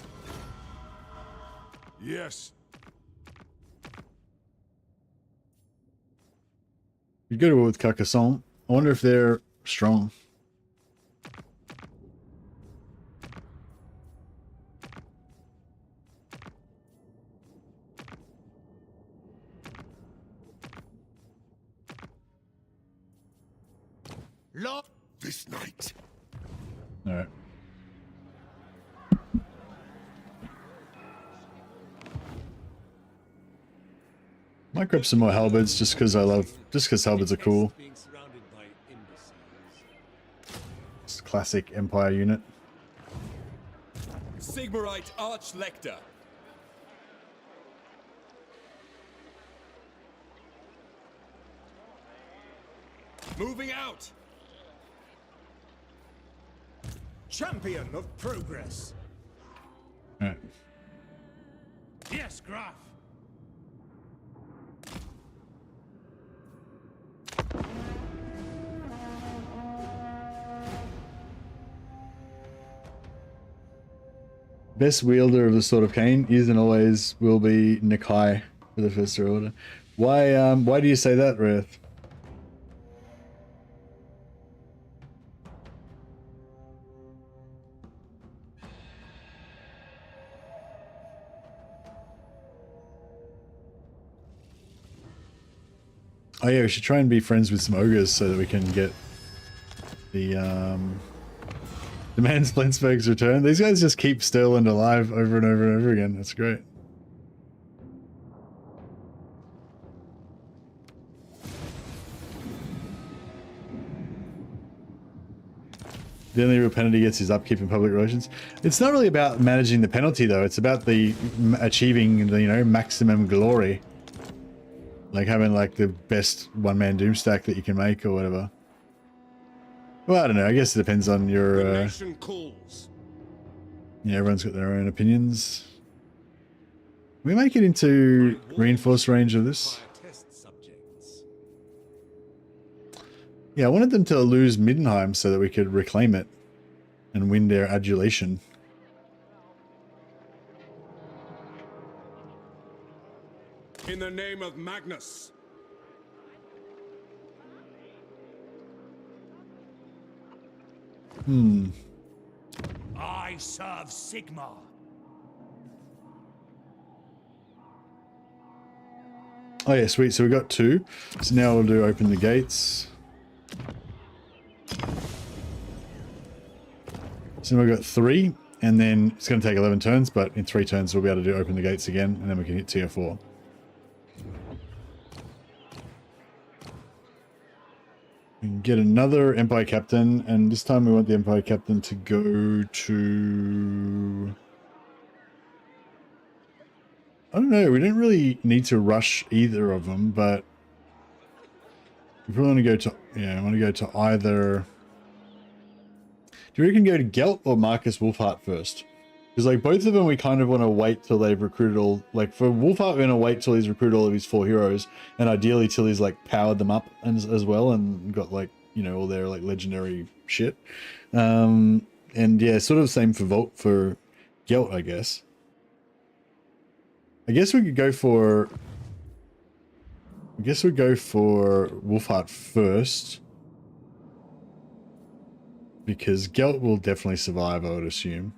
Yes. You go to war with Carcassonne. I wonder if they're strong. Lord, This night. All right. Might grab some more halberds just because halberds are cool. Being surrounded by imbeciles. It's a classic Empire unit. Sigmarite Archlector. Moving out. Champion of progress. Alright. Yes, Graf. Best wielder of the Sword of Cain is and always will be Nikai for the First Order. Why do you say that, Wrath? Oh yeah, we should try and be friends with some ogres so that we can get the Demand Splintspurg's return. These guys just keep Sterland alive over and over and over again. That's great. The only real penalty gets is upkeep in public relations. It's not really about managing the penalty though. It's about the achieving the, you know, maximum glory. Like having like the best one-man doom stack that you can make or whatever. Well, I don't know. I guess it depends on your... The nation calls. Yeah, everyone's got their own opinions. We make it into reinforced range of this. Test subjects. Yeah, I wanted them to lose Middenheim so that we could reclaim it and win their adulation. In the name of Magnus. I serve Sigmar. Oh yeah, sweet. So we got 2. So now we'll do open the gates. So we've got 3, and then it's going to take 11 turns, but in 3 turns we'll be able to do open the gates again, and then we can hit tier 4. We can get another Empire Captain, and this time we want the Empire Captain to go to... I don't know, we don't really need to rush either of them, but we probably want to go to, yeah, I want to go to either... Do you reckon go to Gelt or Marcus Wolfhart first? Because like both of them we kind of want to wait till they've recruited all, like for Wolfhart we're going to wait till he's recruited all of his 4 heroes, and ideally till he's like powered them up as well and got like, you know, all their like legendary shit. And yeah, sort of same for Gelt, I guess. I guess we could go for... I guess we'd go for Wolfhart first. Because Gelt will definitely survive, I would assume.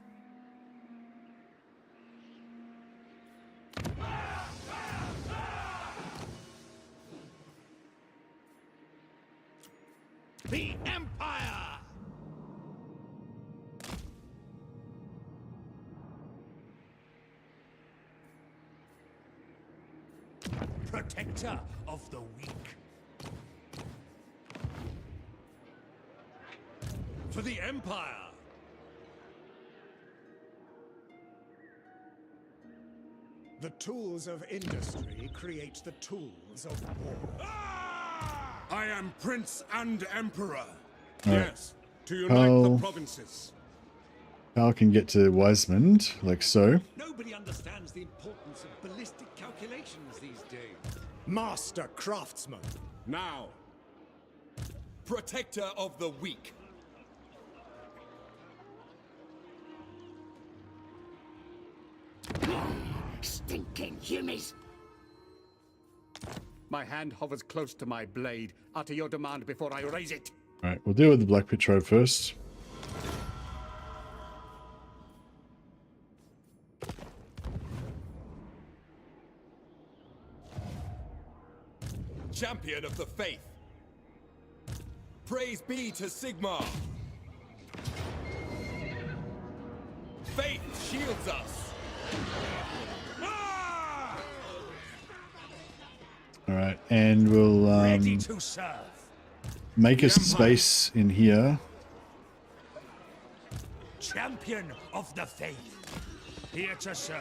The Empire! Protector of the weak. For the Empire. The tools of industry create the tools of war. I am Prince and Emperor. Right. Yes, to unite the Oh. provinces. Cal can get to Wisemond, like so. Nobody understands the importance of ballistic calculations these days. Master craftsman. Now, Protector of the weak. Stinking humans! My hand hovers close to my blade. Utter your demand before I raise it. Alright, we'll deal with the Black Pit Trove first. Champion of the faith. Praise be to Sigmar. Faith shields us. right, and we'll Ready to serve. make a space in here. Champion of the faith. Here to serve.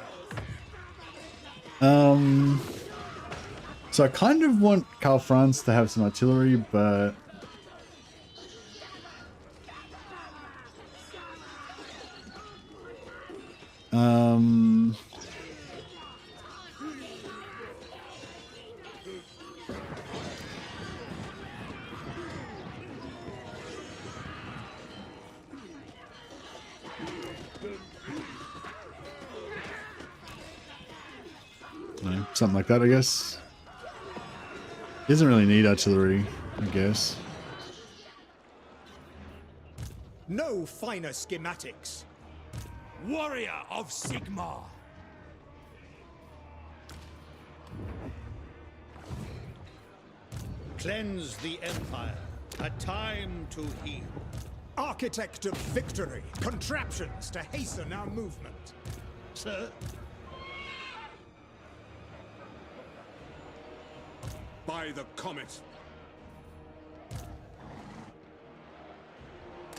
So I kind of want Karl Franz to have some artillery, but no, something like that, I guess. He doesn't really need artillery, I guess. No finer schematics. Warrior of Sigmar. Cleanse the Empire. A time to heal. Architect of victory. Contraptions to hasten our movement. Sir? By the comet.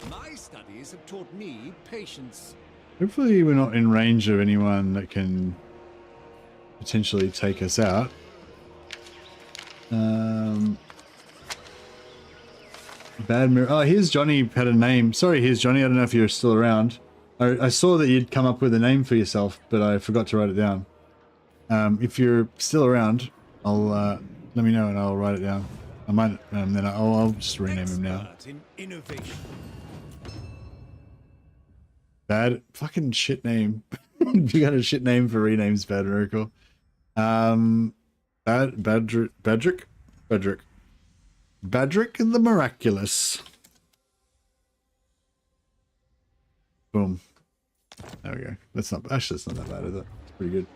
My studies have taught me patience. Hopefully we're not in range of anyone that can potentially take us out. Bad mirror. Oh, here's Johnny had a name. Sorry, here's Johnny. I don't know if you're still around. I saw that you'd come up with a name for yourself, but I forgot to write it down. If you're still around, I'll let me know and I'll write it down. I might, then I'll just rename him now. In innovation. Bad fucking shit name. You got a shit name for renames, Bad Miracle. Badrick the Miraculous. Boom. There we go. That's not actually that's not that bad, is it? It's pretty good.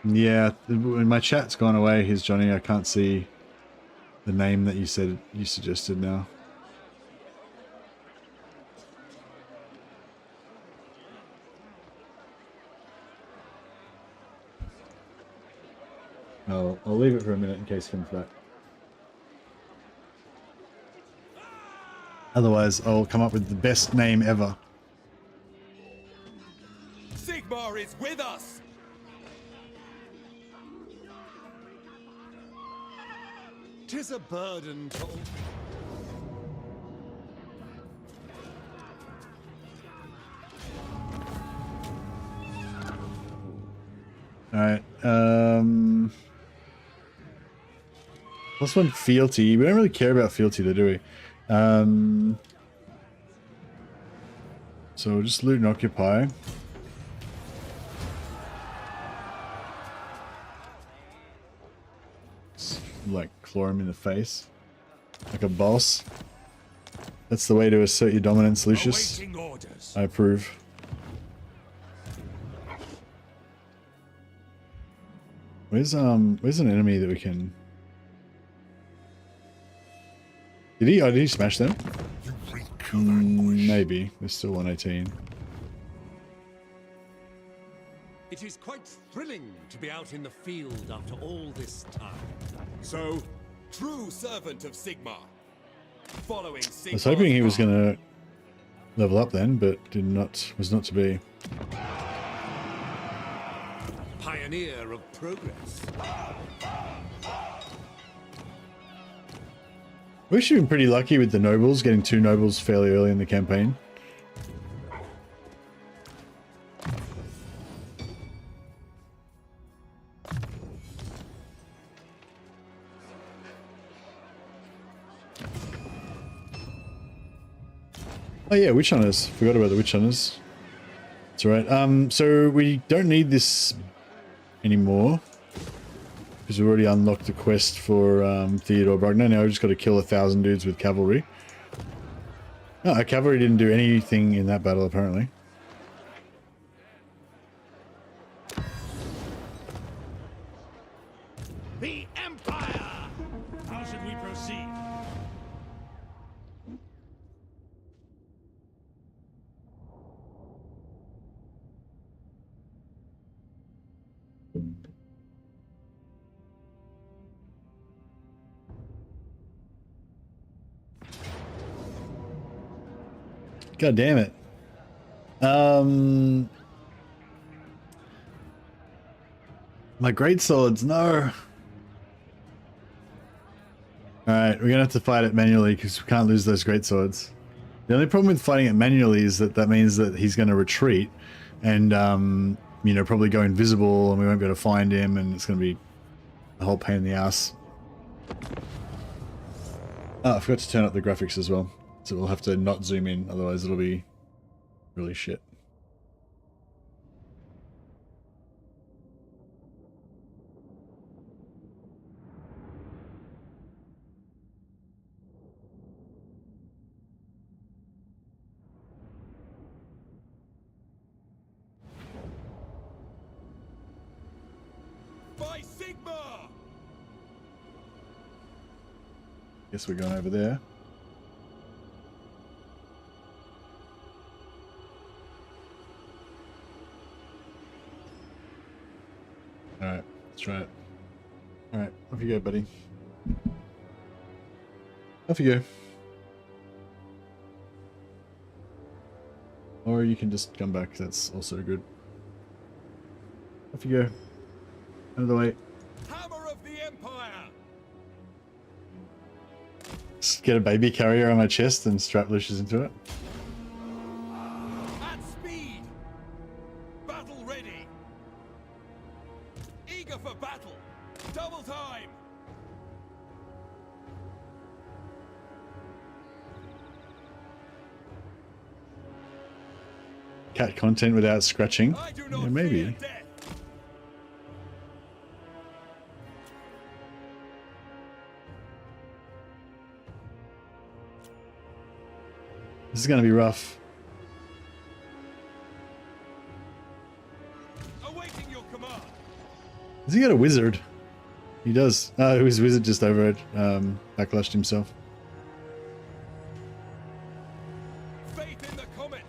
Yeah, when my chat's gone away, here's Johnny. I can't see the name that you suggested now. I'll leave it for a minute in case it comes back. Otherwise, I'll come up with the best name ever. Sigmar is with us! Tis a burden to all. Alright, +1 fealty. We don't really care about fealty though, do we? So we'll just loot and occupy. Just, like, claw him in the face. Like a boss. That's the way to assert your dominance, Lucius. Awaiting orders. I approve. Where's an enemy that we can... Did he smash them? Maybe. There's still 118. It is quite thrilling to be out in the field after all this time. So, true servant of Sigmar. Following Sigmar. I was hoping he was gonna level up then, but was not to be. Pioneer of progress. We've actually been pretty lucky with the nobles, getting 2 nobles fairly early in the campaign. Oh yeah, witch hunters. Forgot about the witch hunters. It's alright. So we don't need this anymore because we've already unlocked the quest for Theodore Brugner. Now we've just got to kill 1,000 dudes with cavalry. No, cavalry didn't do anything in that battle apparently. The Empire! How should we proceed? God damn it. My great swords, no. Alright, we're gonna have to fight it manually because we can't lose those great swords. The only problem with fighting it manually is that means that he's gonna retreat and you know, probably go invisible and we won't be able to find him, and it's gonna be a whole pain in the ass. Oh, I forgot to turn up the graphics as well. So we'll have to not zoom in, otherwise it'll be really shit. By Sigma! Guess we're going over there. Alright, let's try it. Alright, off you go, buddy. Off you go. Or you can just come back, that's also good. Off you go. Out of the way. Hammer of the Empire! Just get a baby carrier on my chest and strap Lucius into it. At speed! Battle ready! Eager for battle! Double time! Cat content without scratching? I do not Yeah, maybe. fear death. This is gonna be rough. Awaiting your command. Has he got a wizard? He does. Oh, his wizard just over it. Backlashed himself. Faith in the comet.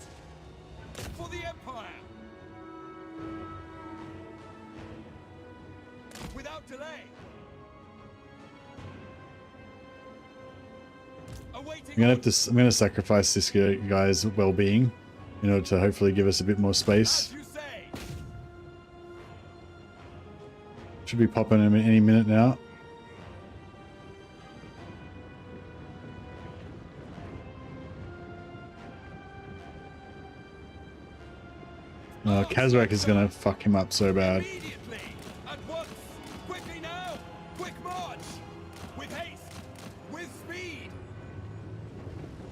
For the Empire. Without delay. Awaiting. I'm gonna sacrifice this guy's well-being in order to hopefully give us a bit more space. As you say. Should be popping him any minute now. Oh, Kazrak is gonna fuck him up so bad. Immediately. At once. Quickly now. Quick march. With haste. With speed.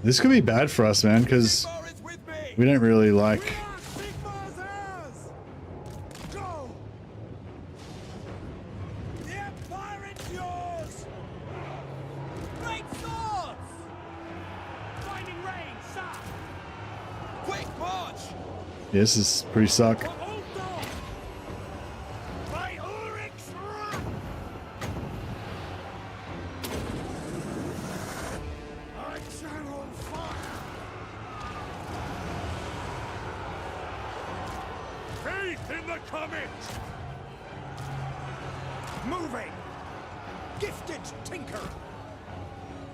This could be bad for us, man, because Sigmar is with me. we don't really like... We are Sigmar's heirs! Go! The Empire is yours! Great swords. Finding range, sir. Quick march. Yeah, this is pretty suck. By Ulrich's wrath! I channel fire! Faith in the comet! Moving! Gifted tinker!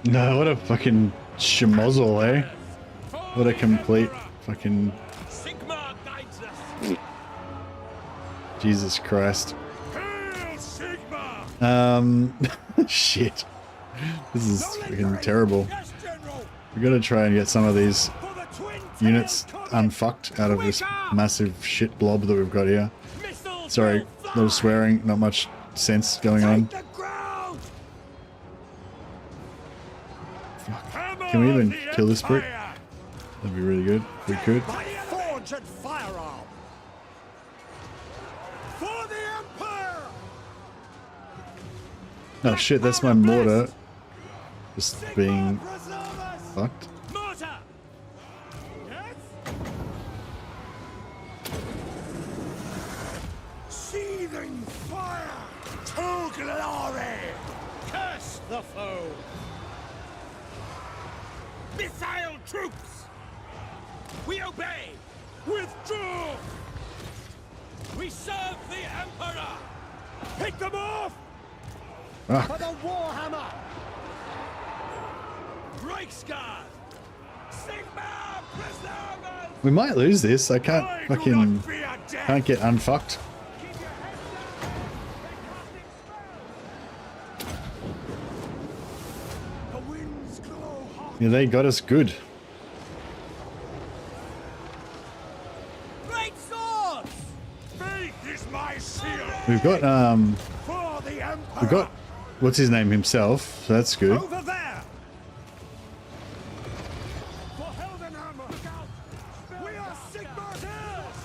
No, what a fucking schmozzle, eh? What a complete fucking... Sigmar guides us! Jesus Christ. Hail Sigmar! Shit. This is fucking terrible. Yes, General! We gotta try and get some of these For the twin units unfucked out of this massive shit blob that we've got here. Sorry, a little swearing, not much sense going on. the ground! Can we even kill this prick? That'd be really good if we could. Forge and firearm! For the Empire! Oh shit, that's my mortar. Just being Preserve us! fucked. Mortar! Yes? Seething fire! To glory! Curse the foe! Missile troops! We obey! Withdraw! We serve the Emperor. Pick them off! Fuck. For the Warhammer! Reichsguard. Sigma preservers! We might lose this. I can't fucking can't get unfucked. Yeah, they got us good. Great swords! Faith is my shield. We've got For the Empire. we've got what's his name himself, so that's good. Over there. For Heldenhammer. Look out. We are Sigmar's heirs.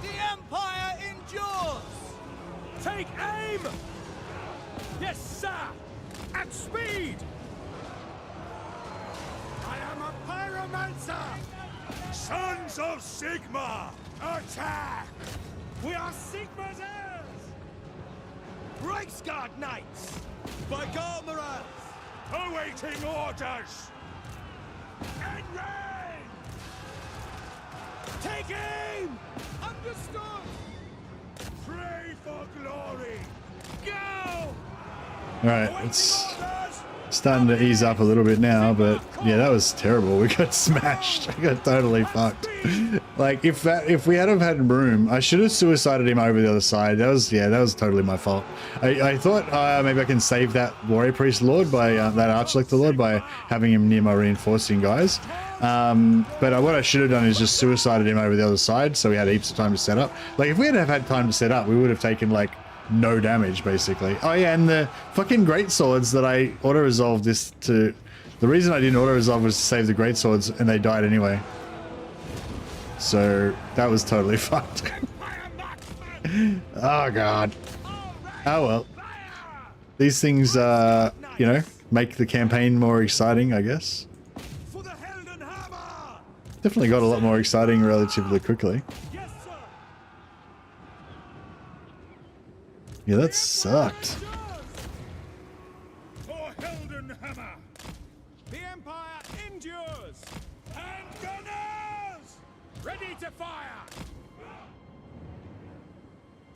The Empire endures! Take aim. Yes, sir. At speed. I am a pyromancer. Sons of Sigma, attack. We are Sigma's heirs. Reichsguard Knights! By Garmerans! Awaiting orders. Enrage. Take aim! Understood! Pray for glory. Go! All right, it's starting to ease up a little bit now, but yeah, that was terrible. We got smashed. I got totally fucked. Like if we had have had room, I should have suicided him over the other side. That was totally my fault. I thought maybe I can save that warrior priest lord by that archlector lord by having him near my reinforcing guys. But what I should have done is just suicided him over the other side, so we had heaps of time to set up. Like if we had have had time to set up, we would have taken like no damage basically. Oh yeah, and the fucking great swords that I auto resolved this to. The reason I didn't auto resolve was to save the great swords, and they died anyway. So that was totally fucked. Oh god. Oh well. These things, you know, make the campaign more exciting, I guess. Definitely got a lot more exciting relatively quickly. Yeah, that sucked. For Heldenhammer. The Empire endures. And gunners! Ready to fire.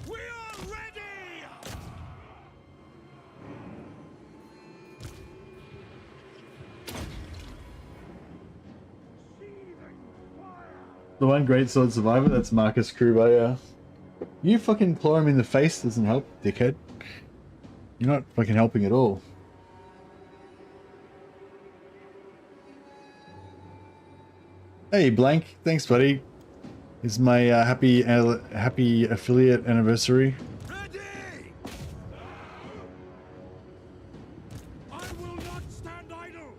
We are ready. The one great sword survivor, that's Marcus Kruber, You fucking claw him in the face doesn't help, dickhead. You're not fucking helping at all. Hey, Blank. Thanks, buddy. It's my happy affiliate anniversary. Ready! I will not stand idle.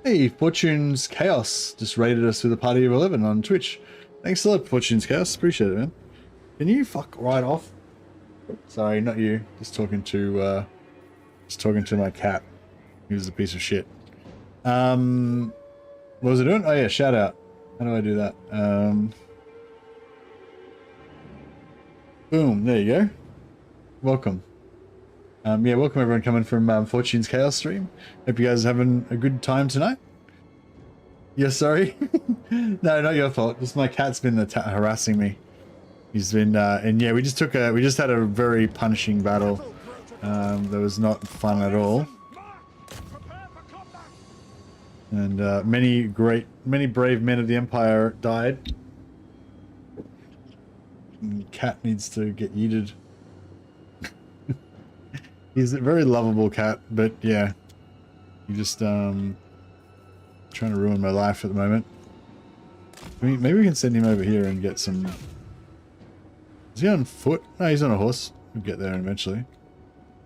Hey, Fortune's Chaos just raided us with a party of 11 on Twitch. Thanks a lot, Fortune's Chaos. Appreciate it, man. Can you fuck right off? Sorry, not you. Just talking to my cat. He was a piece of shit. What was I doing? Oh yeah, shout out. How do I do that? Boom, there you go. Welcome. Yeah, welcome everyone coming from Fortune's Chaos stream. Hope you guys are having a good time tonight. Yeah, sorry. No, not your fault. Just my cat's been harassing me. He's been, and yeah, we just had a very punishing battle. That was not fun at all. And many brave men of the Empire died. And cat needs to get yeeted. He's a very lovable cat, but yeah, he just trying to ruin my life at the moment. Maybe we can send him over here and get some. Is he on foot? No, he's on a horse. We'll get there eventually.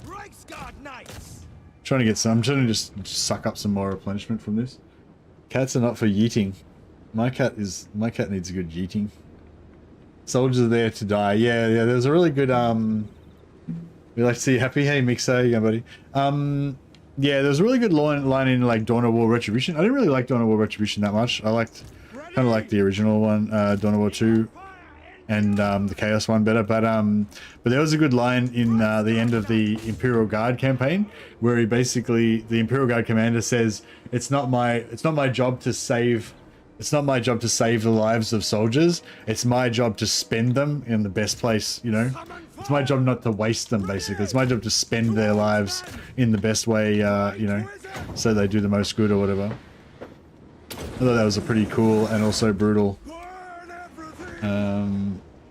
Reichsguard Knights. Trying to get some. I'm trying to just suck up some more replenishment from this. Cats are not for yeeting. My cat needs a good yeeting. Soldiers are there to die. Yeah. There's a really good we like to see you happy. Hey Mixer, how you going, buddy? Yeah, there's a really good line in like Dawn of War Retribution. I didn't really like Dawn of War Retribution that much. I kind of liked the original one, Dawn of War 2, and the Chaos one better. But there was a good line in the end of the Imperial Guard campaign where the Imperial Guard commander says, "It's not my job to save It's not my job to save the lives of soldiers. It's my job to spend them in the best place, you know? It's my job not to waste them, basically. It's my job to spend their lives in the best way, you know, so they do the most good or whatever. I thought that was a pretty cool and also brutal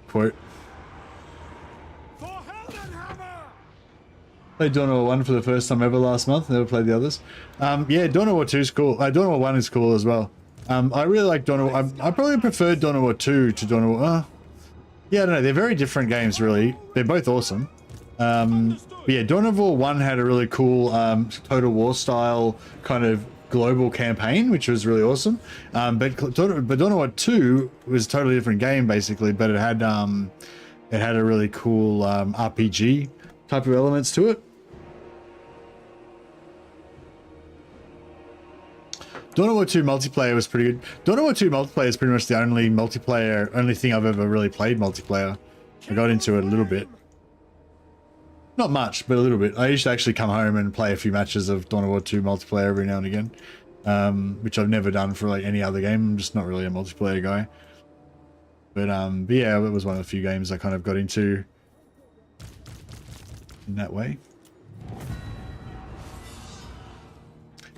quote. Played Dawn of War 1 for the first time ever last month. Never played the others. Yeah, Dawn of War 2 is cool. Dawn of War 1 is cool as well. I really like Dawn of War. I probably prefer Dawn of War 2 to Dawn of War. Yeah, I don't know. They're very different games, really. They're both awesome. But yeah, Dawn of War 1 had a really cool Total War style kind of global campaign, which was really awesome. But Dawn of War 2 was a totally different game, basically. But it had a really cool RPG type of elements to it. Dawn of War 2 multiplayer was pretty good. Dawn of War 2 multiplayer is pretty much the only thing I've ever really played multiplayer. I got into it a little bit. Not much, but a little bit. I used to actually come home and play a few matches of Dawn of War 2 multiplayer every now and again. Which I've never done for like any other game. I'm just not really a multiplayer guy. But yeah, it was one of the few games I kind of got into in that way.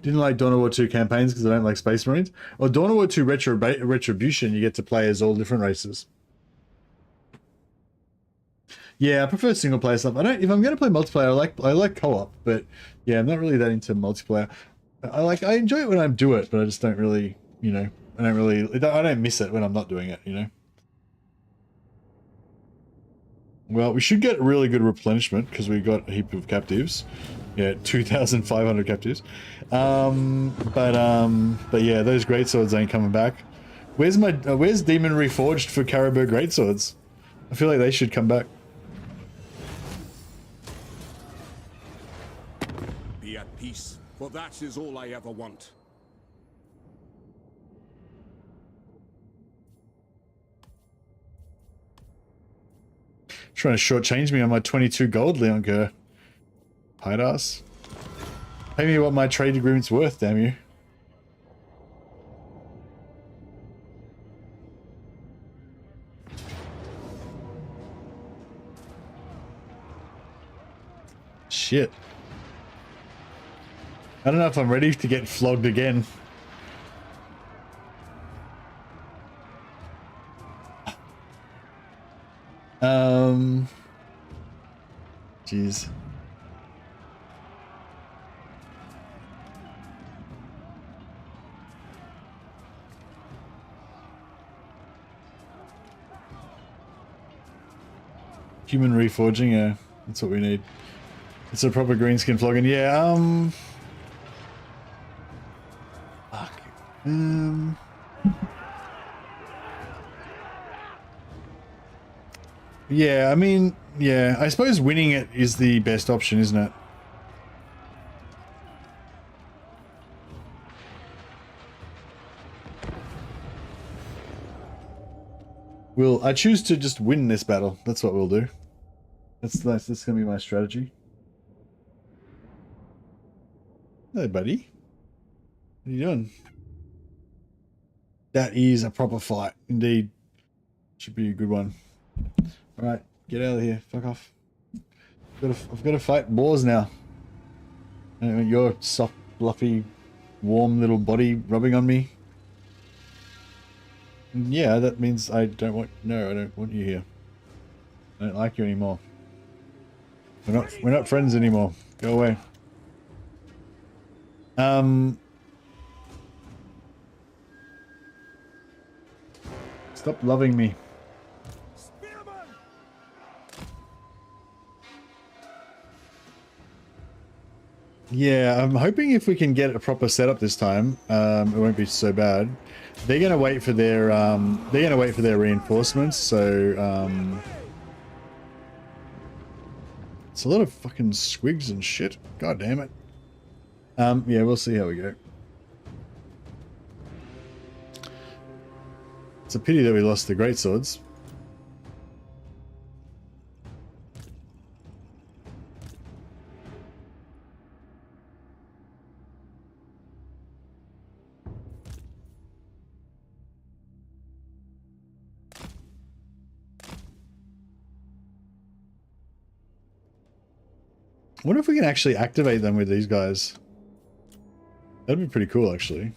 Didn't like Dawn of War 2 campaigns because I don't like Space Marines. Or Dawn of War 2 Retribution, you get to play as all different races. Yeah, I prefer single player stuff. If I'm going to play multiplayer, I like co-op, but yeah, I'm not really that into multiplayer. I enjoy it when I do it, but I just don't really, you know, I don't miss it when I'm not doing it, you know. Well, we should get really good replenishment because we got a heap of captives. Yeah, 2,500 captives. But yeah, those greatswords ain't coming back. Where's Demon Reforged for Caribou greatswords? I feel like they should come back. Be at peace, for that is all I ever want. Trying to shortchange me on my 22 gold, Leonker. Hide ass. Pay me what my trade agreement's worth, damn you. Shit. I don't know if I'm ready to get flogged again. Jeez. Human reforging, yeah, that's what we need. It's a proper greenskin flogging, yeah. Fuck. Yeah, I mean, yeah, I suppose winning it is the best option, isn't it? I choose to just win this battle. That's what we'll do. That's gonna be my strategy. Hey, buddy. What are you doing? That is a proper fight, indeed. Should be a good one. All right, get out of here. Fuck off. I've got to fight boars now. Your soft, fluffy, warm little body rubbing on me. Yeah, that means I don't want you here. I don't like you anymore. We're not friends anymore. Go away. Stop loving me. Yeah, I'm hoping if we can get a proper setup this time, it won't be so bad. They're gonna wait for their reinforcements, so it's a lot of fucking squigs and shit. God damn it. Yeah, we'll see how we go. It's a pity that we lost the greatswords. I wonder if we can actually activate them with these guys. That'd be pretty cool, actually.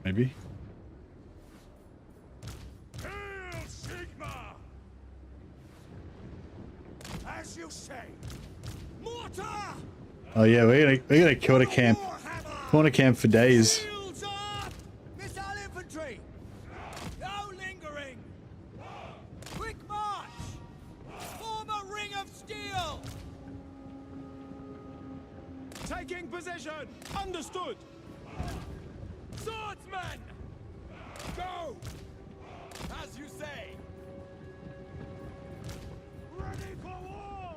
Maybe. Hail Sigma! As you say. Mortar! Oh yeah, we're gonna corner camp for days. Shields up! Missile infantry! No lingering! Quick march! Form a ring of steel! Taking position! Understood! Swordsman! Go! As you say! Ready for war!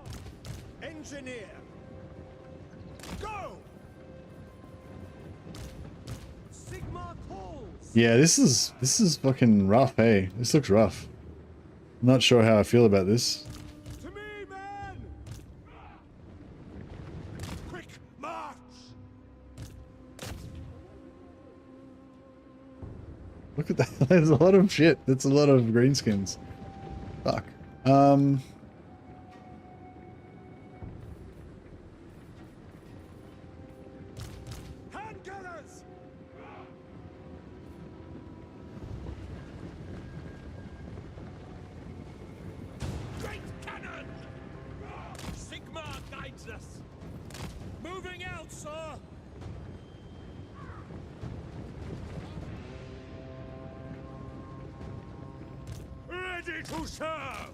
Engineer! Go! Sigma calls! Yeah, this is fucking rough, hey. This looks rough. I'm not sure how I feel about this. To me, man! Quick march! Look at that. There's a lot of shit. That's a lot of greenskins. Fuck. Hand gunners! Great cannon! Sigma guides us! Moving out, sir! Ready to serve!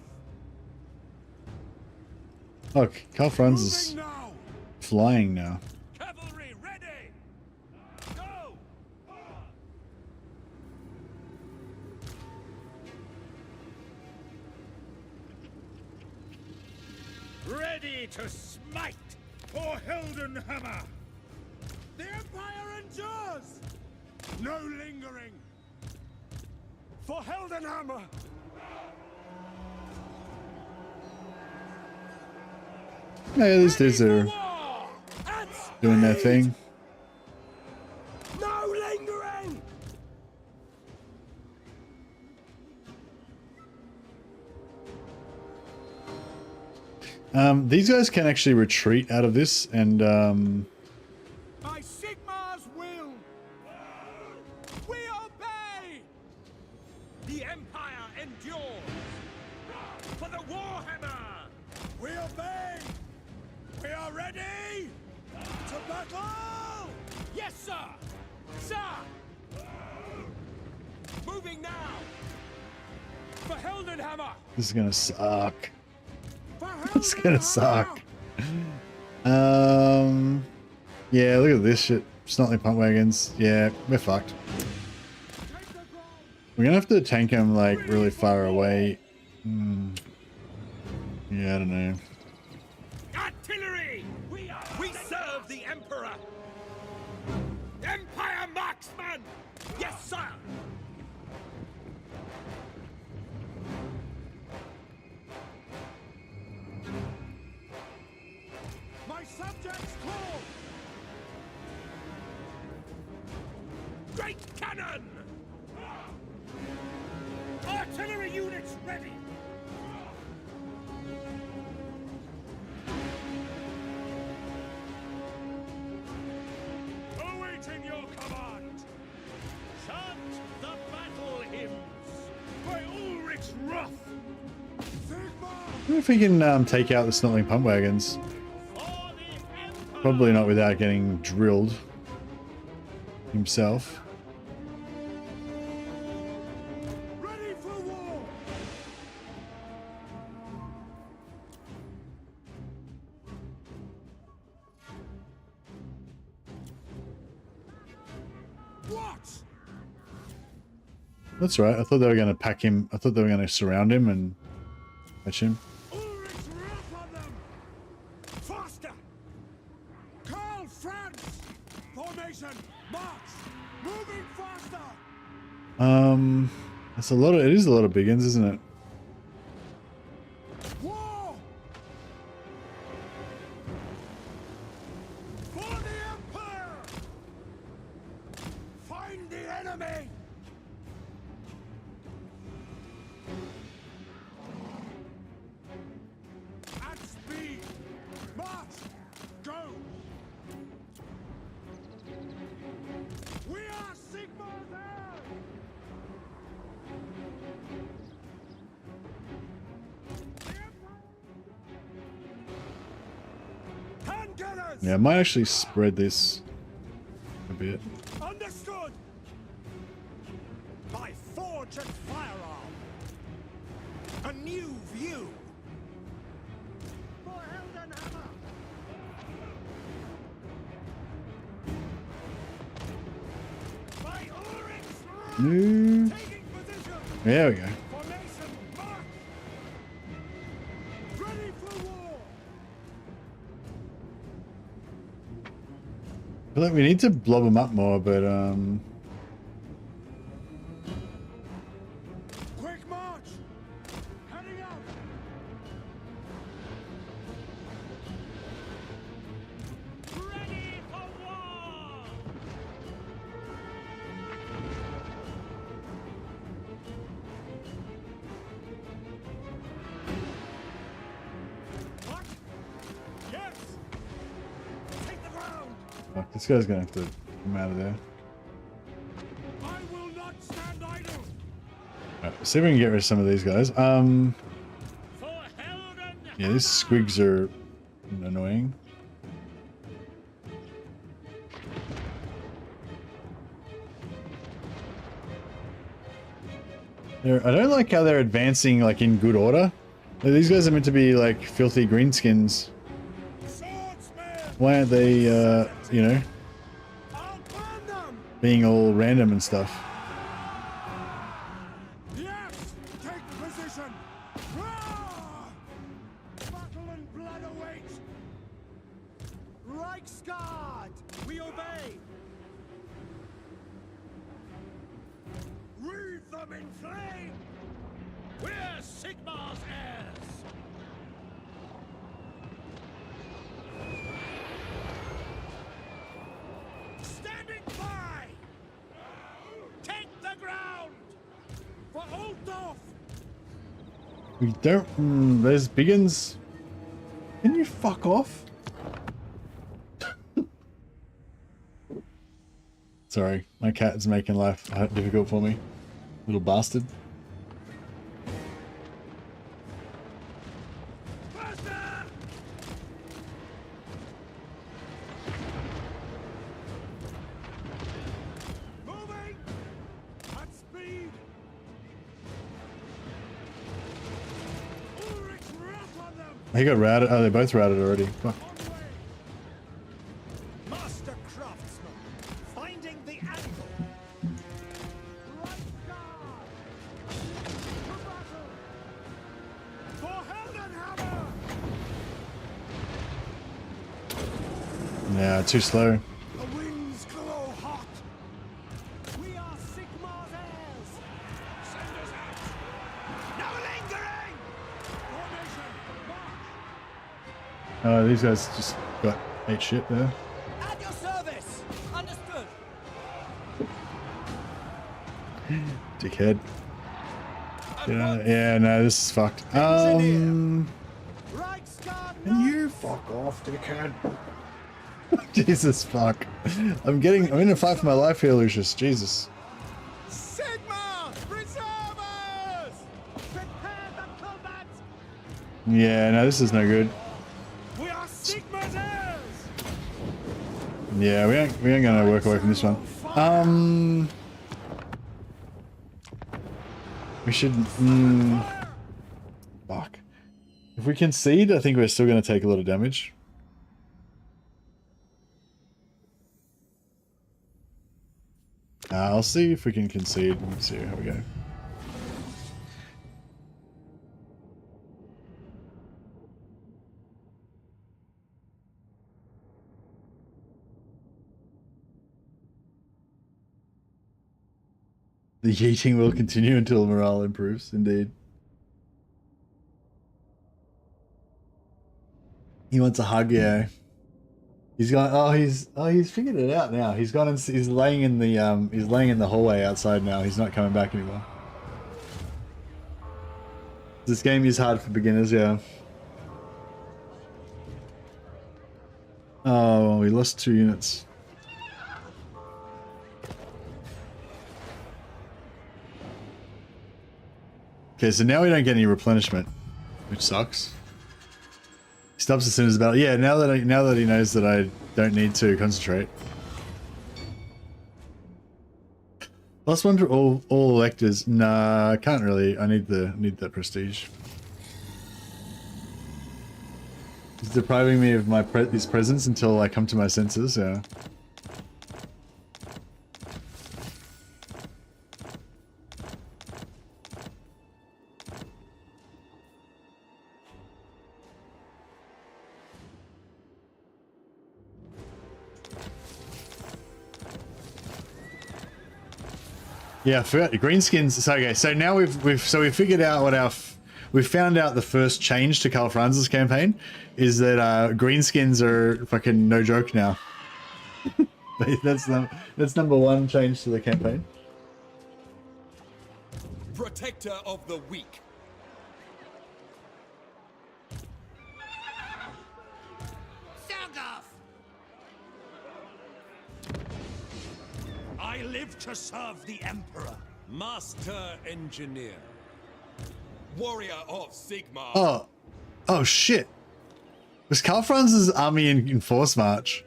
Look, Carl Franz is Moving now! flying now. Cavalry ready! Go! Ready to smite for Hildenhammer! The Empire endures! No lingering! For Hildenhammer! Hey, at least these are doing their thing. No lingering! These guys can actually retreat out of this, and By Sigma's will! We obey! The Empire endures! For the Warhammer! We obey! We are ready! To battle! Yes, sir! Sir! Moving now! For Hildenhammer! this is gonna suck. For It's gonna Hildenhammer! suck. Yeah, look at this shit. Snotly pump wagons. Yeah, we're fucked. We're gonna have to tank them like really far away. Yeah, I don't know. Artillery! We serve the Emperor! Empire marksman! Yes, sir! My subjects call! Great cannon! Artillery units ready! Awaiting your command! Chant the battle hymns! By Ulrich Roth! Sigma! I wonder if we can take out the snotling pump wagons. For the Emperor! Probably not without getting drilled himself. Ready for war! What? That's right. I thought they were going to pack him. I thought they were going to surround him and catch him. Ulrich Roth on them! Faster! Karl Franz! Formation! March! Moving faster! That's a lot of. It is a lot of big ends, isn't it? War! For the Empire! Find the enemy! At speed! March! Yeah, I might actually spread this a bit. Understood. My forge and firearm. A new view. For Heldenhammer. My Ulrich's No. taking position. There we go. Formation march. Ready for war. I feel like we need to blob them up more, but Quick march. Heading out. Ready for war. What? Yes. Take the ground. fuck, this guy's gonna have to come out of there. I will not stand idle. Alright, let's see if we can get rid of some of these guys. For Helden. Yeah, these squigs are annoying. I don't like how they're advancing like in good order. Like, these guys are meant to be like filthy greenskins. Why aren't they, you know, I'll burn them. being all random and stuff? Yes. Take position. Roar! Battle and blood await. Reichsguard. We obey. Wreathe them in flame. We're Sigmar's heirs. Standing by. Take the ground. For Old Dwarf. We don't. There's Biggins. Can you fuck off? Sorry, my cat is making life difficult for me. Little bastard. Faster! Moving at speed. Ulrich's wrath on them. He got routed. Oh, they both routed already. Fuck. On way. Master craftsman, finding the angle. Right guard. To battle. For Heldenhammer. Yeah, too slow. The winds glow hot. We are Sigmar's heirs. Send us out. No lingering. Formation, march. These guys just got ate shit there. At your service. Understood. Dickhead. Yeah, no, this is fucked. Can you fuck off, dickhead? Jesus fuck. I'm in a fight for my life here, Lucius. Jesus. Sigmar, preserve us! Prepare the combat! Yeah, no, this is no good. We are Sigmar's heirs! Yeah, we ain't gonna work away from this one. We should. Fuck. If we concede, I think we're still gonna take a lot of damage. I'll see if we can concede. Let's see how we go. The yeeting will continue until morale improves, indeed. He wants a hug, yeah. He's gone. Oh, he's figured it out now. He's gone and he's laying in the hallway outside now. He's not coming back anymore. This game is hard for beginners, yeah. Oh, we lost 2 units. Okay, so now we don't get any replenishment, which sucks. stops as soon as the battle. Yeah, now that he knows that I don't need to concentrate. +1 to all electors. Nah, I can't really. I need that prestige. He's depriving me of my his presence until I come to my senses. Yeah. Yeah, I forgot greenskins. So okay, so now we've figured out what we found out the first change to Karl Franz's campaign is that greenskins are fucking no joke now. that's number one change to the campaign. Protector of the weak. I live to serve the Emperor. Master Engineer. Warrior of Sigmar. Oh shit. Was Karl Franz's army in force march?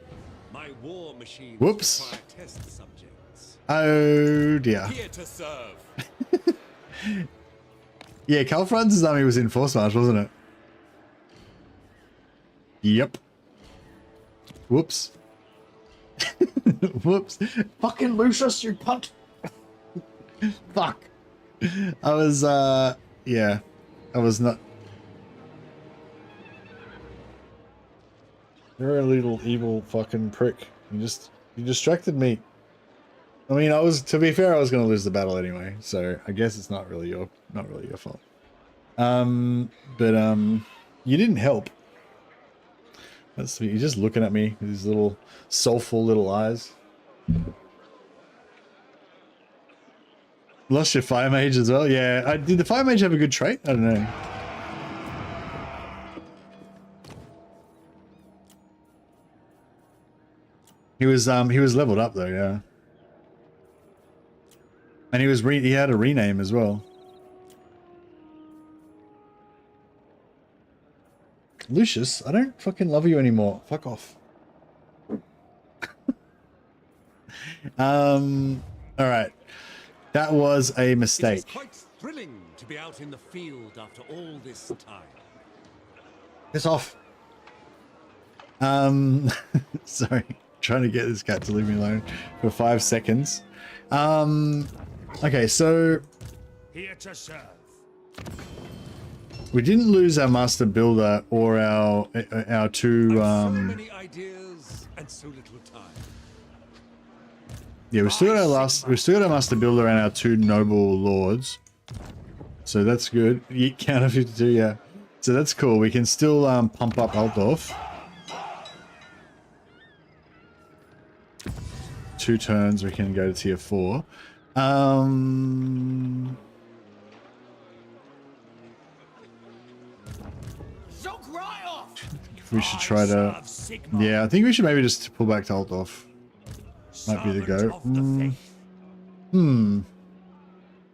My war machine. Whoops. Test subjects. Oh dear. Here to serve. Yeah, Karl Franz's army was in force march, wasn't it? Yep. Whoops. Whoops. Fucking Lucius, you cunt. Fuck. I was, yeah. I was not. You're a little evil fucking prick. You distracted me. I mean, to be fair, I was going to lose the battle anyway, so I guess it's not really your fault. But you didn't help. That's sweet. You're just looking at me with these little soulful little eyes. Lost your fire mage as well? Yeah. Did the fire mage have a good trait? I don't know. He was leveled up though, yeah. And he had a rename as well. Lucius, I don't fucking love you anymore. Fuck off. Alright. That was a mistake. It is quite thrilling to be out in the field after all this time. Piss off. Sorry. Trying to get this cat to leave me alone for 5 seconds. Okay, so Here to serve. we didn't lose our master builder or our two So many ideas and so little time. yeah, we still got our master builder and our 2 noble lords. So that's good. Counter 52, yeah. So that's cool. We can still pump up Altdorf. 2 turns we can go to tier 4. We should try to... Yeah, I think we should maybe just pull back to Altdorf. Might be the go.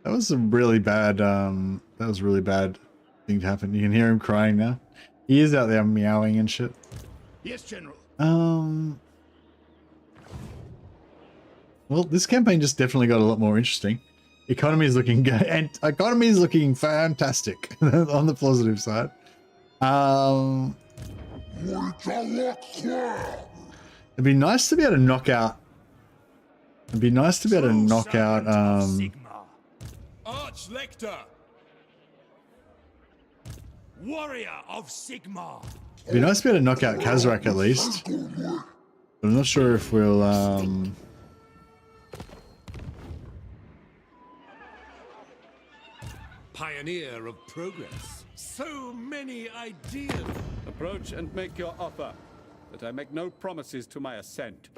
That was a really bad, that was a really bad thing to happen. You can hear him crying now. He is out there meowing and shit. Yes, General. Well, this campaign just definitely got a lot more interesting. Economy is looking good, and economy is looking fantastic on the positive side. It'd be nice to be able to knock out. It'd be nice to be able to knock out. Archlector. Warrior of Sigmar. It'd be nice to be able to knock out Kazrak at least. But I'm not sure if we'll. Pioneer of progress. So many ideas. Approach and make your offer, but I make no promises to my ascent.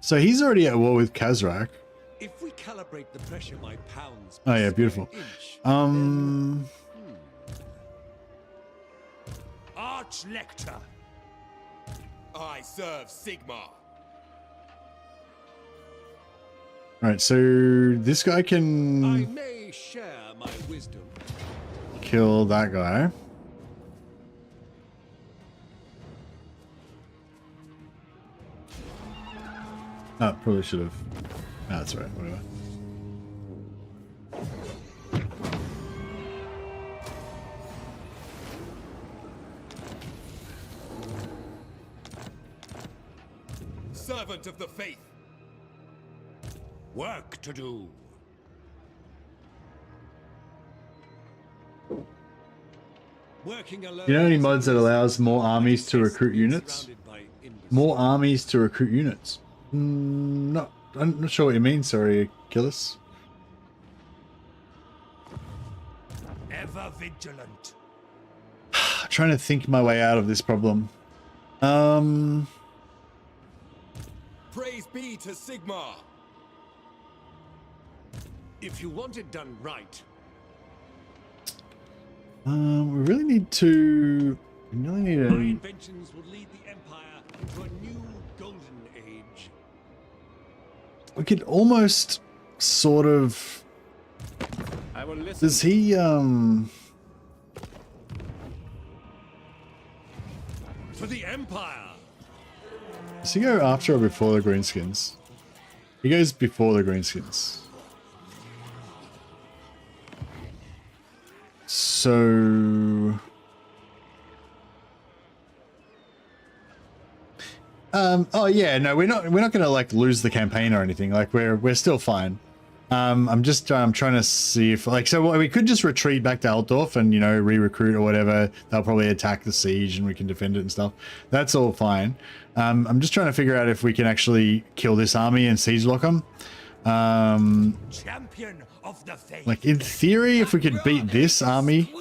So he's already at war with Kazrak. If we calibrate the pressure by pounds. Oh yeah, beautiful. Archlector. I serve Sigmar. Alright, so this guy I can may share my wisdom. kill that guy. Oh, probably should have. No, that's right. Whatever. Servant of the faith. Work to do. Working alone. You know any mods that allows more armies to recruit units? More armies to recruit units? No, I'm not sure what you mean. Sorry, Achilles. Ever vigilant. Trying to think my way out of this problem. Praise be to Sigmar. If you want it done right. We really need to. We really need My a. inventions will lead the Empire into a new golden age. We could almost sort of. I will listen. Does he For the Empire. Does he go after or before the greenskins? He goes before the greenskins. So oh yeah, no, we're not gonna like lose the campaign or anything. Like we're still fine. I'm just trying to see if like, so we could just retreat back to Altdorf and, you know, re-recruit or whatever. They'll probably attack the siege and we can defend it and stuff. That's all fine. I'm just trying to figure out if we can actually kill this army and siege lock them. Champion of the faith. Like in theory, if we could beat this army,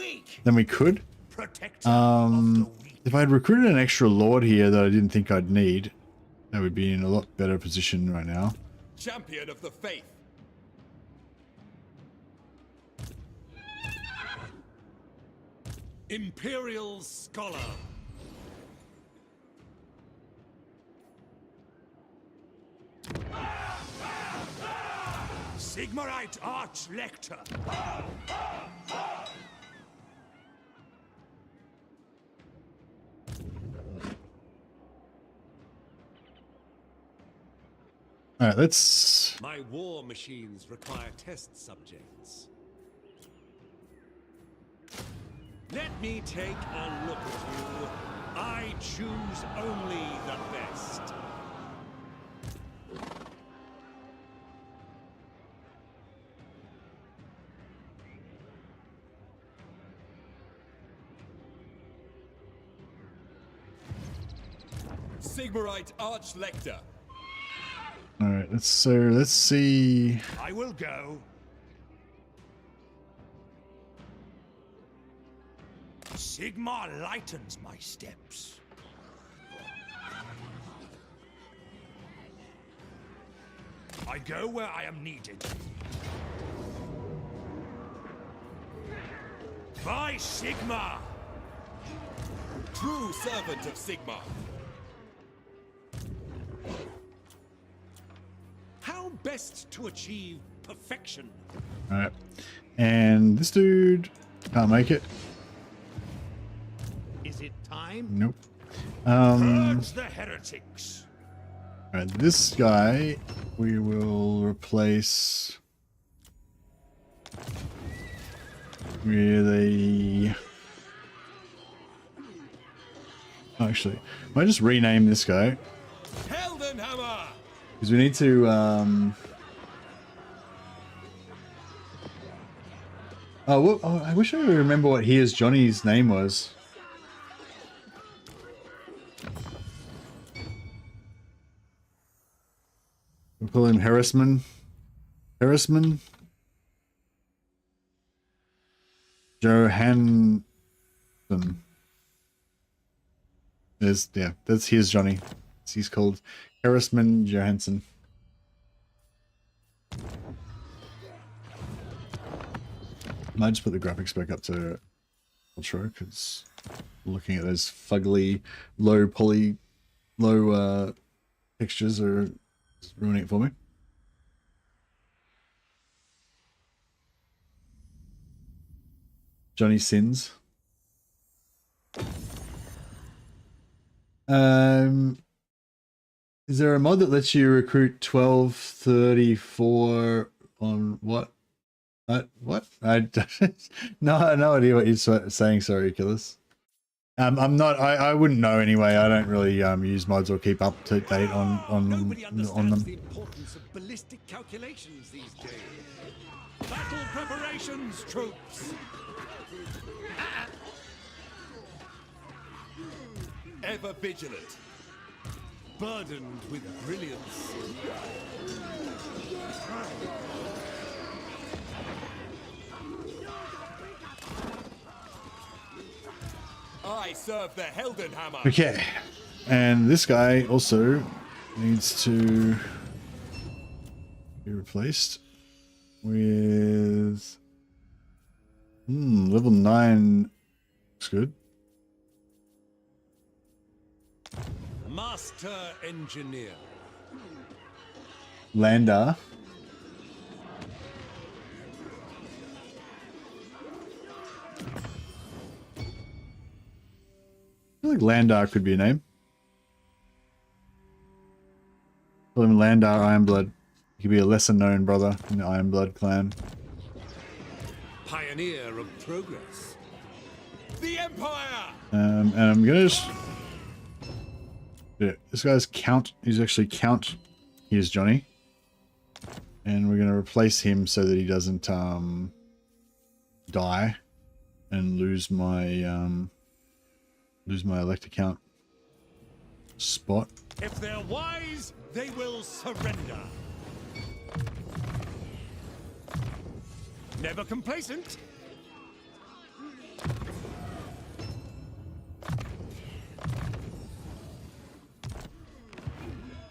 then we could. If I had recruited an extra lord here that I didn't think I'd need, that would be in a lot better position right now. Champion of the faith. Imperial Scholar. Sigmarite Arch-Lector. Alright, let's... My war machines require test subjects. Let me take a look at you. I choose only the best. Sigmarite Arch-Lector. Alright, let's see... I will go. Sigmar lightens my steps. I go where I am needed. By Sigmar! True servant of Sigmar. How best to achieve perfection? Alright. And this dude can't make it. Is it time? Nope. Purge the heretics. Alright, this guy we will replace with a... Oh, actually, I might just rename this guy. Heldenhammer! Because we need to, Oh, well, oh, I wish I would remember what Here's Johnny's name was. We'll call him Harassman. Harassman? Johansson. Yeah, that's Here's Johnny. He's called Harassman Johansson. Might just put the graphics back up to ultra because looking at those fugly low textures are ruining it for me. Johnny Sins. Is there a mod that lets you recruit 1234 on what? What? I no idea what you're saying. Sorry, Killers. I'm not. I wouldn't know anyway. I don't really use mods or keep up to date on them. The importance of ballistic calculations these days. Battle preparations, troops. Ever vigilant. Burdened with brilliance. I serve the Heldenhammer. Okay, and this guy also needs to be replaced with level 9. Looks good. Master engineer. Lander. I feel like Landar could be a name. Call him Landar Ironblood. He could be a lesser known brother in the Ironblood clan. Pioneer of progress. The Empire! And I'm gonna just... Yeah, this guy's Count. He's actually Count. Here's Johnny. And we're gonna replace him so that he doesn't die and lose my elect account spot. If they're wise, they will surrender. Never complacent.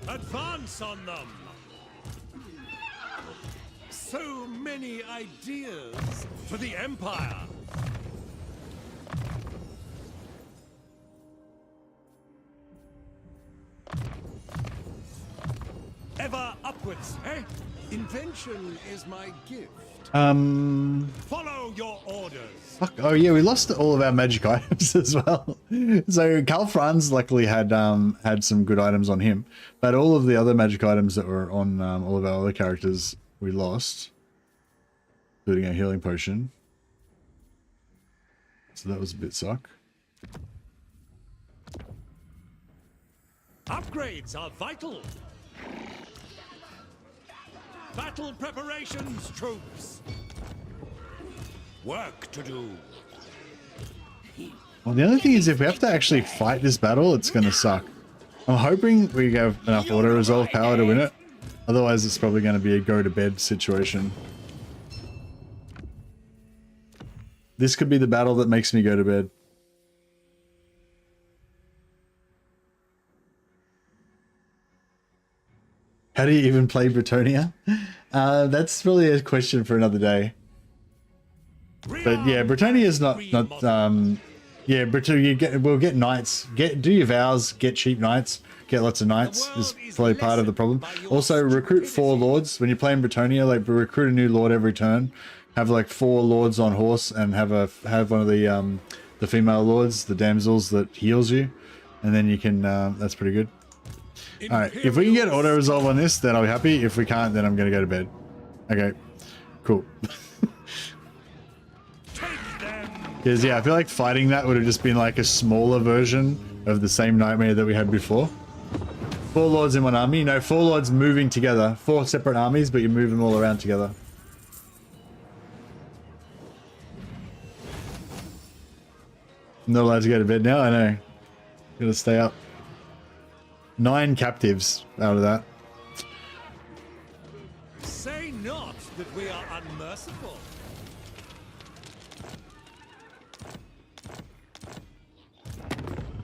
Advance on them. So many ideas for the Empire. Ever upwards, eh? Invention is my gift. Follow your orders. Fuck. Oh yeah, we lost all of our magic items as well. So Karl Franz luckily had some good items on him, but all of the other magic items that were on all of our other characters we lost, including our healing potion. So that was a bit suck. Upgrades are vital. Battle preparations, troops. Work to do. Well, the other thing is if we have to actually fight this battle, it's going to suck. I'm hoping we have enough auto-resolve power to win it. Otherwise, it's probably going to be a go-to-bed situation. This could be the battle that makes me go to bed. How do you even play Bretonia? That's really a question for another day. But yeah, Bretonia is not yeah, Bretonia, we'll get knights. Do your vows, get cheap knights, get lots of knights is probably part of the problem. Also, recruit 4 lords. When you're playing Bretonia, like recruit a new lord every turn. Have like 4 lords on horse and have one of the female lords, the damsels that heals you. And then you can, that's pretty good. Alright, if we can get auto-resolve on this, then I'll be happy. If we can't, then I'm going to go to bed. Okay, cool. Because, yeah, I feel like fighting that would have just been like a smaller version of the same nightmare that we had before. 4 lords in one army. No, 4 lords moving together. 4 separate armies, but you move them all around together. I'm not allowed to go to bed now, I know. Gotta stay up. 9 captives out of that. Say not that we are unmerciful.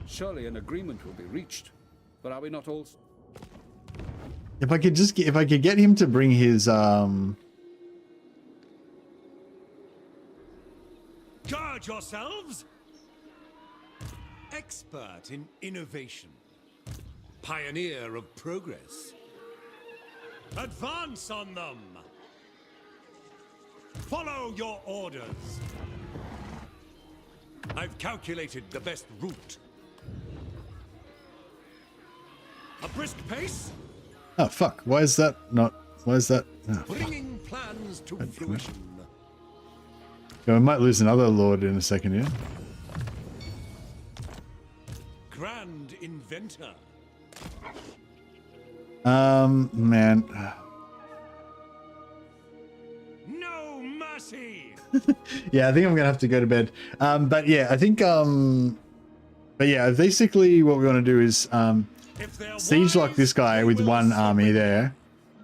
Surely an agreement will be reached, but are we not all? If I could just get, if I could get him to bring his Guard yourselves. Expert in innovation. Pioneer of progress. Advance on them. Follow your orders. I've calculated the best route. A brisk pace, Oh fuck! Why is that not? Why is that? Oh, fuck. bringing plans to fruition. Yeah, we might lose another lord in a second here. Grand inventor. Man. No mercy. Yeah, I think I'm gonna have to go to bed. But yeah, I think but yeah, basically what we want to do is siege lock this guy with one army there,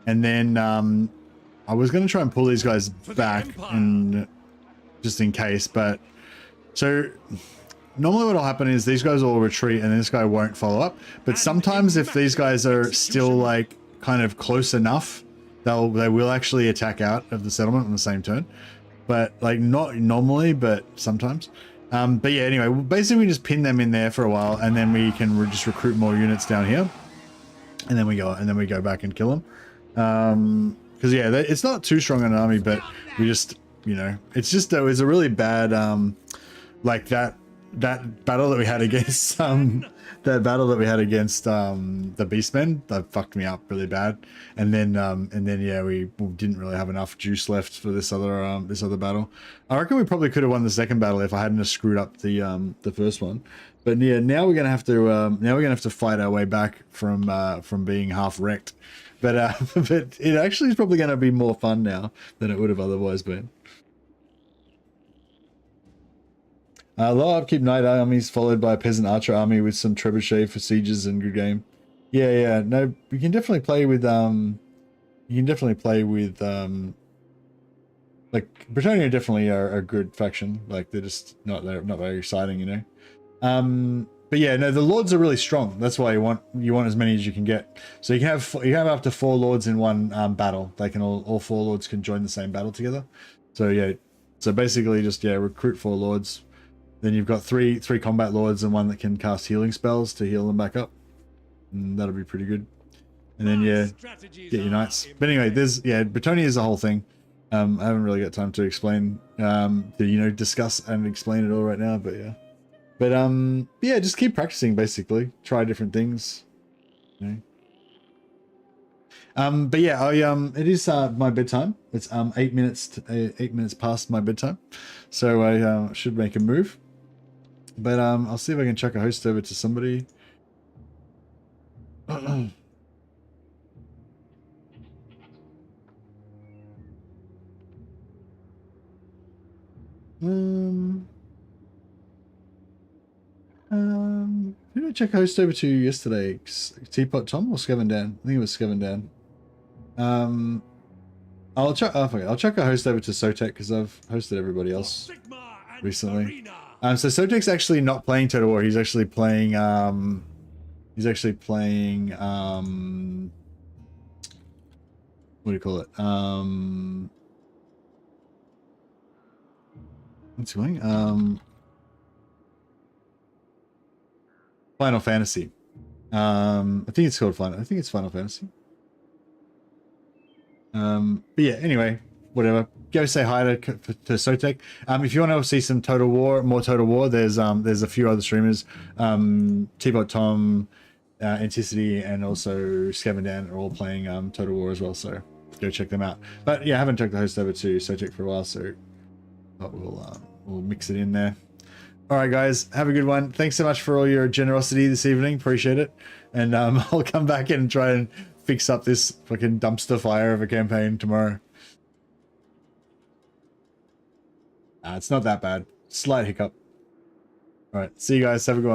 and then I was gonna try and pull these guys back and just in case, but so normally what'll happen is these guys will retreat and this guy won't follow up, but sometimes if these guys are still like kind of close enough, they will actually attack out of the settlement on the same turn, but like not normally, but sometimes. But yeah, anyway, basically we just pin them in there for a while, and then we can just recruit more units down here, and then we go back and kill them. Because yeah, it's not too strong an army, but we just, you know, it's just it's a really bad like that battle that we had against the Beastmen, that fucked me up really bad, and then yeah, we didn't really have enough juice left for this other battle. I reckon we probably could have won the second battle if I hadn't have screwed up the first one. But yeah, now we're gonna have to fight our way back from being half wrecked. But but it actually is probably going to be more fun now than it would have otherwise been. Low upkeep knight armies followed by a peasant archer army with some trebuchet for sieges and good game. Yeah, no, you can definitely play with like Britannia definitely are a good faction. Like they're just not very exciting, you know. But yeah, no, the lords are really strong. That's why you want as many as you can get. So you can have up to 4 lords in one battle. They can all 4 lords can join the same battle together. So yeah, so basically just recruit 4 lords. Then you've got three combat lords and one that can cast healing spells to heal them back up. And that'll be pretty good. And then get your knights. But anyway, Britannia is the whole thing. I haven't really got time to explain discuss and explain it all right now, but yeah. But yeah, just keep practicing basically. Try different things. You know? But yeah, it is my bedtime. It's 8 minutes past my bedtime. So I should make a move. But I'll see if I can chuck a host over to somebody. Who did I check a host over to yesterday? Teapot Tom or Skevin Dan? I think it was Skevin Dan. I'll chuck a host over to Sotek because I've hosted everybody else recently. So Sotek's actually not playing Total War. He's actually playing what do you call it? What's he playing? Final Fantasy. I think it's called Final. I think it's Final Fantasy. But yeah, anyway, whatever. Go say hi to Sotek. If you want to see some more Total War, there's a few other streamers. T-Bot Tom, Anticity, and also Skevin Dan are all playing Total War as well. So go check them out. But yeah, I haven't checked the host over to Sotek for a while, so we'll mix it in there. All right, guys, have a good one. Thanks so much for all your generosity this evening. Appreciate it. And I'll come back and try and fix up this fucking dumpster fire of a campaign tomorrow. It's not that bad. Slight hiccup. All right, see you guys. Have a good one.